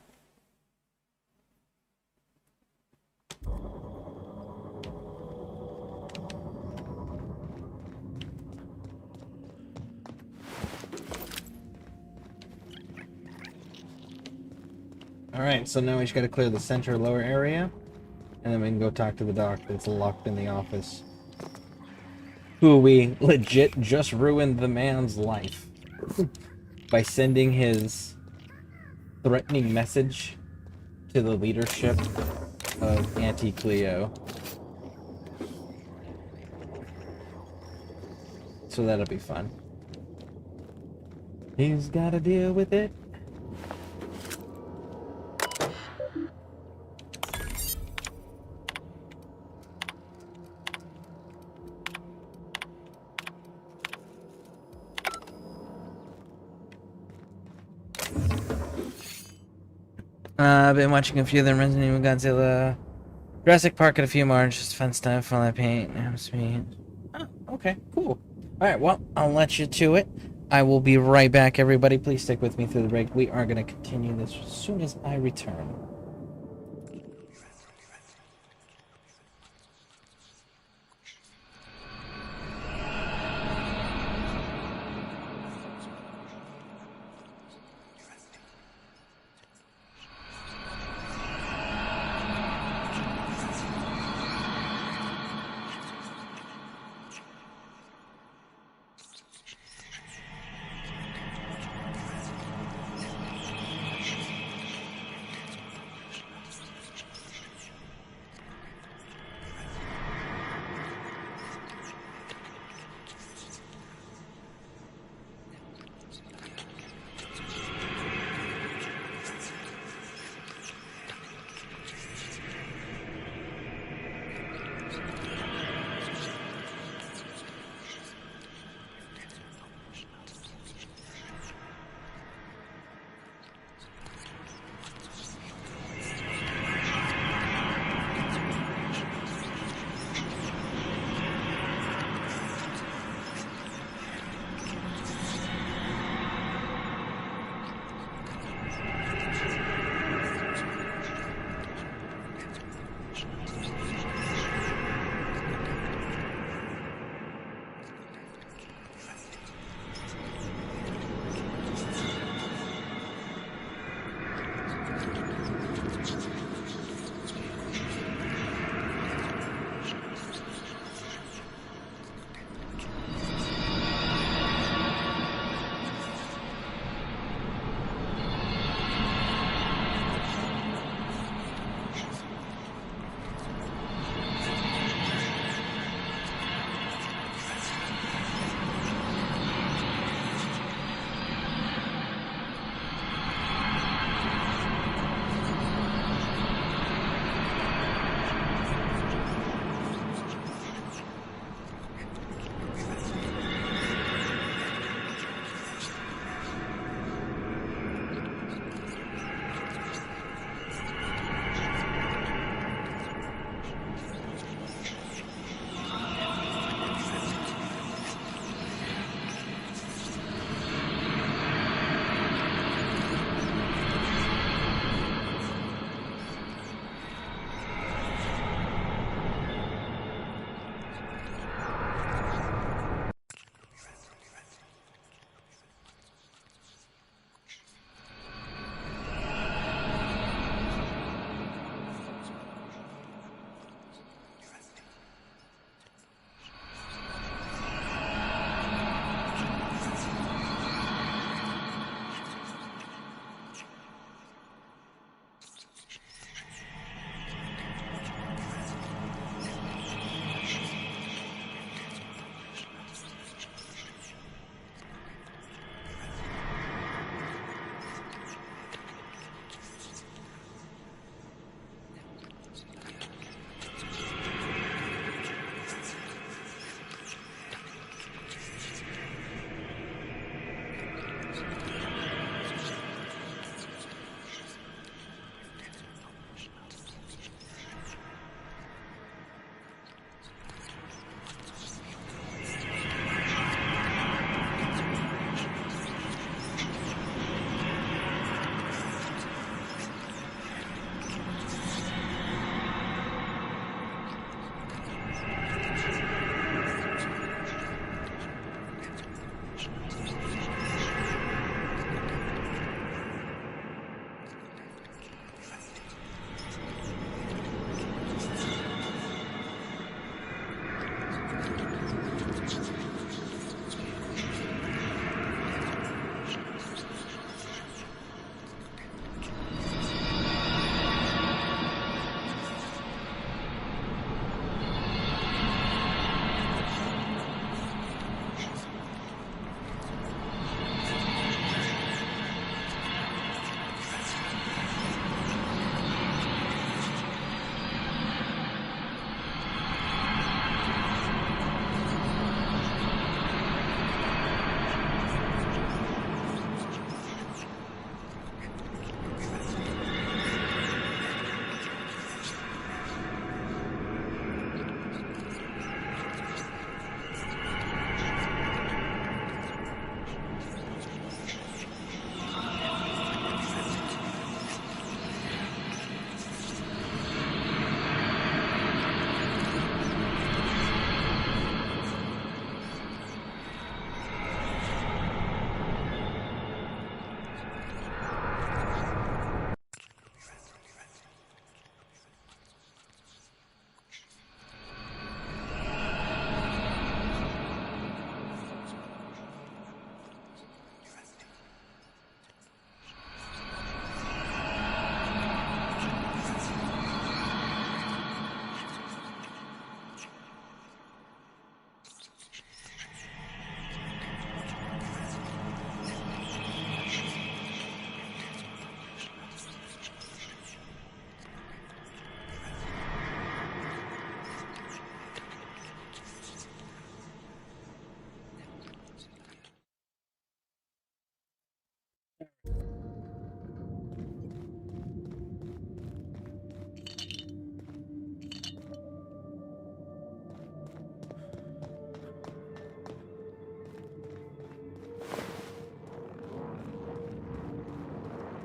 Alright, so now we just gotta clear the center lower area, and then we can go talk to the doc that's locked in the office. Who we legit just ruined the man's life by sending his threatening message to the leadership of Anti-Cleo. So that'll be fun. He's gotta deal with it. I've been watching a few of them, Resident Evil, Godzilla, Jurassic Park, and a few more. Just fun stuff while I paint. Oh, okay, cool. Alright, well, I'll let you to it. I will be right back, everybody. Please stick with me through the break. We are going to continue this as soon as I return.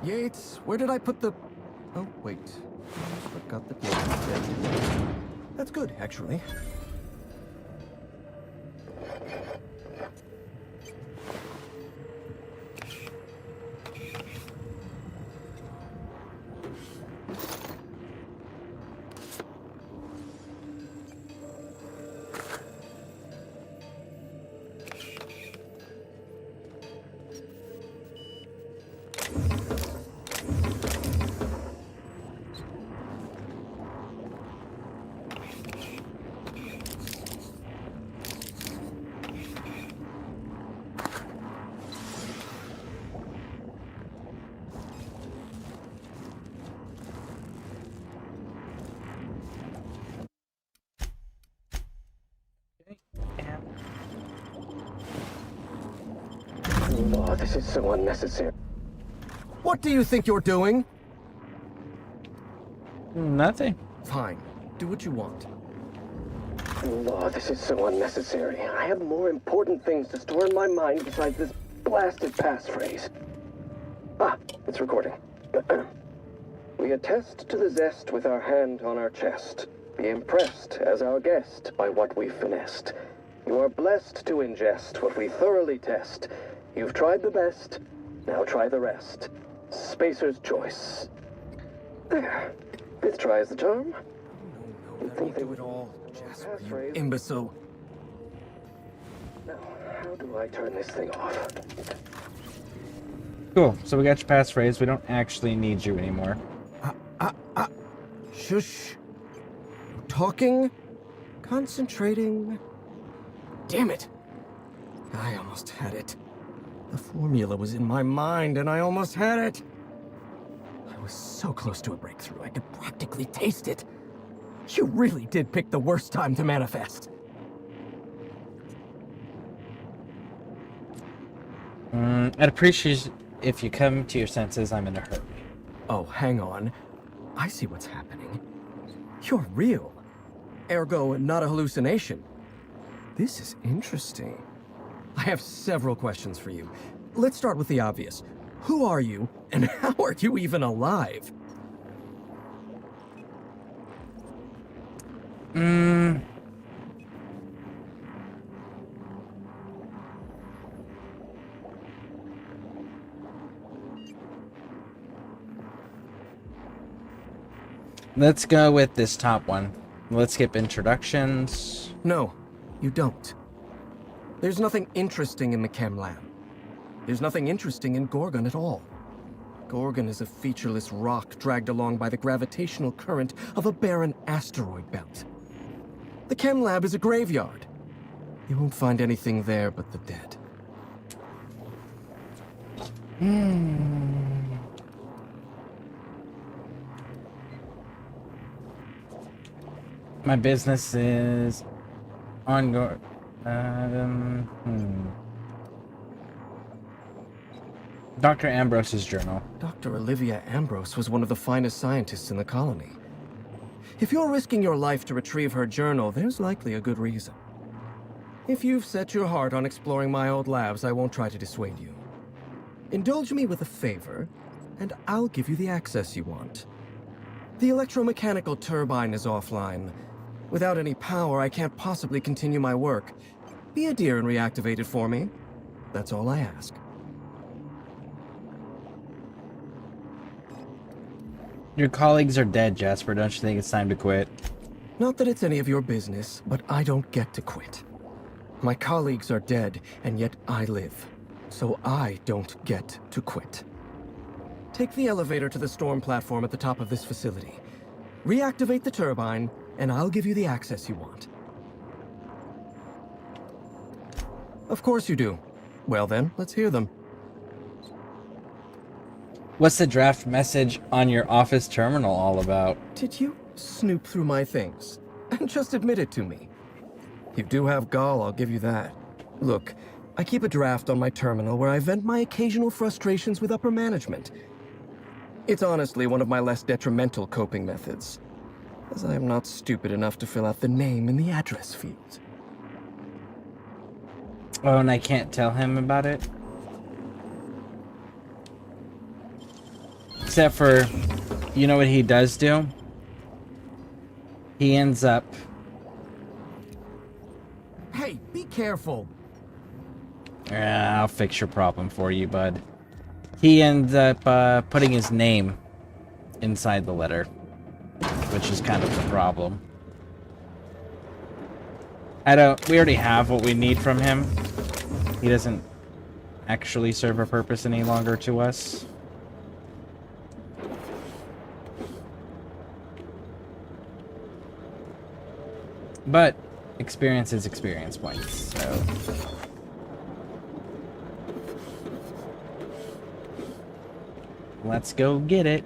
Yates, where did I put the... Oh, wait. I forgot that Yates is dead. That's good, actually. Oh, this is so unnecessary. What do you think you're doing? Nothing. Fine. Do what you want. Oh, this is so unnecessary. I have more important things to store in my mind besides this blasted passphrase. Ah, it's recording. We attest to the zest with our hand on our chest. Be impressed as our guest by what we've finessed. You are blessed to ingest what we thoroughly test. You've tried the best, now try the rest. Spacer's choice. There. Fifth try is the charm. No, that won't do it all. Jasper, you imbecile. Now, how do I turn this thing off? Cool. So we got your passphrase. We don't actually need you anymore. Shush. Talking. Concentrating. Damn it. I almost had it. The formula was in my mind, and I almost had it. I was so close to a breakthrough, I could practically taste it. You really did pick the worst time to manifest. I'd appreciate if you come to your senses. I'm in a hurry. Oh, hang on. I see what's happening. You're real. Ergo, not a hallucination. This is interesting. I have several questions for you. Let's start with the obvious. Who are you, and how are you even alive? Let's go with this top one. Let's skip introductions. No, you don't. There's nothing interesting in the chem lab. There's nothing interesting in Gorgon at all. Gorgon is a featureless rock dragged along by the gravitational current of a barren asteroid belt. The chem lab is a graveyard. You won't find anything there but the dead. My business is ongoing. Dr. Ambrose's journal. Dr. Olivia Ambrose was one of the finest scientists in the colony. If you're risking your life to retrieve her journal, there's likely a good reason. If you've set your heart on exploring my old labs, I won't try to dissuade you. Indulge me with a favor, and I'll give you the access you want. The electromechanical turbine is offline. Without any power, I can't possibly continue my work. Be a dear and reactivate it for me. That's all I ask. Your colleagues are dead, Jasper. Don't you think it's time to quit? Not that it's any of your business, but I don't get to quit. My colleagues are dead, and yet I live. So I don't get to quit. Take the elevator to the storm platform at the top of this facility. Reactivate the turbine, and I'll give you the access you want. Of course you do. Well then, let's hear them. What's the draft message on your office terminal all about? Did you snoop through my things? And just admit it to me. You do have gall, I'll give you that. Look, I keep a draft on my terminal where I vent my occasional frustrations with upper management. It's honestly one of my less detrimental coping methods, as I am not stupid enough to fill out the name in the address field. Oh, and I can't tell him about it? Except for, you know what he does do? He ends up... Hey, be careful. I'll fix your problem for you, bud. He ends up putting his name inside the letter, which is kind of the problem. We already have what we need from him. He doesn't actually serve a purpose any longer to us. But experience is experience points, so... Let's go get it.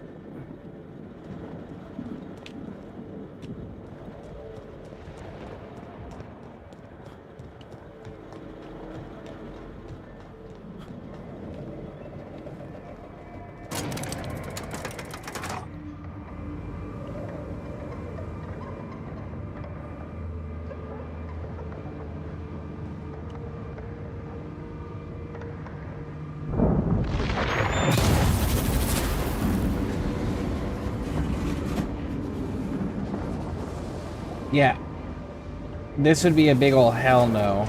Yeah. This would be a big ol' hell no.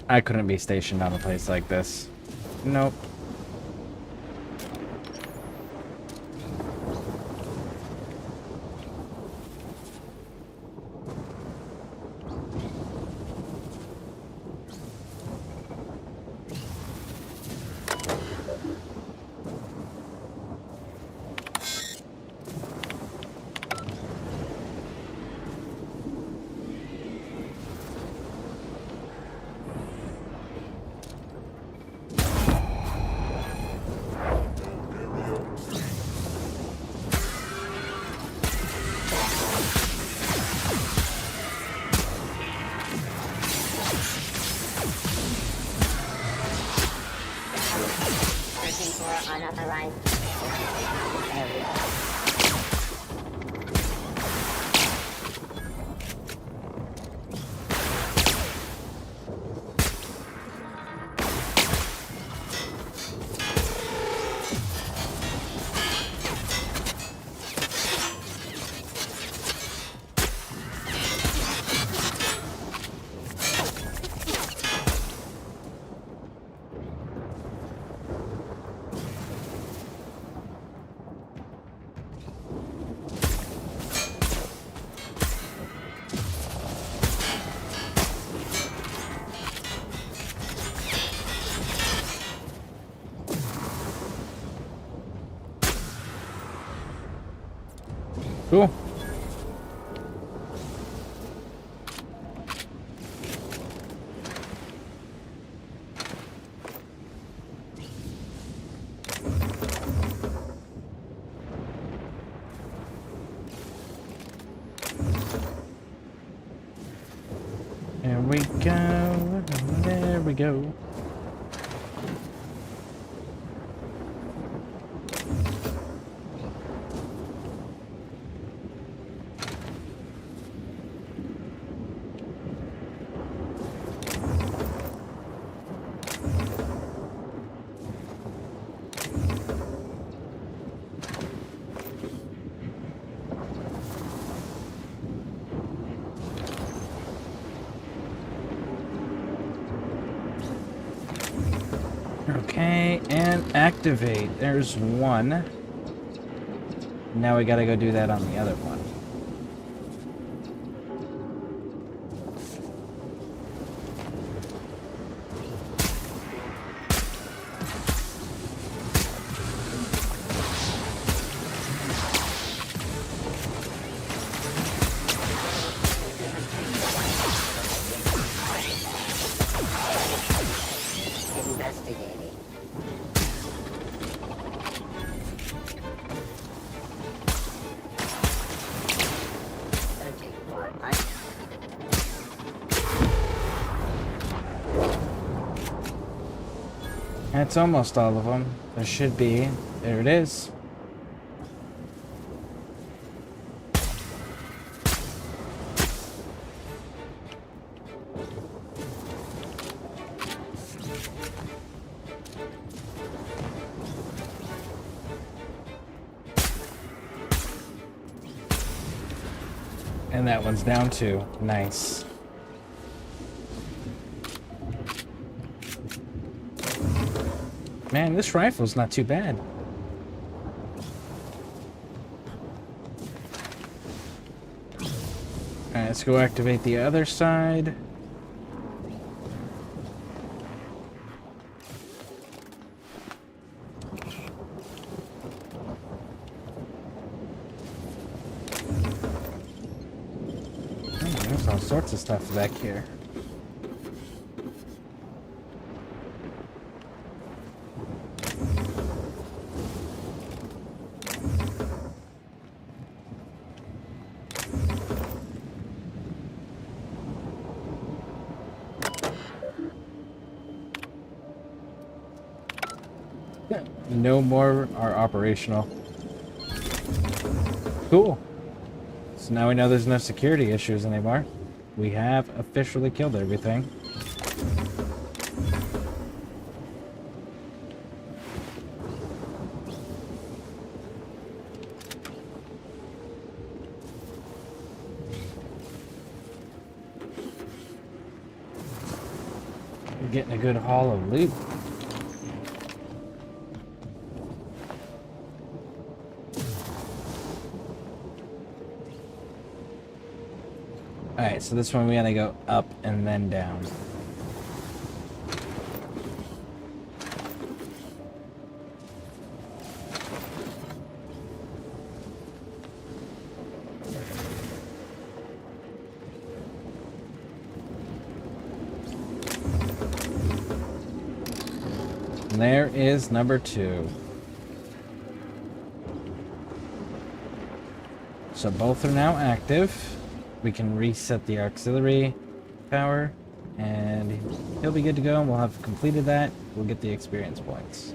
I couldn't be stationed on a place like this. Nope. Searching for unauthorized. There we go. Cool. There we go. There we go. Okay, and activate. There's one. Now we gotta go do that on the other one. Investigating. Searching for That's almost all of them. There should be. There it is. And that one's down too. Nice. Man, this rifle's not too bad. Alright, let's go activate the other side. There's all sorts of stuff back here. No more are operational. Cool. So now we know there's no security issues anymore. We have officially killed everything. We're getting a good haul of loot. Alright, so this one we gotta go up and then down. And there is number 2. So both are now active. We can reset the auxiliary power, and he'll be good to go, and we'll have completed that. We'll get the experience points.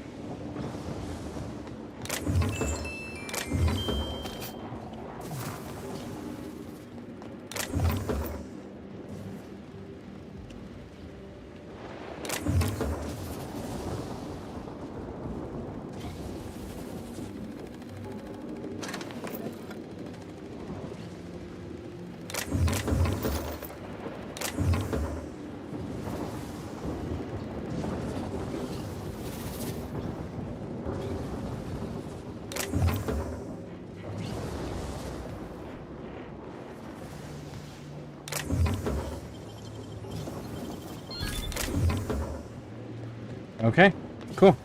Okay, cool.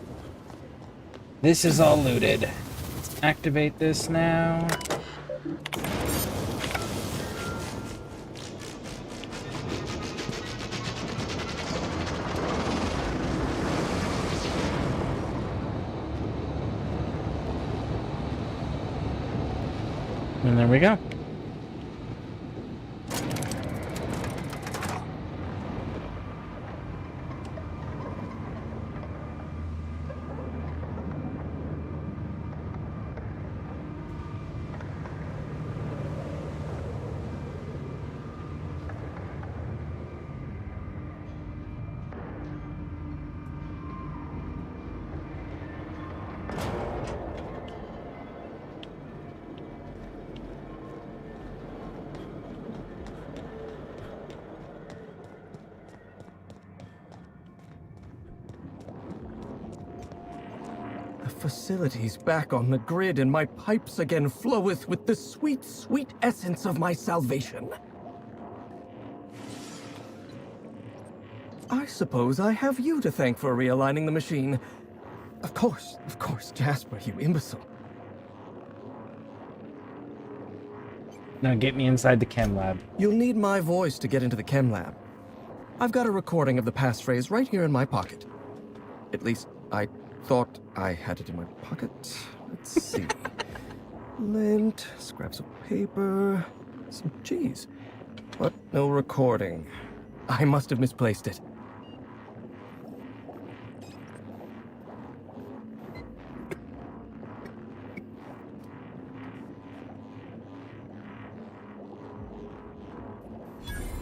This is all looted. Let's activate this now. And there we go. Facilities back on the grid, and my pipes again floweth with the sweet, sweet essence of my salvation. I suppose I have you to thank for realigning the machine. Of course, Jasper, you imbecile. Now get me inside the chem lab. You'll need my voice to get into the chem lab. I've got a recording of the passphrase right here in my pocket. At least, I thought I had it in my pocket. Let's see. Lint, scraps of paper, some cheese. But no recording. I must have misplaced it.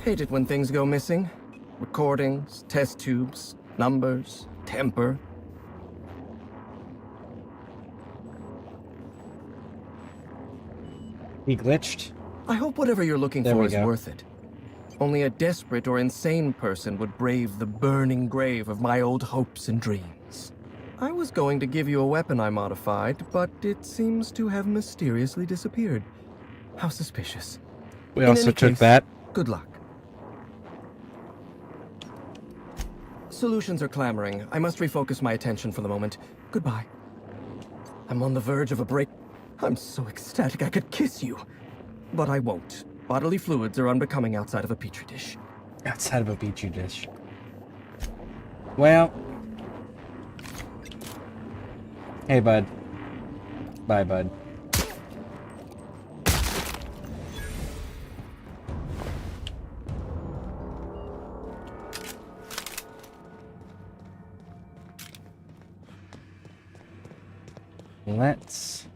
Hate it when things go missing. Recordings, test tubes, numbers, temper. He glitched. I hope whatever you're looking There for we is go. worth it. Only a desperate or insane person would brave the burning grave of my old hopes and dreams. I was going to give you a weapon I modified, but it seems to have mysteriously disappeared. How suspicious. We In also any took case, that. good luck. Solutions are clamoring. I must refocus my attention for the moment. Goodbye. I'm on the verge of a break. I'm so ecstatic I could kiss you. But I won't. Bodily fluids are unbecoming outside of a petri dish. Outside of a petri dish. Well. Hey, bud. Bye, bud. Let's...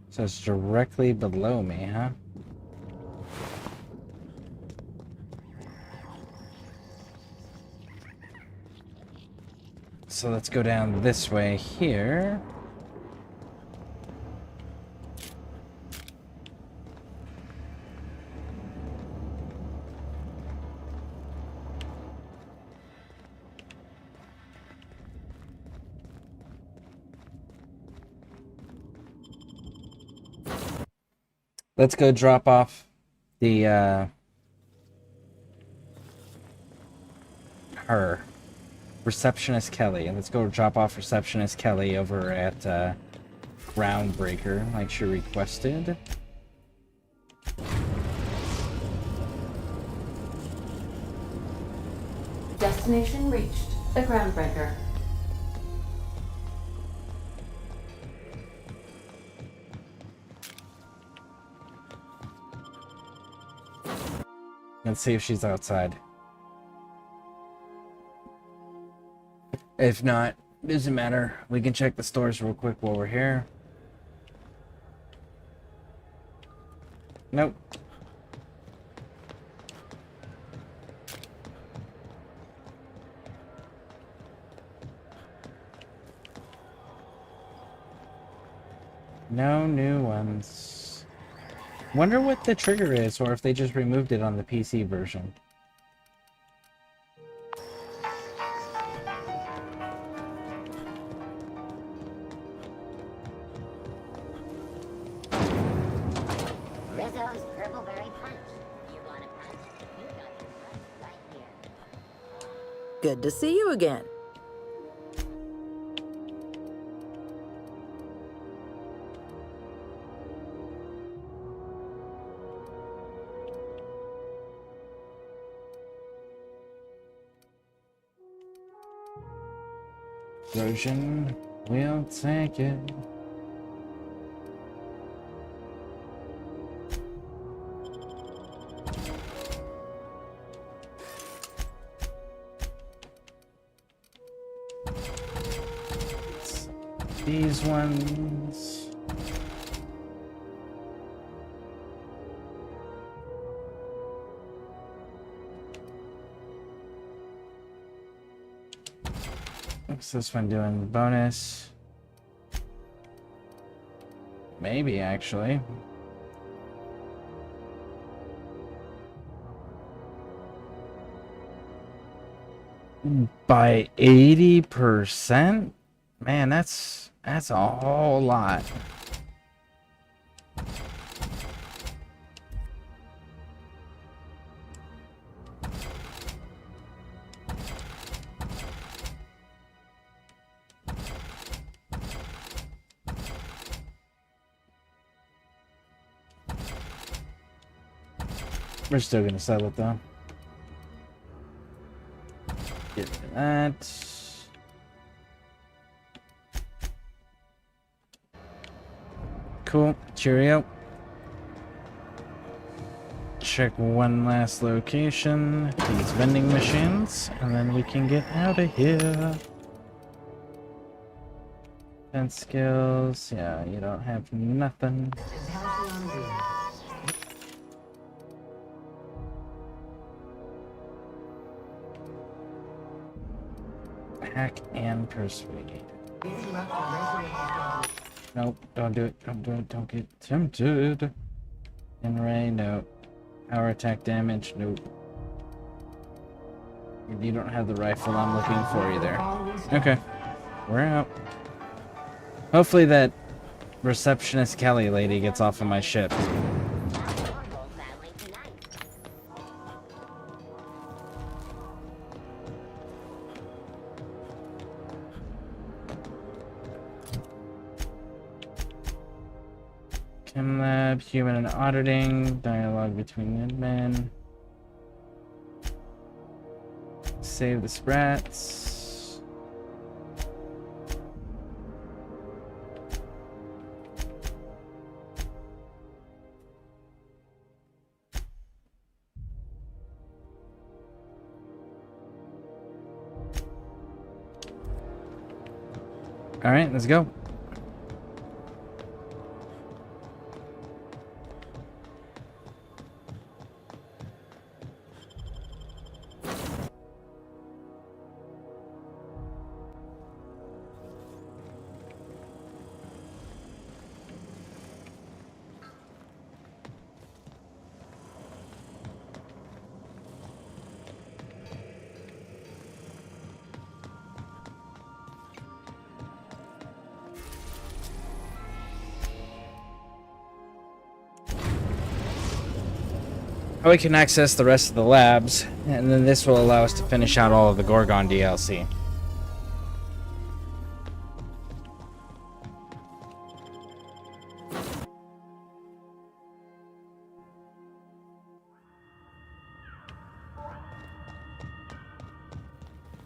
So it's directly below me, huh? So let's go down this way here. Let's go drop off the, her. Receptionist Kelly. And let's go drop off Receptionist Kelly over at, Groundbreaker, like she requested. Destination reached. The Groundbreaker. Let's see if she's outside. If not, doesn't matter. We can check the stores real quick while we're here. Nope. No new ones. Wonder what the trigger is, or if they just removed it on the PC version. Rizzo's Purple Berry Punch. You want a punch? You got your punch right here. Good to see you again. Version, we'll take it. These ones. What's this one doing? Bonus? Maybe, actually. By 80%? Man, that's a whole lot. We're still gonna sell it though. Get rid of that. Cool. Cheerio. Check one last location, these vending machines, and then we can get out of here. 10 skills. Yeah, you don't have nothing. Hack and persuade. Nope, don't do it. Don't do it. Don't get tempted. Ray, no. Power attack damage, nope. You don't have the rifle I'm looking for either. Okay. We're out. Hopefully that receptionist Kelly lady gets off of my ship. Chem lab, human and auditing, dialogue between admin. Save the sprats. All right, let's go. We can access the rest of the labs, and then this will allow us to finish out all of the Gorgon DLC.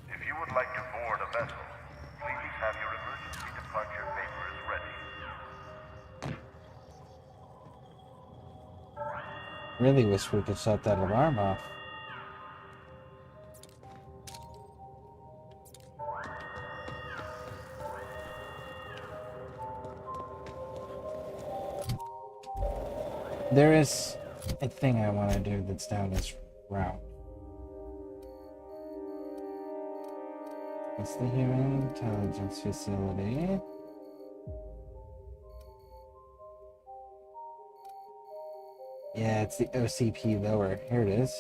If you would like to board a vessel, please have your emergency departure papers ready. Really wish we could shut that alarm off. There is a thing I want to do that's down this route. What's the human intelligence facility? Yeah, it's the OCP lower. Here it is.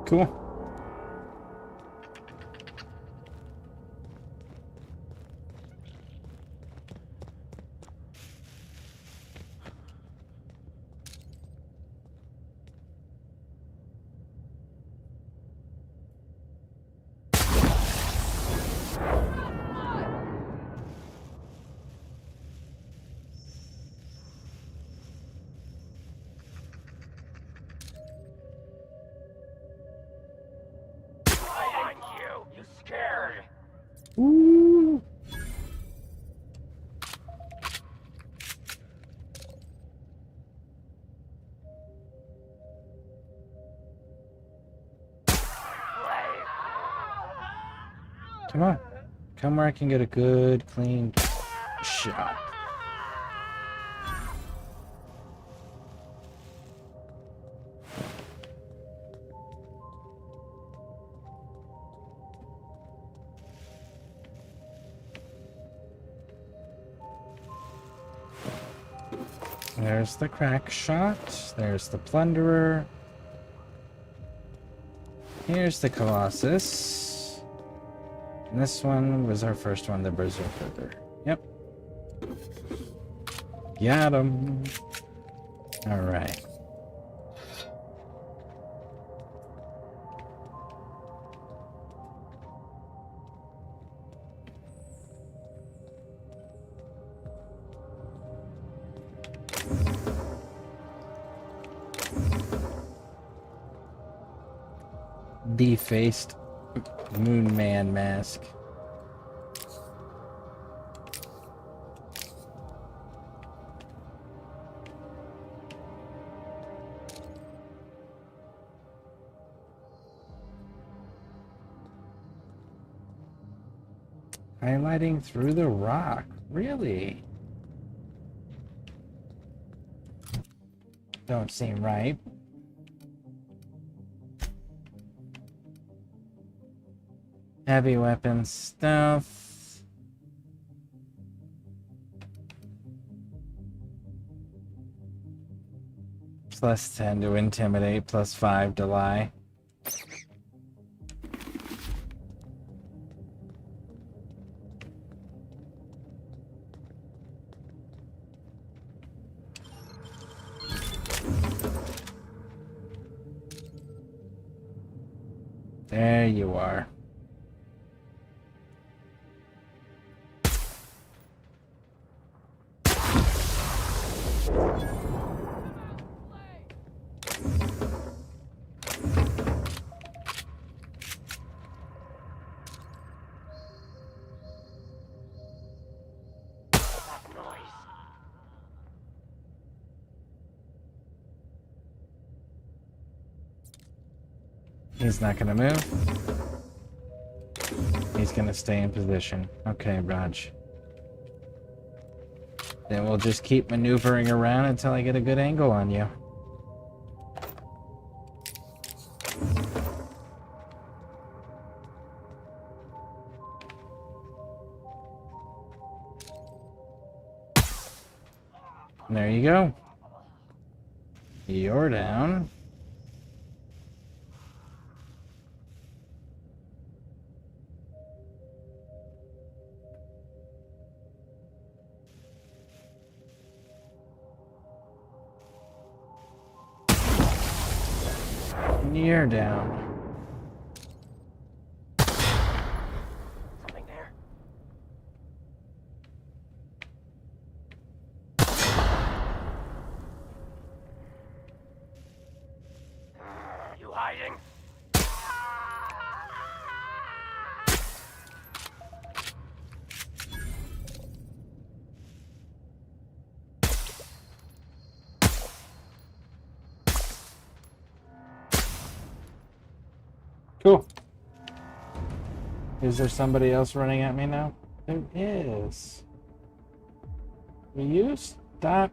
Cool. Ooh. Come on. Come where I can get a good, clean shot. There's the crack shot. There's the plunderer. Here's the Colossus. And this one was our first one, the Berserker. Yep. Got him. Alright. Defaced Moon Man mask. Highlighting through the rock. Really? Don't seem right. Heavy weapons stuff. Plus 10 to intimidate, plus 5 to lie. There you are. He's not gonna move. He's gonna stay in position. Okay, Raj. Then we'll just keep maneuvering around until I get a good angle on you. There you go. You're down. You're down. Something there. You hiding? Cool. Is there somebody else running at me now? There is. Will you stop?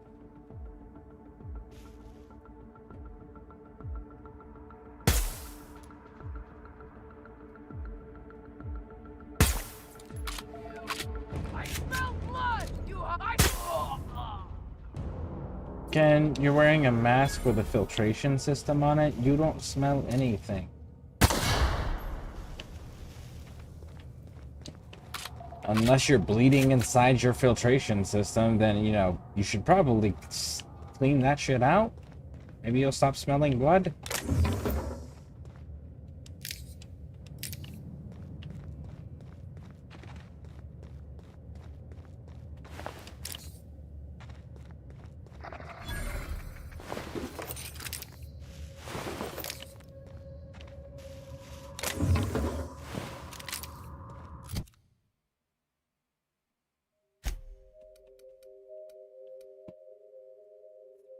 I smell blood! Ken, you're wearing a mask with a filtration system on it. You don't smell anything. Unless you're bleeding inside your filtration system, then, you know, you should probably clean that shit out. Maybe you'll stop smelling blood.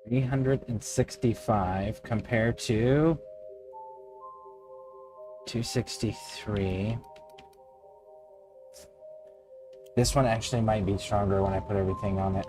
$365 compared to 263. This one actually might be stronger when I put everything on it.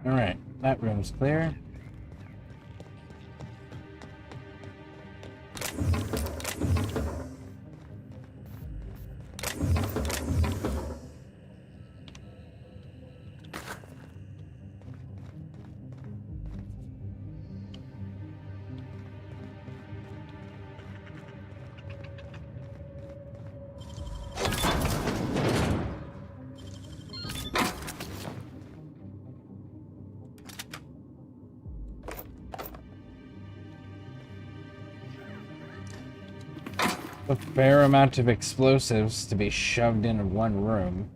Alright, that room's clear. A fair amount of explosives to be shoved in one room.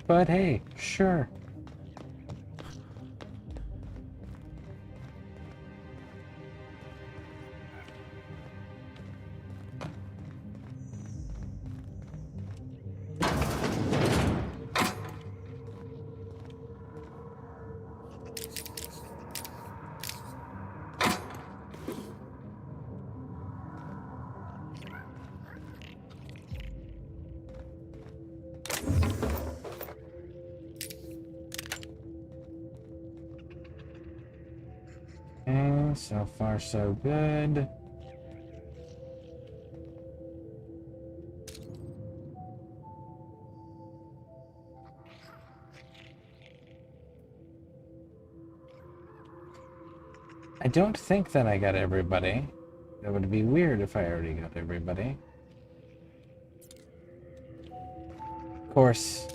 But hey, sure. Okay, so far so good. I don't think that I got everybody. That would be weird if I already got everybody. Of course,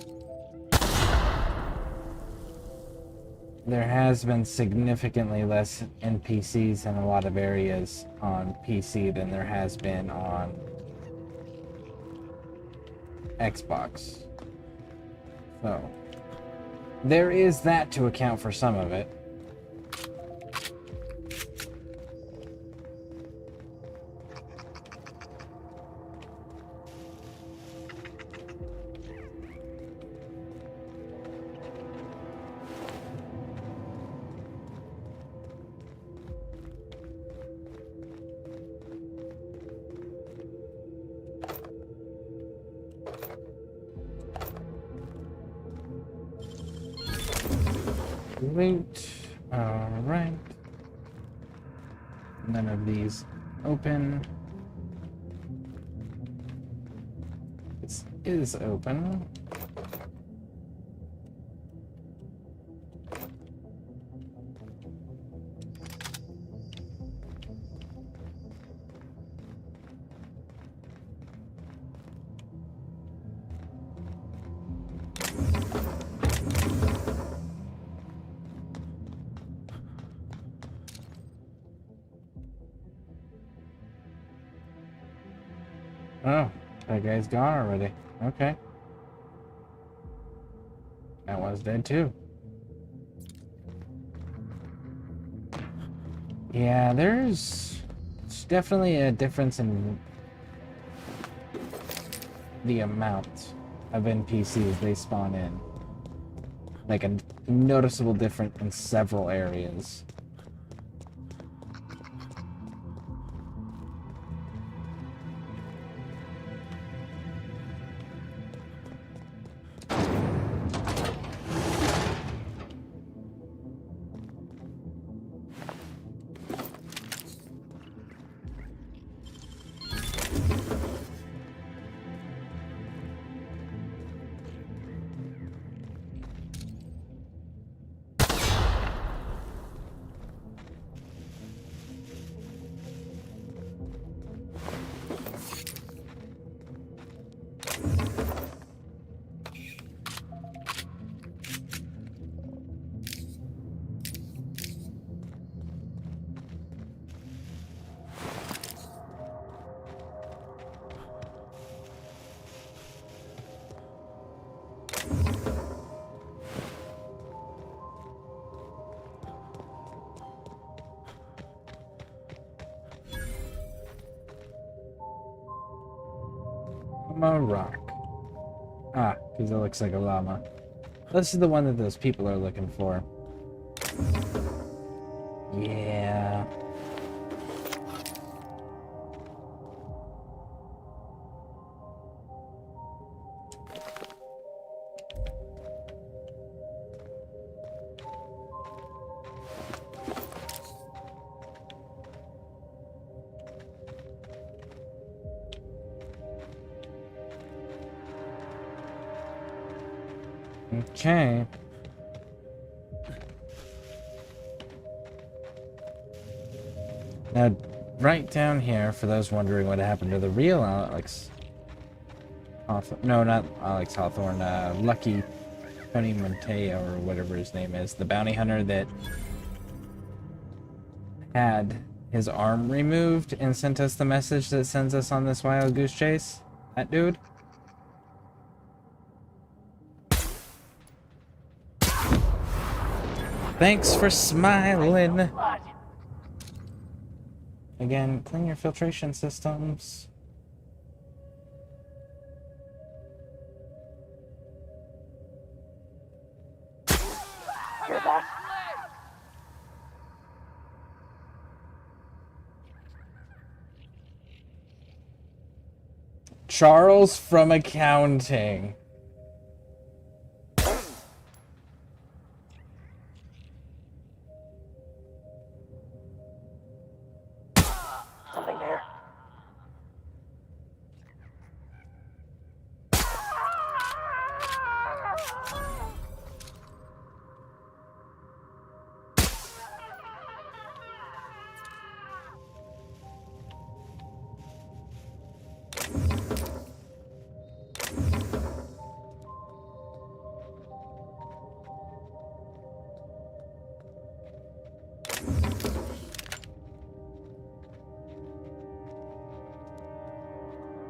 there has been significantly less NPCs in a lot of areas on PC than there has been on Xbox. So, there is that to account for some of it. Loot. Alright. None of these open. This is open. Oh, that guy's gone already. Okay. That one's dead too. Yeah, there's definitely a difference in the amount of NPCs they spawn in. Like a noticeable difference in several areas. Llama rock. Ah, because it looks like a llama. This is the one that those people are looking for. Yeah. Okay. Now, right down here, for those wondering what happened to the real Alex Hawthorne, no, not Alex Hawthorne, Lucky Tony Monteo, or whatever his name is, the bounty hunter that had his arm removed and sent us the message that sends us on this wild goose chase. That dude. Thanks for smiling. Again, clean your filtration systems. Hear that? Charles from accounting. Something there.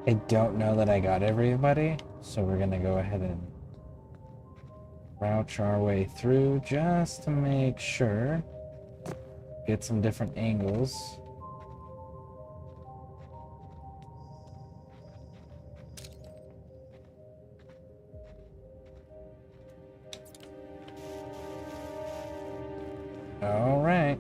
I don't know that I got everybody, so we're gonna go ahead and crouch our way through just to make sure. Get some different angles. All right.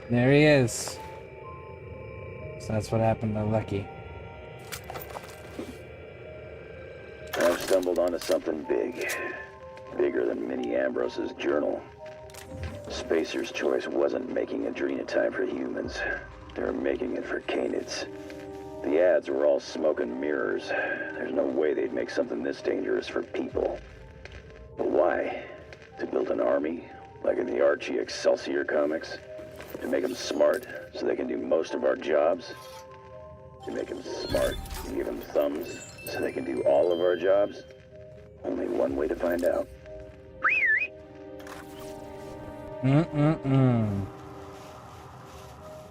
There he is. So that's what happened to Lucky. I've stumbled onto something big. Bigger than Minnie Ambrose's journal. Spacer's Choice wasn't making adrenotime for humans. They were making it for canids. The ads were all smoke and mirrors. There's no way they'd make something this dangerous for people. But why? To build an army? Like in the Archie Excelsior comics? To make them smart, so they can do most of our jobs? To make them smart and give them thumbs, so they can do all of our jobs? Only one way to find out.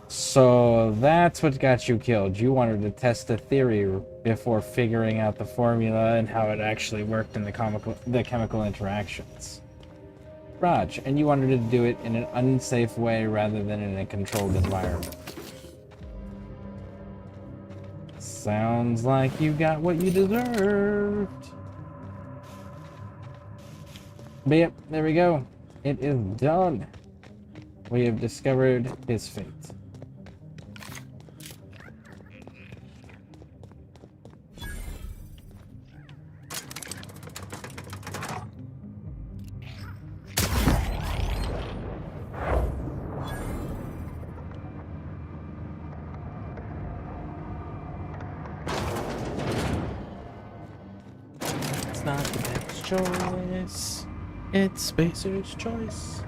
So that's what got you killed. You wanted to test a theory before figuring out the formula and how it actually worked in the chemical interactions. Raj, and you wanted to do it in an unsafe way rather than in a controlled environment. Sounds like you got what you deserved. But yep, there we go. It is done. We have discovered his fate. It's not the best choice. It's Spacer's choice.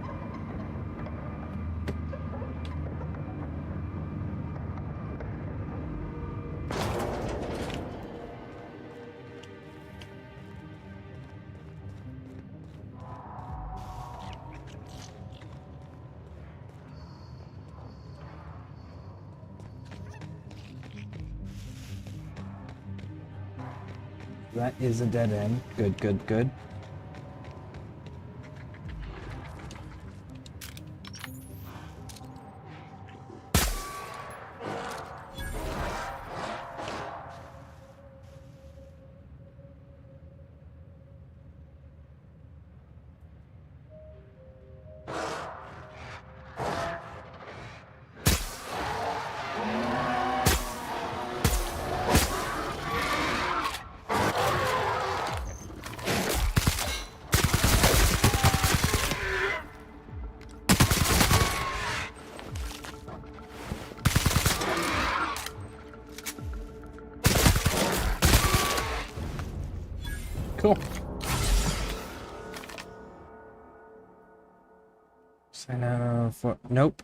That is a dead end. Good, good, good. Cool. Sign out for... Nope.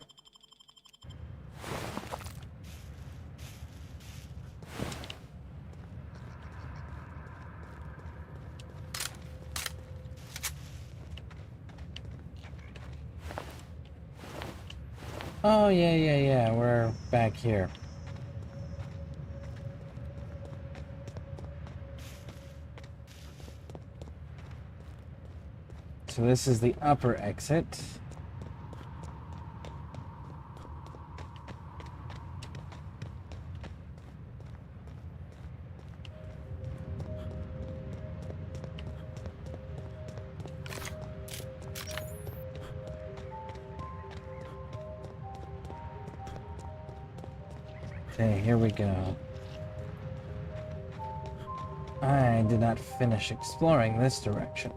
Oh, yeah. We're back here. So this is the upper exit. Okay, here we go. I did not finish exploring this direction.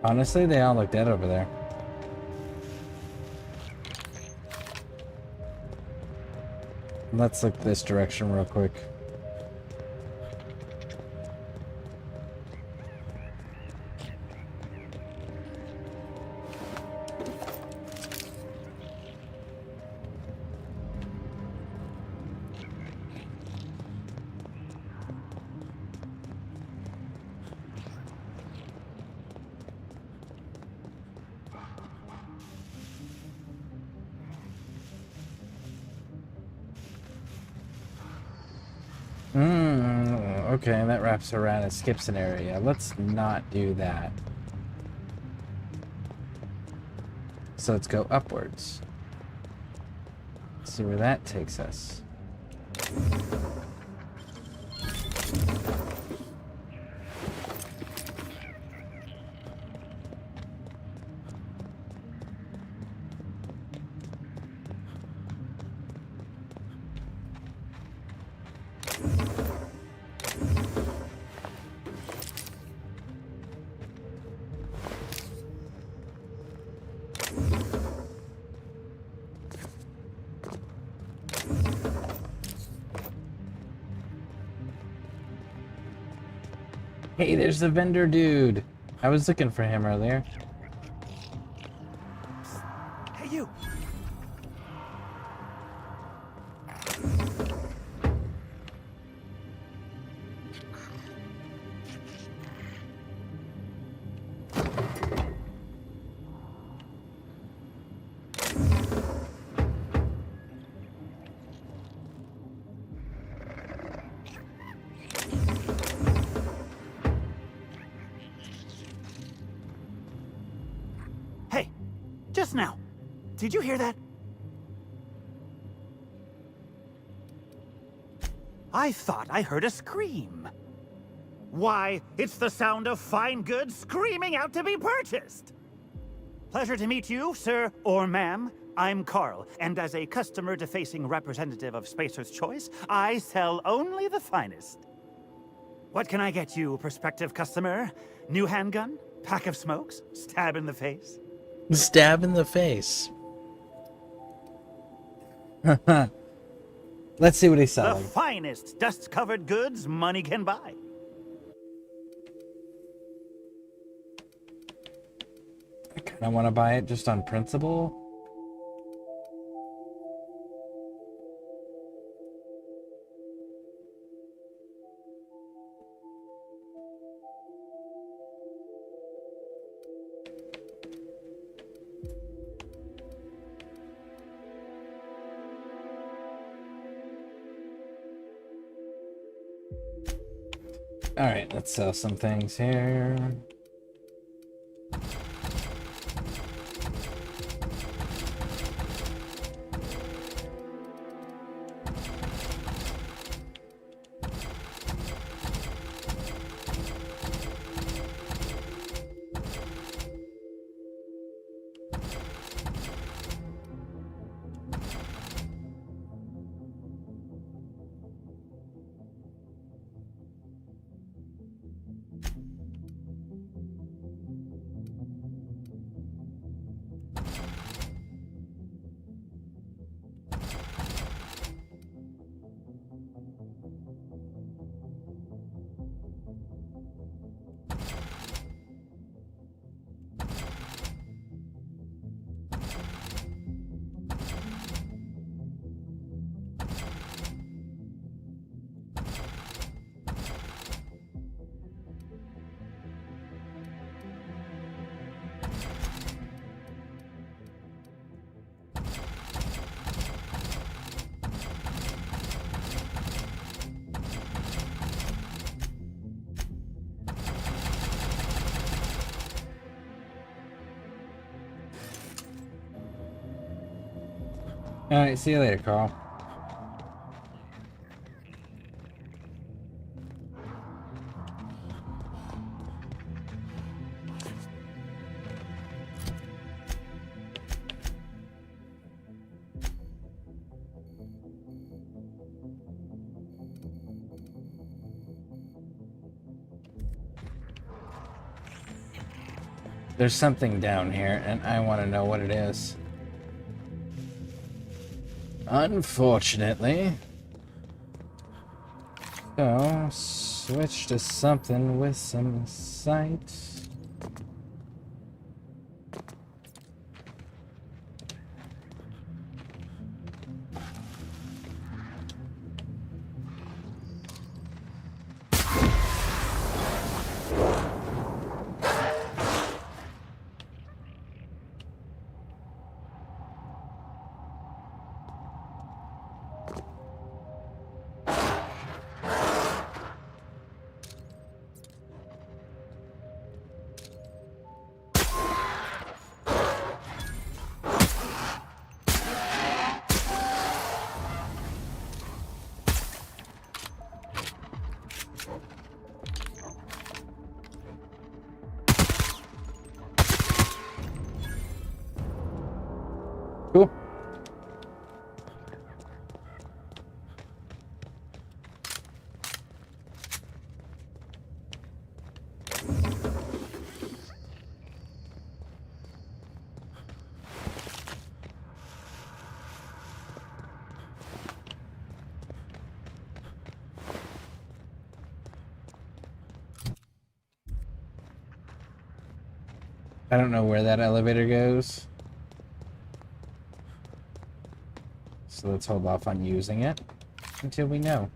Honestly, they all look dead over there. Let's look this direction real quick. Okay, that wraps around and skips an area. Let's not do that. So let's go upwards. See where that takes us. Hey, there's the vendor dude. I was looking for him earlier. Hey, you! Just now. Did you hear that? I thought I heard a scream. Why, it's the sound of fine goods screaming out to be purchased. Pleasure to meet you, sir or ma'am. I'm Carl, and as a customer-defacing representative of Spacer's Choice, I sell only the finest. What can I get you, prospective customer? New handgun? Pack of smokes? Stab in the face? Stab in the face. Let's see what he's selling. The finest dust-covered goods money can buy. I want to buy it just on principle. All right, let's sell some things here. All right, see you later, Carl. There's something down here, and I want to know what it is. Unfortunately. So, switch to something with some sight. Cool. I don't know where that elevator goes. So let's hold off on using it until we know.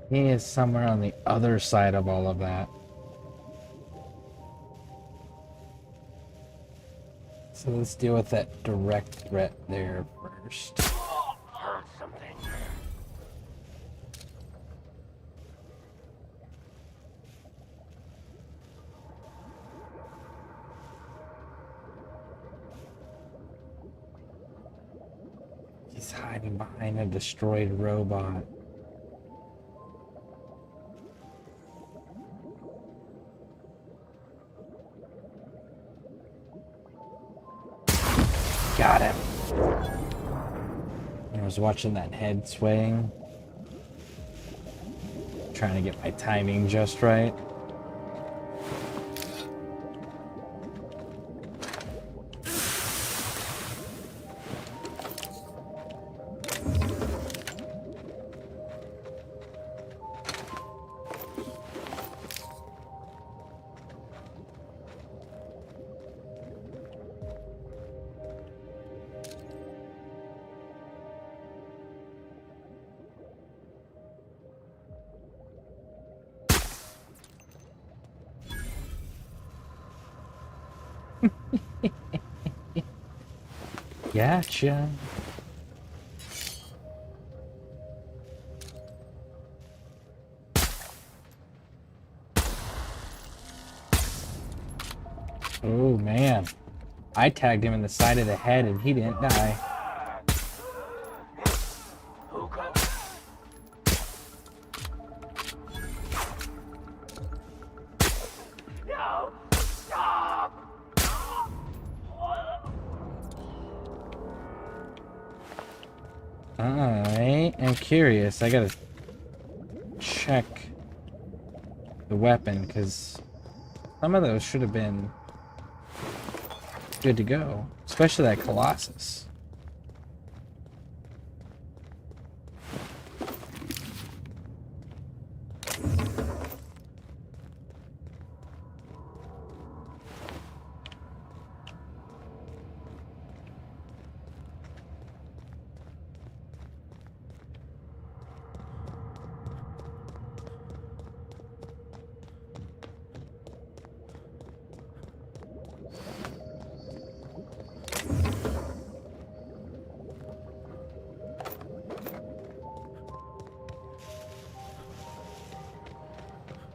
He is somewhere on the other side of all of that. So let's deal with that direct threat there first. Heard something. He's hiding behind a destroyed robot. Got him. I was watching that head swaying. Trying to get my timing just right. Gotcha. Oh man. I tagged him in the side of the head and he didn't die. No! Stop! I am curious. I gotta check the weapon because some of those should have been good to go, especially that Colossus.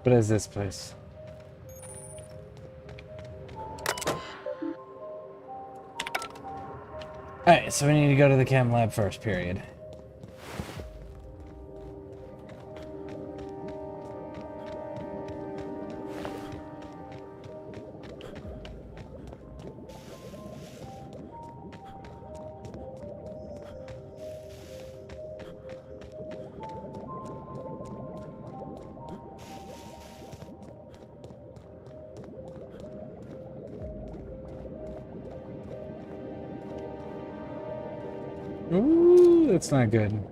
What is this place? Alright, so we need to go to the chem lab first, period. Ooh, that's not good.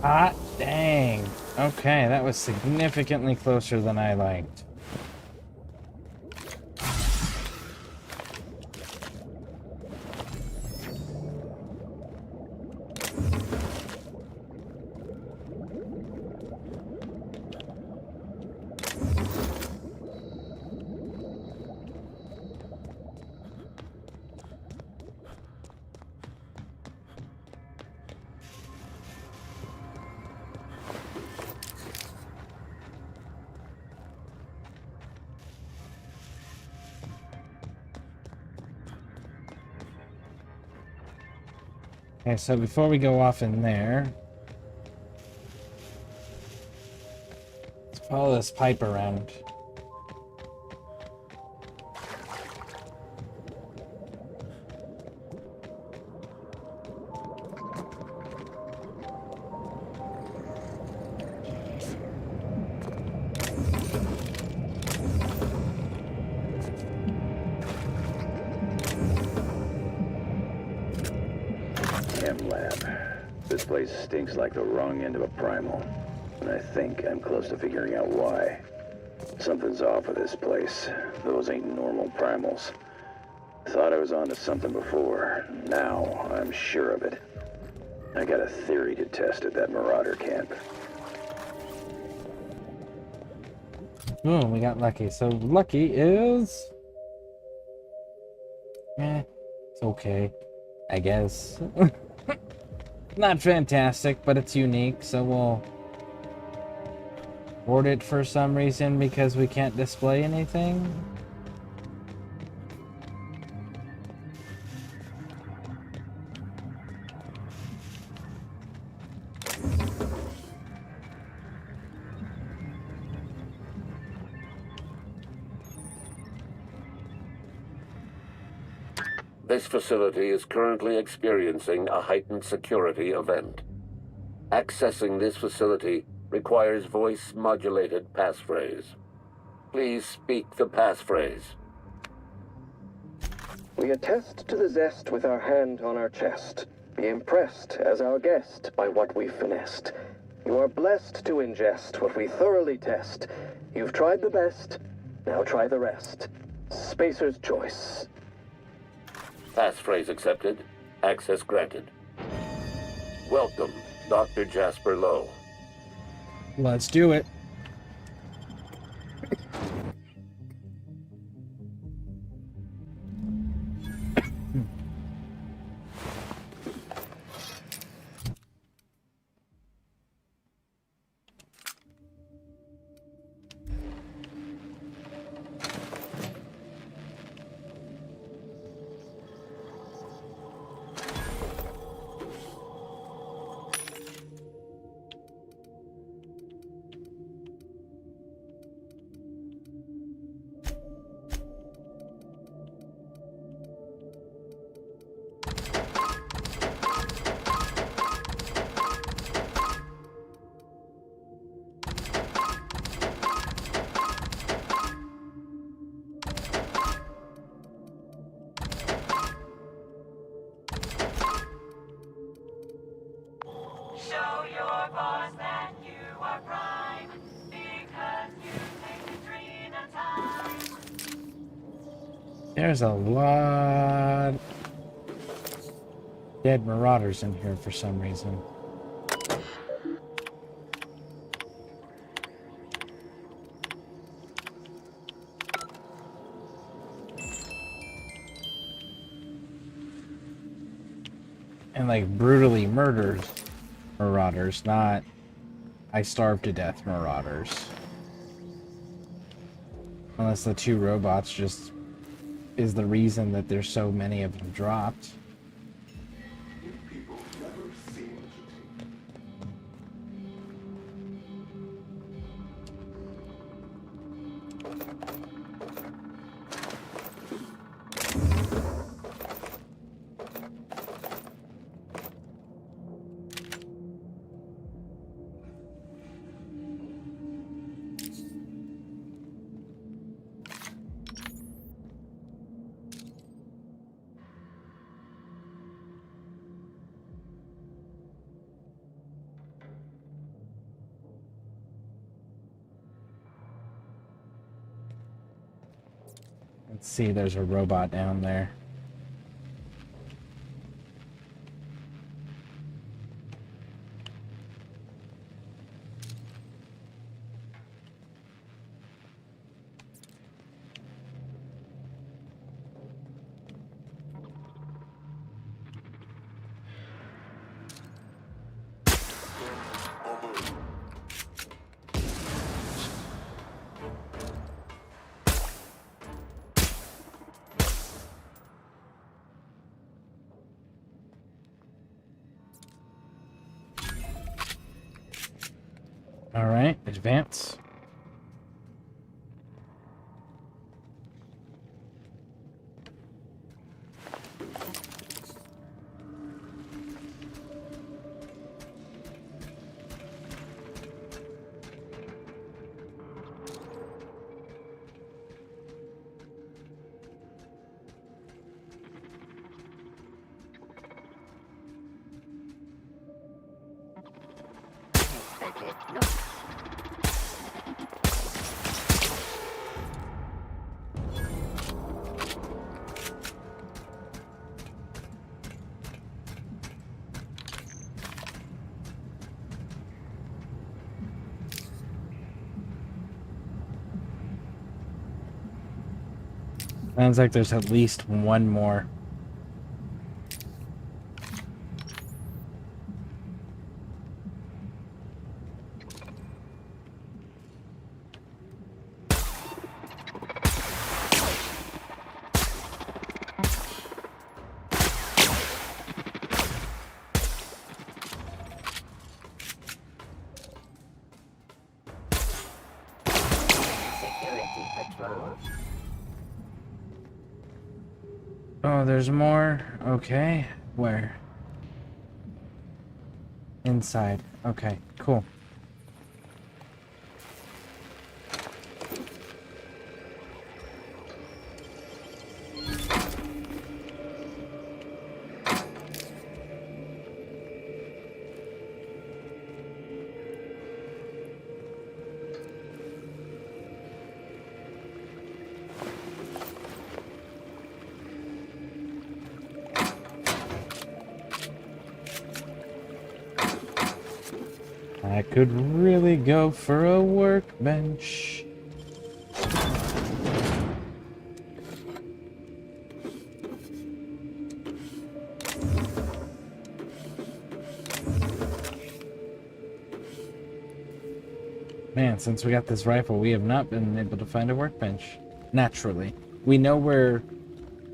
Hot dang. Okay, that was significantly closer than I liked. Okay, so before we go off in there, let's follow this pipe around. chem lab. This place stinks like the wrong end of a primal. And I think I'm close to figuring out why. Something's off with this place. Those ain't normal primals. Thought I was onto something before. Now I'm sure of it. I got a theory to test at that Marauder camp. Boom, we got lucky. So lucky is... it's okay. I guess. Not fantastic, but it's unique, so we'll... board it for some reason because we can't display anything. This facility is currently experiencing a heightened security event. Accessing this facility requires voice-modulated passphrase. Please speak the passphrase. We attest to the zest with our hand on our chest. Be impressed as our guest by what we've finessed. You are blessed to ingest what we thoroughly test. You've tried the best, now try the rest. Spacer's choice. Passphrase accepted. Access granted. Welcome, Dr. Jasper Lowe. Let's do it. Show your boss that you are prime, because you take Adrena time. There's a lot dead marauders in here for some reason. And like brutally murdered marauders, not I starved to death marauders. Unless the two robots just is the reason that there's so many of them dropped. Let's see, there's a robot down there. All right, advance. Sounds like there's at least one more. Security patrol. Oh, there's more? Okay. Where? Inside. Okay, cool. I could really go for a workbench. Man, since we got this rifle, we have not been able to find a workbench. Naturally. We know where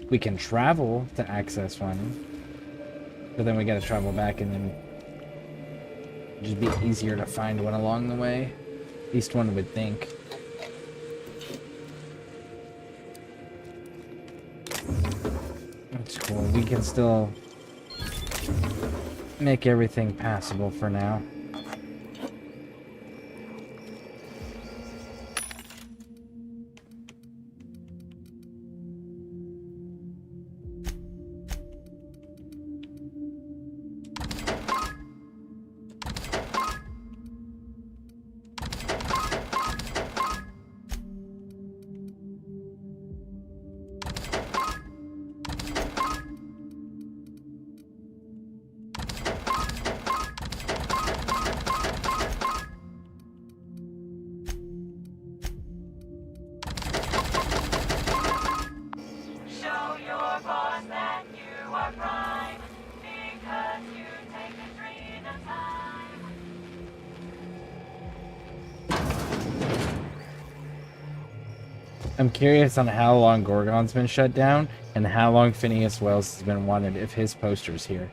we can travel to access one, but then we gotta travel back and then just be easier to find one along the way. At least one would think. That's cool. We can still make everything passable for now. Show your boss that you are prime, because you take Adrena time. I'm curious on how long Gorgon's been shut down and how long Phineas Wells has been wanted if his poster's here.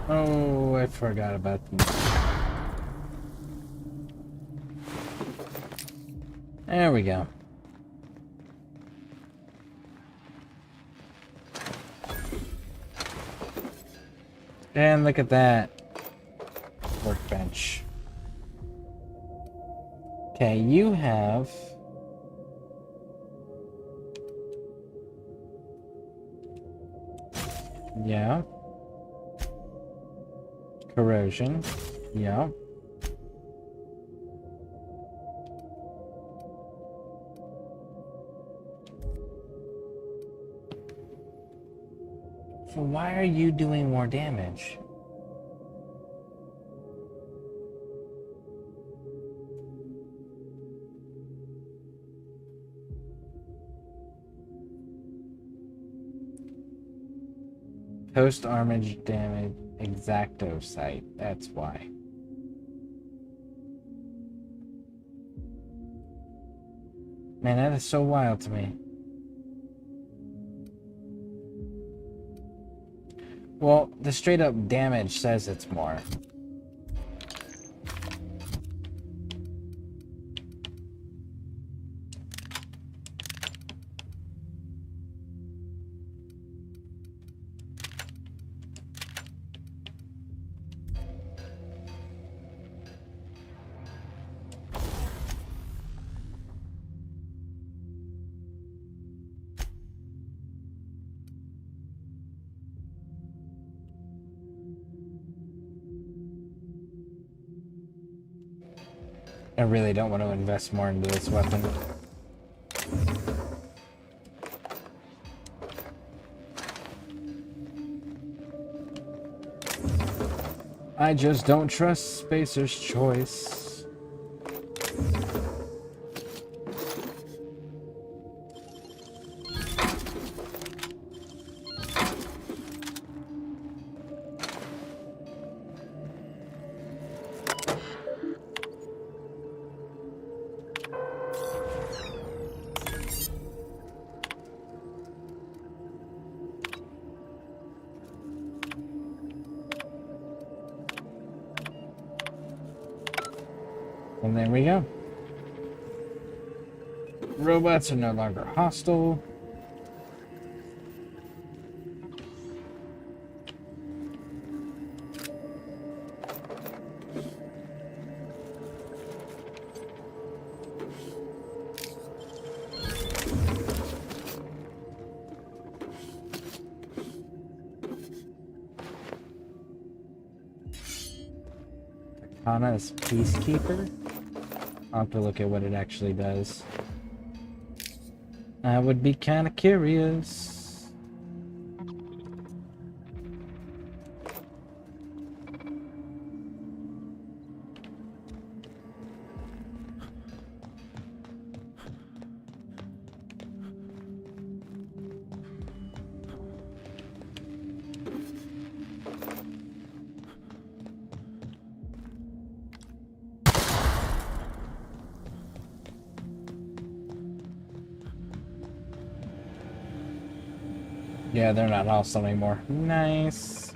Oh, I forgot about them. There we go. And look at that. Workbench. Okay, you have... Yeah. Corrosion. Yeah. So why are you doing more damage? Post-armage damage exacto site. That's why. Man, that is so wild to me. Well, the straight up damage says it's more. I really don't want to invest more into this weapon. I just don't trust Spacer's choice. And there we go. Robots are no longer hostile. Katana's Peacekeeper? I'll have to look at what it actually does. I would be kind of curious. Yeah, they're not hostile anymore. Nice.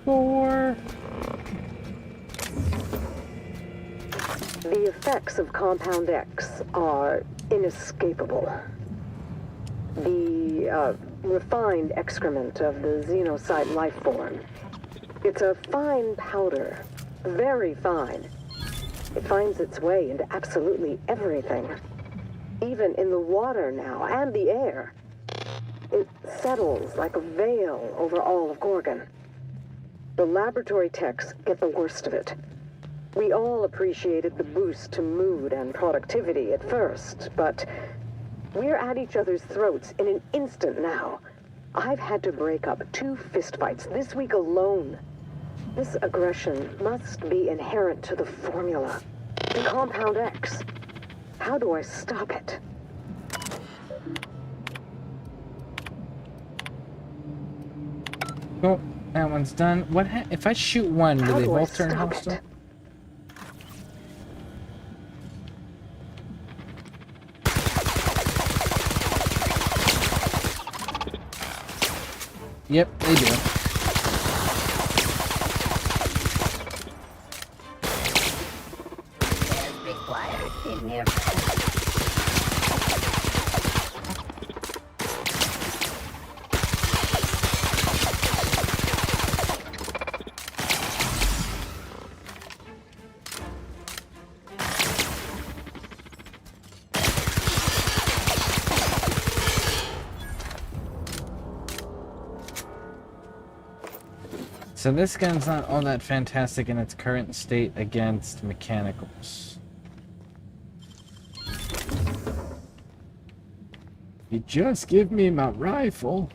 4. The effects of Compound X are inescapable. The refined excrement of the xenocyte life form. It's a fine powder, very fine. It finds its way into absolutely everything. Even in the water now, and the air. It settles like a veil over all of Gorgon. The laboratory techs get the worst of it. We all appreciated the boost to mood and productivity at first, but we're at each other's throats in an instant now. I've had to break up 2 fistfights this week alone. This aggression must be inherent to the formula, to Compound X. How do I stop it? Oh, that one's done. What if I shoot one, do they both turn hostile? Yep, they do. There's required in there. So this gun's not all that fantastic in its current state against mechanicals. You just give me my rifle.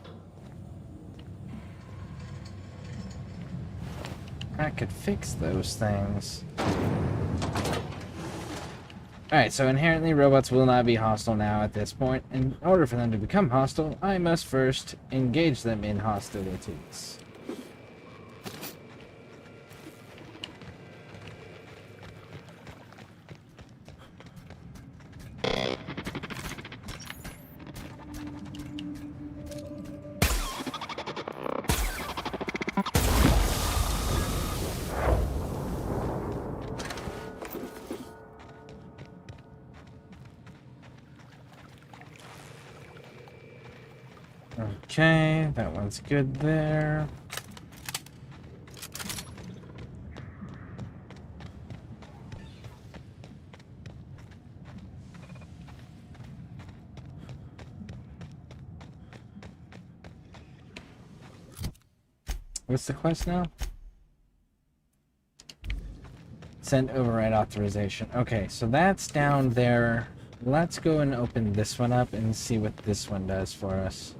I could fix those things. Alright, so inherently robots will not be hostile now at this point. In order for them to become hostile, I must first engage them in hostilities. Okay, that one's good there. What's the quest now? Send override authorization. Okay, so that's down there. Let's go and open this one up and see what this one does for us.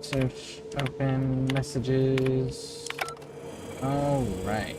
Search, open, messages. All right.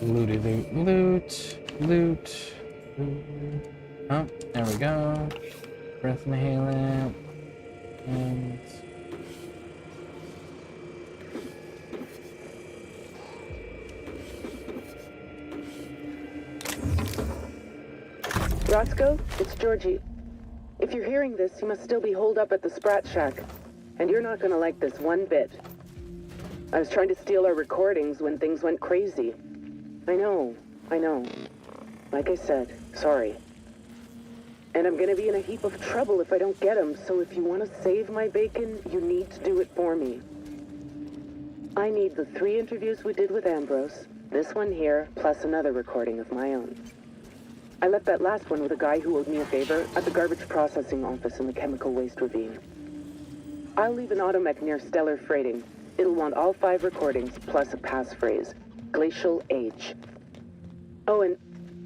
Looty loot, loot, loot, loot. Oh, there we go. Breath inhalant. And Roscoe, it's Georgie. If you're hearing this, you must still be holed up at the Sprat Shack. And you're not gonna like this one bit. I was trying to steal our recordings when things went crazy. I know. Like I said, sorry. And I'm gonna be in a heap of trouble if I don't get them, so if you want to save my bacon, you need to do it for me. I need the 3 interviews we did with Ambrose, this one here, plus another recording of my own. I left that last one with a guy who owed me a favor at the garbage processing office in the chemical waste ravine. I'll leave an automech near Stellar Freighting. It'll want all 5 recordings, plus a passphrase. Glacial Age. Oh, and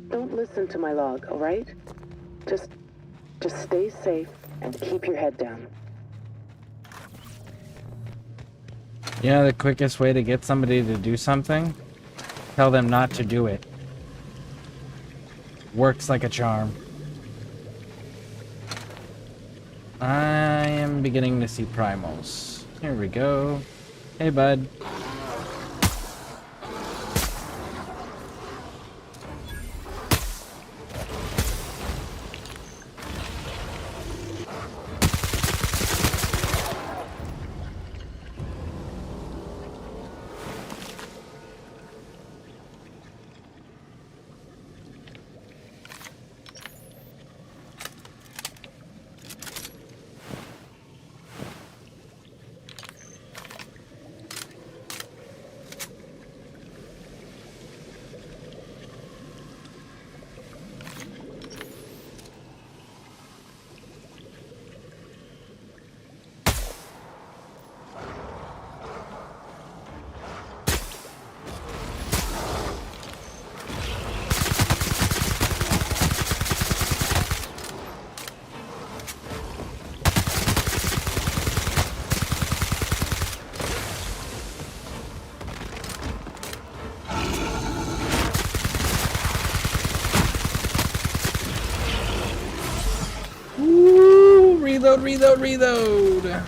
don't listen to my log, all right? Just stay safe and keep your head down. yeah, the quickest way to get somebody to do something, tell them not to do it. Works like a charm. I am beginning to see primals. Here we go. Hey, bud. Reload.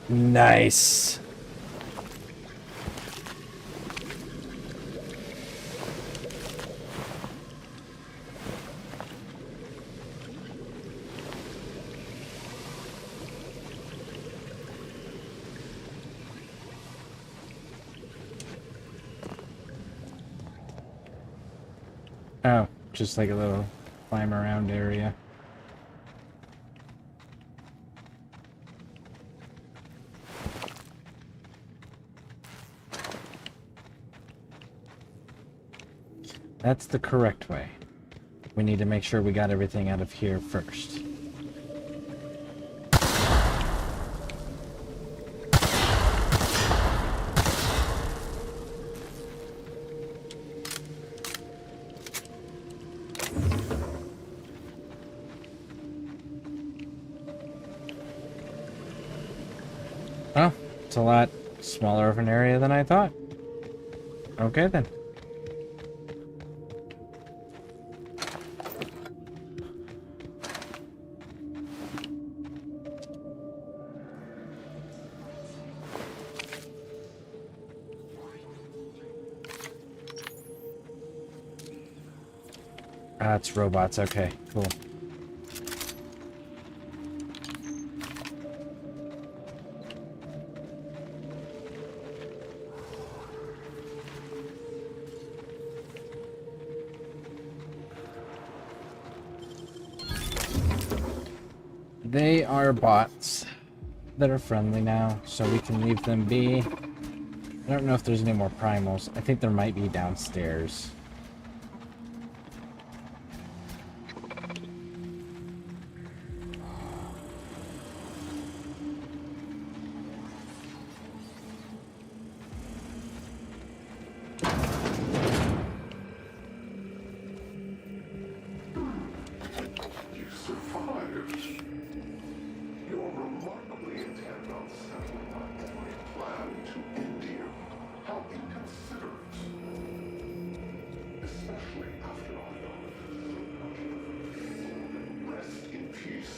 Nice. Oh, just like a little climb around area. That's the correct way. We need to make sure we got everything out of here first. Oh, it's a lot smaller of an area than I thought. Okay then. Ah, it's robots. Okay, cool. They are bots that are friendly now, so we can leave them be. I don't know if there's any more primals. I think there might be downstairs. You survived. You're remarkably intent on settling my every plan to end you. How inconsiderate. Especially after I rest in peace.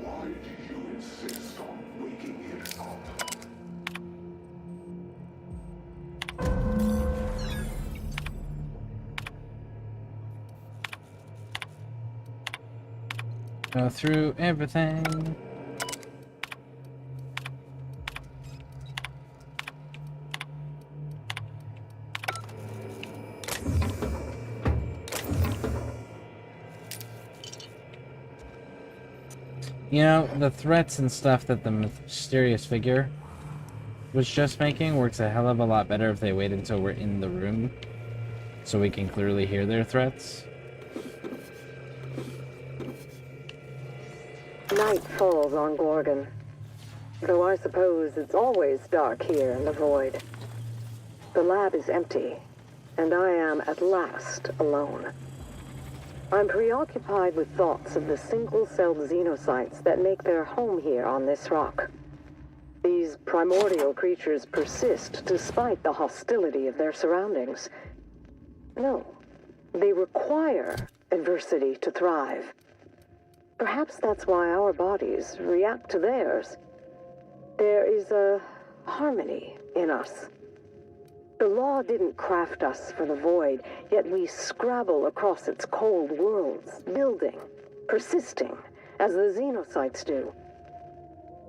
Why do you insist on waking it up? Go through everything. You know, the threats and stuff that the mysterious figure was just making works a hell of a lot better if they wait until we're in the room so we can clearly hear their threats. Night falls on Gorgon, though I suppose it's always dark here in the void. The lab is empty, and I am at last alone. I'm preoccupied with thoughts of the single-celled xenocytes that make their home here on this rock. These primordial creatures persist despite the hostility of their surroundings. No, they require adversity to thrive. Perhaps that's why our bodies react to theirs. There is a harmony in us. The law didn't craft us for the void, yet we scrabble across its cold worlds, building, persisting, as the xenocytes do.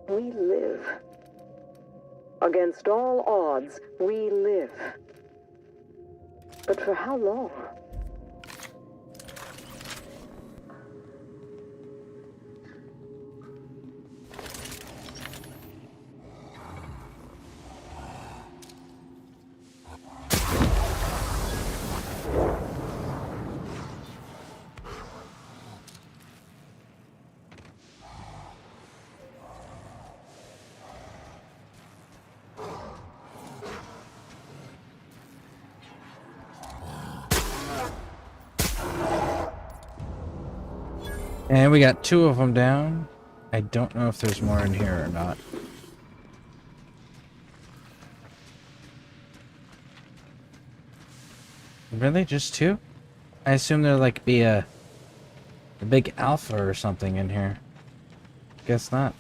We live. Against all odds, we live. But for how long? And we got 2 of them down. I don't know if there's more in here or not. Really? Just 2? I assume there'd like be a big alpha or something in here. Guess not.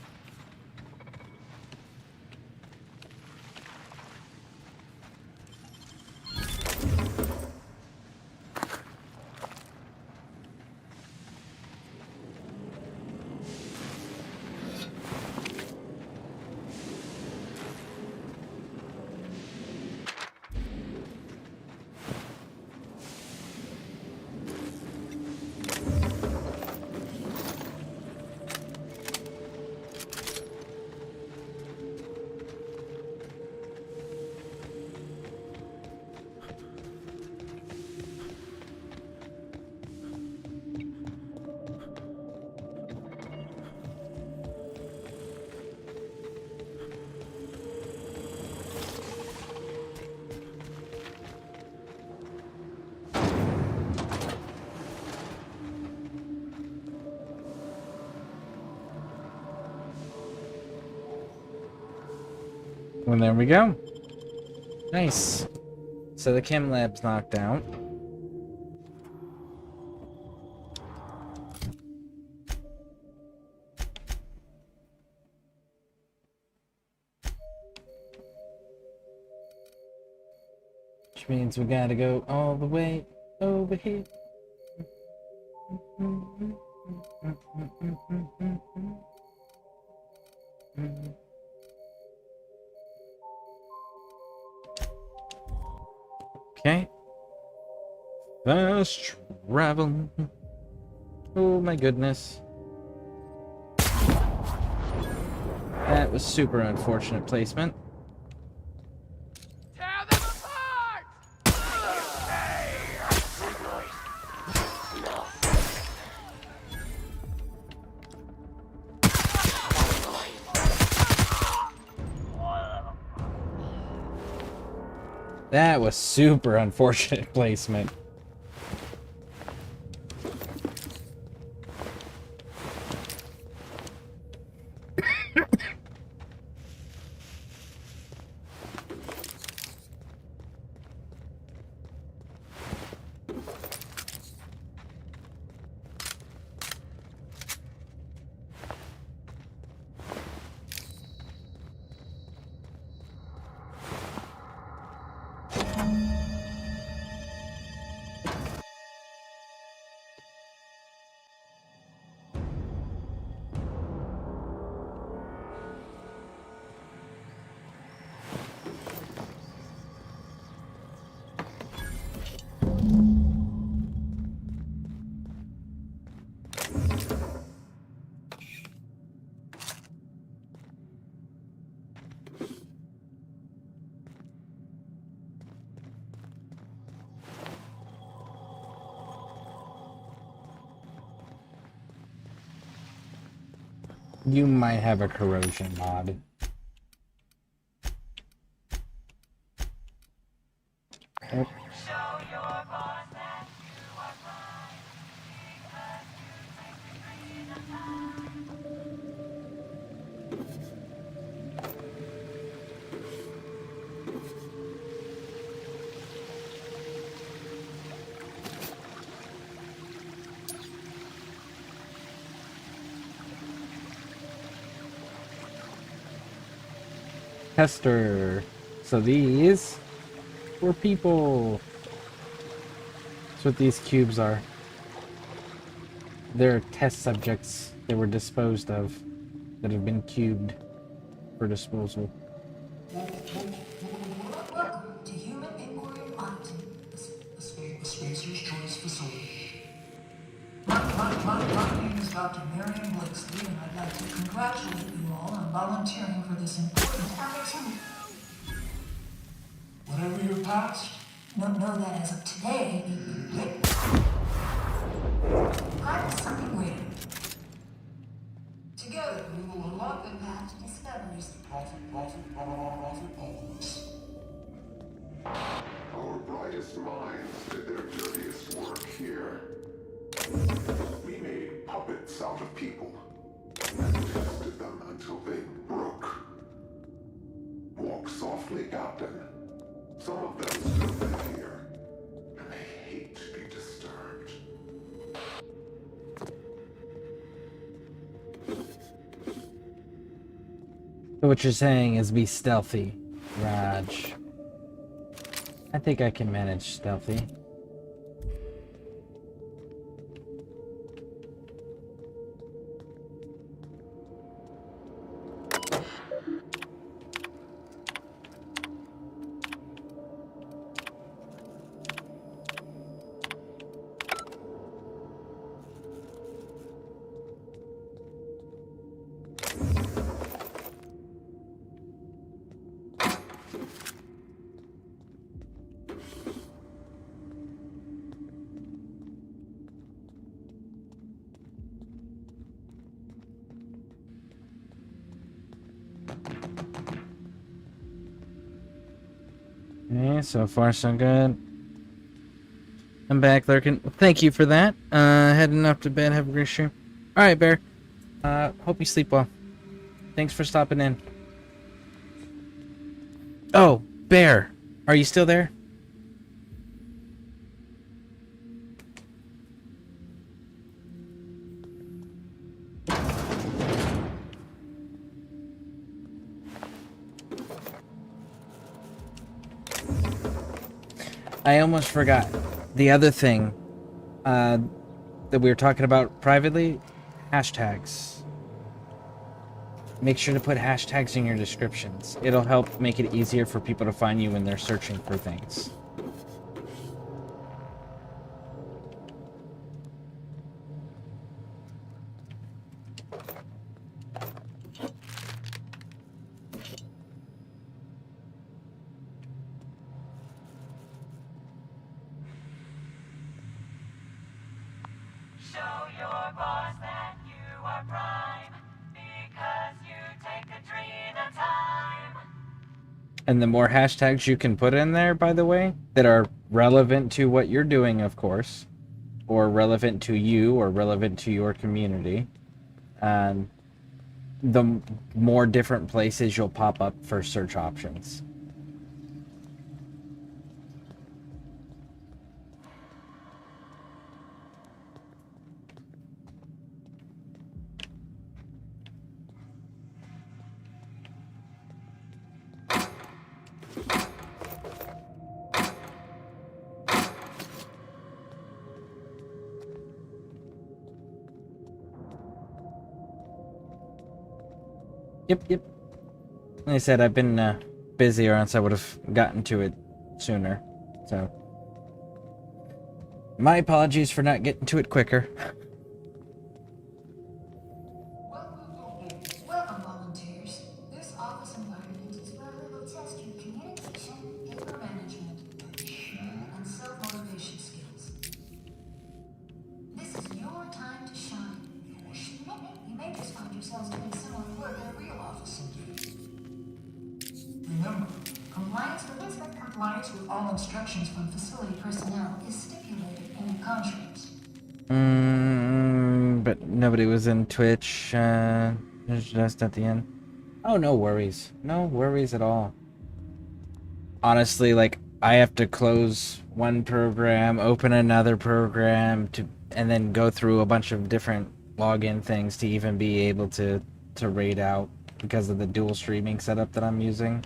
Well, there we go. Nice. So the chem lab's knocked out. Which means we gotta go all the way over here. Okay. Fast travel. Oh my goodness. That was super unfortunate placement. That was super unfortunate placement. You might have a corrosion mod. Oh. Tester. So these were people. That's what these cubes are. They're test subjects that were disposed of, that have been cubed for disposal. Welcome to Human Inquiry Odyssey, the Spacer's Choice Facility. My name is Dr. Marion Blakeslee, and I'd like to congratulate you all on volunteering for this important activity. Whatever your past, know that as of today, I was something waiting. Together, we will unlock the path to discoveries. Our brightest minds did their dirtiest work here. We made puppets out of people and tested them until they broke. Walk softly, Captain. Some of them still live here, and they hate to be disturbed. So what you're saying is be stealthy, Raj. I think I can manage stealthy. Okay, so far so good. I'm back, Lurkin. Thank you for that. Heading up to bed. Have a great stream. Alright, Bear. Hope you sleep well. Thanks for stopping in. Oh, Bear, are you still there? I almost forgot. The other thing that we were talking about privately, hashtags. Make sure to put hashtags in your descriptions. It'll help make it easier for people to find you when they're searching for things. Show your boss that you are prime, because you take Katrina time. And the more hashtags you can put in there, by the way, that are relevant to what you're doing, of course, or relevant to you, or relevant to your community, the more different places you'll pop up for search options. Yep. Like I said, I've been busy, or else I would have gotten to it sooner. So, my apologies for not getting to it quicker. Welcome, volunteers. This office environment is where we will test your communication, paper management, and self-motivation skills. This is your time to shine. You may just find yourselves doing similar work at a real office someday. Remember, compliance with all instructions from facility personnel is stipulated in the contracts. But nobody was in Twitch, just at the end. Oh, no worries. No worries at all. Honestly, like, I have to close one program, open another program, and then go through a bunch of different login things to even be able to raid out because of the dual streaming setup that I'm using.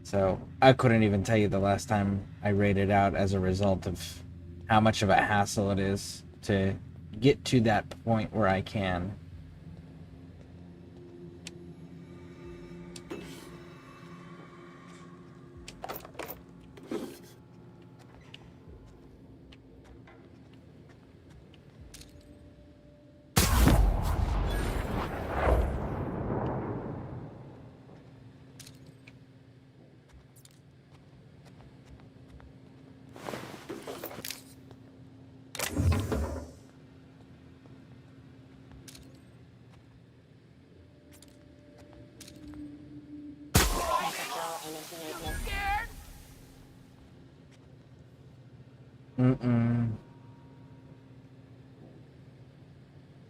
So, I couldn't even tell you the last time I raided out as a result of how much of a hassle it is to get to that point where I can.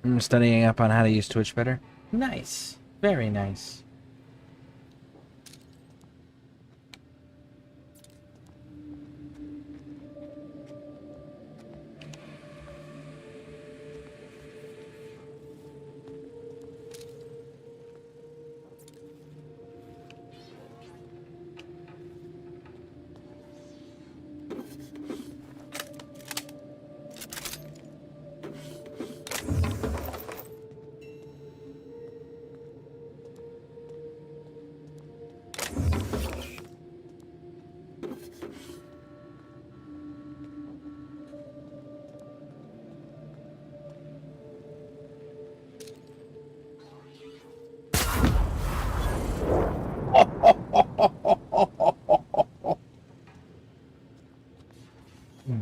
I'm studying up on how to use Twitch better. Nice. Very nice.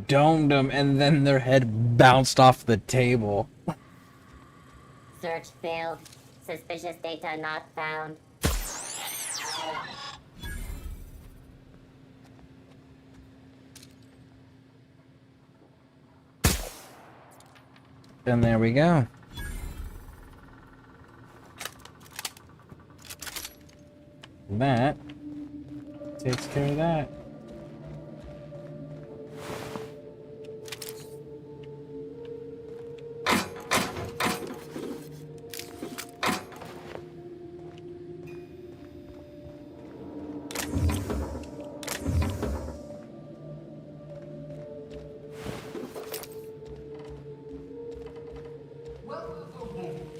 Domed them, and then their head bounced off the table. Search failed. Suspicious data not found. And there we go. That Takes care of that.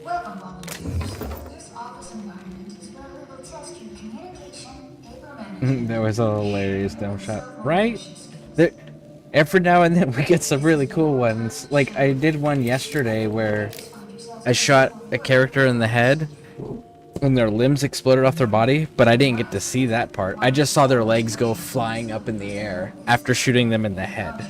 Welcome, volunteers. This office environment is where we will test your communication, paper management, That was a hilarious demo shot, right? There, every now and then we get some really cool ones. Like I did one yesterday where I shot a character in the head and their limbs exploded off their body, but I didn't get to see that part. I just saw their legs go flying up in the air after shooting them in the head.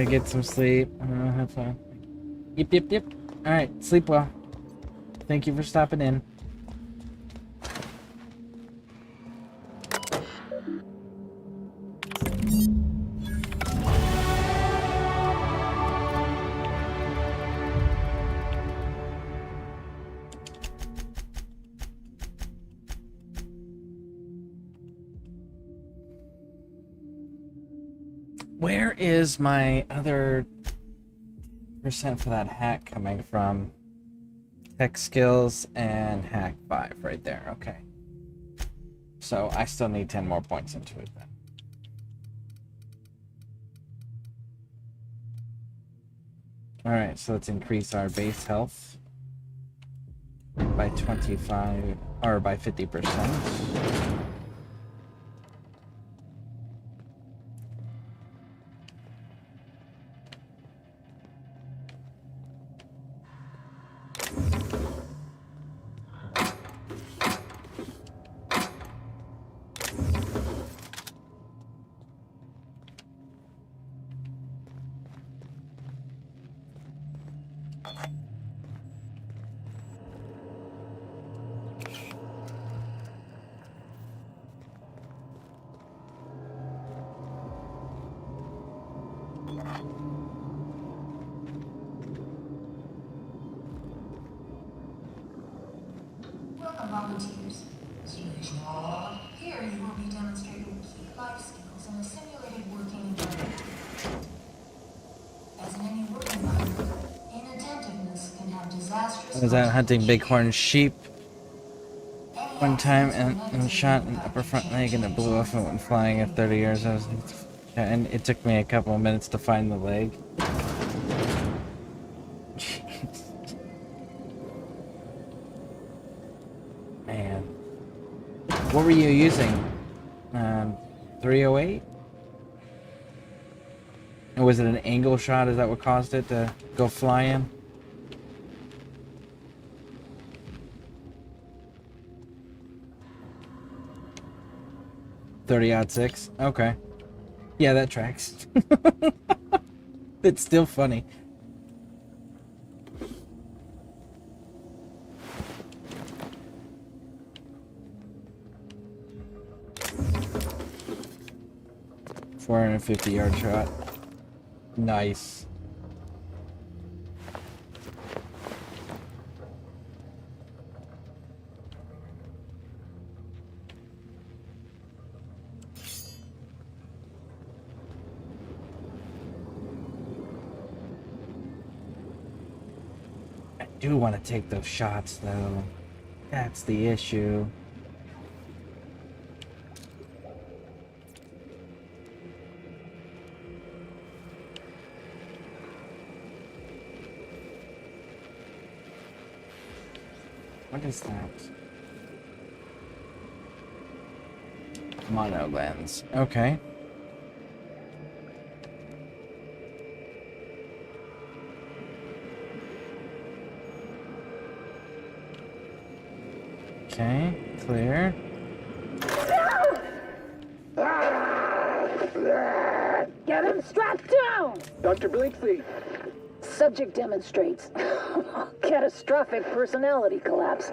Get some sleep. Have fun. Yep, yep, yep. Alright, sleep well. Thank you for stopping in. Where is my other percent for that hack coming from? Tech skills and hack 5 right there. Okay. So I still need 10 more points into it then. Alright, so let's increase our base health by 25 or by 50%. Welcome, volunteers. Here you will be demonstrating key life skills in a simulated working environment. As in any work environment, inattentiveness can have disastrous I was out hunting bighorn sheep one time and shot an upper front leg and it blew off and went flying at 30 years. And it took me a couple of minutes to find the leg. Man. What were you using? 308? And was it an angle shot? Is that what caused it to go flying? .30-06? Okay. Yeah, that tracks. It's still funny. .450-yard shot. Nice. I do want to take those shots, though. That's the issue. What is that? Mono lens. Okay. Okay, clear. Get him strapped down! Dr. Blakeslee. Subject demonstrates catastrophic personality collapse.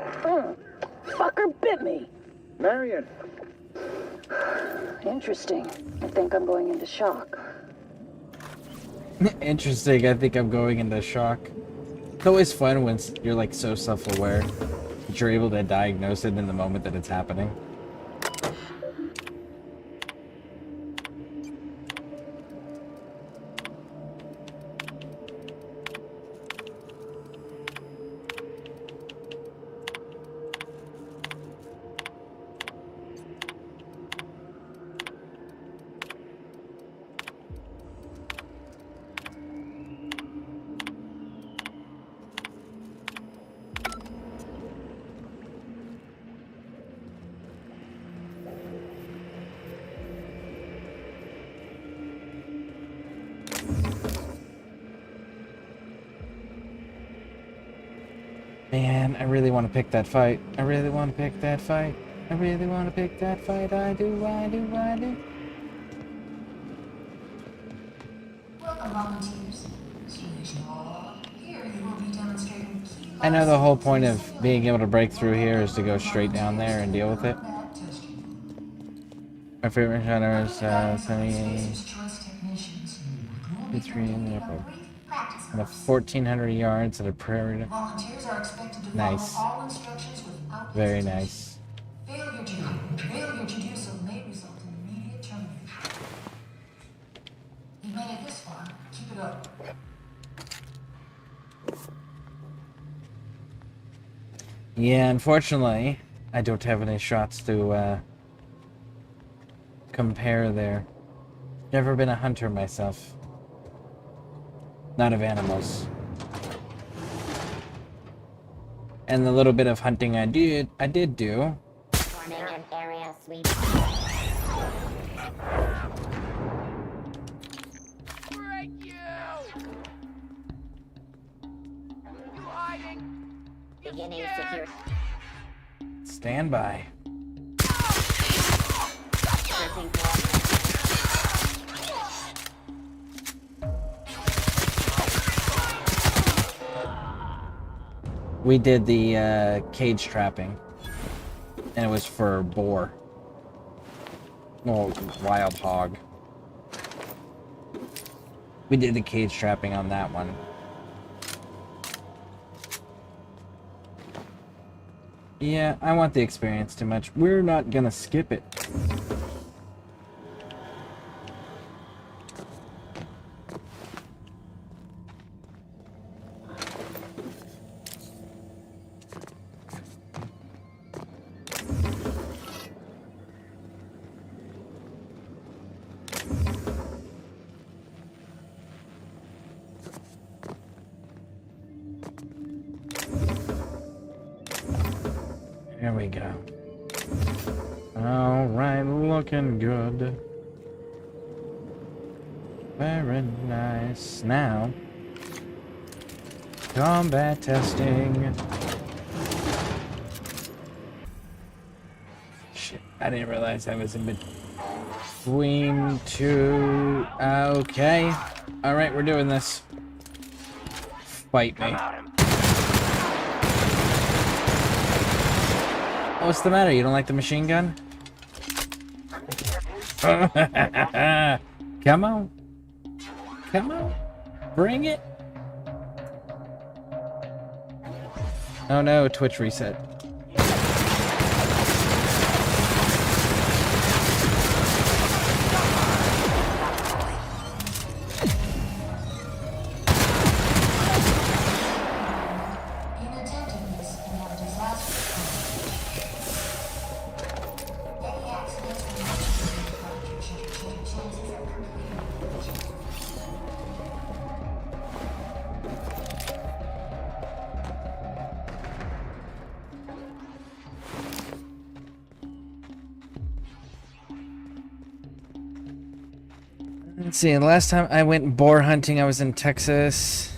Fucker bit me. Marion. Interesting. I think I'm going into shock. Interesting, I think I'm going into shock. It's always fun when you're like so self-aware that you're able to diagnose it in the moment that it's happening. Man, I really want to pick that fight. I really want to pick that fight. I really want to pick that fight. I do, I do, I do. Welcome, volunteers. As usual, here you will be demonstrating key I know the whole point of being able to break through here is to go straight down there and deal with it. My favorite genre is 3 in the airport. And 1,400 yards at a prairie. Volunteers are expected to Nice. follow all instructions without Very nice. Failure to do so may result in immediate termination. You made it this far. Keep it up. Yeah, unfortunately, I don't have any shots to compare there. Never been a hunter myself. Not of animals. And the little bit of hunting I did do. Forming an area sweep. Break you! You hiding? Beginning secure. Stand by. Searching for. We did the cage trapping, and it was for boar. Well, wild hog. We did the cage trapping on that one. Yeah, I want the experience too much. We're not gonna skip it. There we go. Alright, looking good. Very nice. Now, combat testing. Shit, I didn't realize I was in between two. Okay. Alright, we're doing this. Fight me. What's the matter? You don't like the machine gun? Come on. Come on. Bring it. Oh no, Twitch reset. Inattentiveness can have disastrous any accidents and chances of complete. Let's see, the last time I went boar hunting, I was in Texas.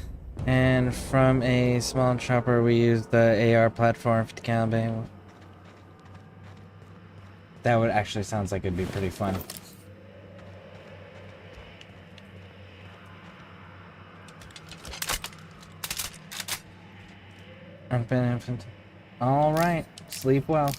And from a small chopper, we used the AR platform 50 caliber. That would actually sounds like it'd be pretty fun. All right. Sleep well.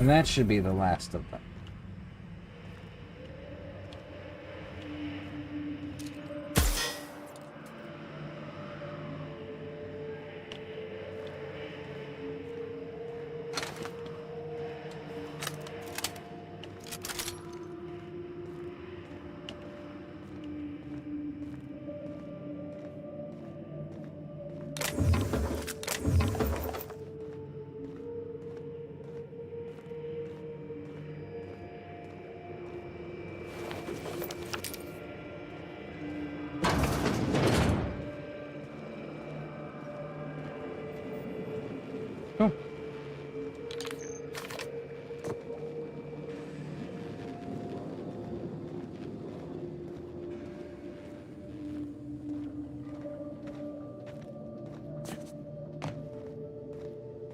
And that should be the last of them. Cool.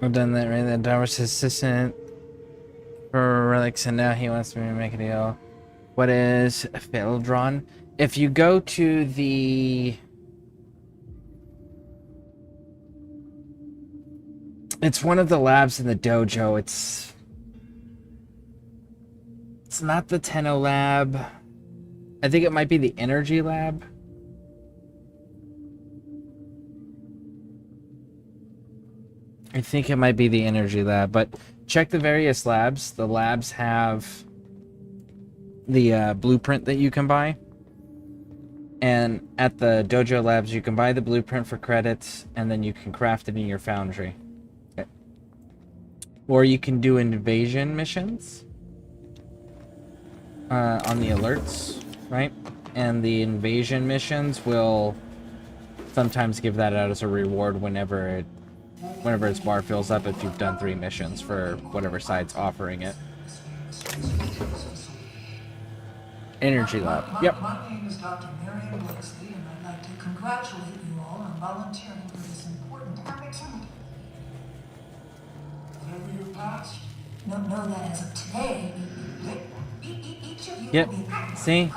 I've done that, right? That Darwin's assistant for relics, and now he wants me to make a deal. What is Phildron? If you go to the... It's one of the labs in the dojo. It's not the Tenno lab. I think it might be the energy lab. I think it might be the energy lab, but check the various labs. The labs have the blueprint that you can buy. And at the dojo labs, you can buy the blueprint for credits, and then you can craft it in your foundry. Okay. Or you can do invasion missions on the alerts, right? And the invasion missions will sometimes give that out as a reward whenever its bar fills up if you've done 3 missions for whatever side's offering it. Energy lab. Yep. My name is Dr. Marion Blakeslee, and I'd like to congratulate you all on volunteering for this important opportunity. Whatever your past, know that as of today, each of you Yep. will be See?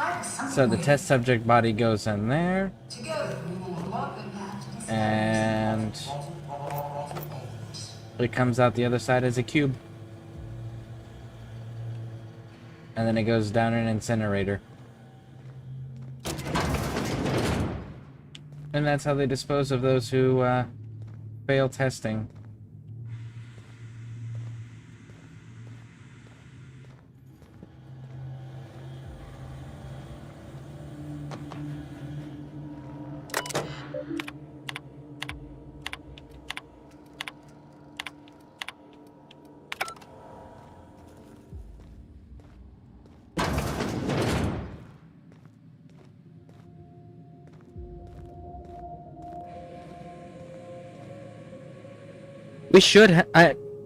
So the test subject body goes in there. together. We will unlock the path to this And it comes out the other side as a cube. And then it goes down an incinerator. And that's how they dispose of those who fail testing.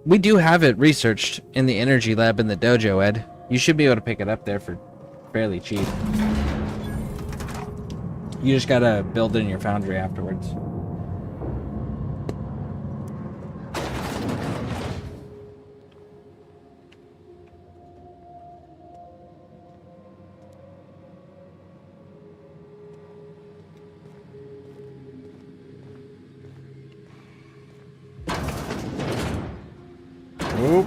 We do have it researched in the energy lab in the dojo, Ed. You should be able to pick it up there for fairly cheap. You just gotta build it in your foundry afterwards. Oop.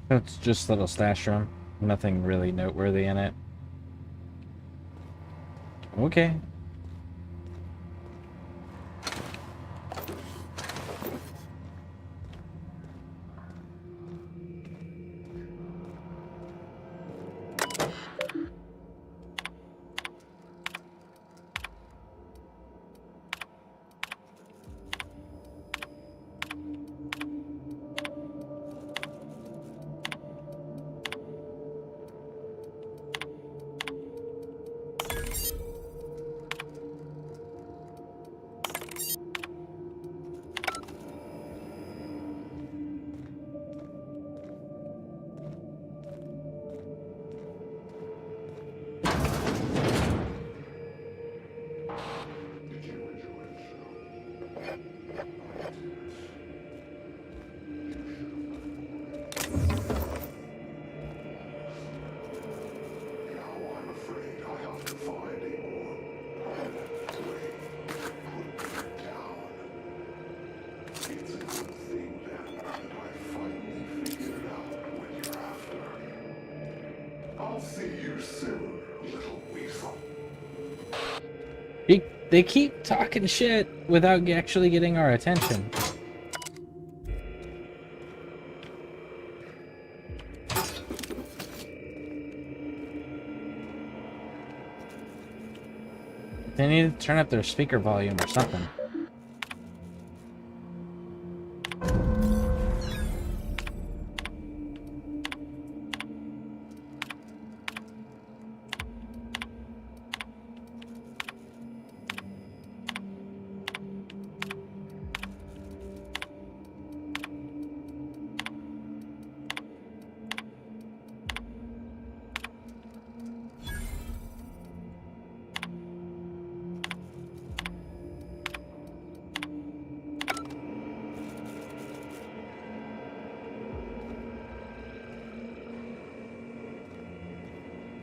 It's just a little stash room. Nothing really noteworthy in it. Okay. I'll see you soon, little weasel. They keep talking shit without actually getting our attention. They need to turn up their speaker volume or something.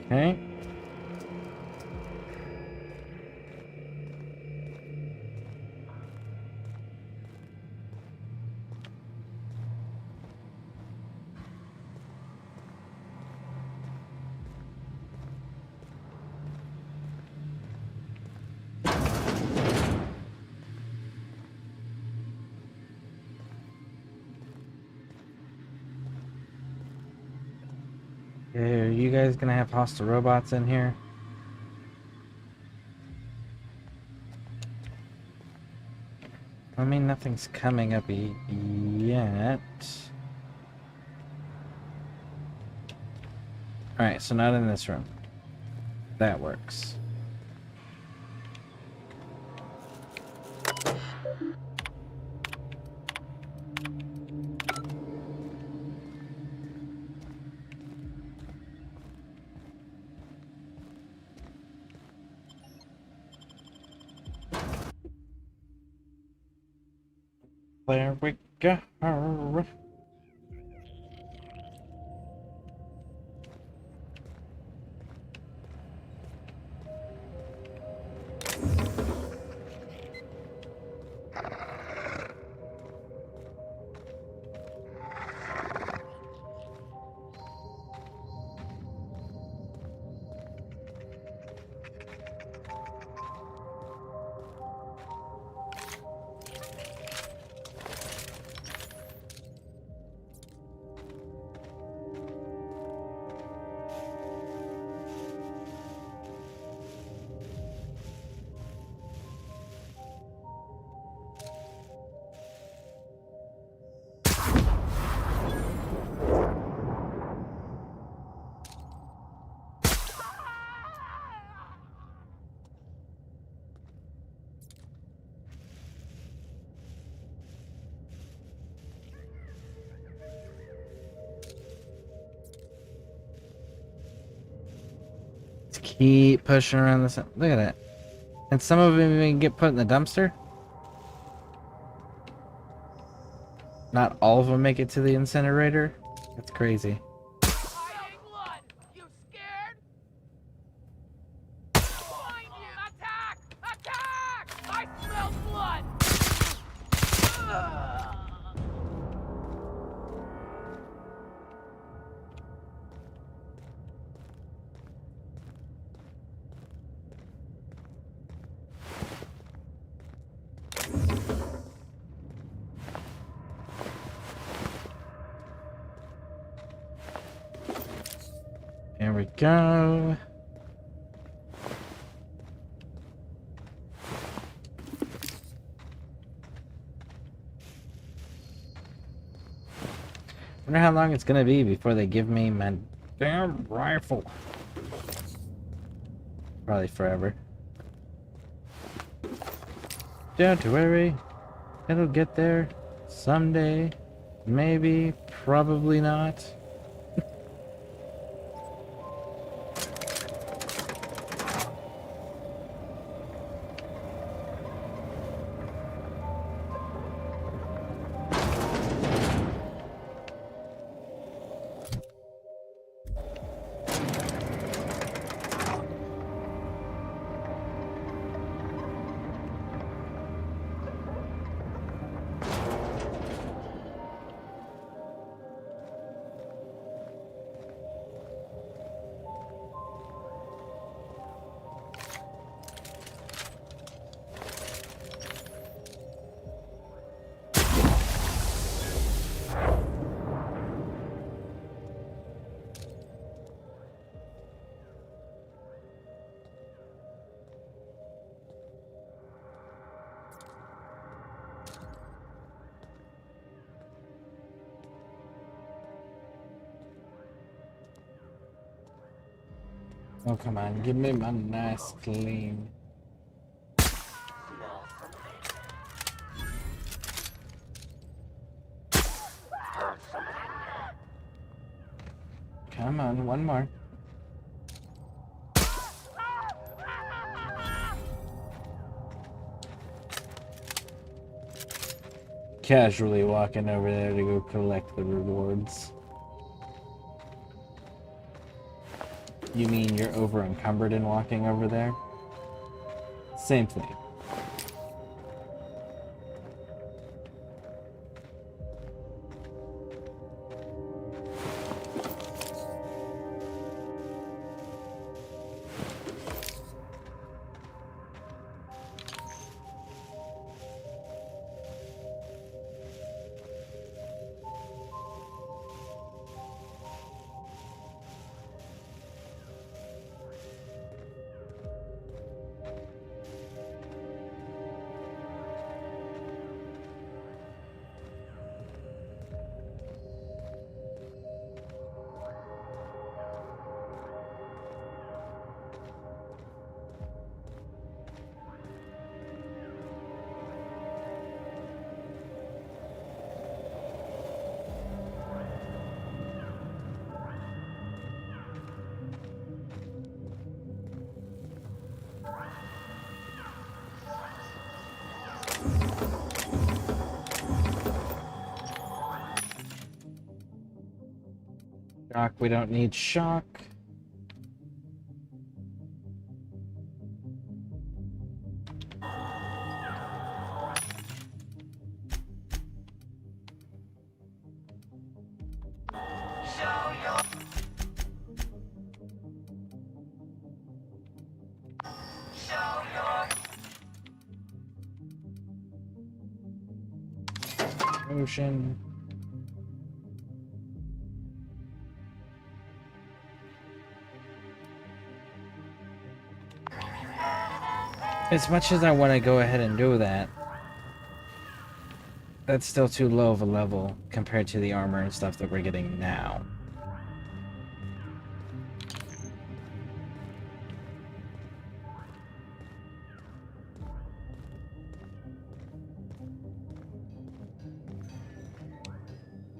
Okay. Are you guys gonna have hostile robots in here? I mean, nothing's coming up yet. Alright, so not in this room. That works. There we go. Keep pushing around this. Look at that. And some of them even get put in the dumpster. Not all of them make it to the incinerator. That's crazy. There we go. Wonder how long it's gonna be before they give me my damn rifle. Probably forever. Don't worry. It'll get there someday. Maybe. Probably not. Oh, come on. Give me my nice clean. Come on, one more. Casually walking over there to go collect the rewards. You mean you're over encumbered in walking over there? Same thing. Shock, we don't need shock. Ocean. As much as I want to go ahead and do that, that's still too low of a level compared to the armor and stuff that we're getting now.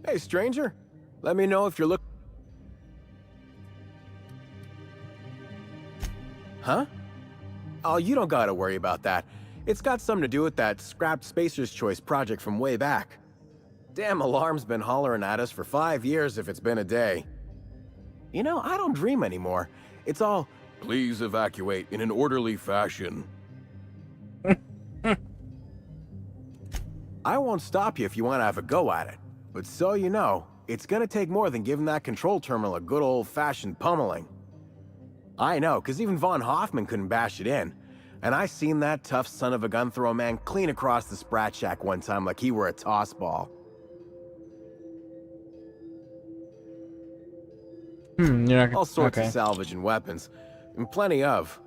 Hey, stranger. Let me know if you're looking. Huh? Oh, you don't gotta worry about that. It's got something to do with that scrapped Spacer's Choice project from way back. Damn alarm's been hollering at us for 5 years if it's been a day. You know, I don't dream anymore. It's all, please evacuate in an orderly fashion. I won't stop you if you want to have a go at it. But so you know, it's gonna take more than giving that control terminal a good old-fashioned pummeling. I know, because even Von Hoffman couldn't bash it in. And I seen that tough son of a gun throw a man clean across the Sprat Shack one time like he were a toss ball. You're not All sorts okay. of salvage and weapons. And plenty of.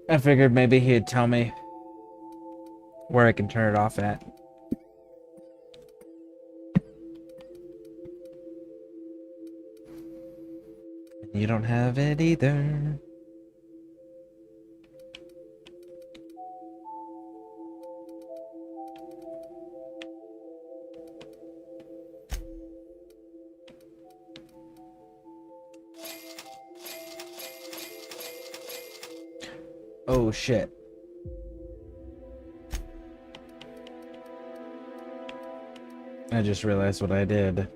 I figured maybe he'd tell me where I can turn it off at. You don't have it either. Oh shit. I just realized what I did.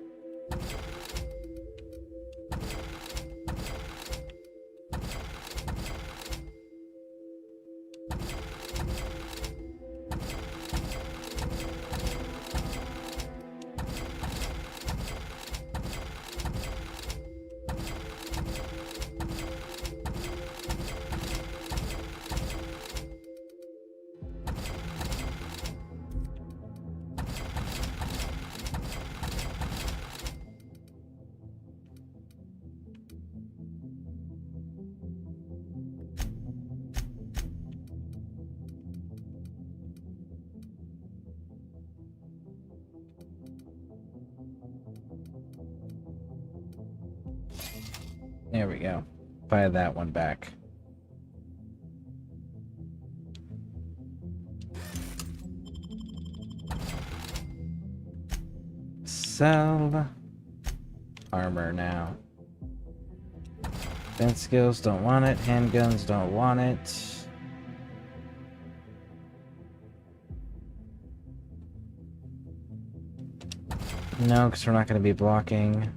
There we go. Buy that one back. Sell armor now. Defense skills, don't want it. Handguns, don't want it. No, because we're not going to be blocking.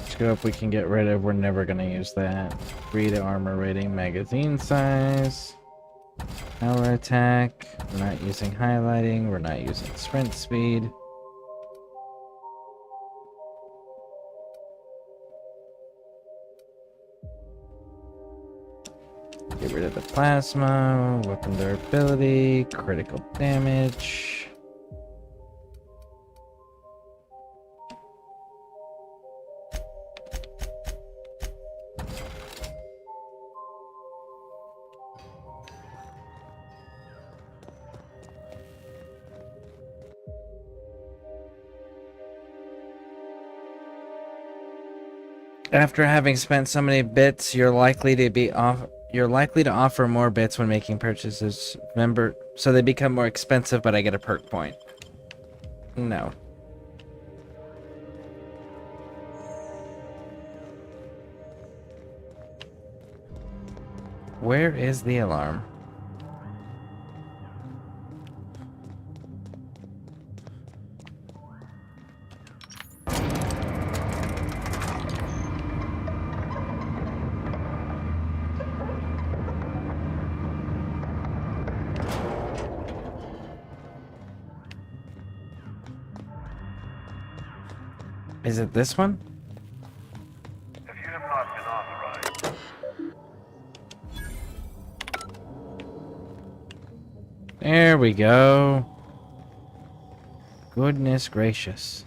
Scope we can get rid of. We're never going to use that. Read armor rating, magazine size, power attack. We're not using highlighting. We're not using sprint speed. Get rid of the plasma, weapon durability, critical damage. After having spent so many bits, you're likely to offer more bits when making purchases. Remember, so they become more expensive, but I get a perk point. No. Where is the alarm? Is it this one? If you have not been authorized. There we go. Goodness gracious.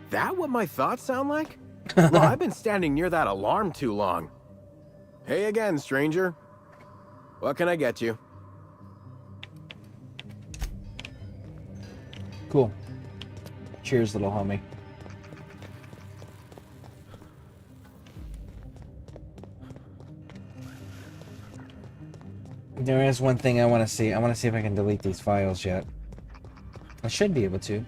that what my thoughts sound like? Well, I've been standing near that alarm too long. Hey again, stranger. What can I get you? Cool. Cheers, little homie. There is one thing I want to see. I want to see if I can delete these files yet. I should be able to.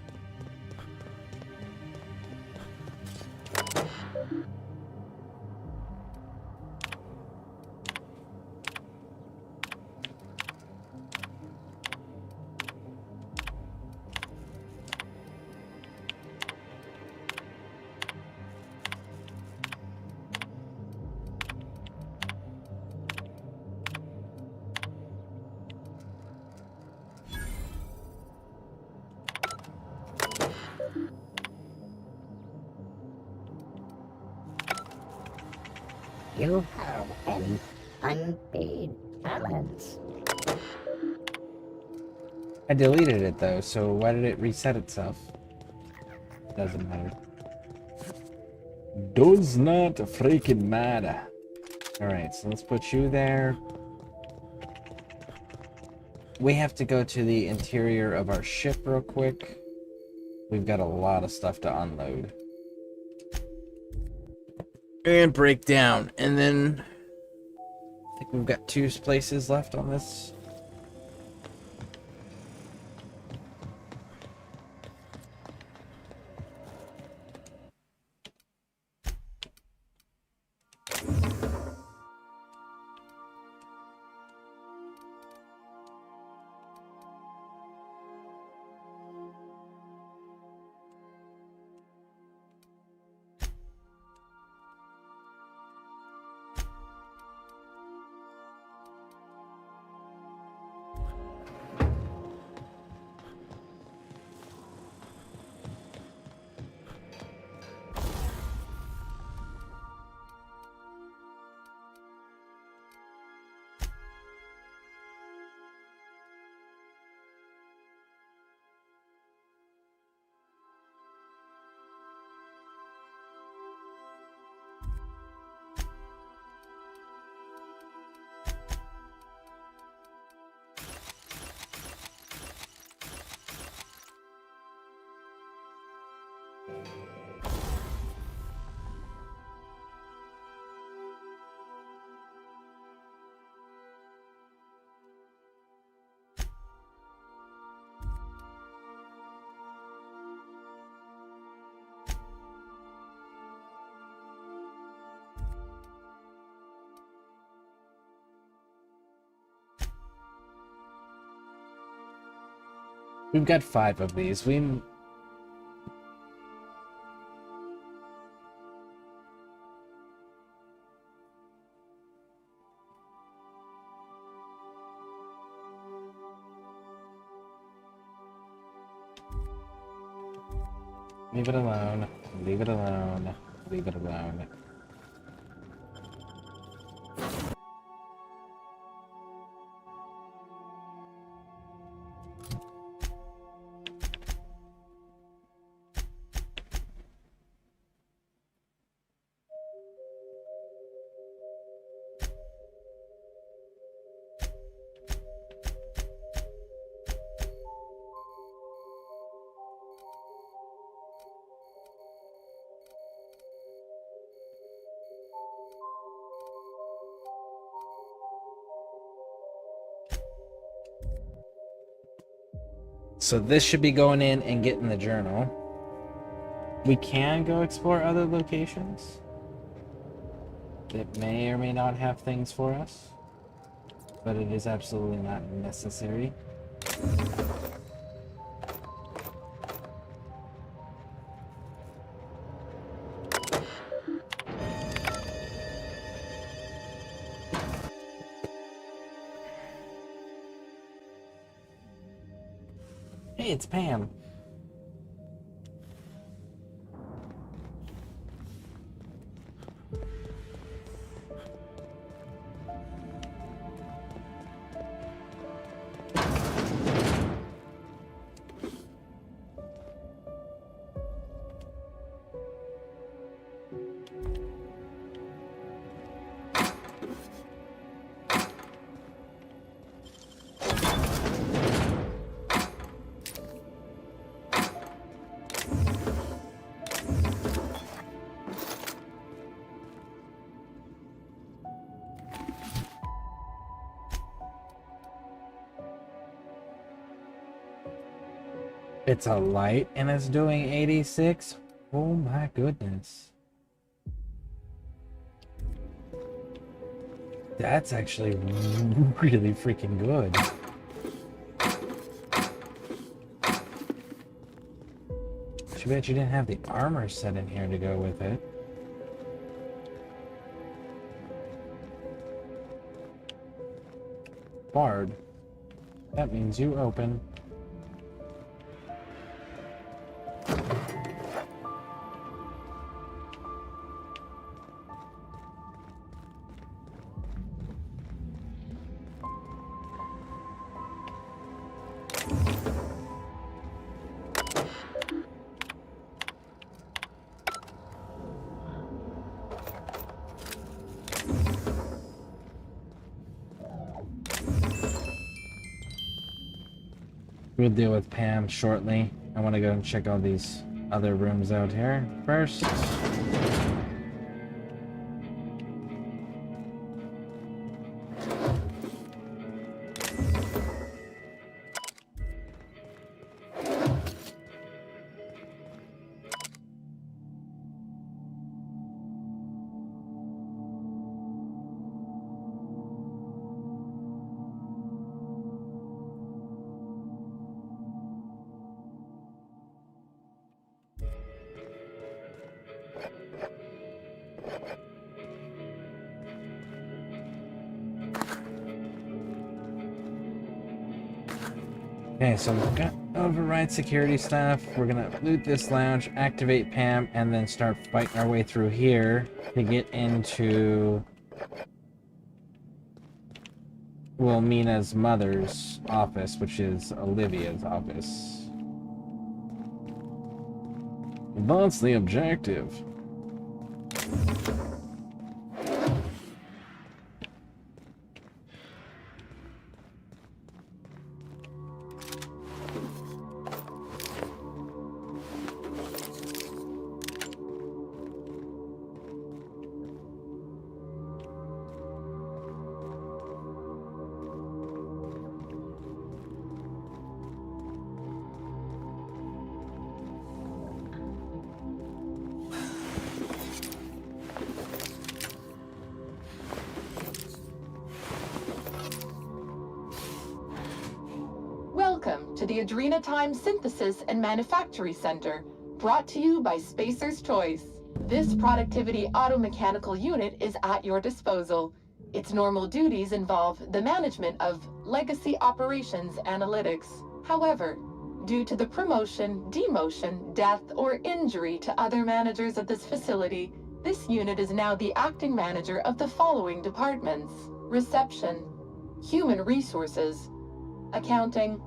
You have an unpaid balance. I deleted it though, so why did it reset itself? Doesn't matter. Does not freaking matter. Alright, so let's put you there. We have to go to the interior of our ship real quick. We've got a lot of stuff to unload. And break down. And then I think we've got 2 places left on this. We've got 5 of these. Leave it alone. Leave it alone. Leave it alone. So this should be going in and getting the journal. We can go explore other locations that may or may not have things for us, but it is absolutely not necessary. Hey, it's Pam. It's a light and it's doing 86? Oh my goodness. That's actually really freaking good. Too bad you didn't have the armor set in here to go with it. Bard. That means you open. We'll deal with Pam shortly. I want to go and check all these other rooms out here first. Okay, so we've got override security stuff. We're gonna loot this lounge, activate Pam, and then start fighting our way through here to get into Wilmina's mother's office, which is Olivia's office. That's the objective. Welcome to the Adrenatime Synthesis and Manufactory Center, brought to you by Spacer's Choice. This productivity automechanical unit is at your disposal. Its normal duties involve the management of legacy operations analytics. However, due to the promotion, demotion, death, or injury to other managers of this facility, this unit is now the acting manager of the following departments: Reception, Human Resources, Accounting,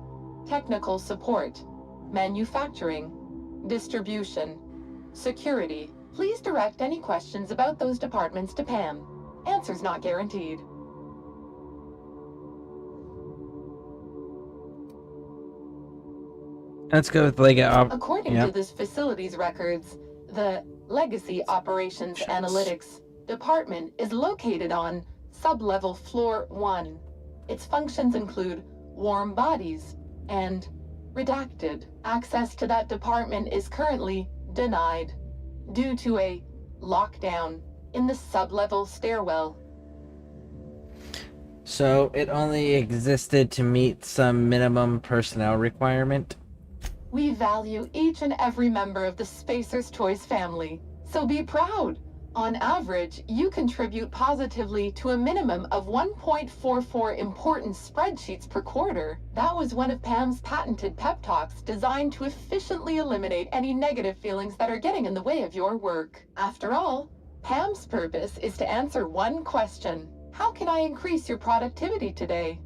Technical Support, Manufacturing, Distribution, Security. Please direct any questions about those departments to Pam. Answers not guaranteed. Let's go with According to this facility's records, the Legacy Operations Analytics Department is located on Sublevel Floor 1. Its functions include warm bodies and redacted. Access to that department is currently denied due to a lockdown in the sublevel stairwell. So it only existed to meet some minimum personnel requirement? We value each and every member of the Spacer's Choice family, so be proud. On average, you contribute positively to a minimum of 1.44 important spreadsheets per quarter. That was one of Pam's patented pep talks designed to efficiently eliminate any negative feelings that are getting in the way of your work. After all, Pam's purpose is to answer one question: how can I increase your productivity today?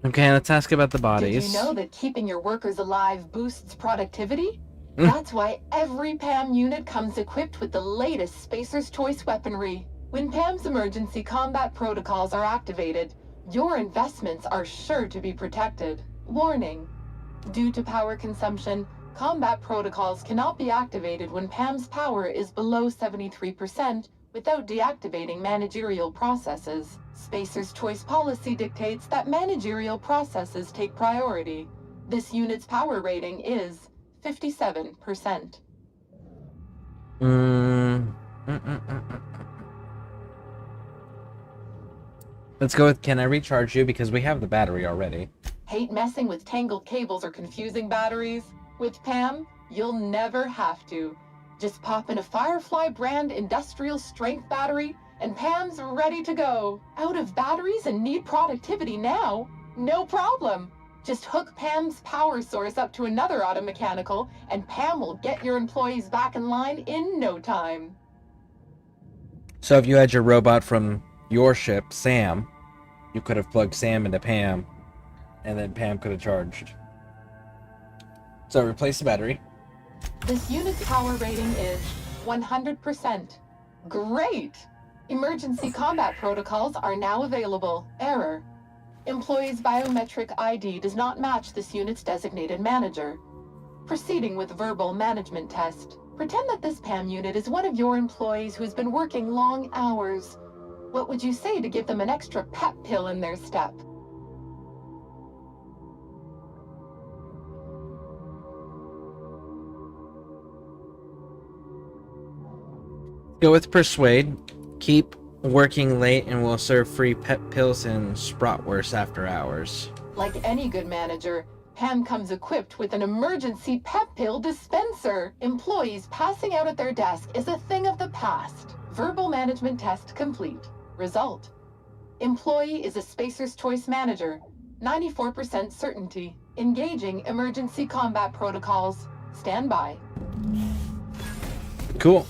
Okay, let's ask about the bodies. Did you know that keeping your workers alive boosts productivity? That's why every PAM unit comes equipped with the latest Spacer's Choice weaponry. When PAM's emergency combat protocols are activated, your investments are sure to be protected. Warning: due to power consumption, Combat protocols cannot be activated when Pam's power is below 73% without deactivating managerial processes. Spacer's Choice policy dictates that managerial processes take priority. This unit's power rating is 57%. Let's go with, can I recharge you? Because we have the battery already. Hate messing with tangled cables or confusing batteries? With Pam, you'll never have to. Just pop in a Firefly brand industrial strength battery, and Pam's ready to go. Out of batteries and need productivity now? No problem. Just hook Pam's power source up to another auto mechanical, and Pam will get your employees back in line in no time. So if you had your robot from your ship, Sam, you could have plugged Sam into Pam, and then Pam could have charged. So replace the battery. This unit's power rating is 100%. Great! Emergency combat protocols are now available. Error. Employee's biometric ID does not match this unit's designated manager. Proceeding with verbal management test. Pretend that this PAM unit is one of your employees who's been working long hours. What would you say to give them an extra pep pill in their step? Go with persuade. Keep working late and we'll serve free pep pills and Spratwurst after hours. Like any good manager, Pam comes equipped with an emergency pep pill dispenser. Employees passing out at their desk is a thing of the past. Verbal management test complete. Result. Employee is a Spacer's Choice manager. 94% certainty. Engaging emergency combat protocols. Stand by. Cool.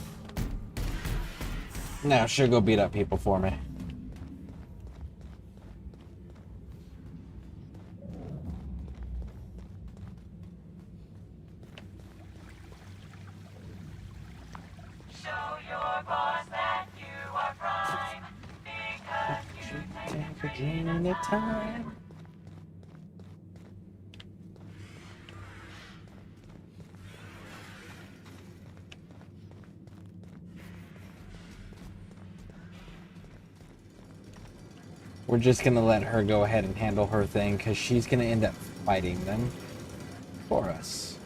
Now she'll go beat up people for me. Show your boss that you are prime, because you take a dream at a time. We're just gonna let her go ahead and handle her thing because she's gonna end up fighting them for us.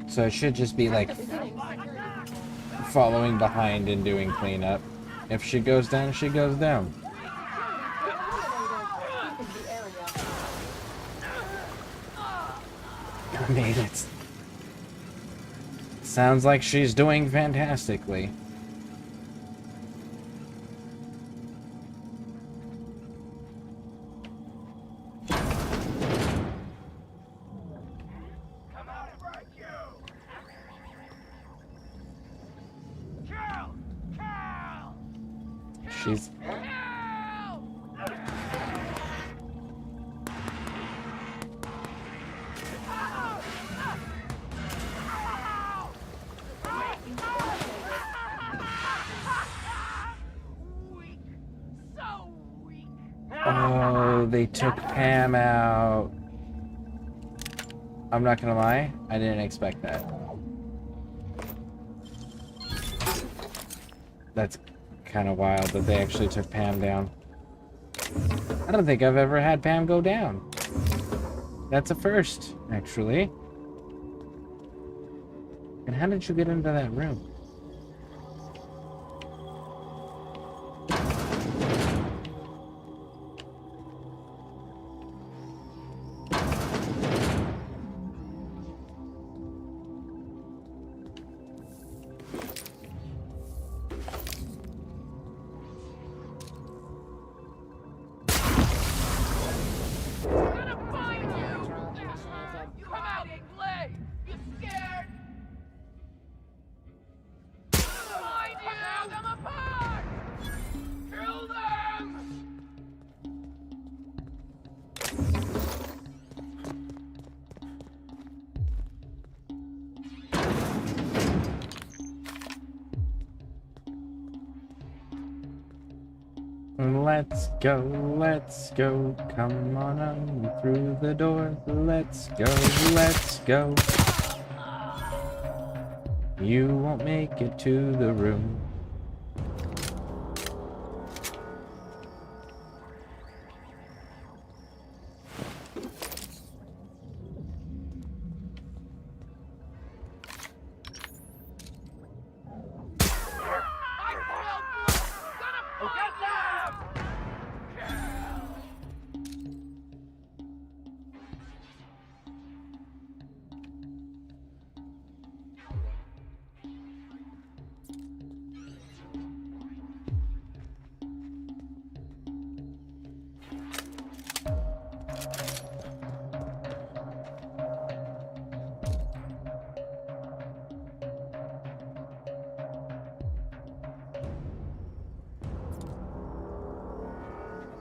So it should just be like following behind and doing cleanup. If she goes down, she goes down. I mean, it sounds like she's doing fantastically. She's... Oh, they took Pam out. I'm not gonna lie, I didn't expect that. That's kind of wild that they actually took Pam down. I don't think I've ever had Pam go down. That's a first, actually. And how did you get into that room? let's go. Come on through the door. Let's go. You won't make it to the room.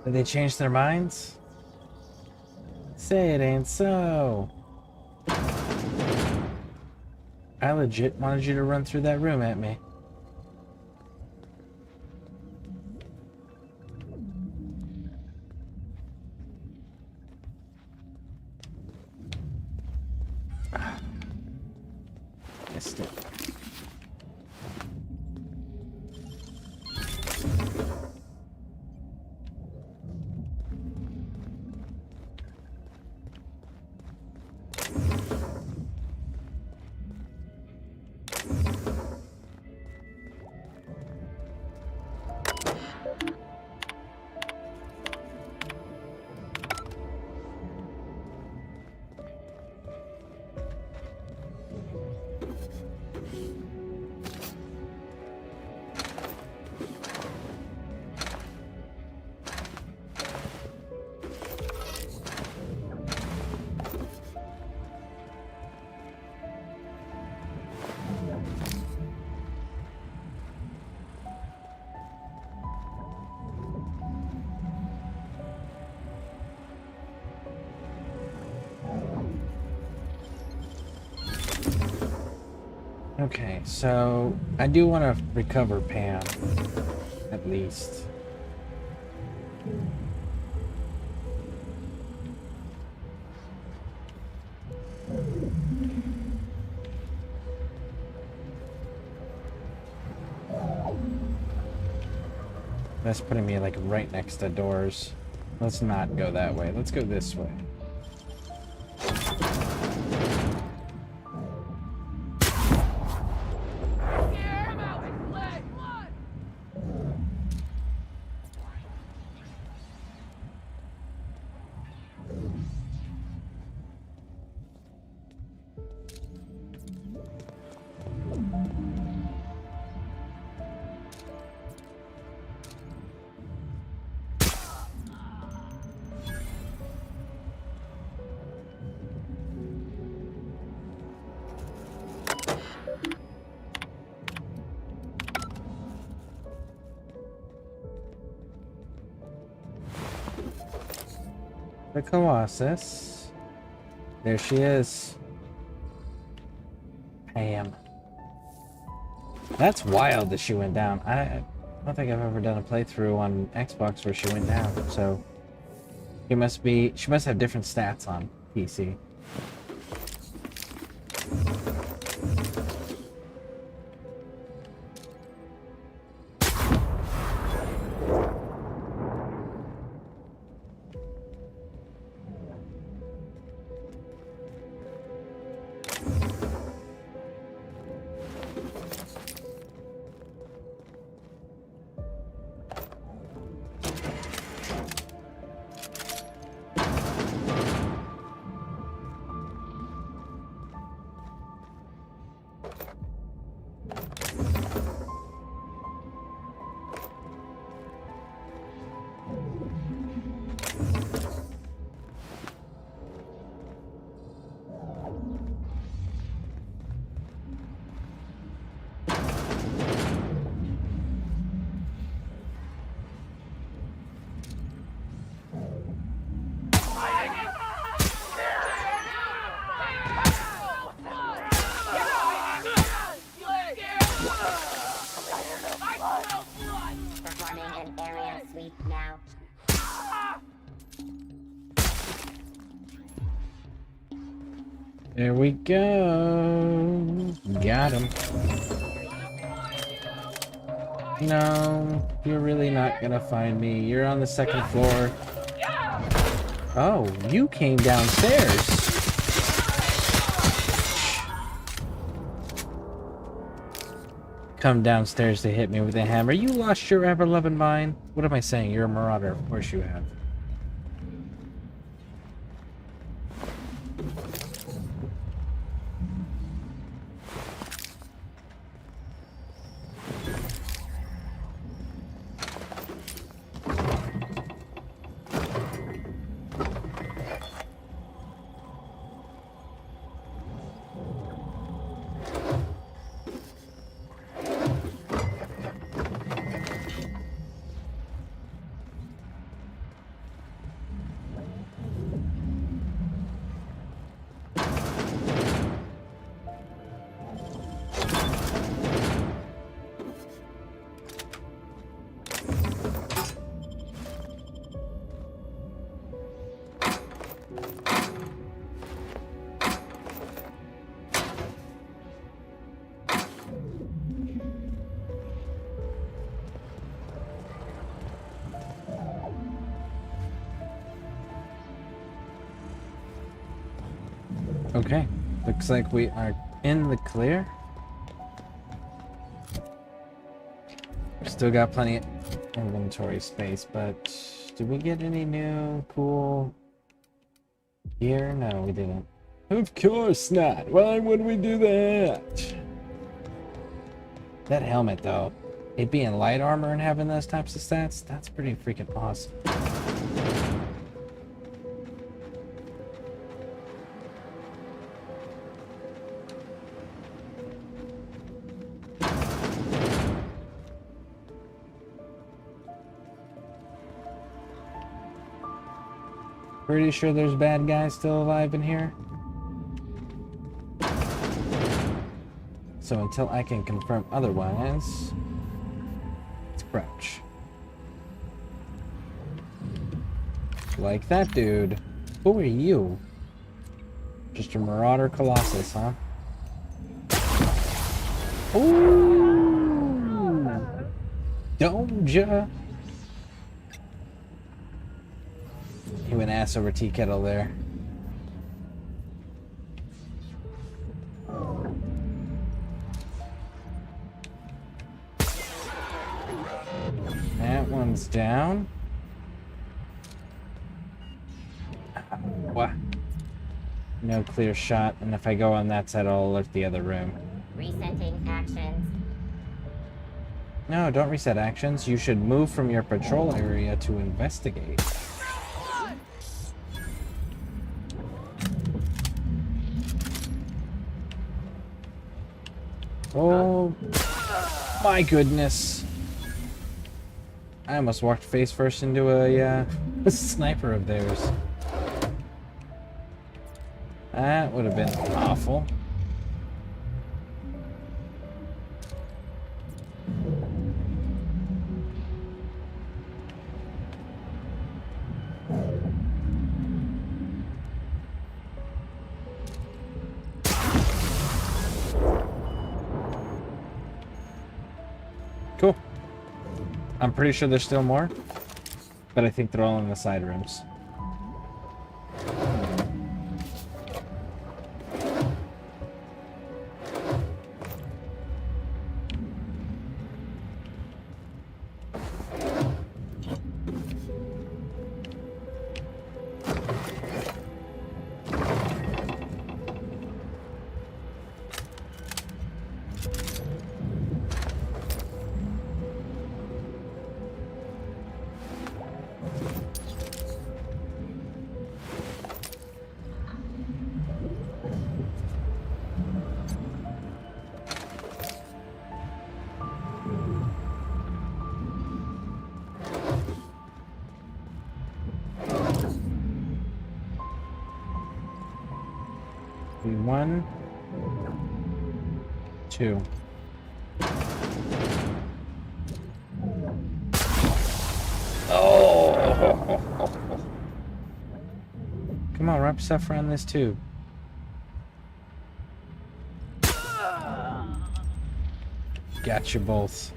Did they change their minds? Say it ain't so. I legit wanted you to run through that room at me. Missed it. Okay, so I do want to recover Pam, at least. That's putting me like right next to doors. Let's not go that way. Let's go this way. The Colossus. There she is. Pam. That's wild that she went down. I don't think I've ever done a playthrough on Xbox where she went down, so she must have different stats on PC. There we go. Got him. No, you're really not gonna find me. You're on the second floor. Oh, you came downstairs. Come downstairs to hit me with a hammer. You lost your ever-loving mind. What am I saying? You're a marauder. Of course you have. Okay, looks like we are in the clear. Still got plenty of inventory space, but did we get any new cool gear? No, we didn't. Of course not. Why would we do that? That helmet, though, it being light armor and having those types of stats, that's pretty freaking awesome. Pretty sure there's bad guys still alive in here. So until I can confirm otherwise, let's crouch. Like that dude. Who are you? Just a marauder colossus, huh? Ooh! Don't ya? He went ass over tea kettle there. That one's down. What? No clear shot, and if I go on that side, I'll alert the other room. Resetting actions. No, don't reset actions. You should move from your patrol area to investigate. Oh my goodness. I almost walked face first into a sniper of theirs. That would have been awful. Cool. I'm pretty sure there's still more, but I think they're all in the side rooms. One, two. Oh! Come on, wrap stuff around this too. Got you both.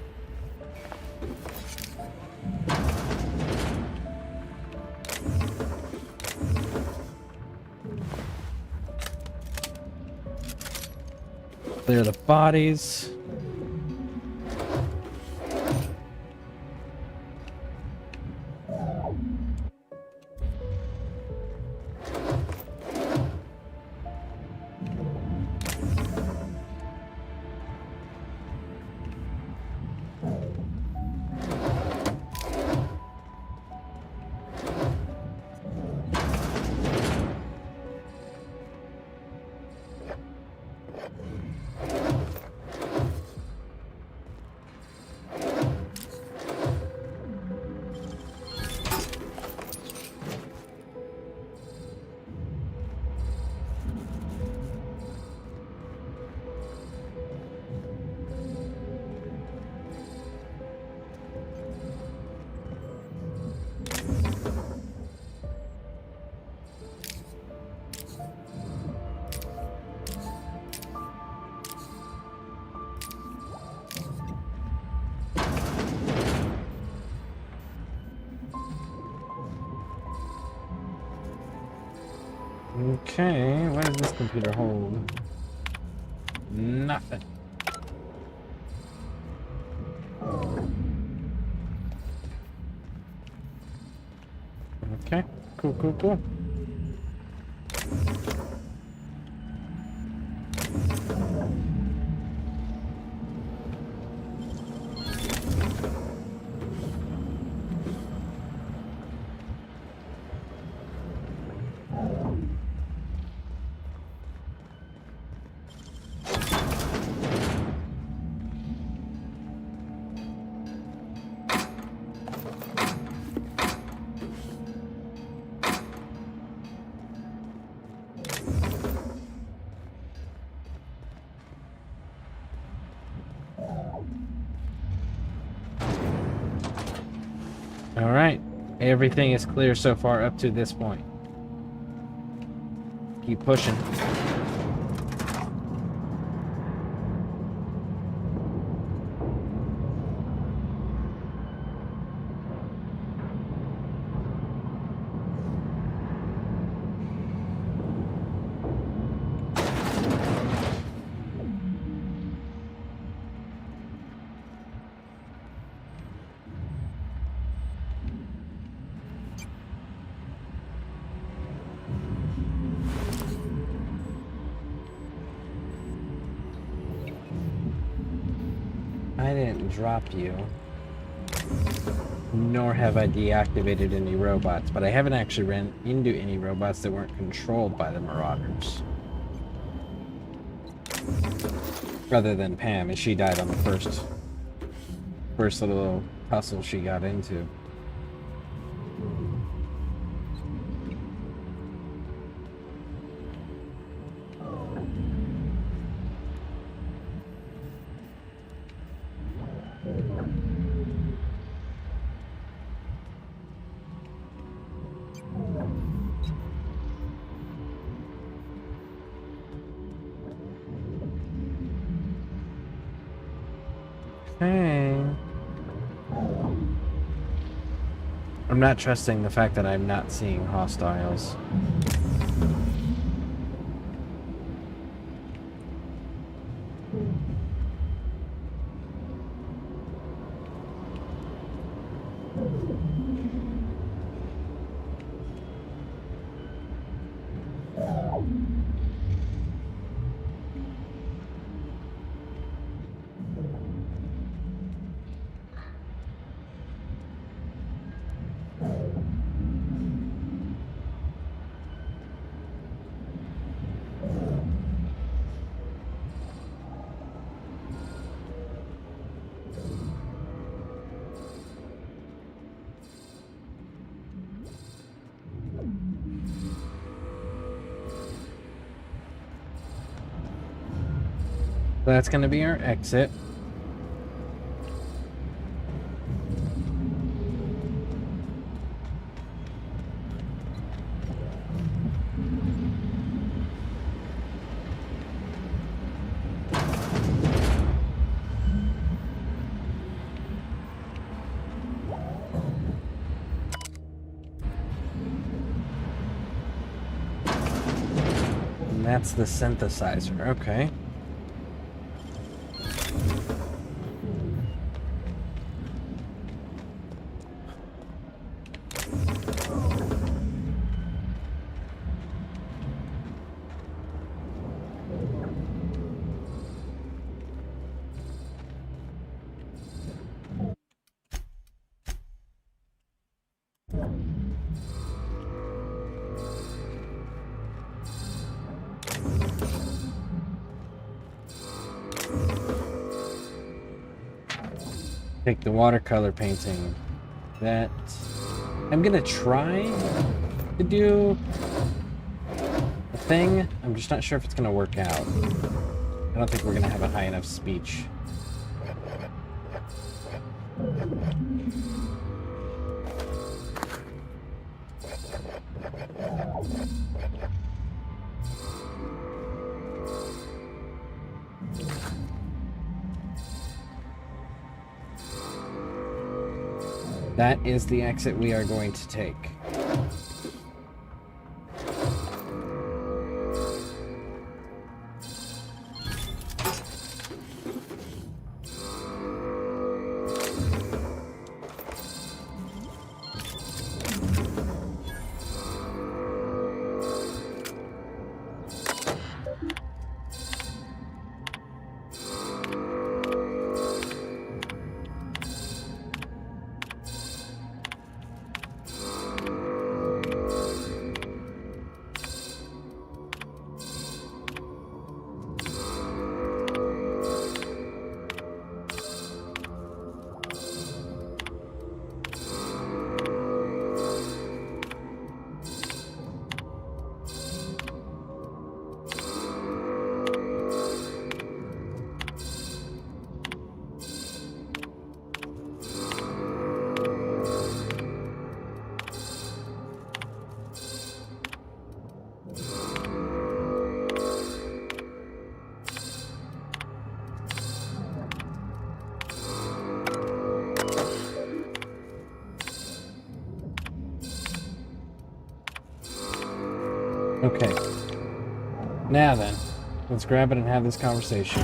Clear the bodies. Okay, what does this computer hold? Nothing. Okay, cool. Alright, everything is clear so far up to this point. Keep pushing. I didn't drop you, nor have I deactivated any robots, but I haven't actually ran into any robots that weren't controlled by the Marauders. Other than Pam, and she died on the first little tussle she got into. Okay. I'm not trusting the fact that I'm not seeing hostiles. That's going to be our exit. And that's the synthesizer. Okay. Take the watercolor painting. That I'm gonna try to do a thing. I'm just not sure if it's gonna work out. I don't think we're gonna have a high enough speech. That is the exit we are going to take. Okay. Now then, let's grab it and have this conversation.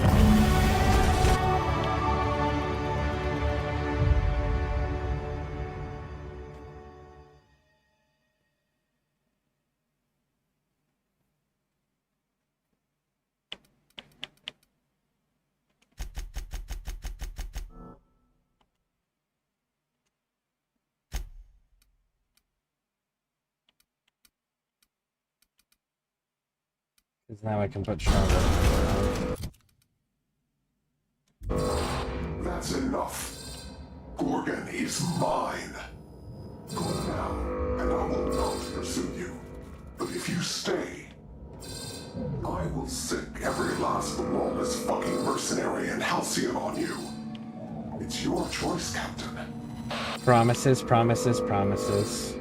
Because now I can put Charlotte. That's enough. Gorgon is mine. Go now, and I will not pursue you. But if you stay, I will sick every last lawless fucking mercenary in Halcyon on you. It's your choice, Captain. Promises, promises, promises.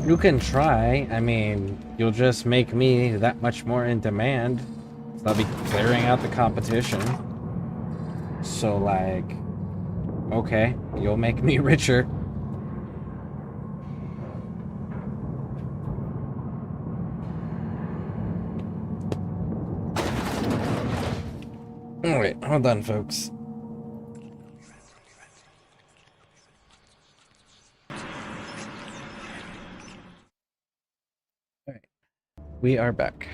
You can try. I mean, you'll just make me that much more in demand. So I'll be clearing out the competition. So, like, okay, you'll make me richer. Alright, hold on, folks. Alright, we are back.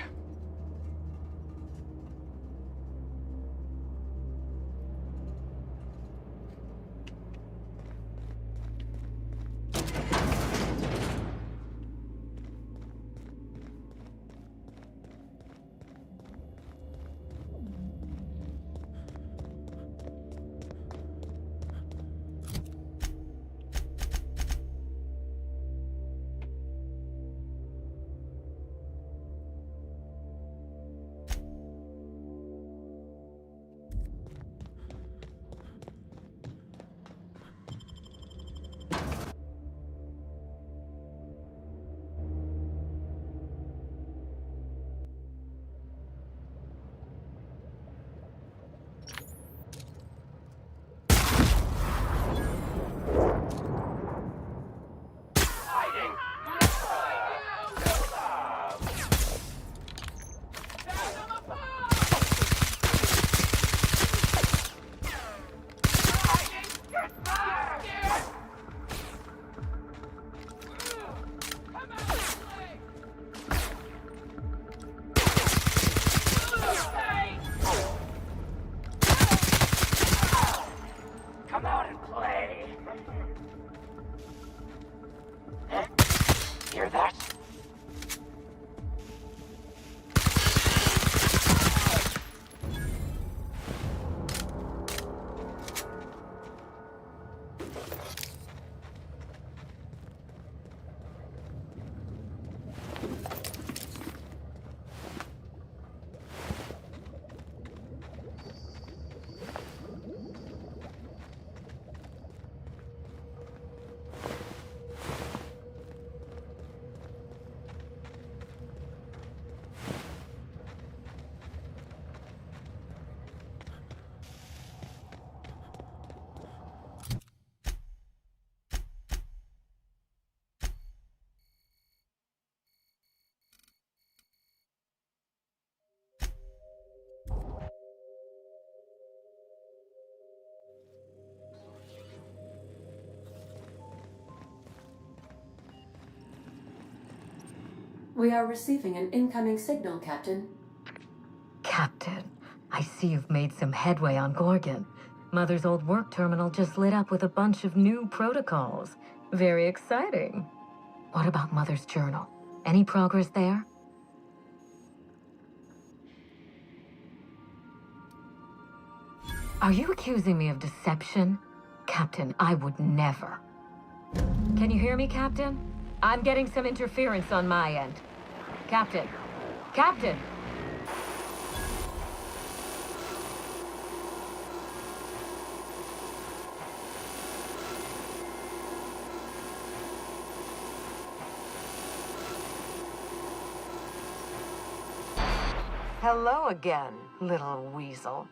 We are receiving an incoming signal, Captain. Captain, I see you've made some headway on Gorgon. Mother's old work terminal just lit up with a bunch of new protocols. Very exciting. What about Mother's journal? Any progress there? Are you accusing me of deception? Captain, I would never. Can you hear me, Captain? I'm getting some interference on my end. Captain! Captain! Hello again, little weasel.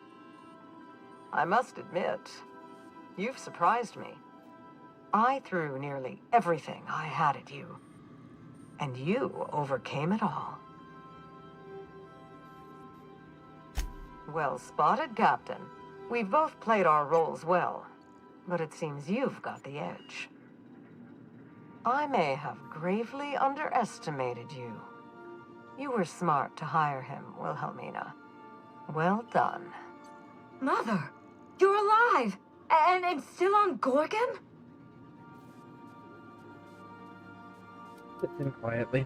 I must admit, you've surprised me. I threw nearly everything I had at you, and you overcame it all. Well spotted, Captain. We've both played our roles well, but it seems you've got the edge. I may have gravely underestimated you. You were smart to hire him, Wilhelmina. Well done. Mother! You're alive! And still on Gorgon? Listen quietly.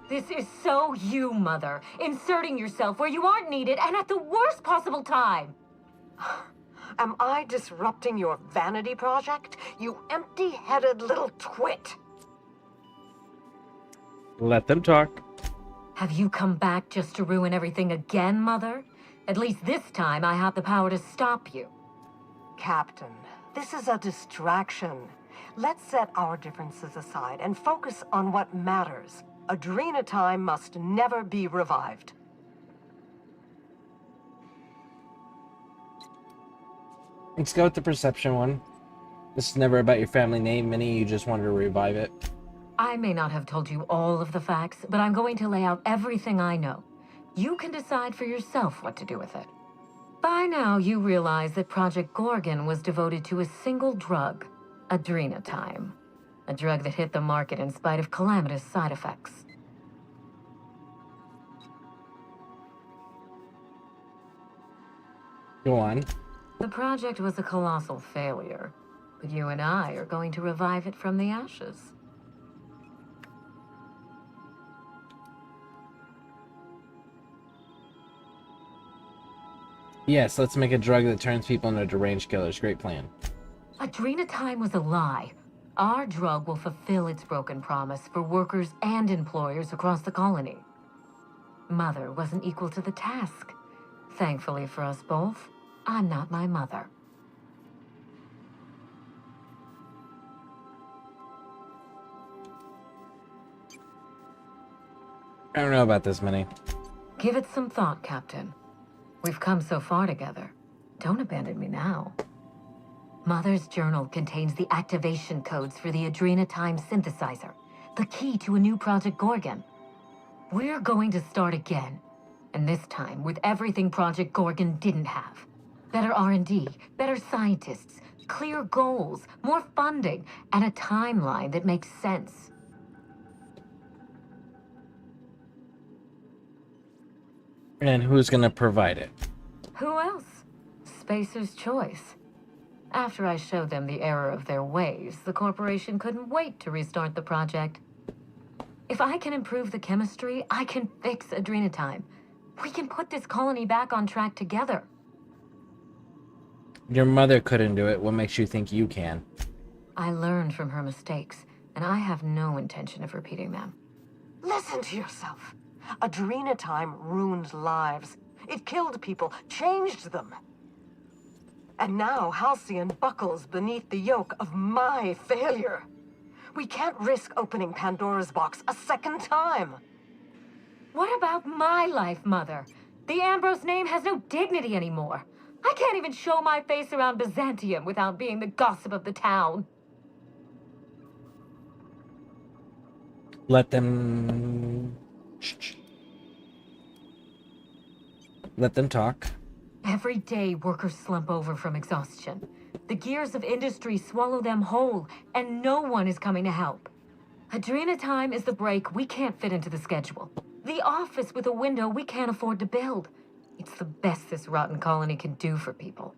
This is so you, Mother. Inserting yourself where you aren't needed and at the worst possible time. Am I disrupting your vanity project, you empty-headed little twit? Let them talk. Have you come back just to ruin everything again, Mother? At least this time I have the power to stop you. Captain, this is a distraction. Let's set our differences aside and focus on what matters. Adrena time must never be revived. Let's go with the perception one. This is never about your family name, Minnie. You just wanted to revive it. I may not have told you all of the facts, but I'm going to lay out everything I know. You can decide for yourself what to do with it. By now, you realize that Project Gorgon was devoted to a single drug, Adrenatime. A drug that hit the market in spite of calamitous side effects. Go on. The project was a colossal failure, but you and I are going to revive it from the ashes. Yes, let's make a drug that turns people into deranged killers. Great plan. Adrenatime was a lie. Our drug will fulfill its broken promise for workers and employers across the colony. Mother wasn't equal to the task. Thankfully for us both, I'm not my mother. I don't know about this, Minnie. Give it some thought, Captain. We've come so far together. Don't abandon me now. Mother's journal contains the activation codes for the Adrenatime synthesizer, the key to a new Project Gorgon. We're going to start again, and this time with everything Project Gorgon didn't have. Better R&D, better scientists, clear goals, more funding, and a timeline that makes sense. And who's gonna provide it? Who else? Spacer's Choice. After I showed them the error of their ways, the corporation couldn't wait to restart the project. If I can improve the chemistry, I can fix Adrenatime. We can put this colony back on track together. Your mother couldn't do it. What makes you think you can? I learned from her mistakes, and I have no intention of repeating them. Listen to yourself. Adrenatime ruined lives. It killed people, changed them. And now Halcyon buckles beneath the yoke of my failure. We can't risk opening Pandora's box a second time. What about my life, Mother? The Ambrose name has no dignity anymore. I can't even show my face around Byzantium without being the gossip of the town. Let them... Let them talk. Every day, workers slump over from exhaustion. The gears of industry swallow them whole, and no one is coming to help. Adrena time is the break we can't fit into the schedule. The office with a window we can't afford to build. It's the best this rotten colony can do for people.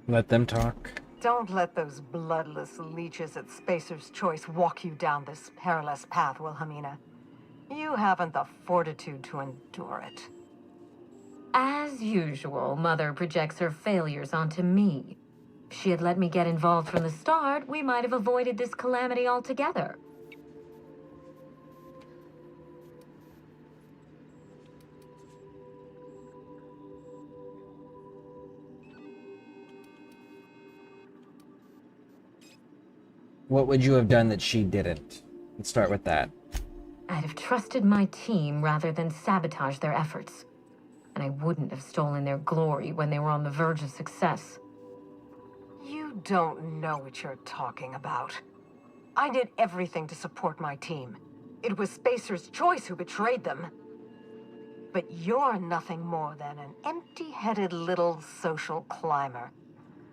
Let them talk. Don't let those bloodless leeches at Spacer's Choice walk you down this perilous path, Wilhelmina. You haven't the fortitude to endure it. As usual, Mother projects her failures onto me. If she had let me get involved from the start, we might have avoided this calamity altogether. What would you have done that she didn't? Let's start with that. I'd have trusted my team rather than sabotage their efforts. And I wouldn't have stolen their glory when they were on the verge of success. You don't know what you're talking about. I did everything to support my team. It was Spacer's Choice who betrayed them. But you're nothing more than an empty-headed little social climber.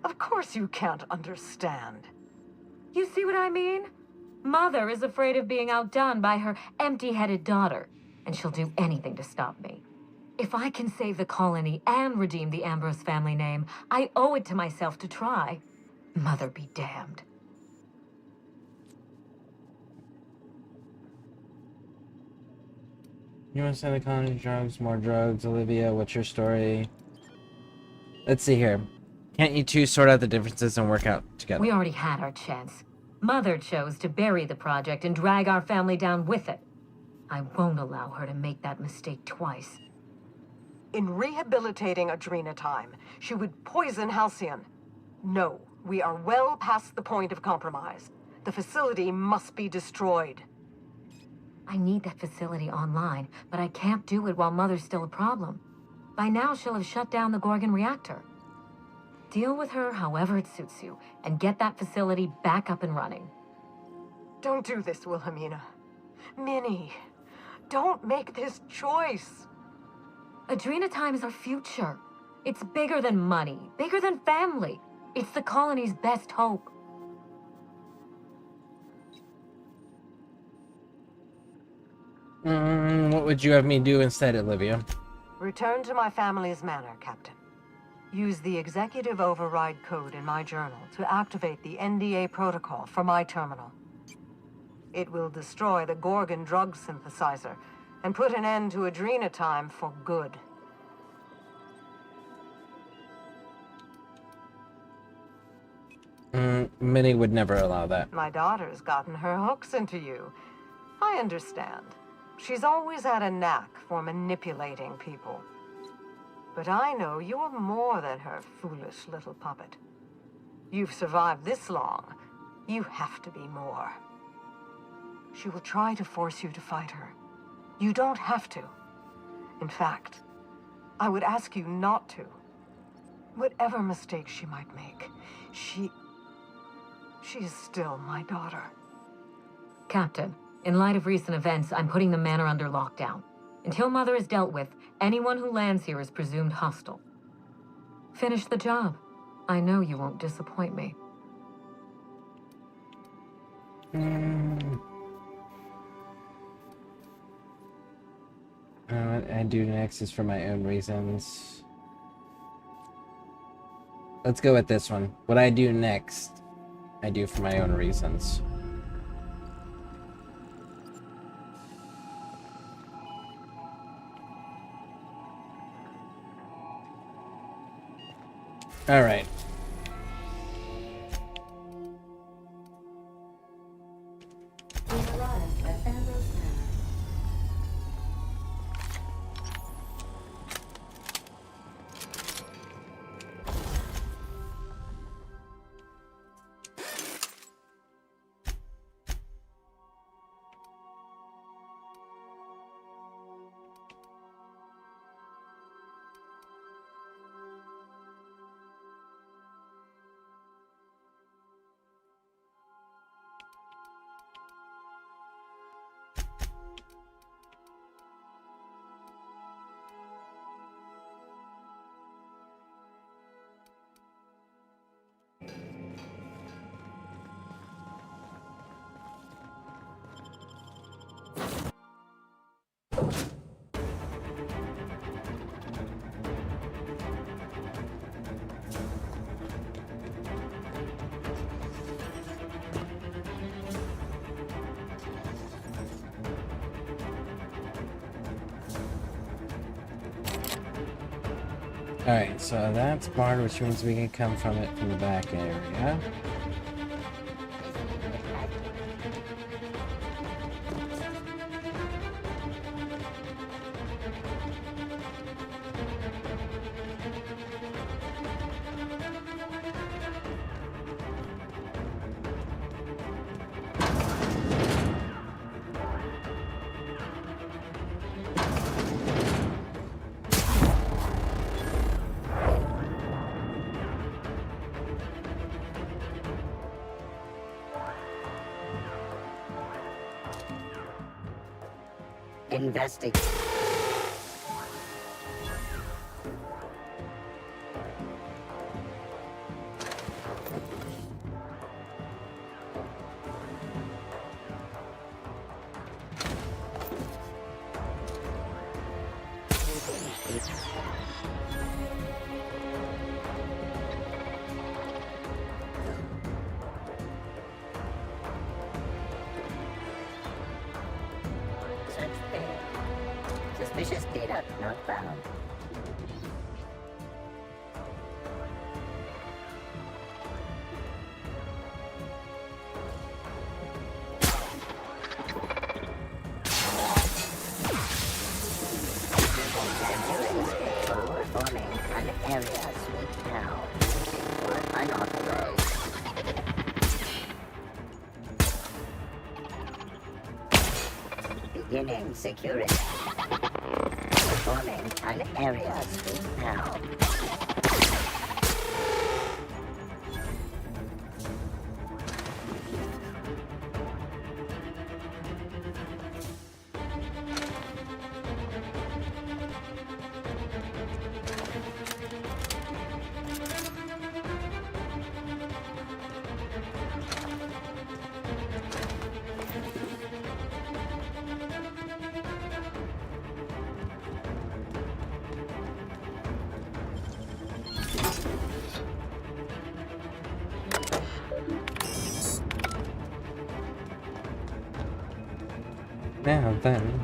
Of course you can't understand. You see what I mean? Mother is afraid of being outdone by her empty-headed daughter, and she'll do anything to stop me. If I can save the colony and redeem the Ambrose family name, I owe it to myself to try. Mother be damned. You want to send the colony drugs? More drugs? Olivia, what's your story? Let's see here. Can't you two sort out the differences and work out together? We already had our chance. Mother chose to bury the project and drag our family down with it. I won't allow her to make that mistake twice. In rehabilitating Adrena time, she would poison Halcyon. No, we are well past the point of compromise. The facility must be destroyed. I need that facility online, but I can't do it while Mother's still a problem. By now, she'll have shut down the Gorgon reactor. Deal with her however it suits you, and get that facility back up and running. Don't do this, Wilhelmina. Minnie, don't make this choice. Adrena time is our future. It's bigger than money, bigger than family. It's the colony's best hope. What would you have me do instead, Olivia? Return to my family's manor, Captain. Use the executive override code in my journal to activate the NDA protocol for my terminal. It will destroy the Gorgon drug synthesizer and put an end to Adrena time for good. Minnie would never allow that. My daughter's gotten her hooks into you. I understand. She's always had a knack for manipulating people. But I know you're more than her foolish little puppet. You've survived this long. You have to be more. She will try to force you to fight her. You don't have to. In fact, I would ask you not to. Whatever mistakes she might make, she is still my daughter. Captain, in light of recent events, I'm putting the manor under lockdown. Until Mother is dealt with, anyone who lands here is presumed hostile. Finish the job. I know you won't disappoint me. What I do next is for my own reasons. Let's go with this one. What I do next, I do for my own reasons. All right. We arrived at Ambrose Manor. Alright, so that's barred, which means we can come from it from the back area. Investigate. Suspicious data not found. Forming an area sweet now. Or unauthorized. Beginning security. Forming an area sweet now. Now then.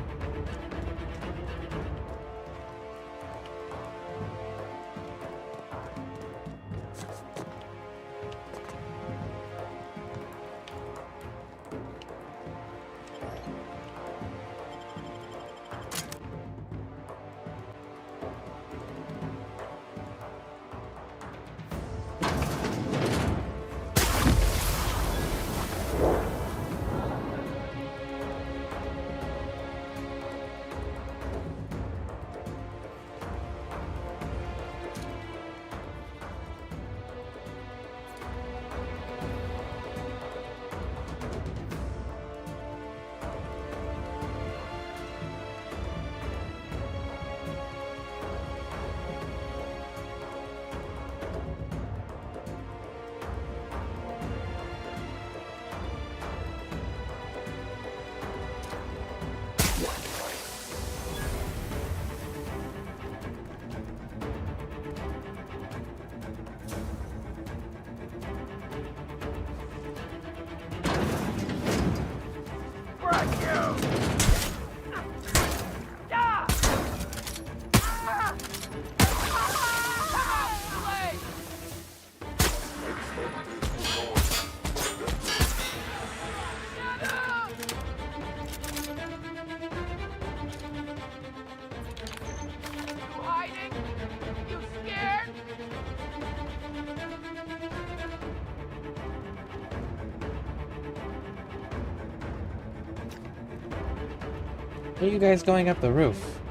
Where are you guys going up the roof?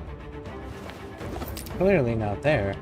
Clearly not there.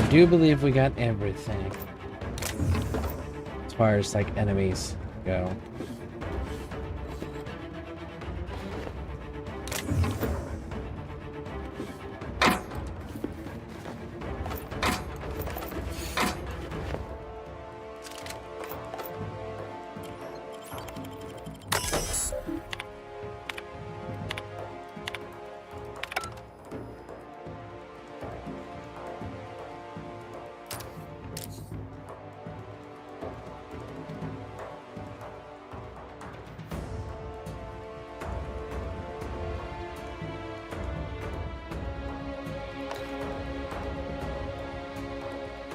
do believe we got everything. As far as, like, enemies go.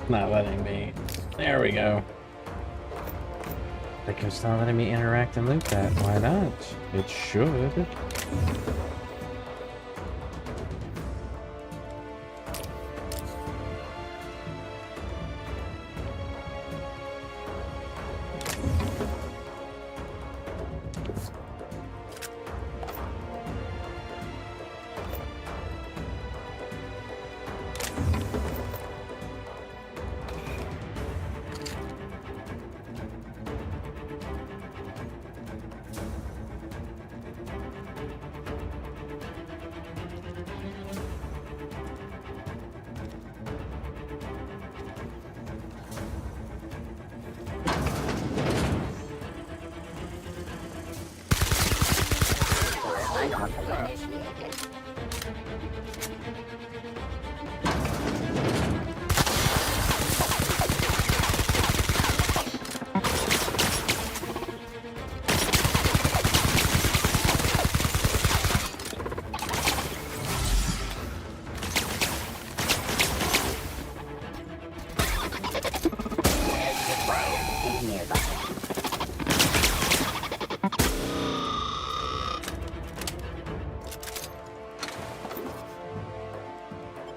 Not letting me. There we go. Like it's not letting me interact and loot that. Why not? It should.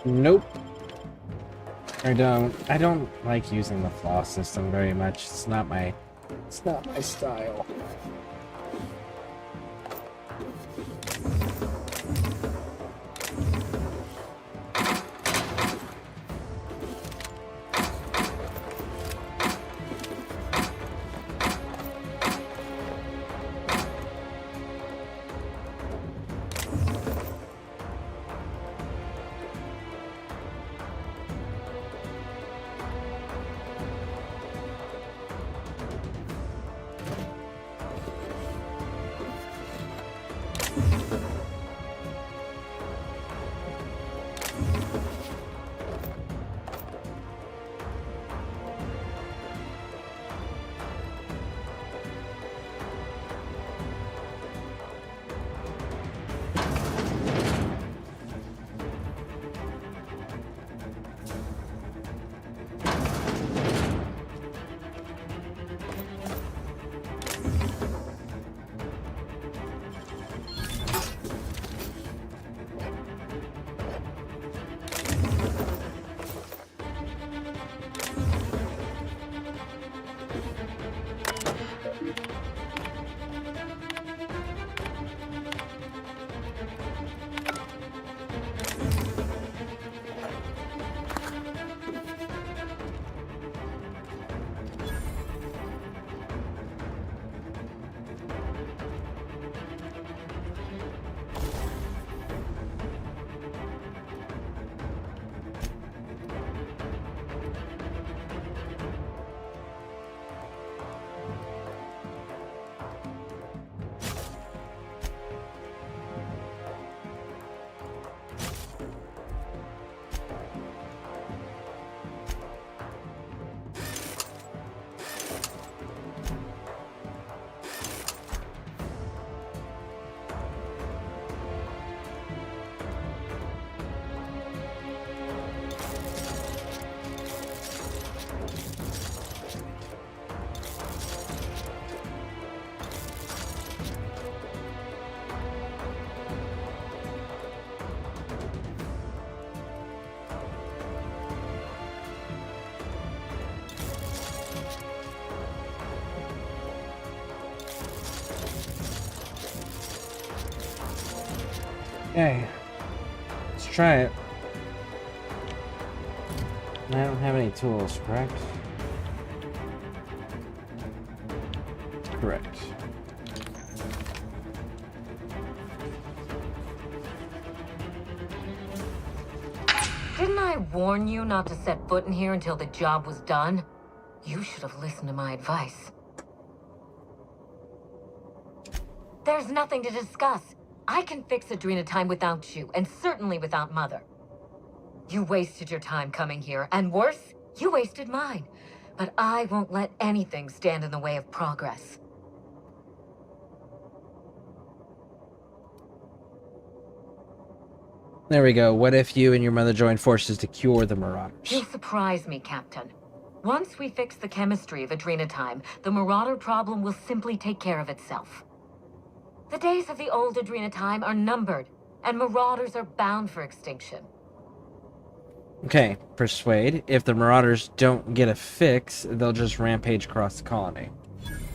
Nope. I don't like using the floss system very much. It's not my style. Okay, let's try it. I don't have any tools, correct? Correct. Didn't I warn you not to set foot in here until the job was done? You should have listened to my advice. There's nothing to discuss. I can fix Adrena time without you, and certainly without Mother. You wasted your time coming here, and worse, you wasted mine. But I won't let anything stand in the way of progress. There we go. What if you and your mother joined forces to cure the Marauders? You surprise me, Captain. Once we fix the chemistry of Adrena time, the Marauder problem will simply take care of itself. The days of the old Adrena time are numbered, and Marauders are bound for extinction. Okay, persuade. If the Marauders don't get a fix, they'll just rampage across the colony.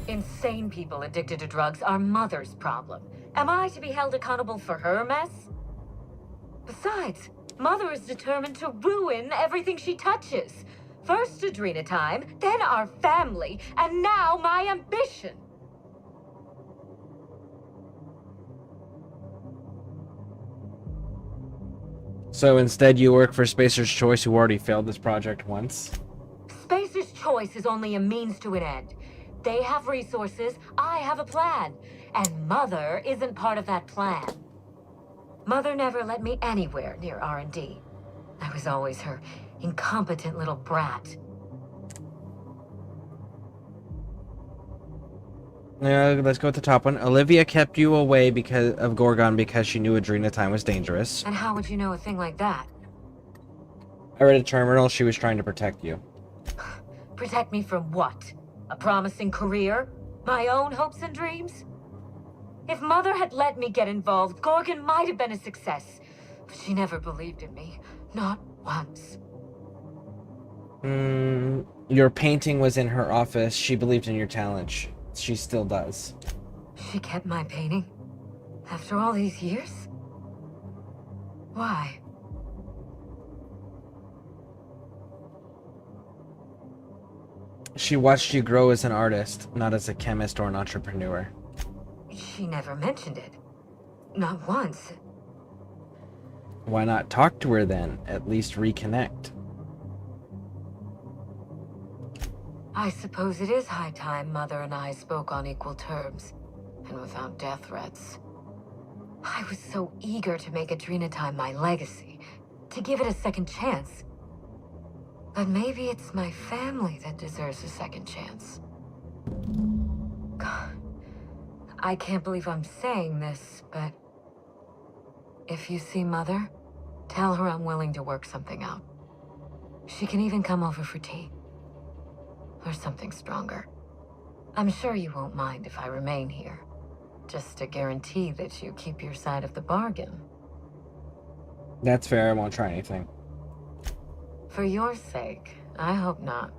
Insane people addicted to drugs are Mother's problem. Am I to be held accountable for her mess? Besides, Mother is determined to ruin everything she touches. First Adrena time, then our family, and now my ambition. So instead you work for Spacer's Choice, who already failed this project once? Spacer's Choice is only a means to an end. They have resources, I have a plan. And Mother isn't part of that plan. Mother never let me anywhere near R&D. I was always her incompetent little brat. Let's go with the top one. Olivia kept you away because of Gorgon because she knew Adrena time was dangerous. And how would you know a thing like that? I read a terminal. She was trying to protect you. Protect me from what? A promising career? My own hopes and dreams? If Mother had let me get involved, Gorgon might have been a success. But she never believed in me. Not once. Your painting was in her office. She believed in your talent. She still does. She kept my painting? After all these years? Why? She watched you grow as an artist, not as a chemist or an entrepreneur. She never mentioned it. Not once. Why not talk to her then? At least reconnect. I suppose it is high time Mother and I spoke on equal terms, and without death threats. I was so eager to make Adrena time my legacy, to give it a second chance. But maybe it's my family that deserves a second chance. God, I can't believe I'm saying this, but if you see Mother, tell her I'm willing to work something out. She can even come over for tea. Or something stronger. I'm sure you won't mind if I remain here. Just to guarantee that you keep your side of the bargain. That's fair. I won't try anything. For your sake, I hope not.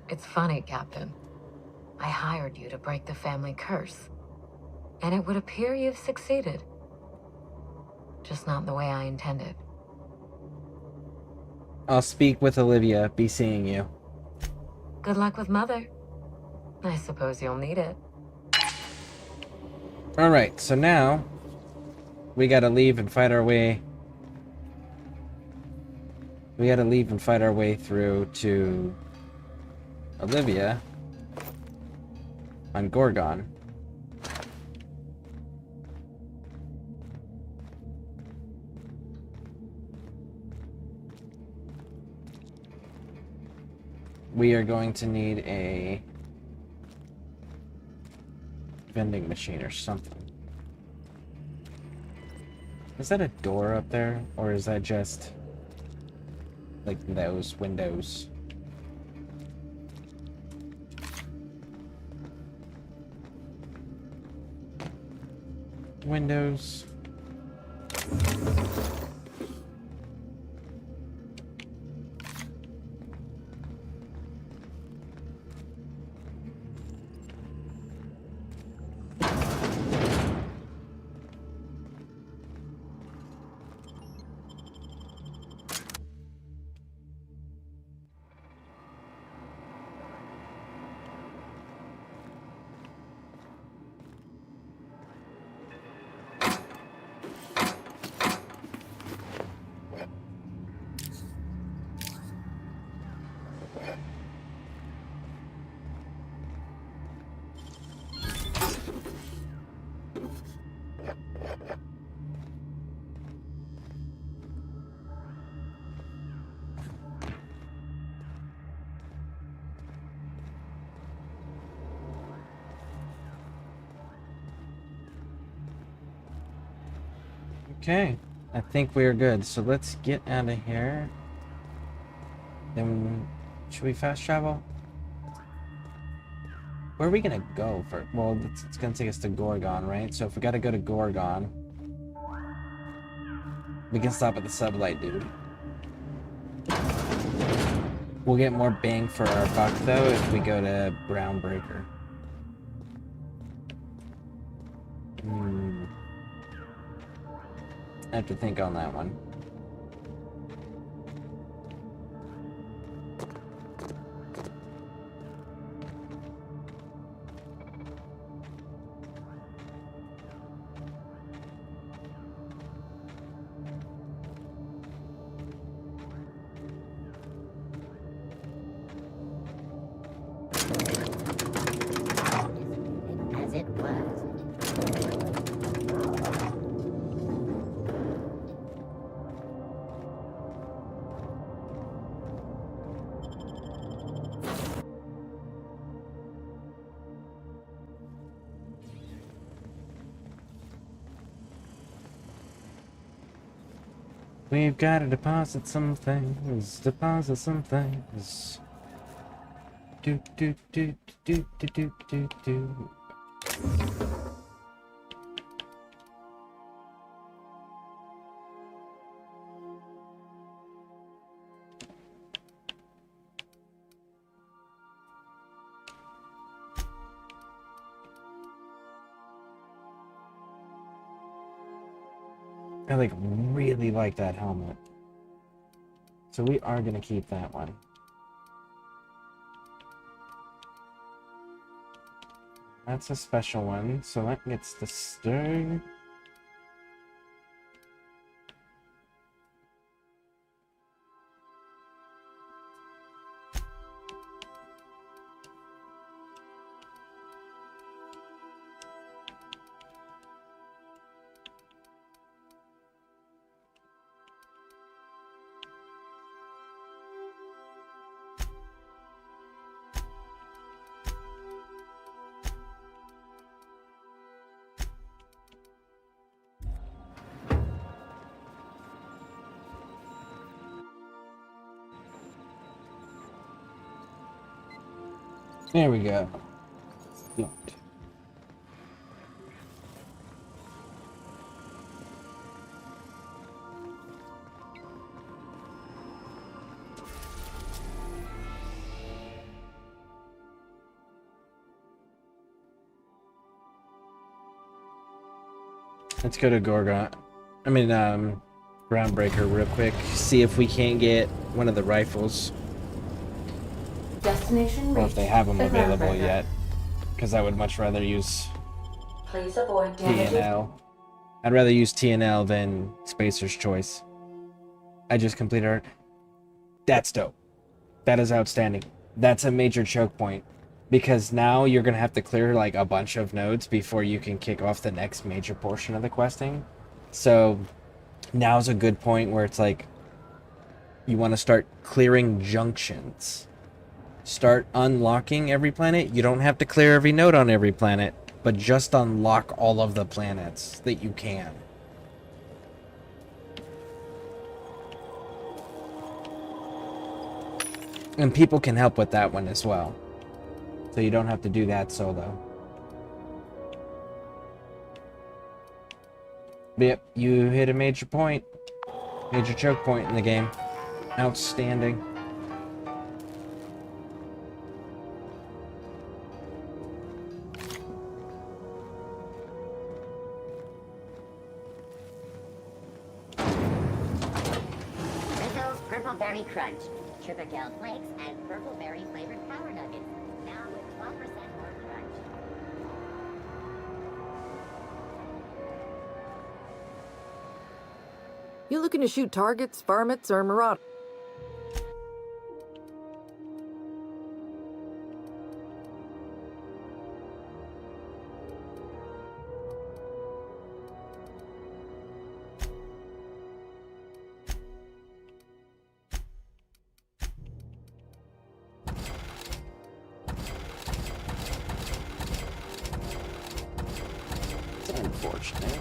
It's funny, Captain. I hired you to break the family curse. And it would appear you've succeeded. Just not the way I intended. I'll speak with Olivia. Be seeing you. Good luck with Mother. I suppose you'll need it. Alright, so now we gotta leave and fight our way. We gotta leave and fight our way through to Olivia on Gorgon. We are going to need a vending machine or something. Is that a door up there? Or is that just like those windows? Windows. Okay, I think we're good. So let's get out of here. Then, should we fast travel? Where are we gonna go for? Well, it's gonna take us to Gorgon, right? So if we gotta go to Gorgon, we can stop at the sublight, dude. We'll get more bang for our buck though if we go to Groundbreaker. I have to think on that one. As it was. We've got to deposit some things. Deposit some things. Do do do do do do do do. I really like that helmet. So we are gonna keep that one. That's a special one, so that gets the stay. There we go. Locked. Let's go to Gorgon. Groundbreaker real quick. See if we can't get one of the rifles. Destination Or if they have them reached. available yet. Because I would much rather use Please avoid damage. TNL. I'd rather use TNL than Spacer's Choice. I just completed it. That's dope. That is outstanding. That's a major choke point. Because now you're going to have to clear like a bunch of nodes before you can kick off the next major portion of the questing. So now's a good point where it's like you want to start clearing junctions. Start unlocking every planet. You don't have to clear every node on every planet, but just unlock all of the planets that you can. And people can help with that one as well. So you don't have to do that solo. Yep, you hit a major point. Major choke point in the game. Outstanding. Rizzo's Purple Berry Crunch. Sugar Gel Flakes and Purple Berry flavored Power Nuggets. Now with 12% more crunch. You looking to shoot targets, varmints, or marauders? It's unfortunate.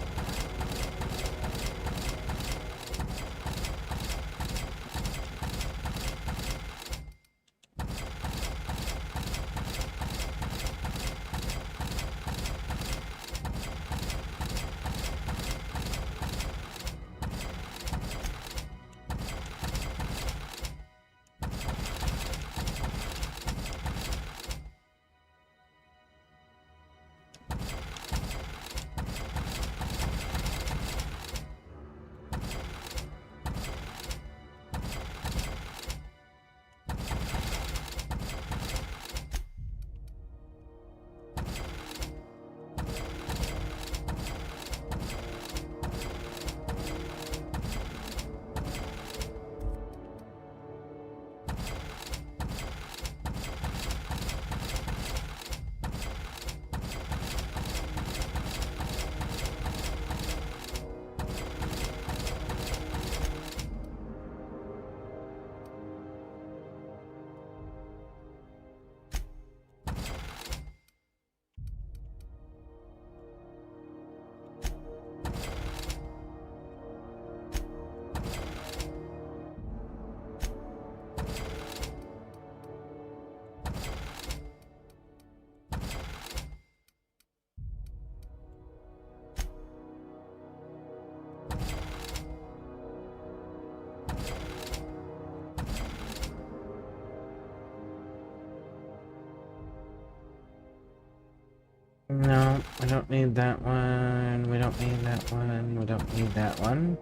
No, we don't need that one. We don't need that one. We don't need that one.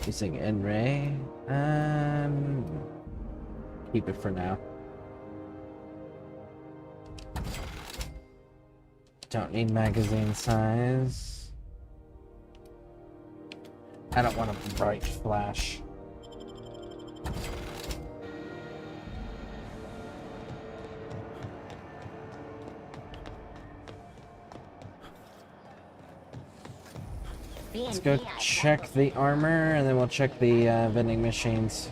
Using N-ray. Keep it for now. Don't need magazine size. I don't want a bright flash. Let's go check the armor, and then we'll check the vending machines.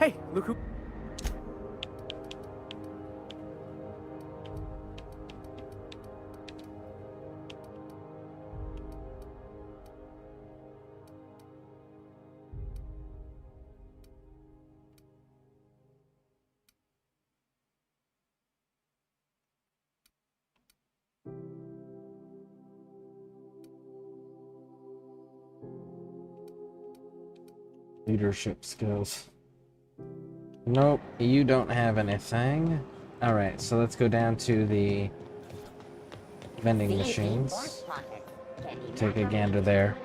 Hey, look who... Leadership skills. Nope, you don't have anything. Alright, so let's go down to the vending machines. Take a gander there.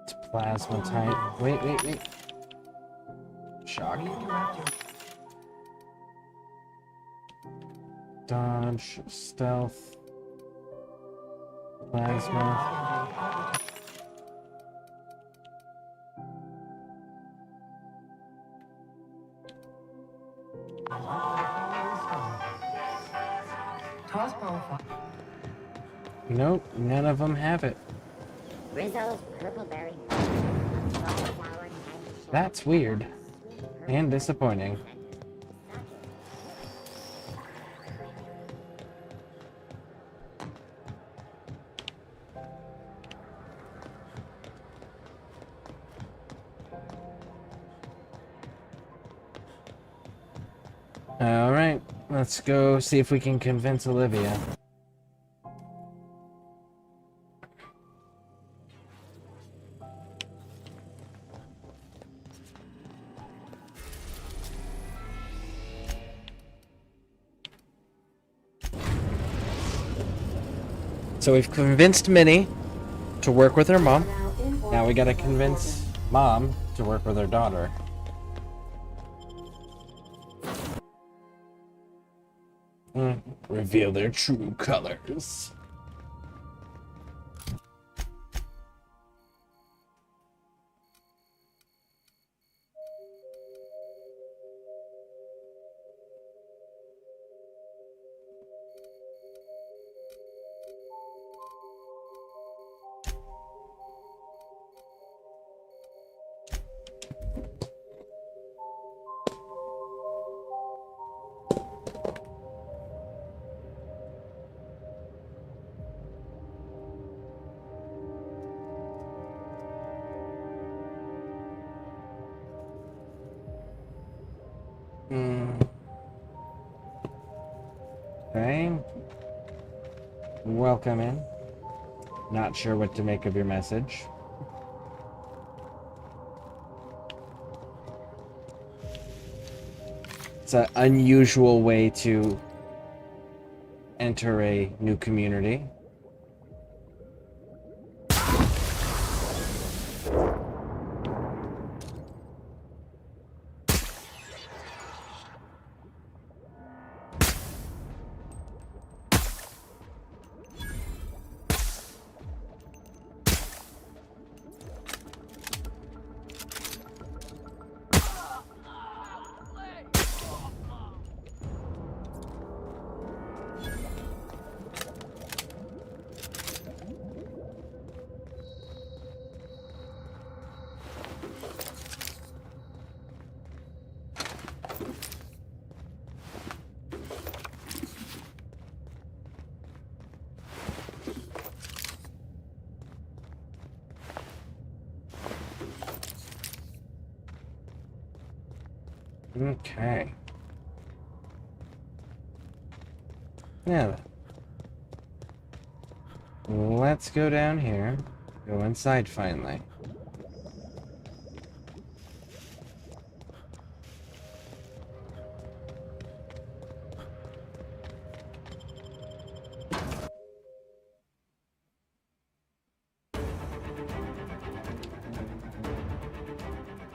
It's plasma type. Wait. Shock. Dodge, stealth, plasma. Nope, none of them have it. Rizzo's purple berry. That's weird and disappointing. All right, let's go see if we can convince Olivia. So we've convinced Minnie to work with her mom. Now we gotta convince mom to work with her daughter. Reveal their true colors. Okay. Welcome in. Not sure what to make of your message. It's an unusual way to enter a new community. Okay. Now, let's go down here. Go inside finally.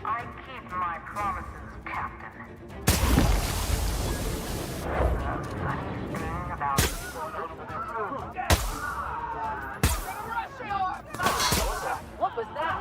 I keep my promises, Captain. The funniest thing about what was that?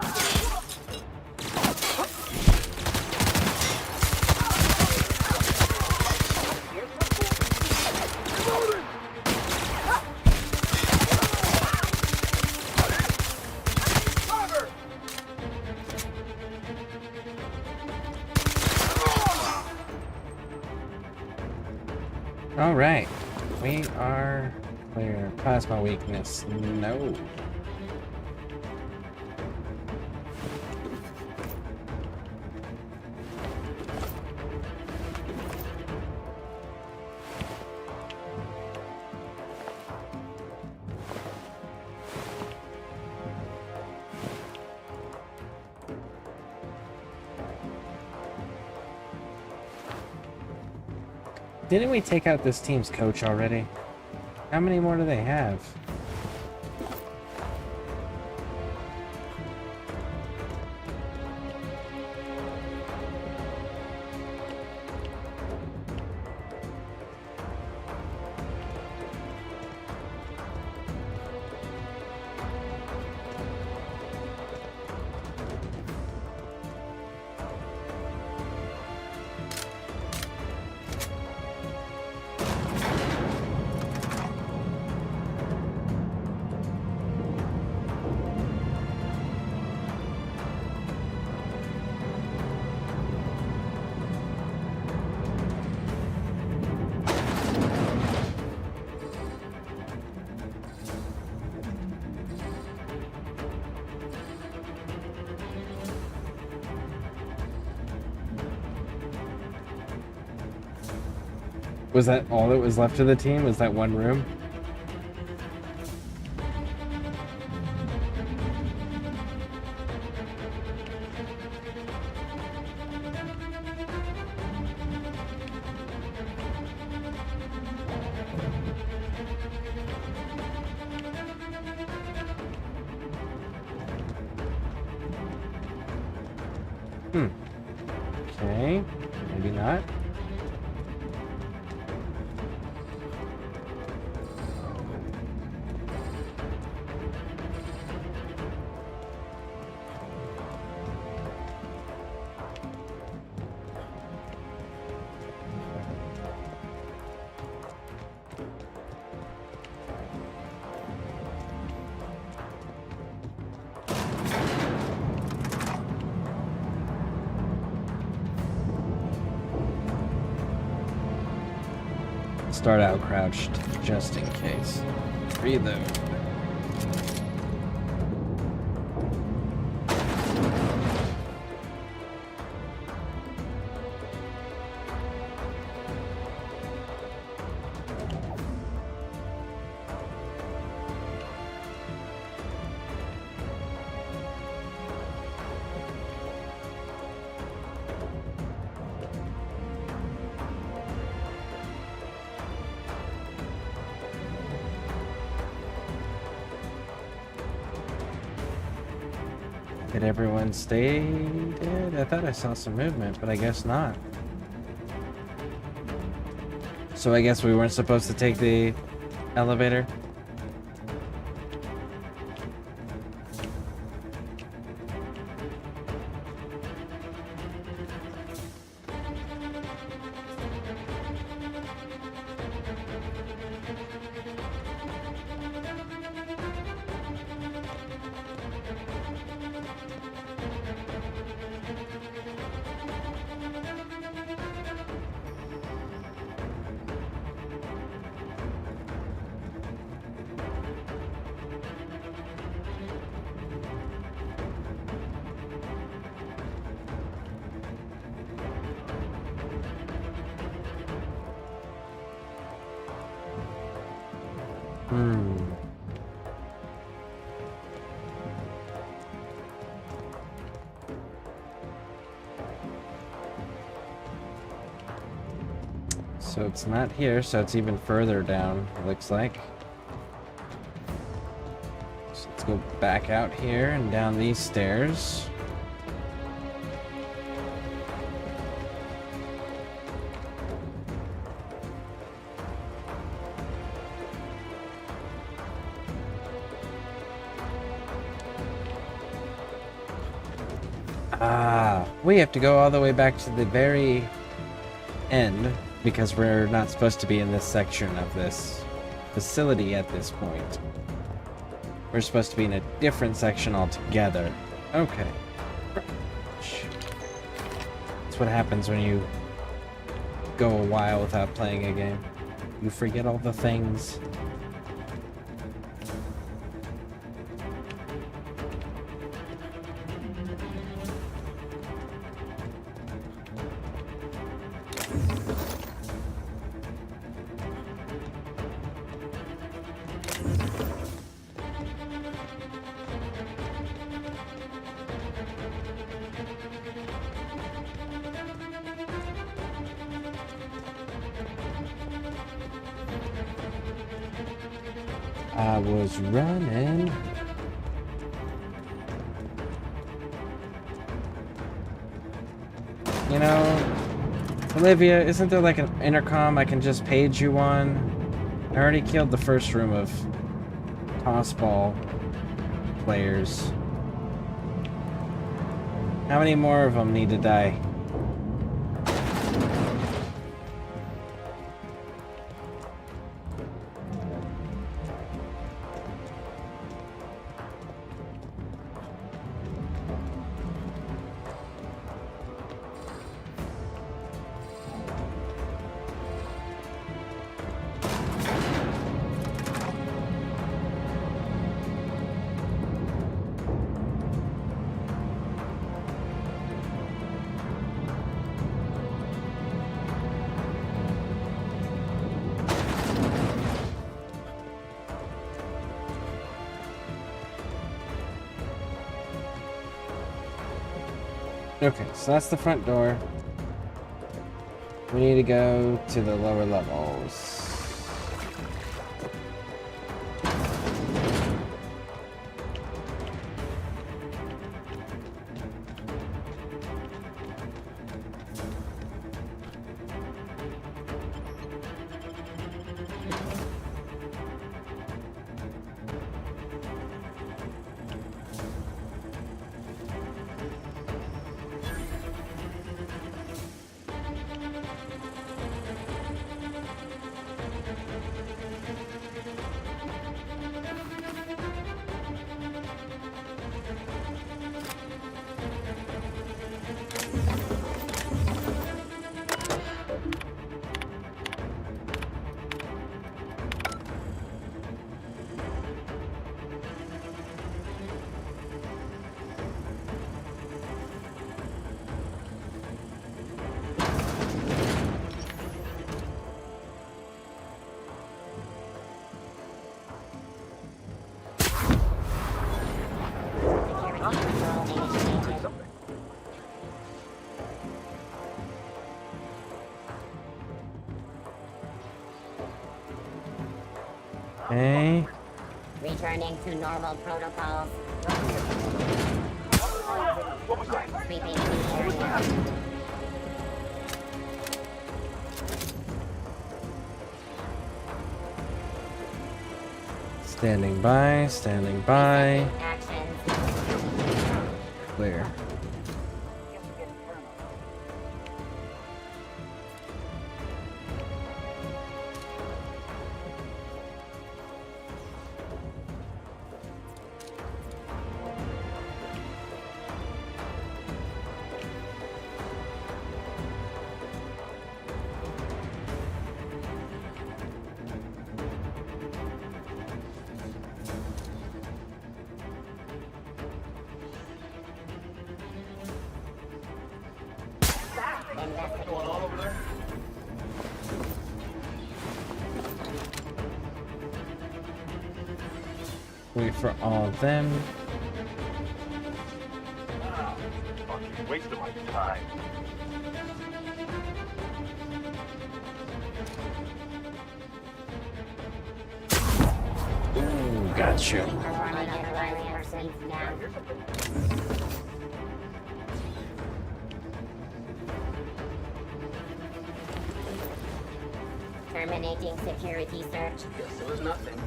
All right, we are clear. Plasma weakness, no. Didn't we take out this team's coach already? How many more do they have? Was that all that was left of the team? Was that one room? Okay, maybe not. Start out crouched, just in case. Reload. Did everyone stay dead? I thought I saw some movement, but I guess not. So I guess we weren't supposed to take the elevator? So it's not here, so it's even further down, it looks like. So let's go back out here and down these stairs. Ah, we have to go all the way back to the very end because we're not supposed to be in this section of this facility at this point. We're supposed to be in a different section altogether. Okay. That's what happens when you go a while without playing a game. You forget all the things. I was running. You know, Olivia, isn't there like an intercom I can just page you on? I already killed the first room of tossball players. How many more of them need to die? Okay, so that's the front door. We need to go to the lower levels. Okay. Returning to normal protocols. Sweeping in the area. Standing by, standing by. Clear. Wait for all of them. Wow, fucking waste of my time. Ooh, got you. Performing a person now. Terminating security search. Guess there was nothing.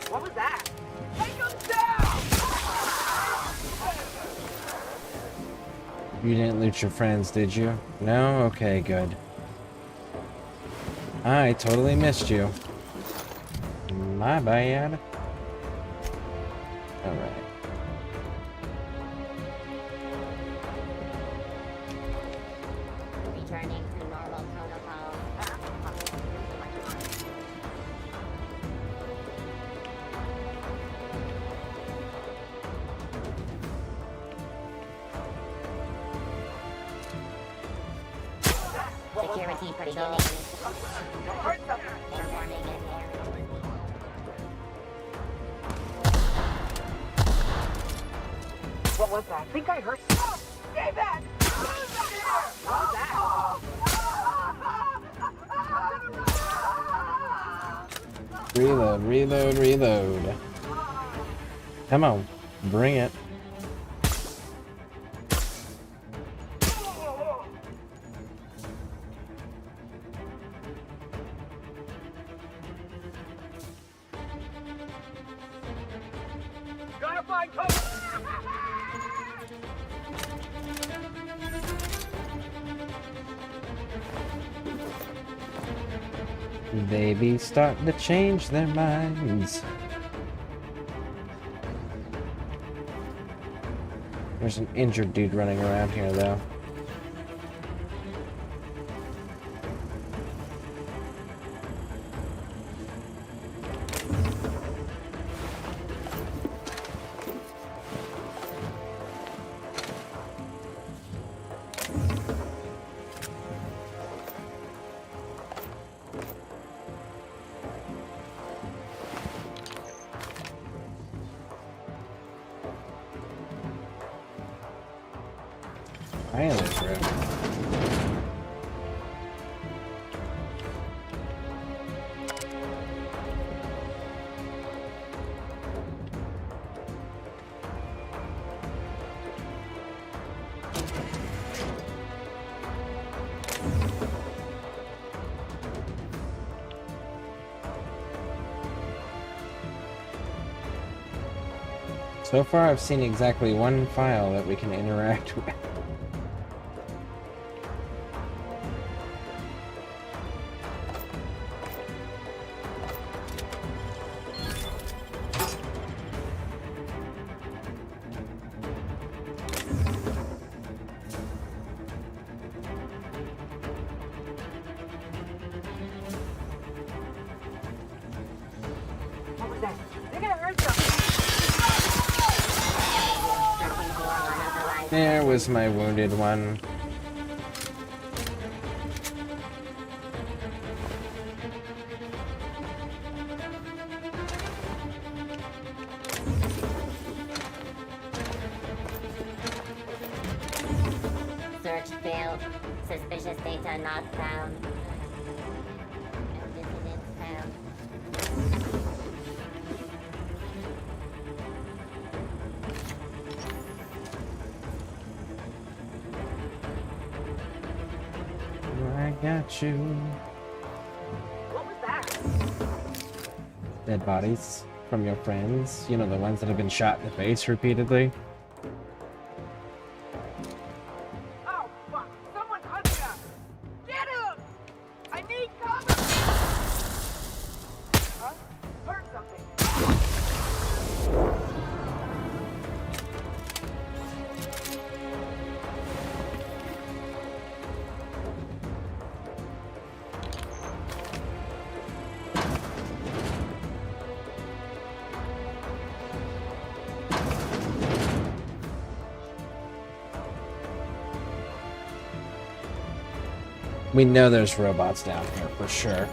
What was that? Take him down! You didn't loot your friends, did you? No? Okay, good. I totally missed you. My bad. Alright. Returning to normal protocol. Security beginning. Performing in here. What was that? I think I heard. Oh, stay back! What was that? Reload, reload, reload. Come on, bring it. Gotta find cover! They be starting to change their minds. There's an injured dude running around here, though. Finally, bro. So far, I've seen exactly one file that we can interact with. What was that? They're gonna hurt something! There was my wounded one. Search failed. Suspicious data not found. Dissidents found. I got you. What was that? Dead bodies from your friends. You know, the ones that have been shot in the face repeatedly. Oh, fuck! Someone's hunting us! Get him! I need cover! Huh? Heard something! We know there's robots down here for sure.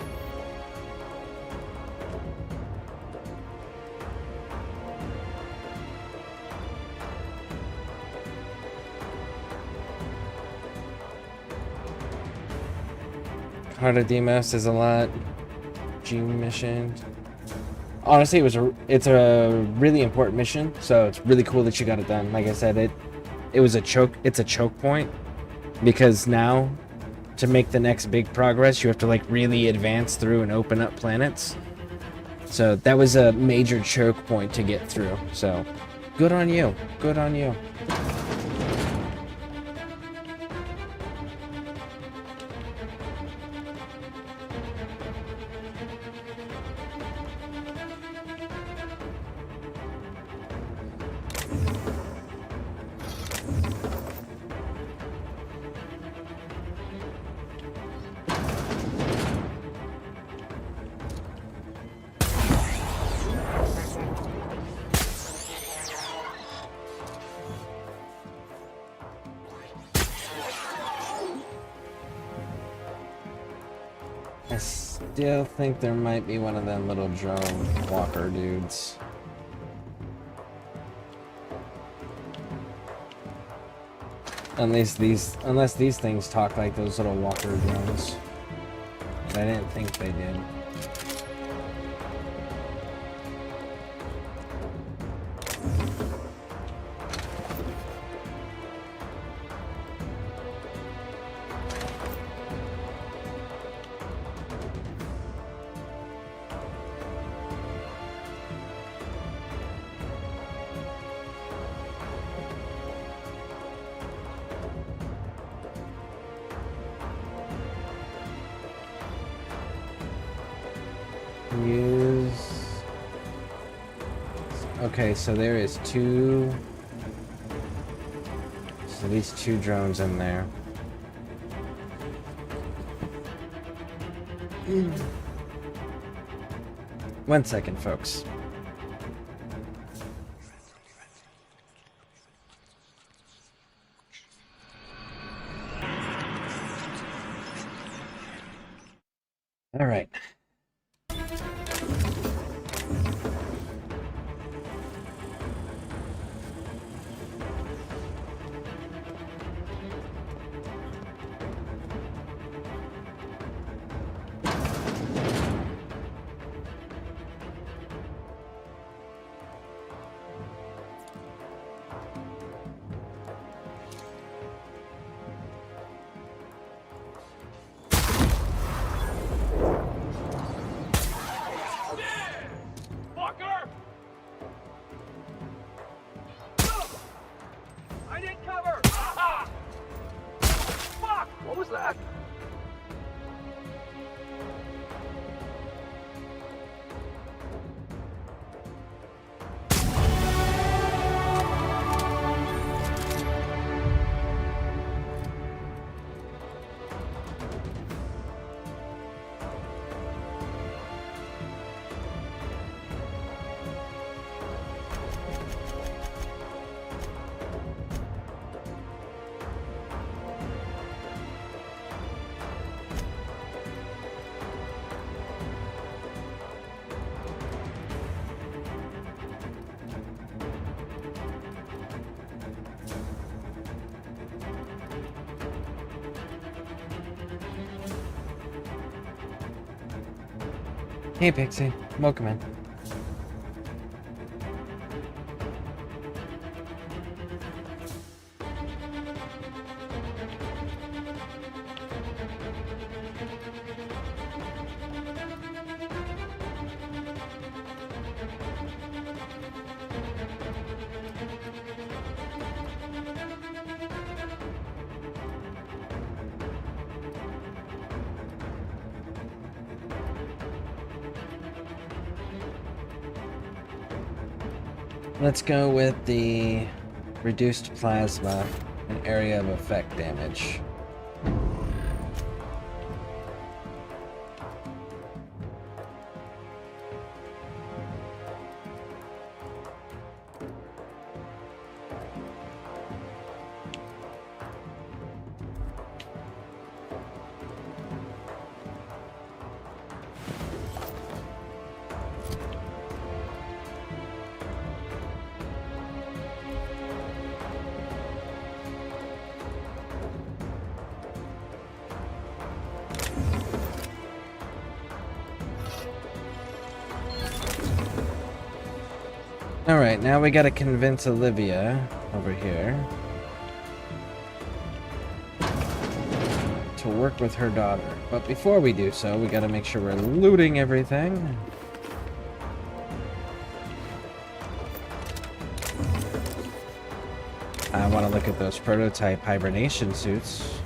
Heart of Demos is a lot. G mission. Honestly, it's a really important mission, so it's really cool that you got it done. Like I said, it's a choke point, because now to make the next big progress, you have to like really advance through and open up planets. So that was a major choke point to get through. So good on you. Good on you. I still think there might be one of them little drone walker dudes. Unless these things talk like those little walker drones. But I didn't think they did. Okay, so there is at least two drones in there. One second, folks. All right. Hey Pixie, welcome in. Let's go with the reduced plasma and area of effect damage. Alright, now we gotta convince Olivia over here to work with her daughter. But before we do so, we gotta make sure we're looting everything. I want to look at those prototype hibernation suits.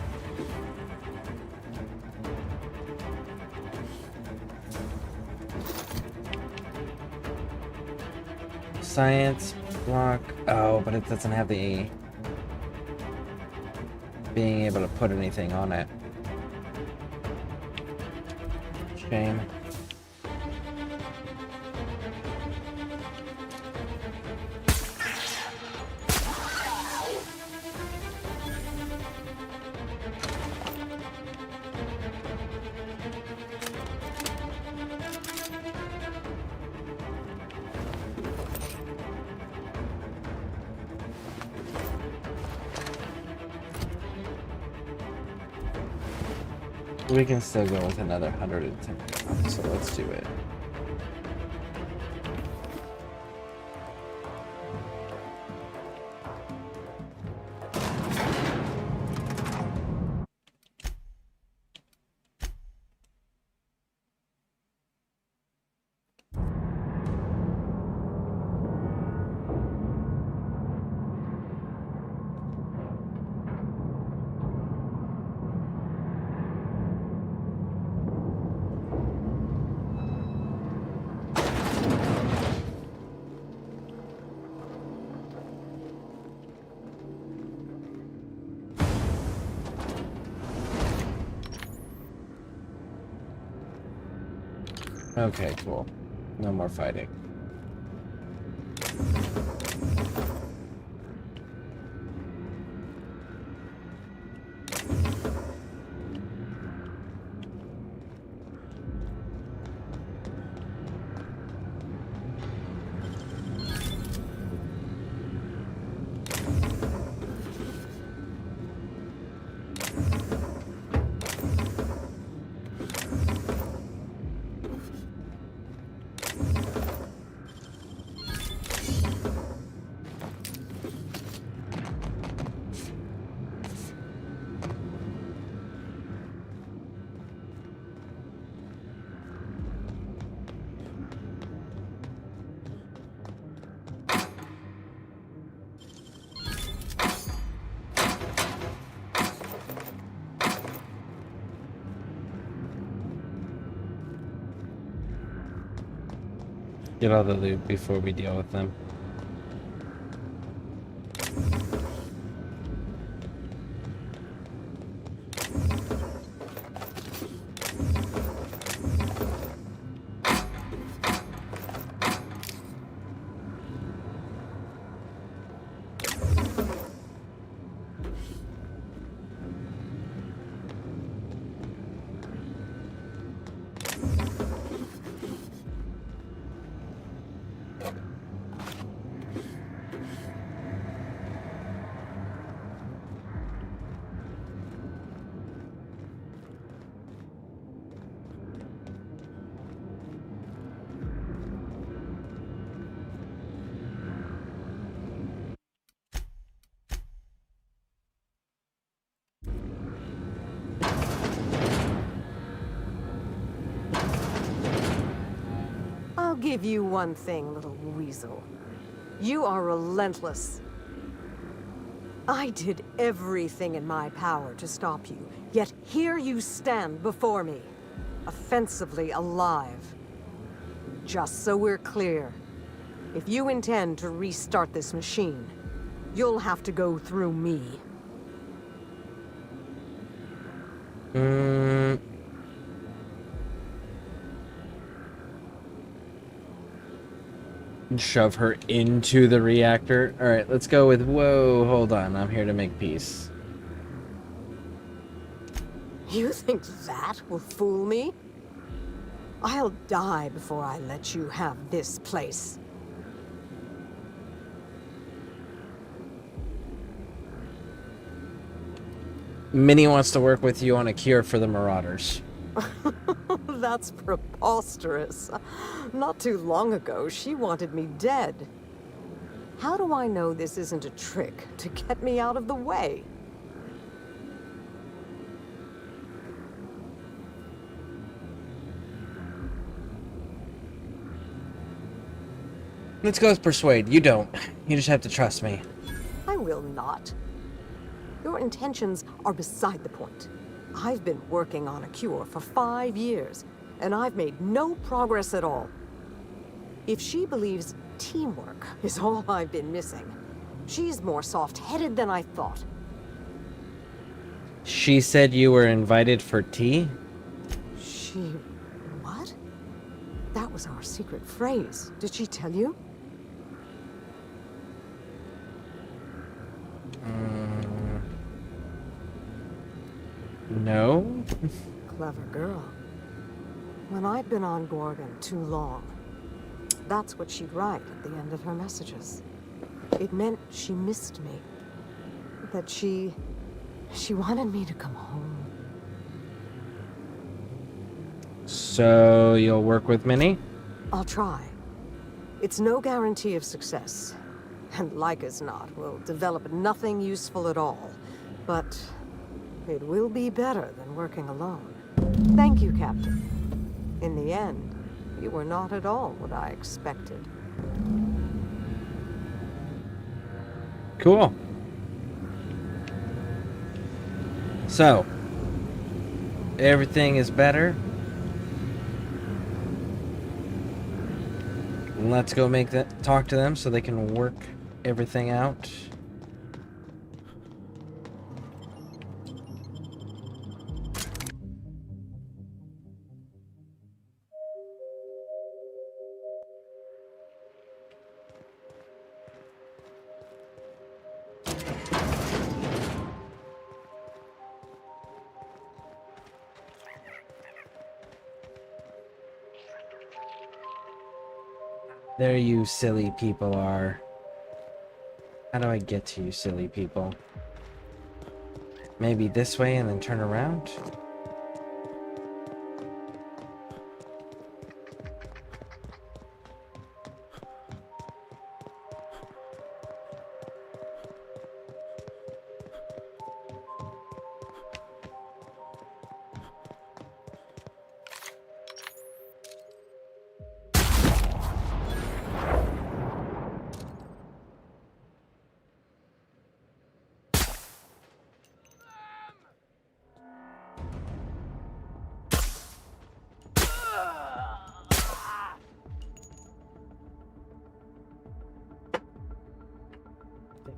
Science block. Oh, but it doesn't have the being able to put anything on it. Shame. We can still go with another 110, so let's do it. Okay, cool. No more fighting. Get all the loot before we deal with them. I'll give you one thing, little weasel. You are relentless. I did everything in my power to stop you, yet here you stand before me, offensively alive. Just so we're clear, if you intend to restart this machine, you'll have to go through me. Shove her into the reactor. Alright, let's go with, whoa, hold on, I'm here to make peace. You think that will fool me? I'll die before I let you have this place. Minnie wants to work with you on a cure for the Marauders. That's preposterous. Not too long ago, she wanted me dead. How do I know this isn't a trick to get me out of the way? Let's go with persuade. You don't. You just have to trust me. I will not. Your intentions are beside the point. I've been working on a cure for 5 years, and I've made no progress at all. If she believes teamwork is all I've been missing, she's more soft-headed than I thought. She said you were invited for tea? She... what? That was our secret phrase. Did she tell you? No. Clever girl. When I'd been on Gorgon too long, that's what she'd write at the end of her messages. It meant she missed me. That she wanted me to come home. So you'll work with Minnie? I'll try. It's no guarantee of success. And like as not, we'll develop nothing useful at all. But it will be better than working alone. Thank you, Captain. In the end, you were not at all what I expected. Cool. So, everything is better. Let's go talk to them so they can work everything out. There you silly people are. How do I get to you silly people? Maybe this way and then turn around?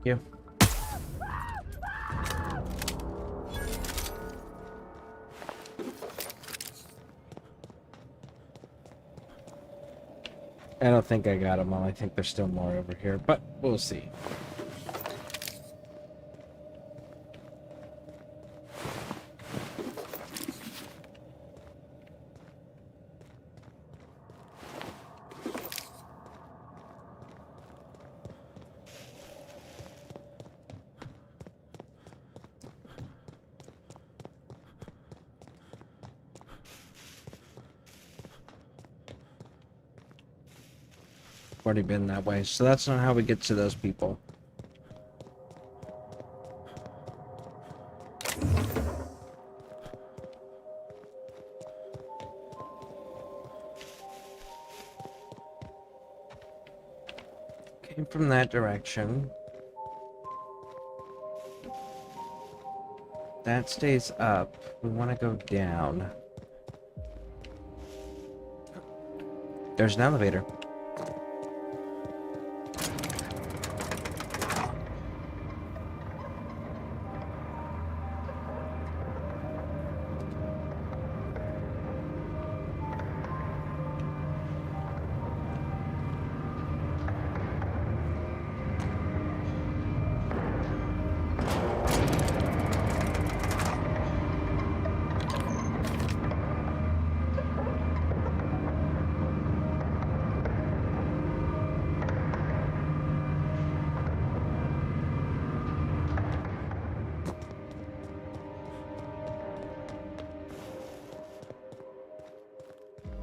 Thank you. I don't think I got them all. I think there's still more over here, but we'll see. Already been that way, so that's not how we get to those people. Came from that direction. That stays up. We want to go down. There's an elevator.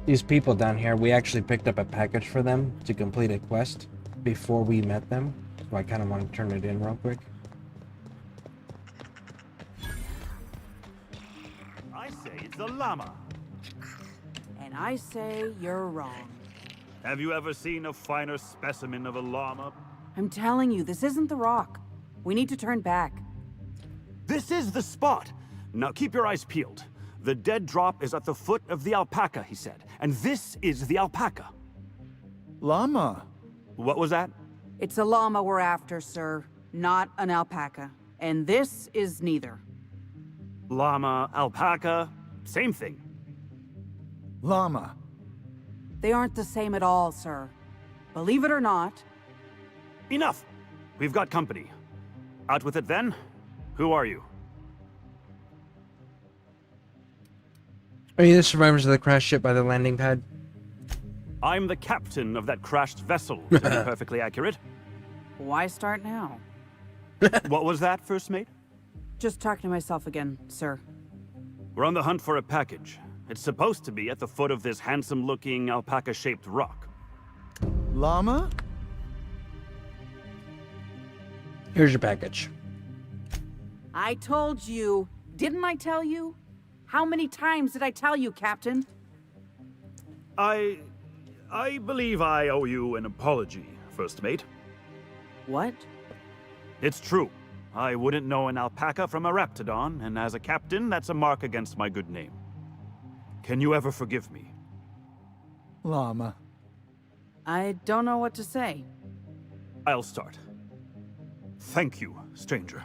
These people down here, we actually picked up a package for them to complete a quest before we met them. So I kind of want to turn it in real quick. I say it's a llama. And I say you're wrong. Have you ever seen a finer specimen of a llama? I'm telling you, this isn't the rock. We need to turn back. This is the spot. Now keep your eyes peeled. The dead drop is at the foot of the alpaca, he said. And this is the alpaca. Llama. What was that? It's a llama we're after, sir, not an alpaca. And this is neither. Llama, alpaca, same thing. Llama. They aren't the same at all, sir. Believe it or not. Enough! We've got company. Out with it then? Who are you? Are you the survivors of the crash ship by the landing pad? I'm the captain of that crashed vessel, to be perfectly accurate. Why start now? What was that, first mate? Just talking to myself again, sir. We're on the hunt for a package. It's supposed to be at the foot of this handsome-looking alpaca-shaped rock. Llama? Here's your package. I told you. Didn't I tell you? How many times did I tell you, Captain? I believe I owe you an apology, first mate. What? It's true. I wouldn't know an alpaca from a raptidon, and as a captain, that's a mark against my good name. Can you ever forgive me? Llama. I don't know what to say. I'll start. Thank you, stranger.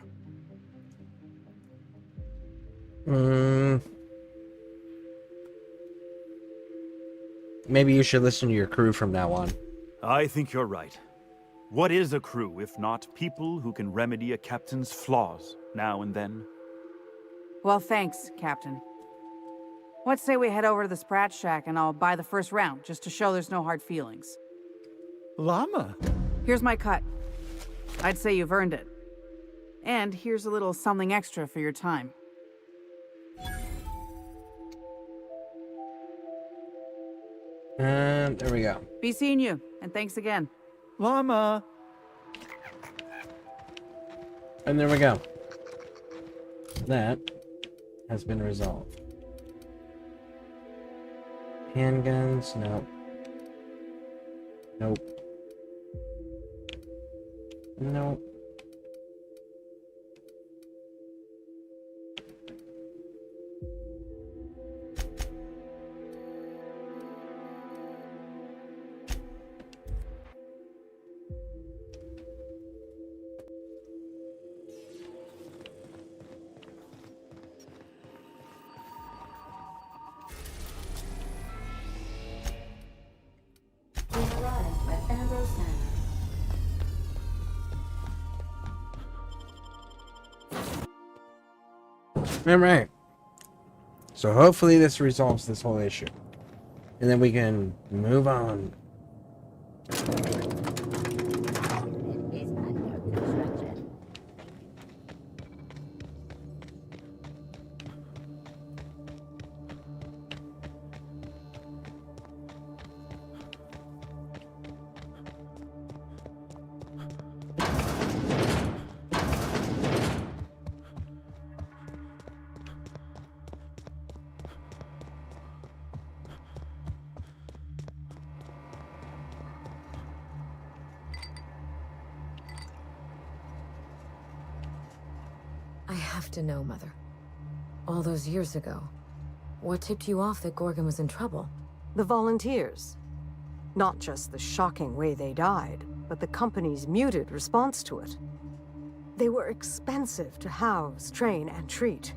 Maybe you should listen to your crew from now on. I think you're right. What is a crew if not people who can remedy a captain's flaws now and then? Well, thanks, Captain. What say we head over to the Sprat Shack and I'll buy the first round, just to show there's no hard feelings. Llama. Here's my cut. I'd say you've earned it. And here's a little something extra for your time. And there we go. Be seeing you, and thanks again. Llama. And there we go. That has been resolved. Handguns, nope. Nope. Nope. We arrived at Ambrose Manor. Alright. So hopefully this resolves this whole issue. And then we can move on. I have to know, Mother. All those years ago, what tipped you off that Gorgon was in trouble? The volunteers. Not just the shocking way they died, but the company's muted response to it. They were expensive to house, train, and treat.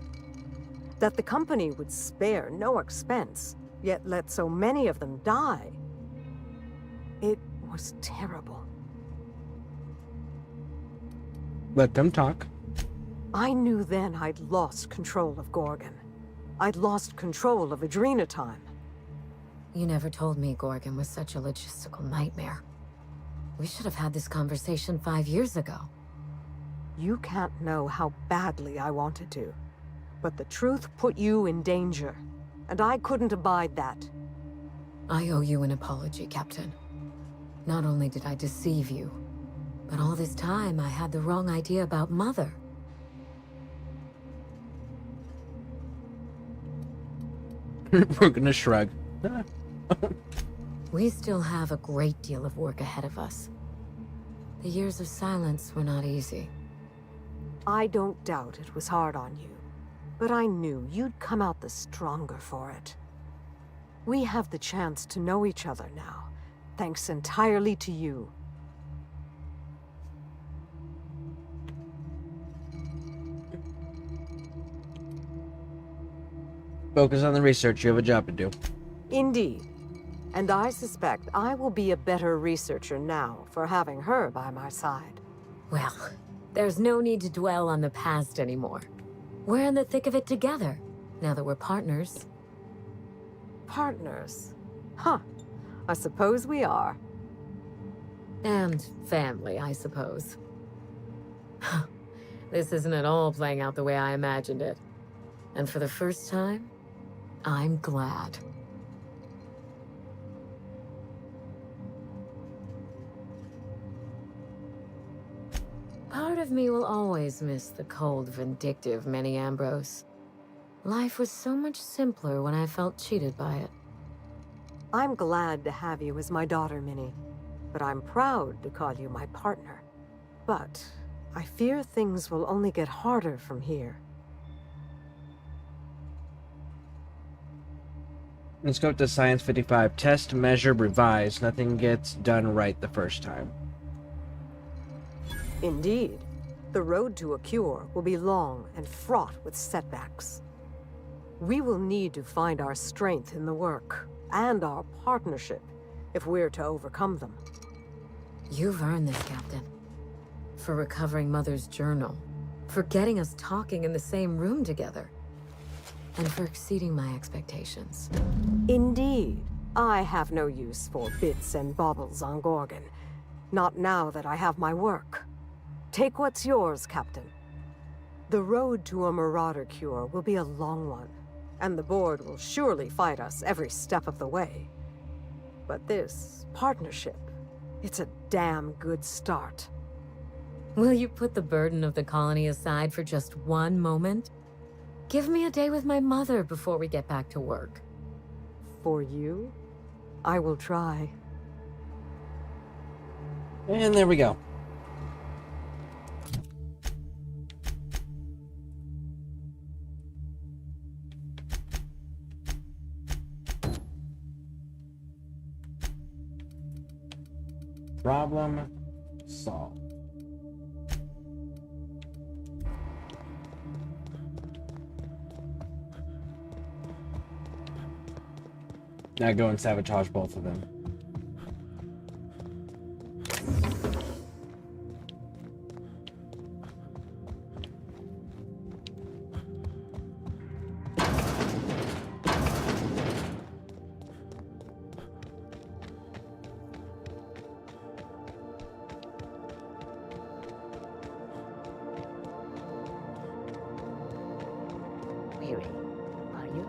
That the company would spare no expense, yet let so many of them die. It was terrible. Let them talk. I knew then I'd lost control of Gorgon. I'd lost control of Adrenatime. You never told me Gorgon was such a logistical nightmare. We should have had this conversation 5 years ago. You can't know how badly I wanted to. But the truth put you in danger, and I couldn't abide that. I owe you an apology, Captain. Not only did I deceive you, But all this time, I had the wrong idea about Mother. We're gonna shrug. We still have a great deal of work ahead of us. The years of silence were not easy. I don't doubt it was hard on you, but I knew you'd come out the stronger for it. We have the chance to know each other now, thanks entirely to you. Focus on the research. You have a job to do. Indeed. And I suspect I will be a better researcher now for having her by my side. Well, there's no need to dwell on the past anymore. We're in the thick of it together, now that we're partners. Partners? Huh. I suppose we are. And family, I suppose. This isn't at all playing out the way I imagined it. And for the first time, I'm glad. Part of me will always miss the cold, vindictive Minnie Ambrose. Life was so much simpler when I felt cheated by it. I'm glad to have you as my daughter, Minnie. But I'm proud to call you my partner. But I fear things will only get harder from here. Let's go to Science 55. Test, measure, revise. Nothing gets done right the first time. Indeed. The road to a cure will be long and fraught with setbacks. We will need to find our strength in the work, and our partnership, if we're to overcome them. You've earned this, Captain. For recovering Mother's journal, for getting us talking in the same room together, and for exceeding my expectations. Indeed. I have no use for bits and baubles on Gorgon. Not now that I have my work. Take what's yours, Captain. The road to a Marauder cure will be a long one, and the board will surely fight us every step of the way. But this partnership, it's a damn good start. Will you put the burden of the colony aside for just one moment? Give me a day with my mother before we get back to work. For you, I will try. And there we go. Problem solved. Now go and sabotage both of them. Weary, are you?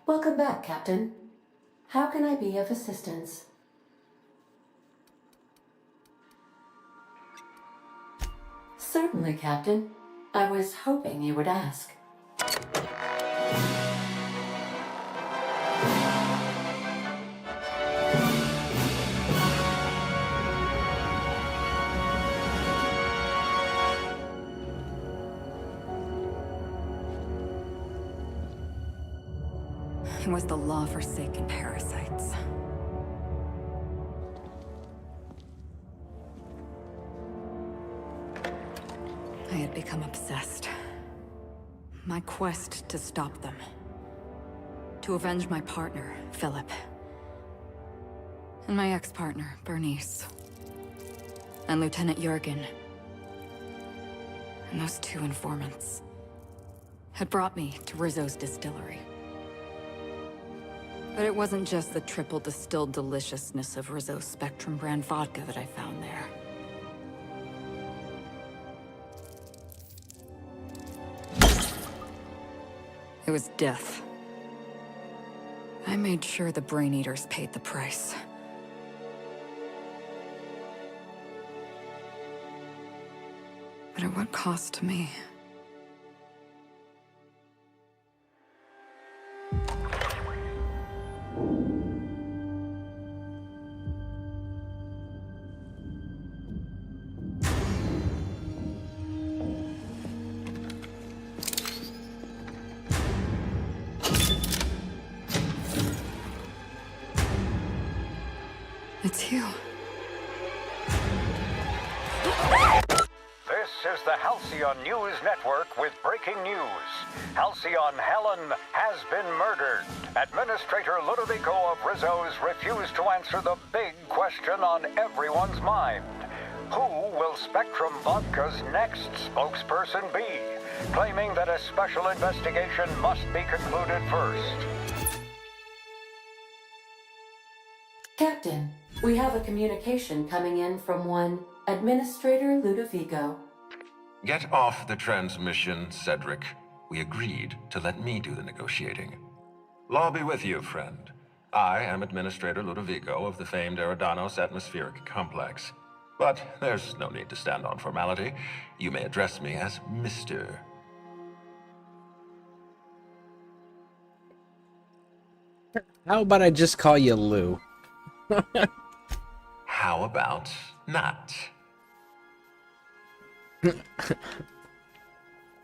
Welcome back, Captain. How can I be of assistance? Certainly, Captain. I was hoping you would ask. It was the law-forsaken parasites. I had become obsessed. My quest to stop them. To avenge my partner, Philip. And my ex-partner, Bernice. And Lieutenant Jurgen. And those two informants had brought me to Rizzo's distillery. But it wasn't just the triple distilled deliciousness of Rizzo's Spectrum brand vodka that I found there. It was death. I made sure the Brain Eaters paid the price. But at what cost to me? It's you. This is the Halcyon News Network with breaking news. Halcyon Helen has been murdered. Administrator Ludovico of Rizzo's refused to answer the big question on everyone's mind. Who will Spectrum Vodka's next spokesperson be? Claiming that a special investigation must be concluded first. Captain, we have a communication coming in from one Administrator Ludovico. Get off the transmission, Cedric. We agreed to let me do the negotiating. Law be with you, friend. I am Administrator Ludovico of the famed Eridanos Atmospheric Complex. But there's no need to stand on formality. You may address me as Mr. How about I just call you Lou? How about not?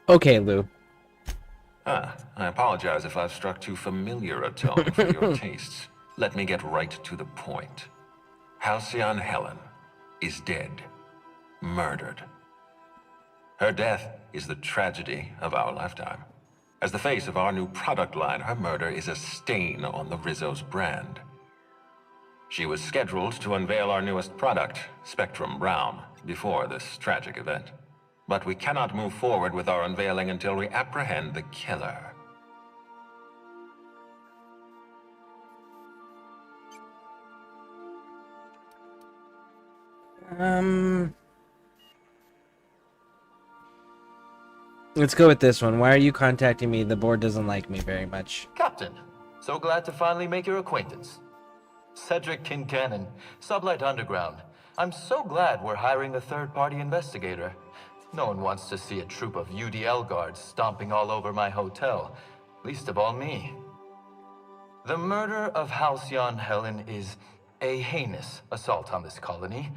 Okay, Lou. I apologize if I've struck too familiar a tone for your tastes. Let me get right to the point. Halcyon Helen is dead. Murdered. Her death is the tragedy of our lifetime. As the face of our new product line, her murder is a stain on the Rizzo's brand. She was scheduled to unveil our newest product, Spectrum Brown, before this tragic event. But we cannot move forward with our unveiling until we apprehend the killer. Let's go with this one. Why are you contacting me? The board doesn't like me very much. Captain, so glad to finally make your acquaintance. Cedric Kincannon, Sublight Underground. I'm so glad we're hiring a third-party investigator. No one wants to see a troop of UDL guards stomping all over my hotel, least of all me. The murder of Halcyon Helen is a heinous assault on this colony.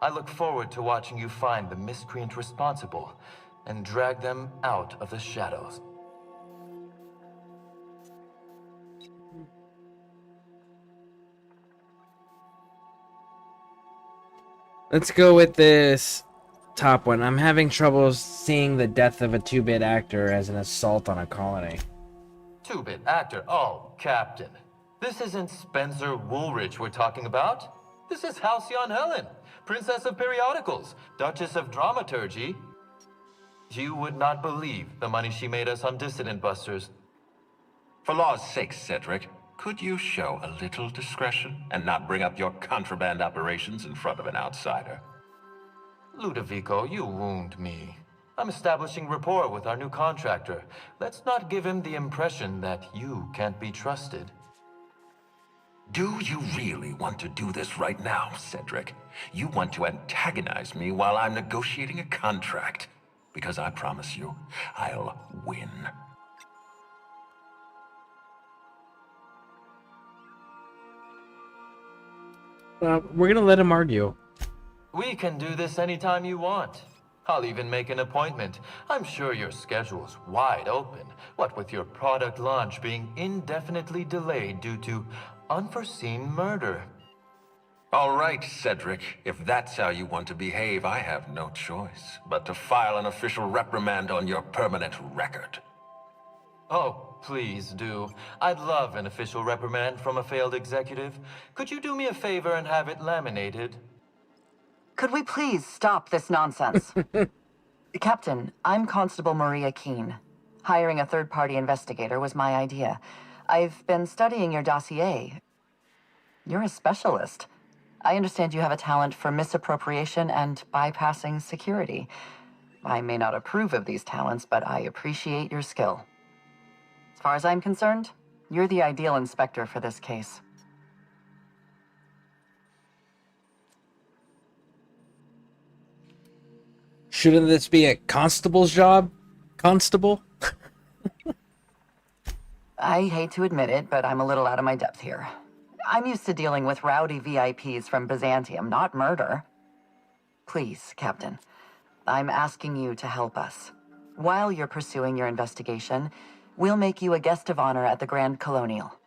I look forward to watching you find the miscreant responsible and drag them out of the shadows. Let's go with this top one. I'm having trouble seeing the death of a 2-bit actor as an assault on a colony. 2-bit actor? Oh, Captain. This isn't Spencer Woolrich we're talking about. This is Halcyon Helen, Princess of Periodicals, Duchess of Dramaturgy. You would not believe the money she made us on Dissident Busters. For law's sake, Cedric, could you show a little discretion and not bring up your contraband operations in front of an outsider? Ludovico, you wound me. I'm establishing rapport with our new contractor. Let's not give him the impression that you can't be trusted. Do you really want to do this right now, Cedric? You want to antagonize me while I'm negotiating a contract? Because I promise you, I'll win. We're gonna let him argue. We can do this anytime you want. I'll even make an appointment. I'm sure your schedule's wide open. What with your product launch being indefinitely delayed due to unforeseen murder. All right, Cedric. If that's how you want to behave, I have no choice but to file an official reprimand on your permanent record. Oh, please do. I'd love an official reprimand from a failed executive. Could you do me a favor and have it laminated? Could we please stop this nonsense? Captain, I'm Constable Maria Keene. Hiring a third-party investigator was my idea. I've been studying your dossier. You're a specialist. I understand you have a talent for misappropriation and bypassing security. I may not approve of these talents, but I appreciate your skill. As far as I'm concerned, you're the ideal inspector for this case. Shouldn't this be a constable's job? Constable? I hate to admit it, but I'm a little out of my depth here. I'm used to dealing with rowdy VIPs from Byzantium, not murder. Please, Captain, I'm asking you to help us. While you're pursuing your investigation, we'll make you a guest of honor at the Grand Colonial.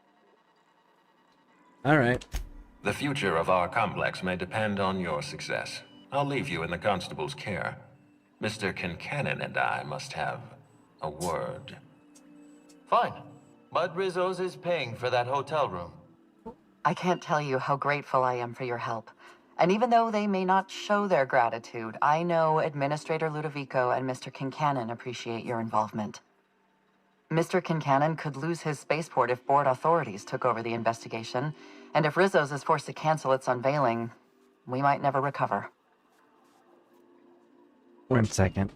All right. The future of our complex may depend on your success. I'll leave you in the constable's care. Mr. Kincannon and I must have a word. Fine. But Rizzo's is paying for that hotel room. I can't tell you how grateful I am for your help. And even though they may not show their gratitude, I know Administrator Ludovico and Mr. Kincannon appreciate your involvement. Mr. Kincannon could lose his spaceport if board authorities took over the investigation, and if Rizzo's is forced to cancel its unveiling, we might never recover. 1 second.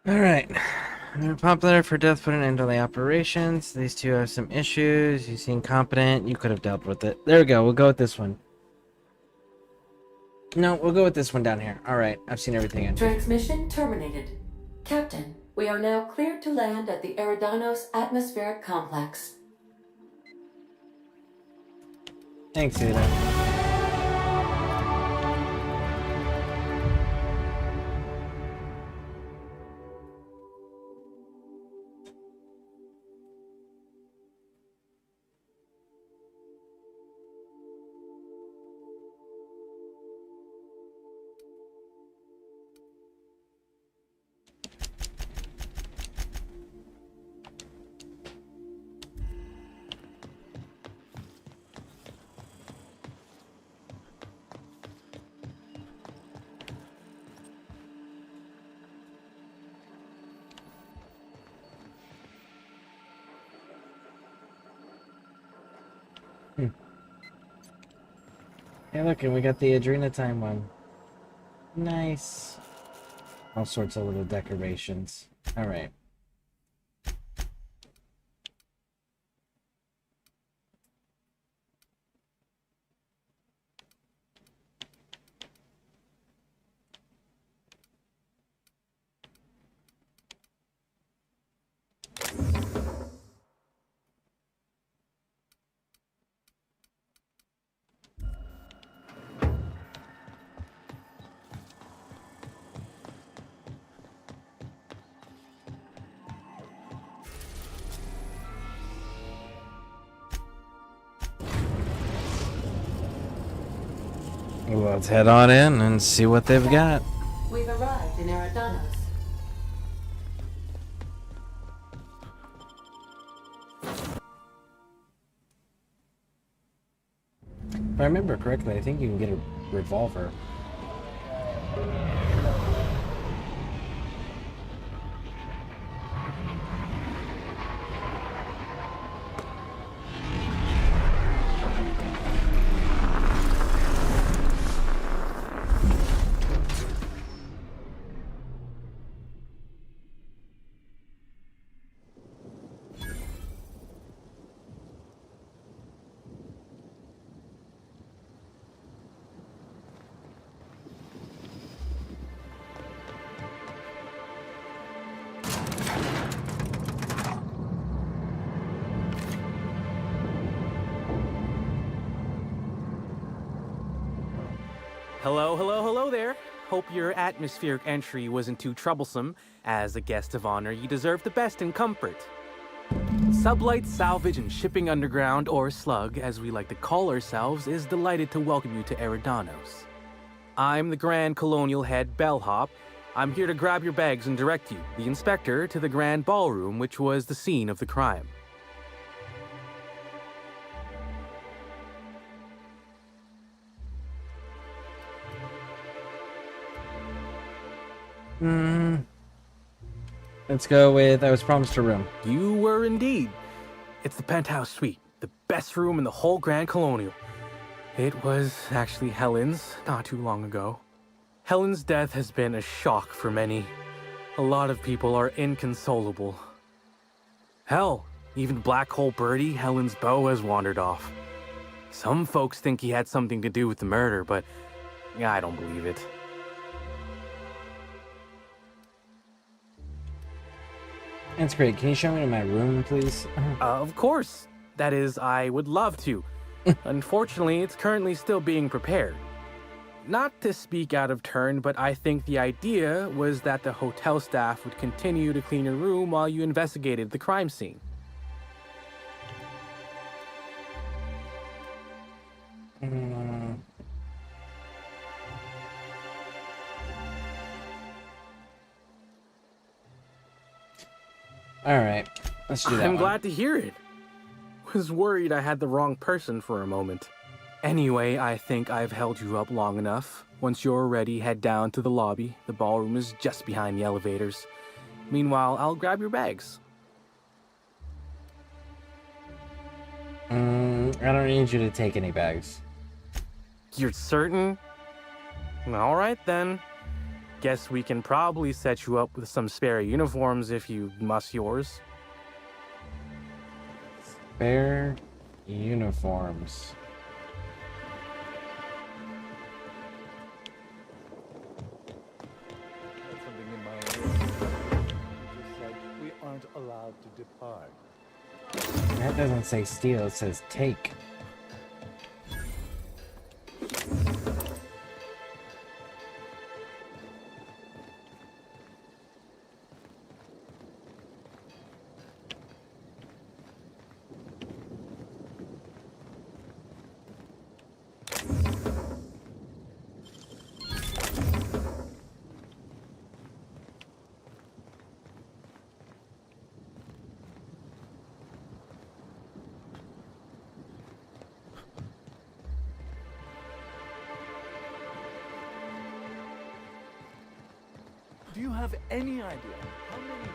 Alright. Popular for death put an end to the operations. These two have some issues. You seem competent. You could have dealt with it. There we go. We'll go with this one. No, we'll go with this one down here. Alright. I've seen everything. Transmission terminated. Captain, we are now cleared to land at the Eridanos Atmospheric Complex. Thanks, Ada. Hey, look, and we got the Adrena time one. Nice. All sorts of little decorations. All right. Let's head on in and see what they've got. We've arrived in Eridanos. If I remember correctly, I think you can get a revolver. Hello there. Hope your atmospheric entry wasn't too troublesome. As a guest of honor, you deserve the best in comfort. Sublight Salvage and Shipping Underground, or Slug, as we like to call ourselves, is delighted to welcome you to Eridanos. I'm the Grand Colonial Head Bellhop. I'm here to grab your bags and direct you, the inspector, to the Grand Ballroom, which was the scene of the crime. Let's go with I was promised a room. You were indeed. It's the penthouse suite, the best room in the whole Grand Colonial. It was actually Helen's not too long ago. Helen's death has been a shock for many. A lot of people are inconsolable. Hell, even Black Hole Birdie, Helen's beau, has wandered off. Some folks think he had something to do with the murder, but I don't believe it. That's great. Can you show me to my room, please? Of course. That is, I would love to. Unfortunately, it's currently still being prepared. Not to speak out of turn, but I think the idea was that the hotel staff would continue to clean your room while you investigated the crime scene. All right, let's do that. I'm one. glad to hear it. Was worried I had the wrong person for a moment. Anyway, I think I've held you up long enough. Once you're ready, head down to the lobby. The ballroom is just behind the elevators. Meanwhile, I'll grab your bags. I don't need you to take any bags. You're certain? All right, then. Guess we can probably set you up with some spare uniforms if you must yours. Spare uniforms. Something in my ear. Just like we aren't allowed to depart. That doesn't say steal, it says take. Do you have any idea how many...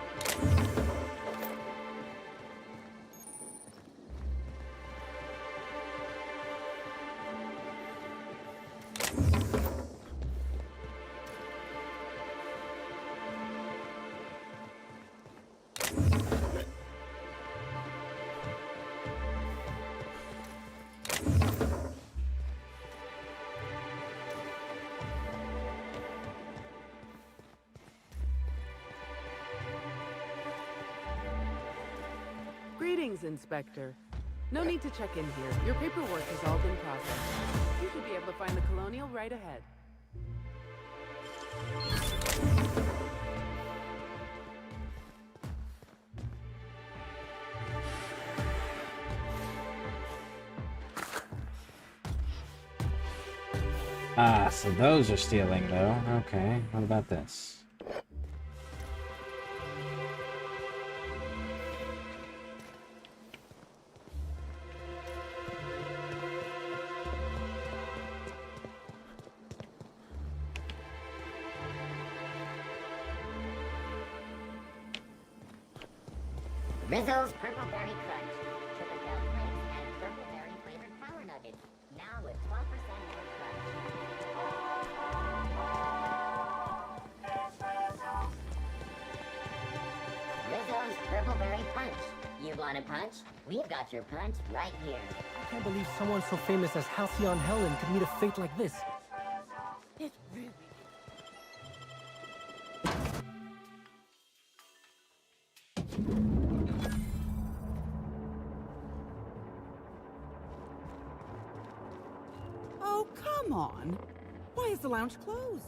Greetings, Inspector. No need to check in here. Your paperwork has all been processed. You should be able to find the Colonial right ahead. Ah, so those are stealing, though. Okay, what about this? Rizzo's Purple Berry Crunch. Triple Bell Flakes and Purple Berry flavored Power Nuggets. Now with 12% more crunch. Rizzo's Purple Berry Punch. You want a punch? We've got your punch right here. I can't believe someone so famous as Halcyon Helen could meet a fate like this. It really... Oh, come on. Why is the lounge closed?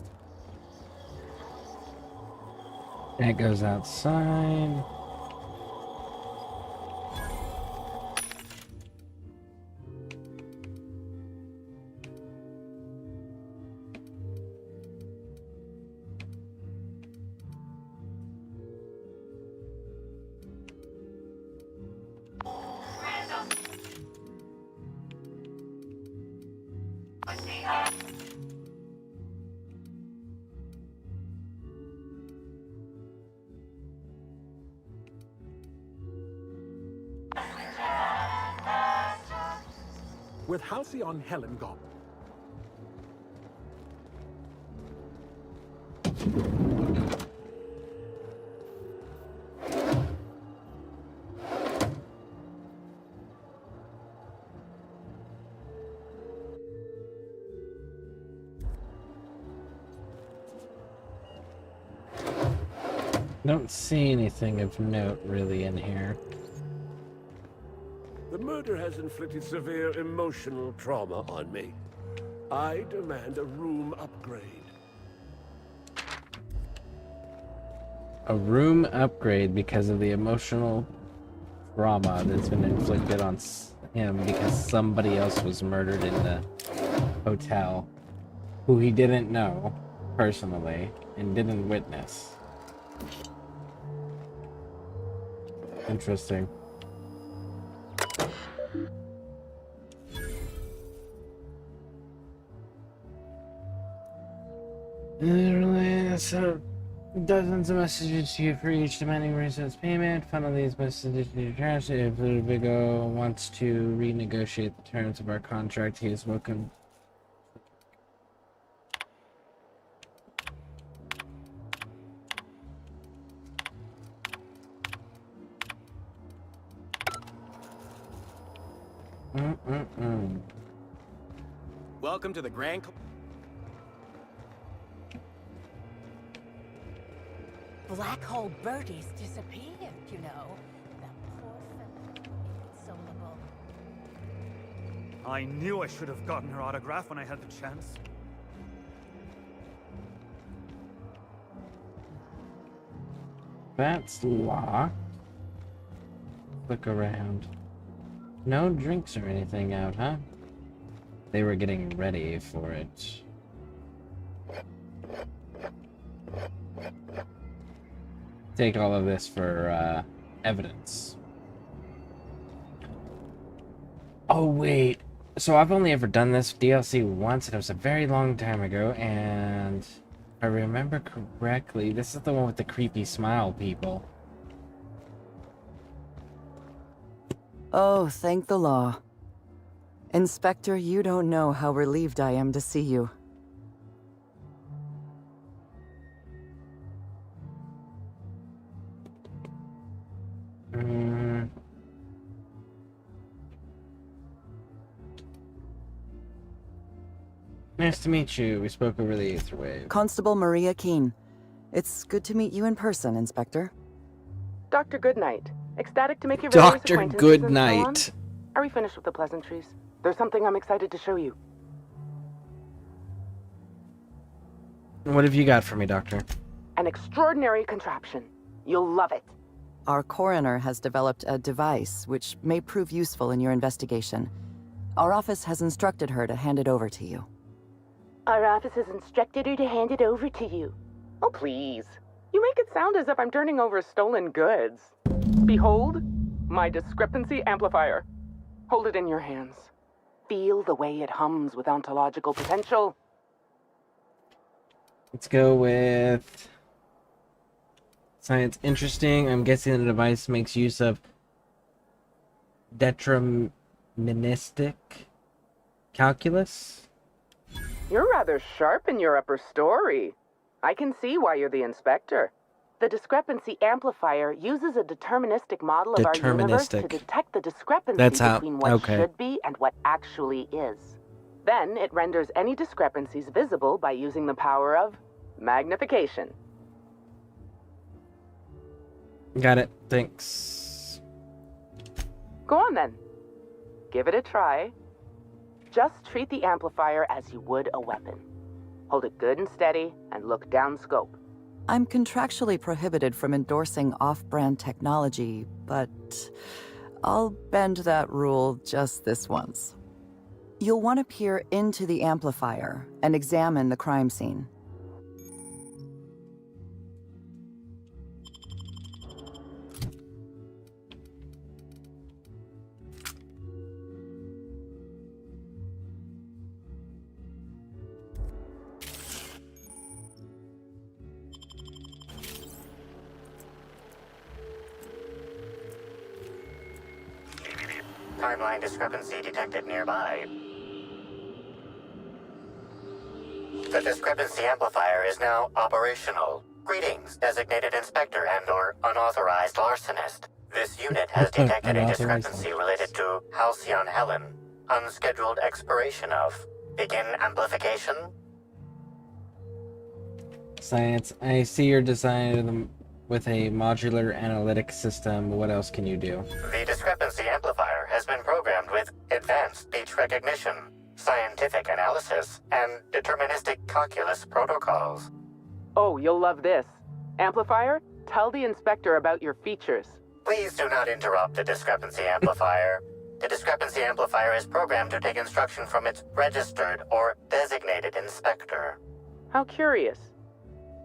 That goes outside. with Halcyon Helen gone. Don't see anything of note really in here. The murder has inflicted severe emotional trauma on me. I demand a room upgrade. A room upgrade because of the emotional trauma that's been inflicted on him because somebody else was murdered in the hotel who he didn't know personally and didn't witness. Interesting. So dozens of messages to you for each demanding resource payment. Funnel these messages to your trash. If Ludovico wants to renegotiate the terms of our contract, he is welcome. Welcome to the Grand... Black Hole Birdie's disappeared, you know. That poor fellow. Inconsolable. I knew I should have gotten her autograph when I had the chance. That's locked. Look around. No drinks or anything out, huh? They were getting ready for it. Take all of this for evidence. Oh wait, so I've only ever done this DLC once, and it was a very long time ago, and if I remember correctly, this is the one with the creepy smile people. Oh, thank the law. Inspector, you don't know how relieved I am to see you. Nice to meet you. We spoke over the Aetherwave. Constable Maria Keene. It's good to meet you in person, Inspector. Dr. Goodnight. Ecstatic to make your various Dr. acquaintances Goodnight. and so on. Are we finished with the pleasantries? There's something I'm excited to show you. What have you got for me, Doctor? An extraordinary contraption. You'll love it. Our coroner has developed a device which may prove useful in your investigation. Our office has instructed her to hand it over to you. Our office has instructed her to hand it over to you. Oh, please. You make it sound as if I'm turning over stolen goods. Behold, my discrepancy amplifier. Hold it in your hands. Feel the way it hums with ontological potential. Let's go with science interesting. I'm guessing the device makes use of deterministic calculus. You're rather sharp in your upper story. I can see why you're the inspector. The discrepancy amplifier uses a deterministic model of our universe to detect the discrepancy between what should be and what actually is. Then it renders any discrepancies visible by using the power of magnification. Got it. Thanks. Go on then. Give it a try. Just treat the amplifier as you would a weapon. Hold it good and steady and look down scope. I'm contractually prohibited from endorsing off-brand technology, but I'll bend that rule just this once. You'll want to peer into the amplifier and examine the crime scene. Timeline discrepancy detected nearby. The discrepancy amplifier is now operational. Greetings, designated inspector and/or unauthorized larcenist. This unit has detected a discrepancy related to Halcyon Helen. Unscheduled expiration of. Begin amplification. Science. I see you're designing them with a modular analytic system. What else can you do? The discrepancy amplifier has been programmed with advanced speech recognition, scientific analysis, and deterministic calculus protocols. Oh, you'll love this. Amplifier, tell the inspector about your features. Please do not interrupt the discrepancy amplifier. The discrepancy amplifier is programmed to take instruction from its registered or designated inspector. How curious.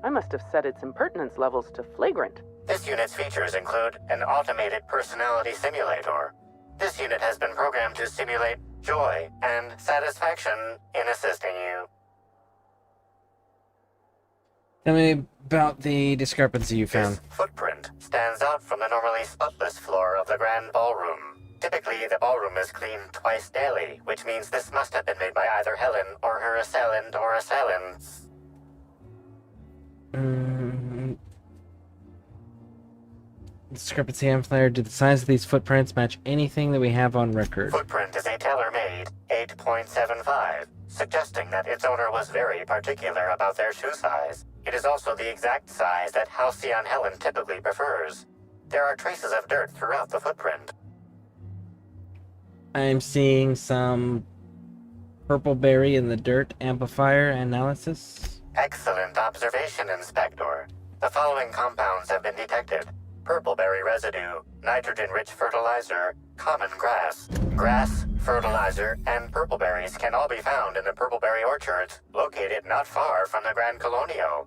I must have set its impertinence levels to flagrant. This unit's features include an automated personality simulator. This unit has been programmed to simulate joy and satisfaction in assisting you. Tell me about the discrepancy you found. This footprint stands out from the normally spotless floor of the grand ballroom. Typically, the ballroom is cleaned twice daily, which means this must have been made by either Helen or her assailant or assailants. Discrepancy amplifier. Do the size of these footprints match anything that we have on record? Footprint is a tailor-made 8.75, suggesting that its owner was very particular about their shoe size. It is also the exact size that Halcyon Helen typically prefers. There are traces of dirt throughout the footprint. I'm seeing some purple berry in the dirt amplifier analysis. Excellent observation, Inspector. The following compounds have been detected. Purpleberry residue, nitrogen-rich fertilizer, common grass. Grass, fertilizer, and purpleberries can all be found in the purpleberry orchards, located not far from the Grand Colonio.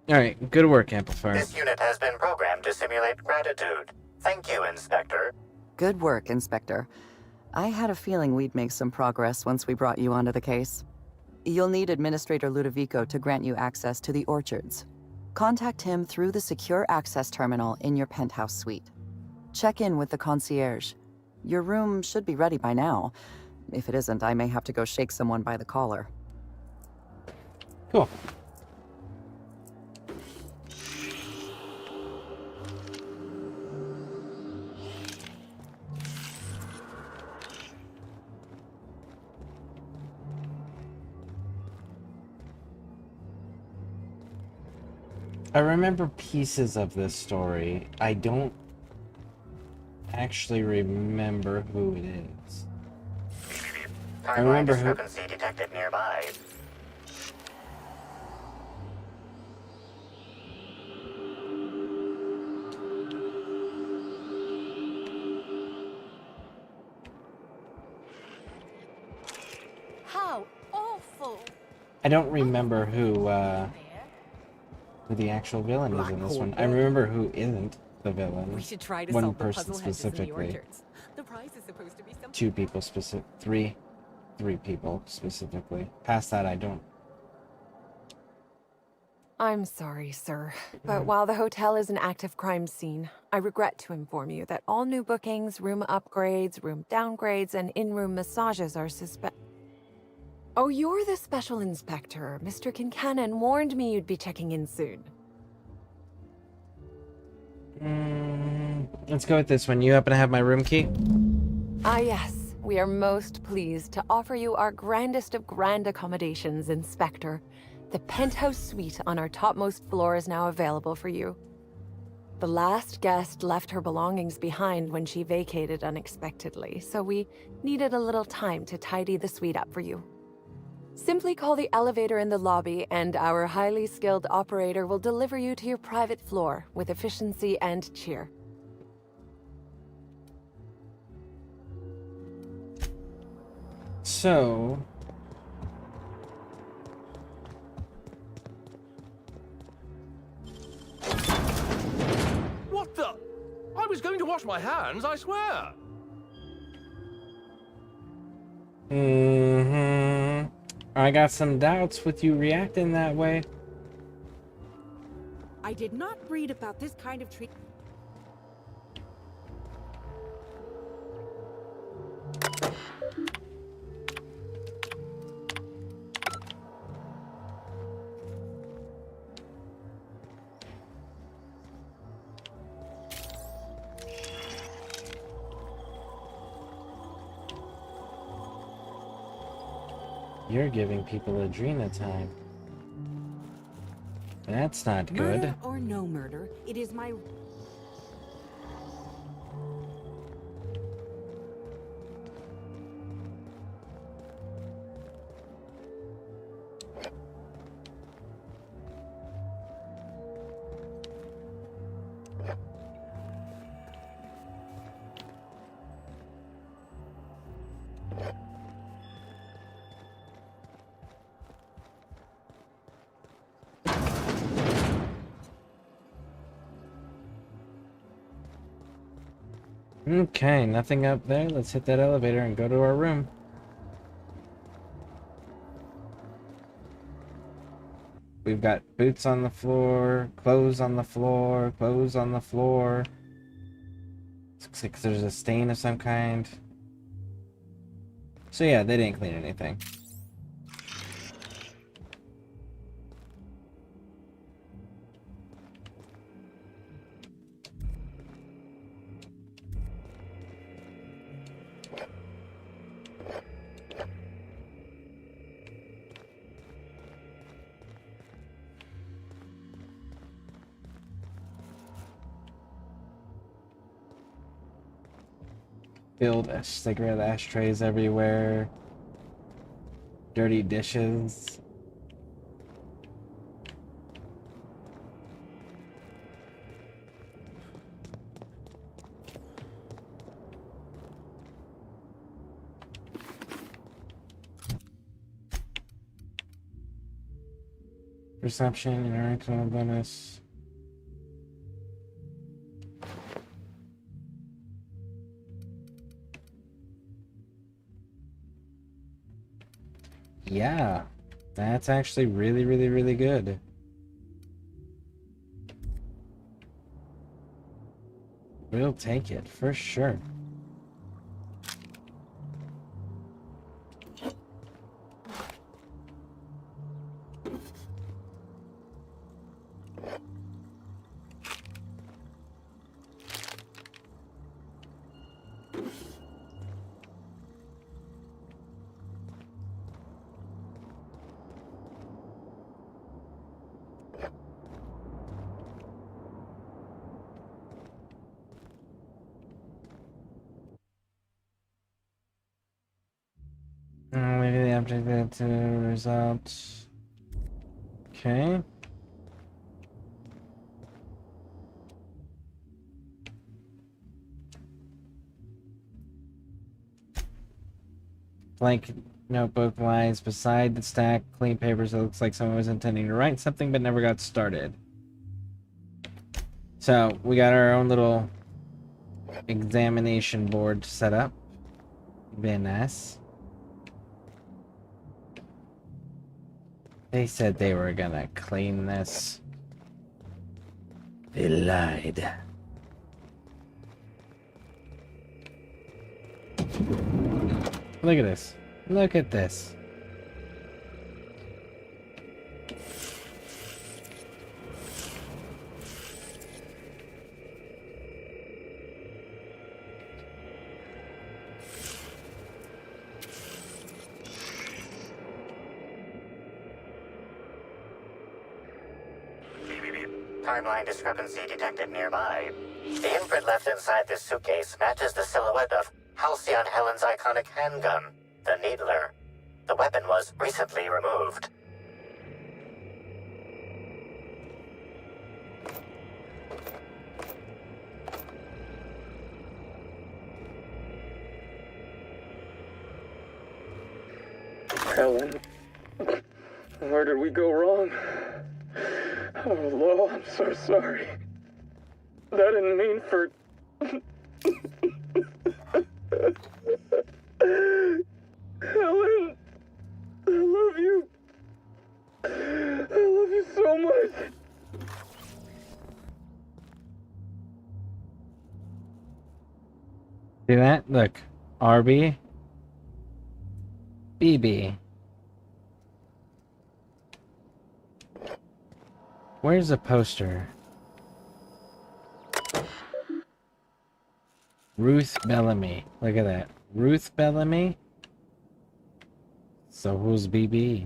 Alright, good work, amplifier. This unit has been programmed to simulate gratitude. Thank you, Inspector. Good work, Inspector. I had a feeling we'd make some progress once we brought you onto the case. You'll need Administrator Ludovico to grant you access to the orchards. Contact him through the secure access terminal in your penthouse suite. Check in with the concierge. Your room should be ready by now. If it isn't, I may have to go shake someone by the collar. Cool. I remember pieces of this story. I don't actually remember who it is. I remember who. Discrepancy detected nearby. How awful! I don't remember who the actual villain is in this one. I remember who isn't the villain. We should try to one solve the person puzzle hedges in the specifically. orchards. The prize is supposed to be something. Two people three people specifically. Past that, I don't. I'm sorry, sir, but while the hotel is an active crime scene, I regret to inform you that all new bookings, room upgrades, room downgrades, and in-room massages are Oh, you're the special inspector. Mr. Kincannon warned me you'd be checking in soon. Let's go with this one. You happen to have my room key? Ah, yes. We are most pleased to offer you our grandest of grand accommodations, Inspector. The penthouse suite on our topmost floor is now available for you. The last guest left her belongings behind when she vacated unexpectedly, so we needed a little time to tidy the suite up for you. Simply call the elevator in the lobby, and our highly skilled operator will deliver you to your private floor with efficiency and cheer. So... What the? I was going to wash my hands, I swear. I got some doubts with you reacting that way. I did not read about this kind of treatment. You're giving people adrena time. That's not good. Murder or no murder, it is my... Okay, nothing up there. Let's hit that elevator and go to our room. We've got boots on the floor, clothes on the floor, clothes on the floor. Looks like there's a stain of some kind. So yeah, they didn't clean anything. Filled cigarette ashtrays everywhere. Dirty dishes. Perception, interaction bonus. Yeah, that's actually really, really, really good. We'll take it, for sure. Maybe the object that to result. Okay. Blank notebook lies beside the stack of clean papers. It looks like someone was intending to write something but never got started. So we got our own little examination board set up. Very nice. They said they were gonna clean this. They lied. Look at this. Look at this. Timeline discrepancy detected nearby. The imprint left inside this suitcase matches the silhouette of Halcyon Helen's iconic handgun, the Needler. The weapon was recently removed. Helen, where did we go wrong? Oh, Lo, I'm so sorry. I didn't mean for... Helen, I love you. I love you so much. See that? Look. RB. BB. Where's the poster? Ruth Bellamy. Look at that. Ruth Bellamy. So who's BB?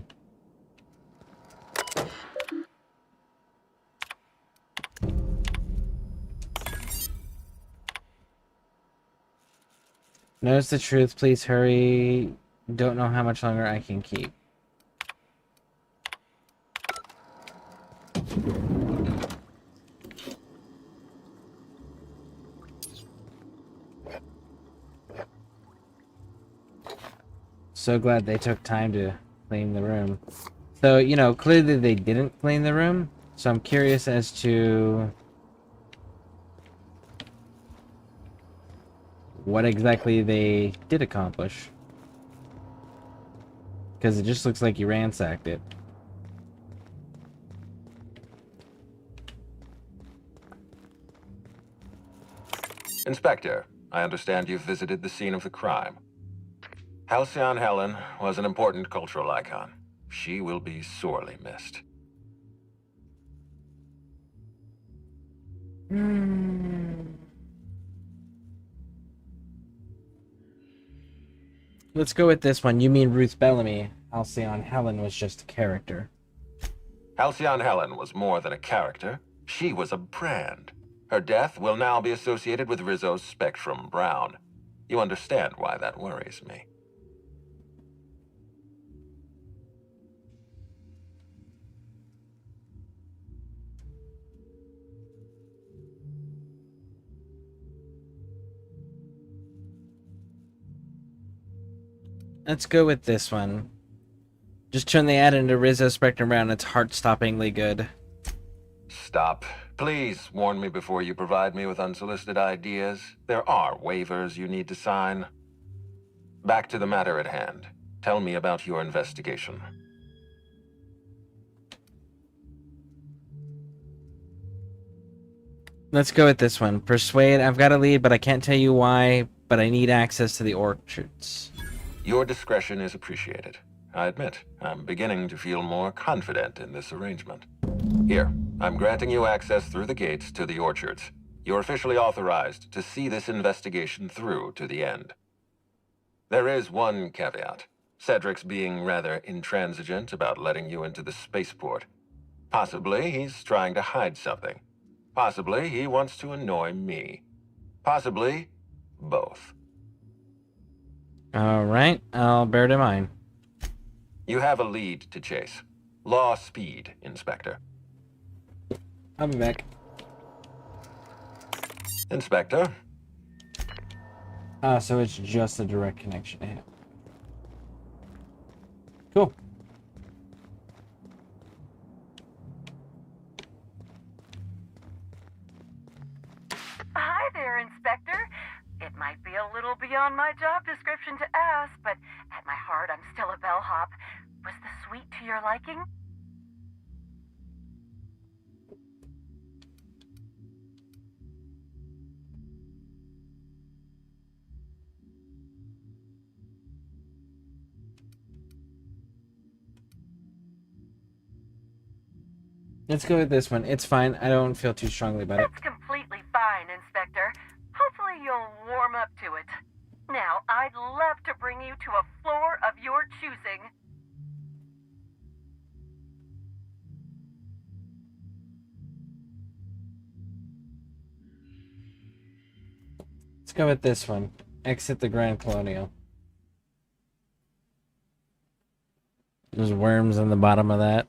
Notice the truth, please hurry. Don't know how much longer I can keep. So glad they took time to clean the room. So, you know, clearly they didn't clean the room. So I'm curious as to what exactly they did accomplish. Because it just looks like you ransacked it. Inspector, I understand you've visited the scene of the crime. Halcyon Helen was an important cultural icon. She will be sorely missed. Let's go with this one. You mean Ruth Bellamy. Halcyon Helen was just a character. Halcyon Helen was more than a character. She was a brand. Her death will now be associated with Rizzo's Spectrum Brown. You understand why that worries me. Let's go with this one. Just turn the ad into Rizzo Spectrum Brown. It's heart-stoppingly good. Stop. Please warn me before you provide me with unsolicited ideas. There are waivers you need to sign. Back to the matter at hand. Tell me about your investigation. Let's go with this one. Persuade. I've got a lead, but I can't tell you why, but I need access to the orchards. Your discretion is appreciated. I admit, I'm beginning to feel more confident in this arrangement. Here, I'm granting you access through the gates to the orchards. You're officially authorized to see this investigation through to the end. There is one caveat. Cedric's being rather intransigent about letting you into the spaceport. Possibly he's trying to hide something. Possibly he wants to annoy me. Possibly both. Alright, I'll bear it in mind. You have a lead to chase. Law speed, Inspector. I'll be back. Inspector? So it's just a direct connection to him. Cool. Hi there, Inspector. It might be a little beyond my job description to ask, but at my heart, I'm still a bellhop. Was the suite to your liking? Let's go with this one. It's fine. I don't feel too strongly about it. That's completely fine, Inspector. Hopefully you'll warm up to it. Now, I'd love to bring you to a floor of your choosing. Let's go with this one. Exit the Grand Colonial. There's worms in the bottom of that.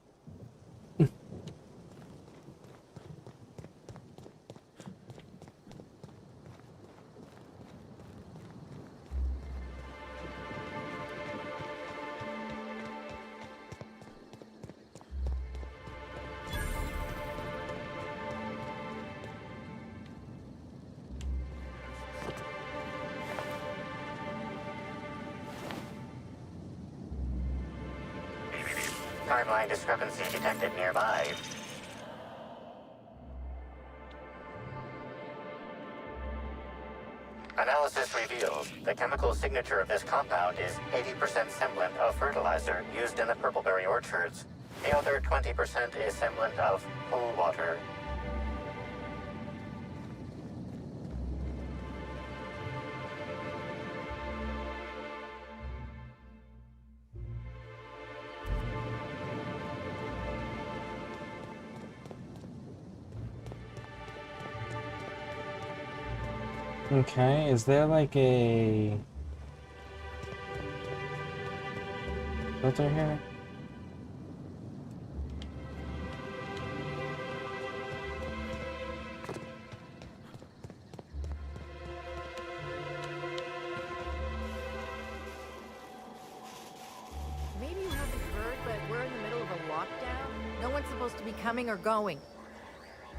Timeline discrepancy detected nearby. Analysis reveals the chemical signature of this compound is 80% semblant of fertilizer used in the purpleberry orchards. The other 20% is semblant of pool water. Okay, is there like a filter here? Maybe you haven't heard, but we're in the middle of a lockdown. No one's supposed to be coming or going.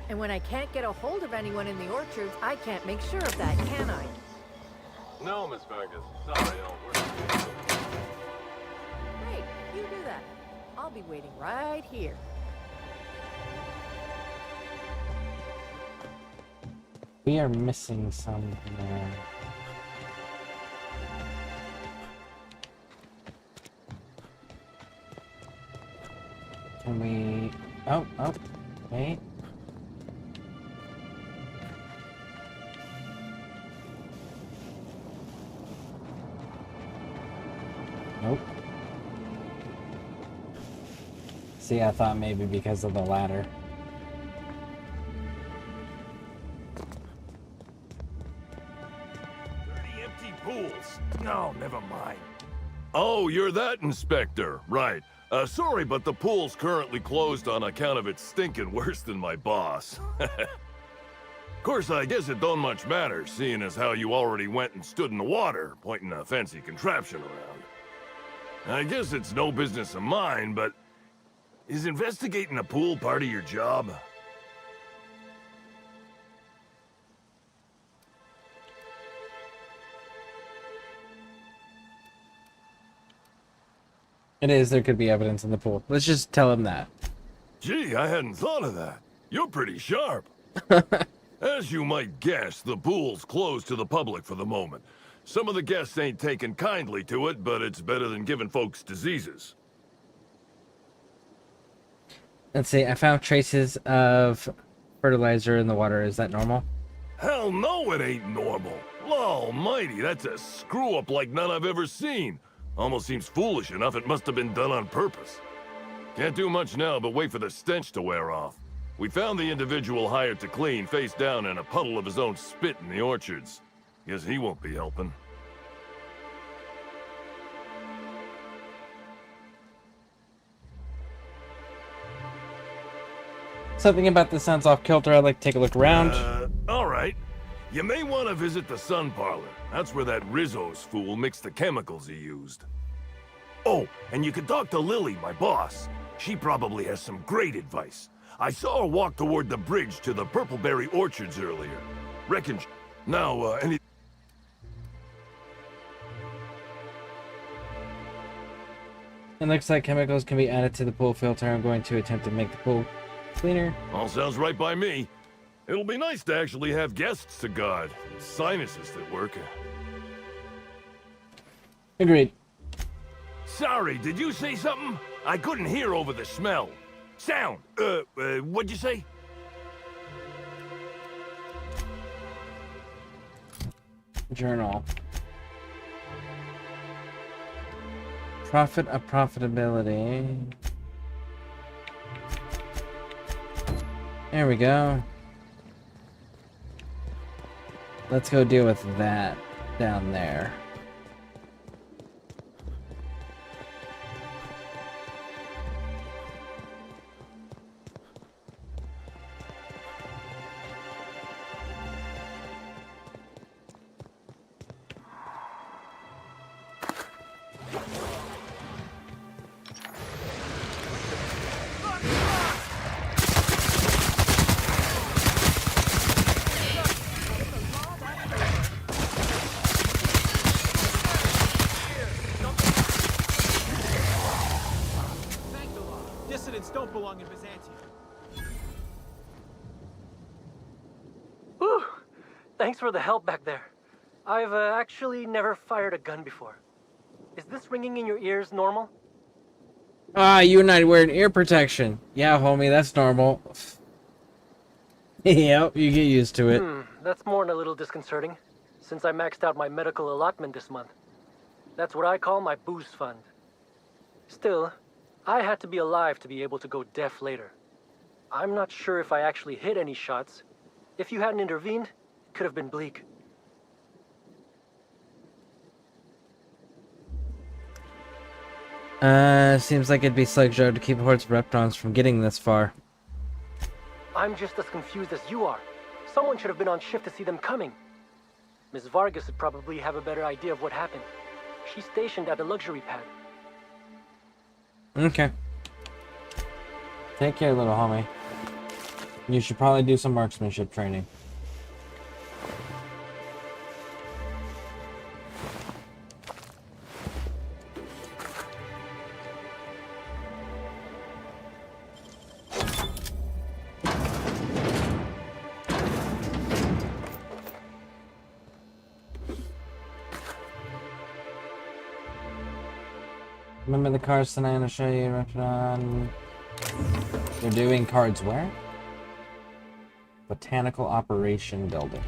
And when I can't get a hold of anyone in the orchards, I can't make sure of that, can I? No, Miss Fergus. Sorry, Hey, you do that. I'll be waiting right here. We are missing some there. Can we... Oh, wait. Nope. See, I thought maybe because of the ladder. Empty pools. No, never mind. Oh, you're that inspector. Right. Sorry, but the pool's currently closed on account of it stinking worse than my boss. Of course, I guess it don't much matter, seeing as how you already went and stood in the water, pointing a fancy contraption around. I guess it's no business of mine, but is investigating a pool part of your job? It is, there could be evidence in the pool. Let's just tell him that. Gee, I hadn't thought of that. You're pretty sharp. As you might guess, the pool's closed to the public for the moment. Some of the guests ain't taking kindly to it, but it's better than giving folks diseases. Let's see, I found traces of fertilizer in the water. Is that normal? Hell no, it ain't normal. Law almighty, that's a screw-up like none I've ever seen. Almost seems foolish enough it must have been done on purpose. Can't do much now but wait for the stench to wear off. We found the individual hired to clean face down in a puddle of his own spit in the orchards. Guess he won't be helping. Something about this sounds off kilter. I'd like to take a look around. Alright. You may want to visit the sun parlor. That's where that Rizzo's fool mixed the chemicals he used. Oh, and you can talk to Lily, my boss. She probably has some great advice. I saw her walk toward the bridge to the Purpleberry Orchards earlier. Reckon... Now, any... It looks like chemicals can be added to the pool filter. I'm going to attempt to make the pool cleaner. All sounds right by me. It'll be nice to actually have guests to guard. Sinuses that work. Agreed. Sorry, did you say something? I couldn't hear over the smell. Sound. What'd you say? Journal. Profit of profitability. There we go. Let's go deal with that down there. Dissidents don't belong in Byzantium. Whew! Thanks for the help back there. I've actually never fired a gun before. Is this ringing in your ears normal? Ah, you and I wearing ear protection. Yeah, homie, that's normal. Yep, you get used to it. That's more than a little disconcerting, since I maxed out my medical allotment this month. That's what I call my booze fund. Still, I had to be alive to be able to go deaf later. I'm not sure if I actually hit any shots. If you hadn't intervened, it could have been bleak. Seems like it'd be Slugjo to keep hordes of Reptrons from getting this far. I'm just as confused as you are. Someone should have been on shift to see them coming. Miss Vargas would probably have a better idea of what happened. She's stationed at the luxury pad. Okay. Take care, little homie. You should probably do some marksmanship training. Remember the cards tonight? I'll show you. Reptron. They're doing cards where? Botanical Operation Building.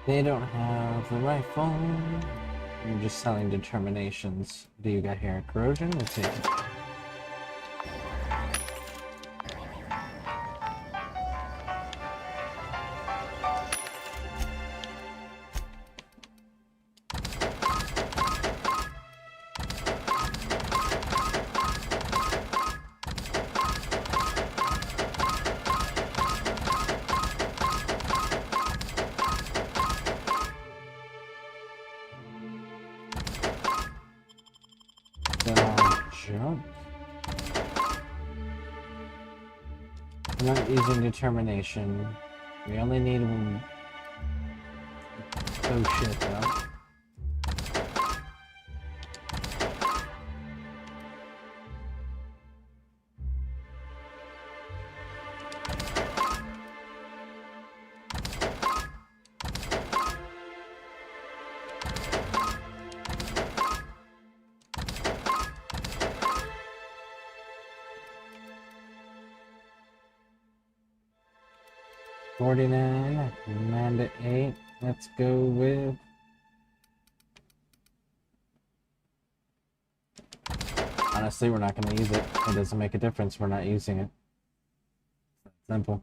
They don't have the rifle. You're just selling determinations. Do you got here? Corrosion? Let's see. Junk. We're not using determination. We only need one. Oh shit, though. $49, Amanda 8. Let's go with honestly, we're not going to use it. It doesn't make a difference. We're not using it. Simple.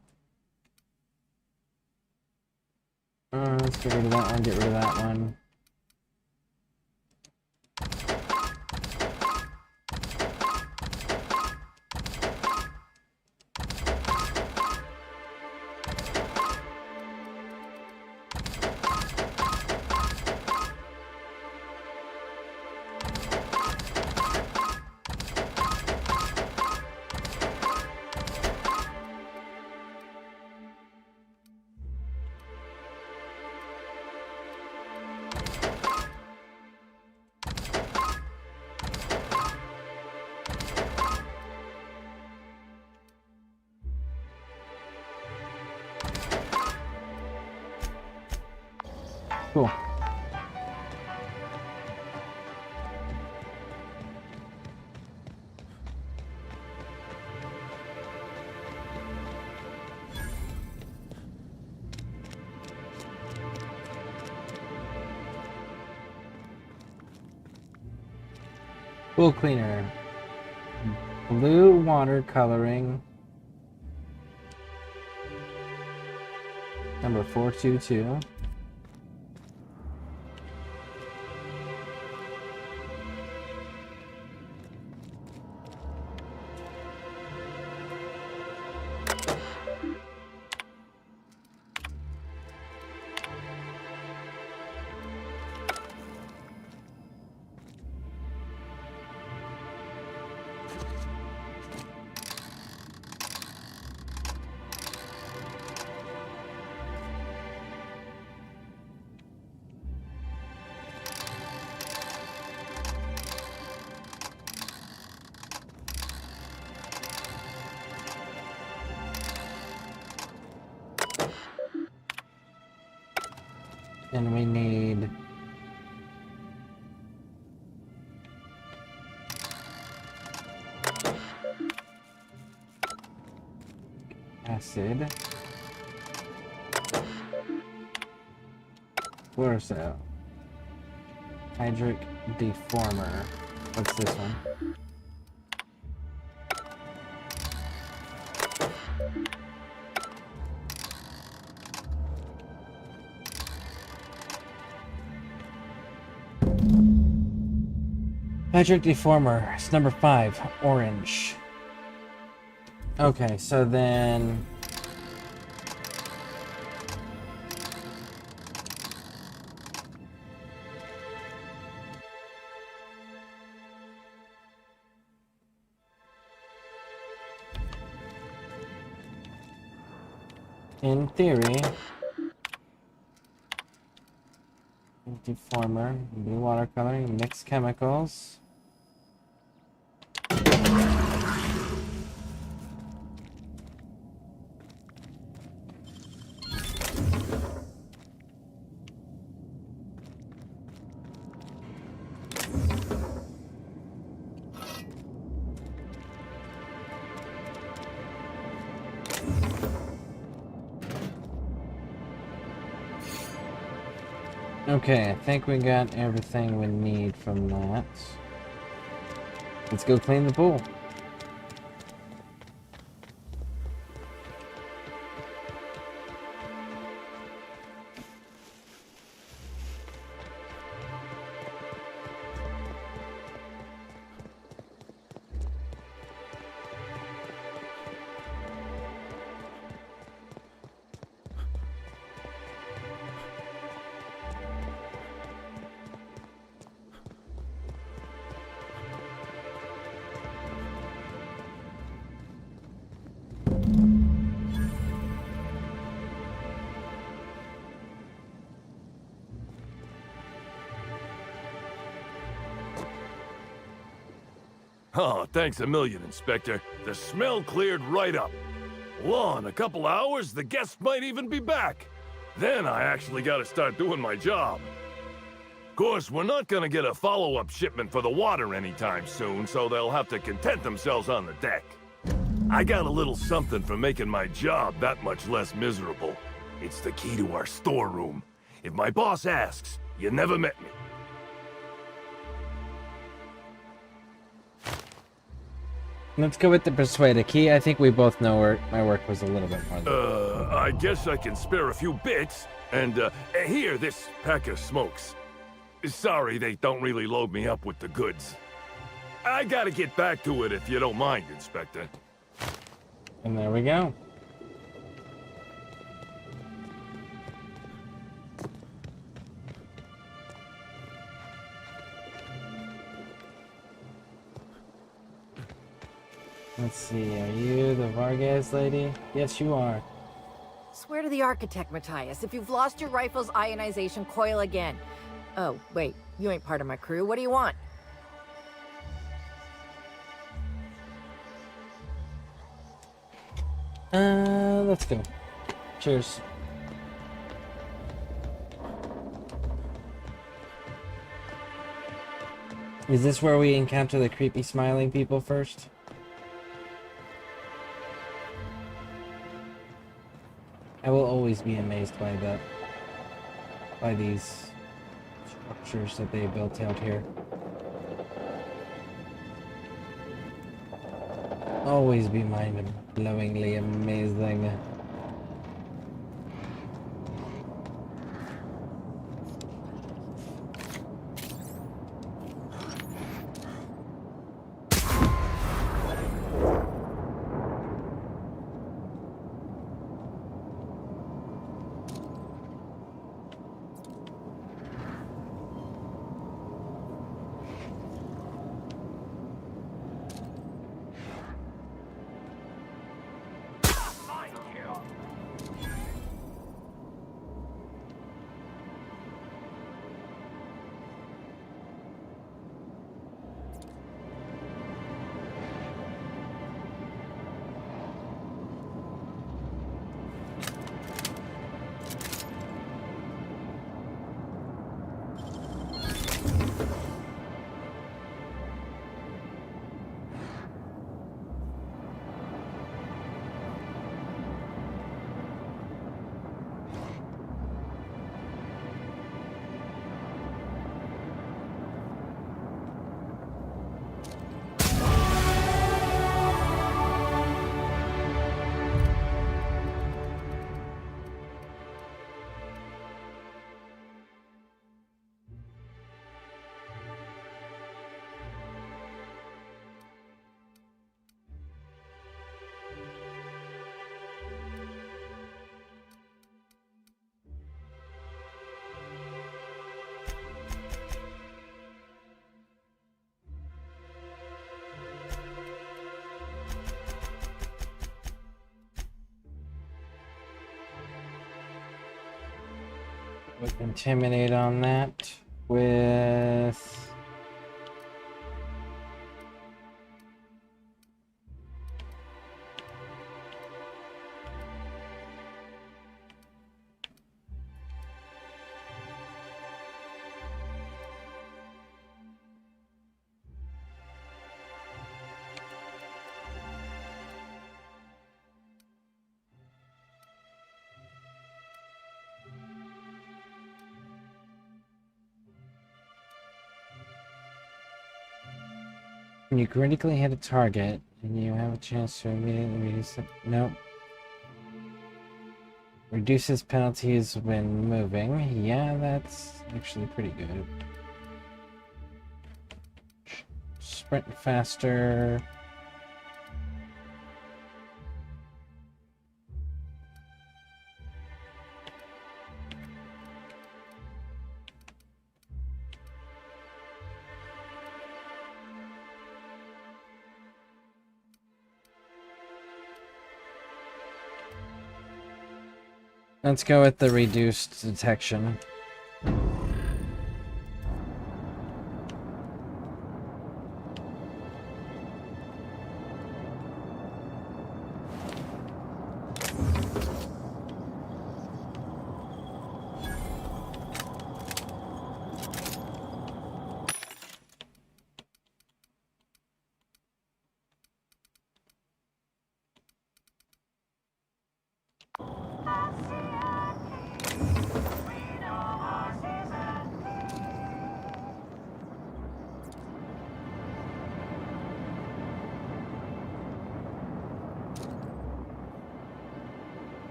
Let's get rid of that one. Get rid of that one. Cool. Pool cleaner. Blue water coloring. Number 422. And we need acid. Fluoroso. Hydric deformer. What's this one? Hydric deformer. It's number 5. Orange. Okay, so then... in theory, deformer, blue watercolor, mixed chemicals. Okay, I think we got everything we need from that. Let's go clean the pool. Oh, thanks a million, Inspector. The smell cleared right up. Well, in a couple hours, the guests might even be back. Then I actually gotta start doing my job. Of course, we're not gonna get a follow-up shipment for the water anytime soon, so they'll have to content themselves on the deck. I got a little something for making my job that much less miserable. It's the key to our storeroom. If my boss asks, you never met me. Let's go with the persuade key. I think we both know my work was a little bit more than I guess I can spare a few bits. And, here, this pack of smokes. Sorry, they don't really load me up with the goods. I gotta get back to it if you don't mind, Inspector. And there we go. Let's see, are you the Vargas lady? Yes, you are. Swear to the architect, Matthias, if you've lost your rifle's ionization coil again. Oh, wait, you ain't part of my crew. What do you want? Let's go. Cheers. Is this where we encounter the creepy smiling people first? I will always be amazed by that. By these structures that they built out here. Always be mind-blowingly amazing. With intimidate on that. With when you critically hit a target and you have a chance to immediately reduce it. Nope. Reduces penalties when moving. Yeah, that's actually pretty good. Sprint faster. Let's go with the reduced detection.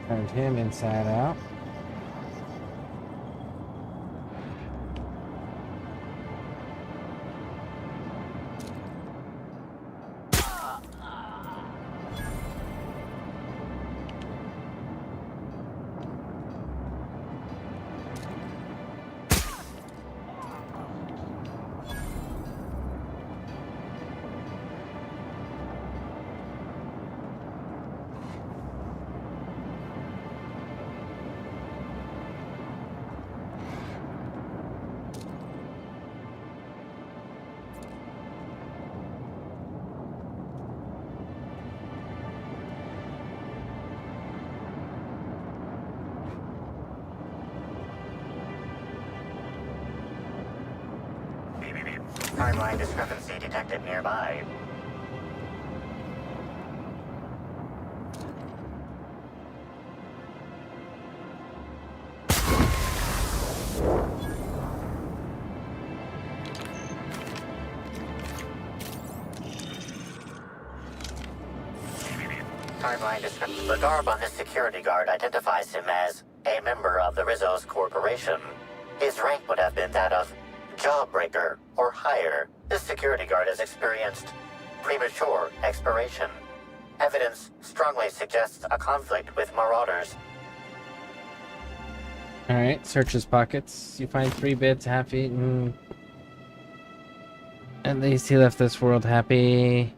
Turned him inside out. Timeline discrepancy detected nearby. Timeline discrepancy. The garb on this security guard identifies him as a member of the Rizzo's corporation. His rank would have been that of Jawbreaker or higher. This security guard has experienced premature expiration. Evidence strongly suggests a conflict with marauders. Alright, search his pockets. You find 3 bits half-eaten. At least he left this world happy.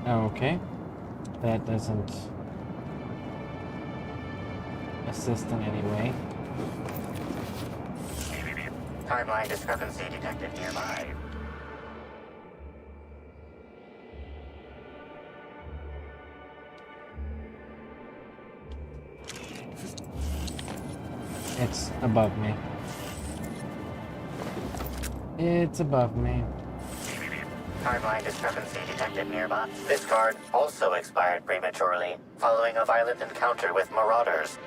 Okay. That doesn't assist in any way. Timeline discrepancy detected nearby. It's above me. It's above me. Timeline discrepancy detected nearby. This card also expired prematurely, following a violent encounter with marauders.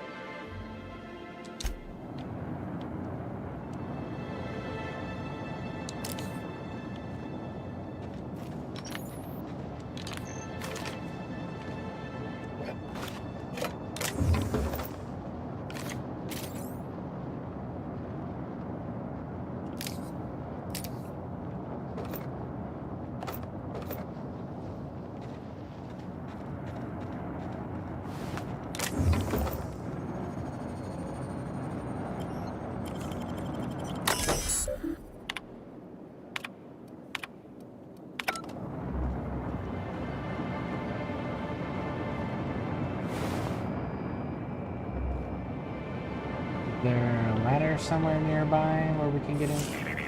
there a ladder somewhere nearby where we can get in?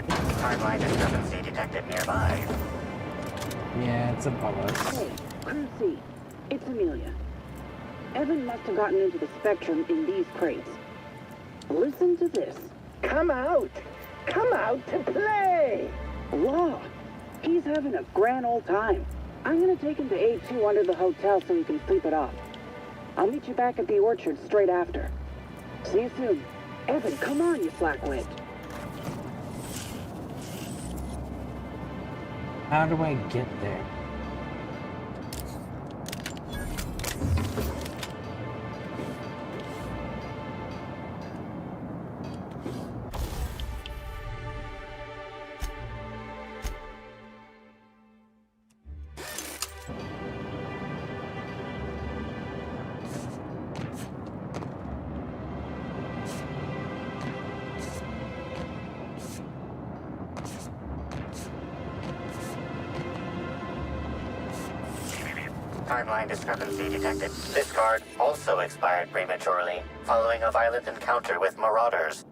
Timeline discrepancy detected nearby. Yeah, it's above us. Hey, Crew C. It's Amelia. Evan must have gotten into the Spectrum in these crates. Listen to this. Come out! Come out to play! Law. He's having a grand old time. I'm gonna take him to A2 under the hotel so he can sleep it off. I'll meet you back at the orchard straight after. See you soon. Evan, come on, you slackwit. How do I get there? Timeline discrepancy detected. This card also expired prematurely, following a violent encounter with marauders.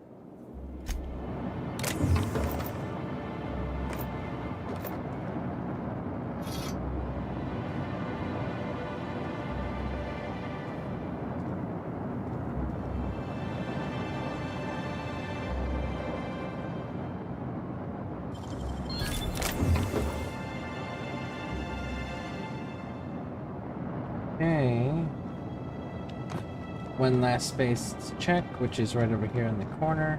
Okay. One last space check, which is right over here in the corner.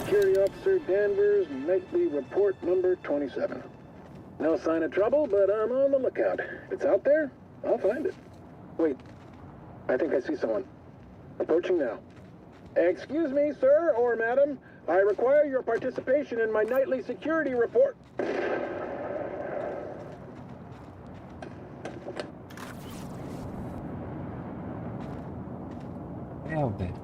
Security Officer Danvers, nightly report number 27. No sign of trouble, but I'm on the lookout. If it's out there, I'll find it. Wait, I think I see someone. Approaching now. Excuse me, sir or madam. I require your participation in my nightly security report. Nailed it.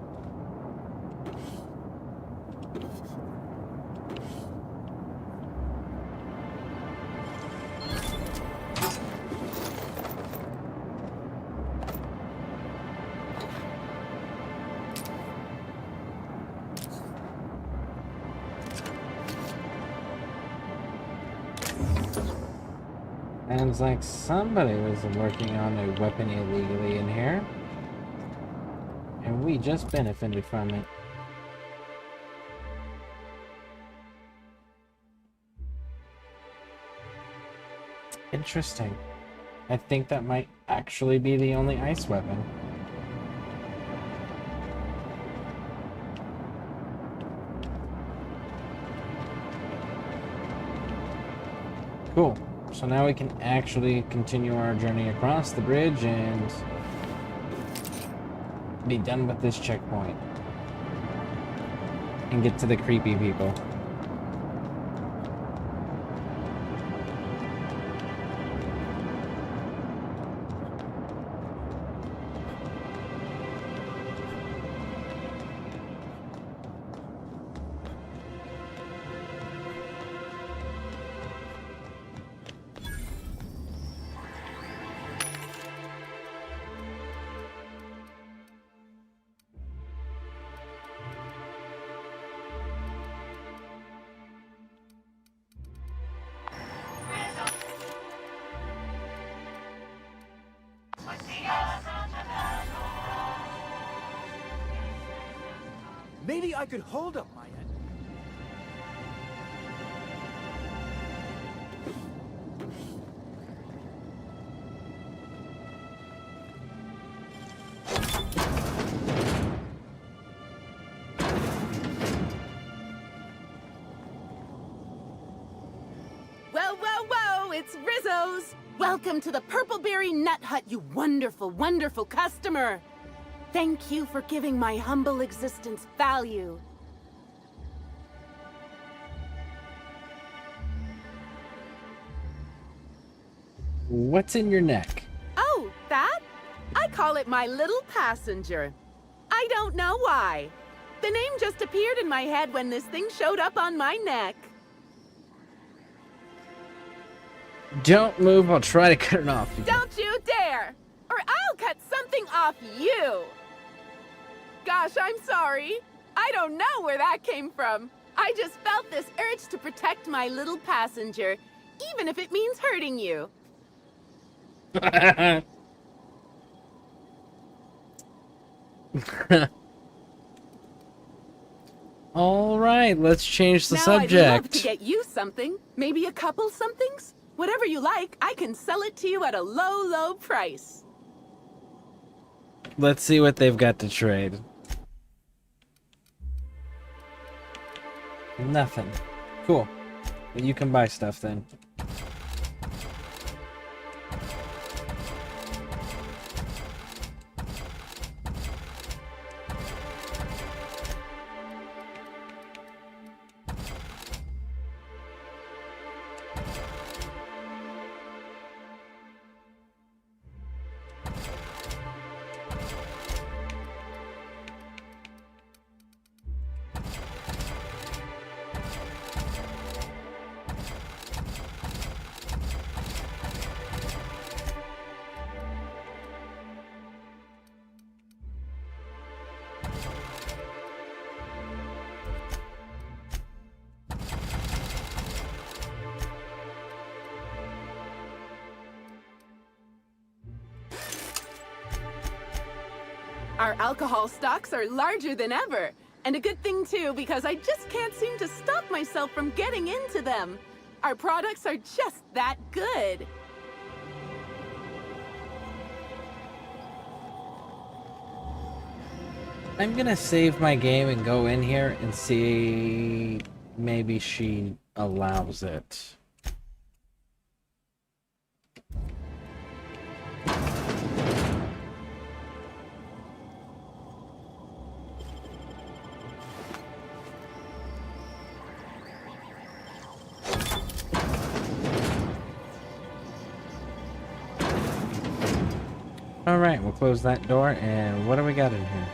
Sounds like somebody was working on a weapon illegally in here. And we just benefited from it. Interesting. I think that might actually be the only ice weapon. Cool. So now we can actually continue our journey across the bridge and be done with this checkpoint. And get to the creepy people. Maybe I could hold up my end. it's Rizzo's! Welcome to the Purpleberry Nut Hut, you wonderful, wonderful customer! Thank you for giving my humble existence value. What's in your neck? Oh, that? I call it my little passenger. I don't know why. The name just appeared in my head when this thing showed up on my neck. Don't move, I'll try to cut it off. Don't you dare! Or I'll cut something off you! Gosh, I'm sorry. I don't know where that came from. I just felt this urge to protect my little passenger, even if it means hurting you. All right, let's change the now subject. I'd love to get you something. Maybe a couple somethings? Whatever you like, I can sell it to you at a low, low price. Let's see what they've got to trade. Nothing. Cool. Well, you can buy stuff then. Our alcohol stocks are larger than ever. And a good thing, too, because I just can't seem to stop myself from getting into them. Our products are just that good. I'm gonna save my game and go in here and see maybe she allows it. Alright, we'll close that door, and what do we got in here?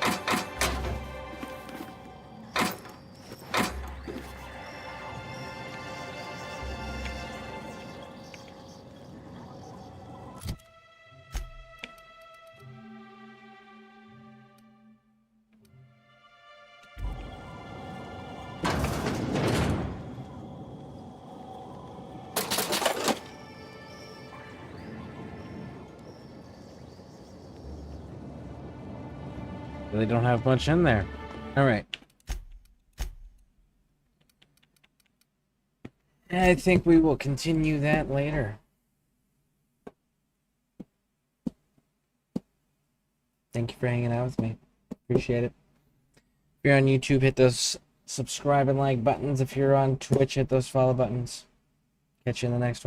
Really don't have much in there. Alright. I think we will continue that later. Thank you for hanging out with me. Appreciate it. If you're on YouTube, hit those subscribe and like buttons. If you're on Twitch, hit those follow buttons. Catch you in the next one.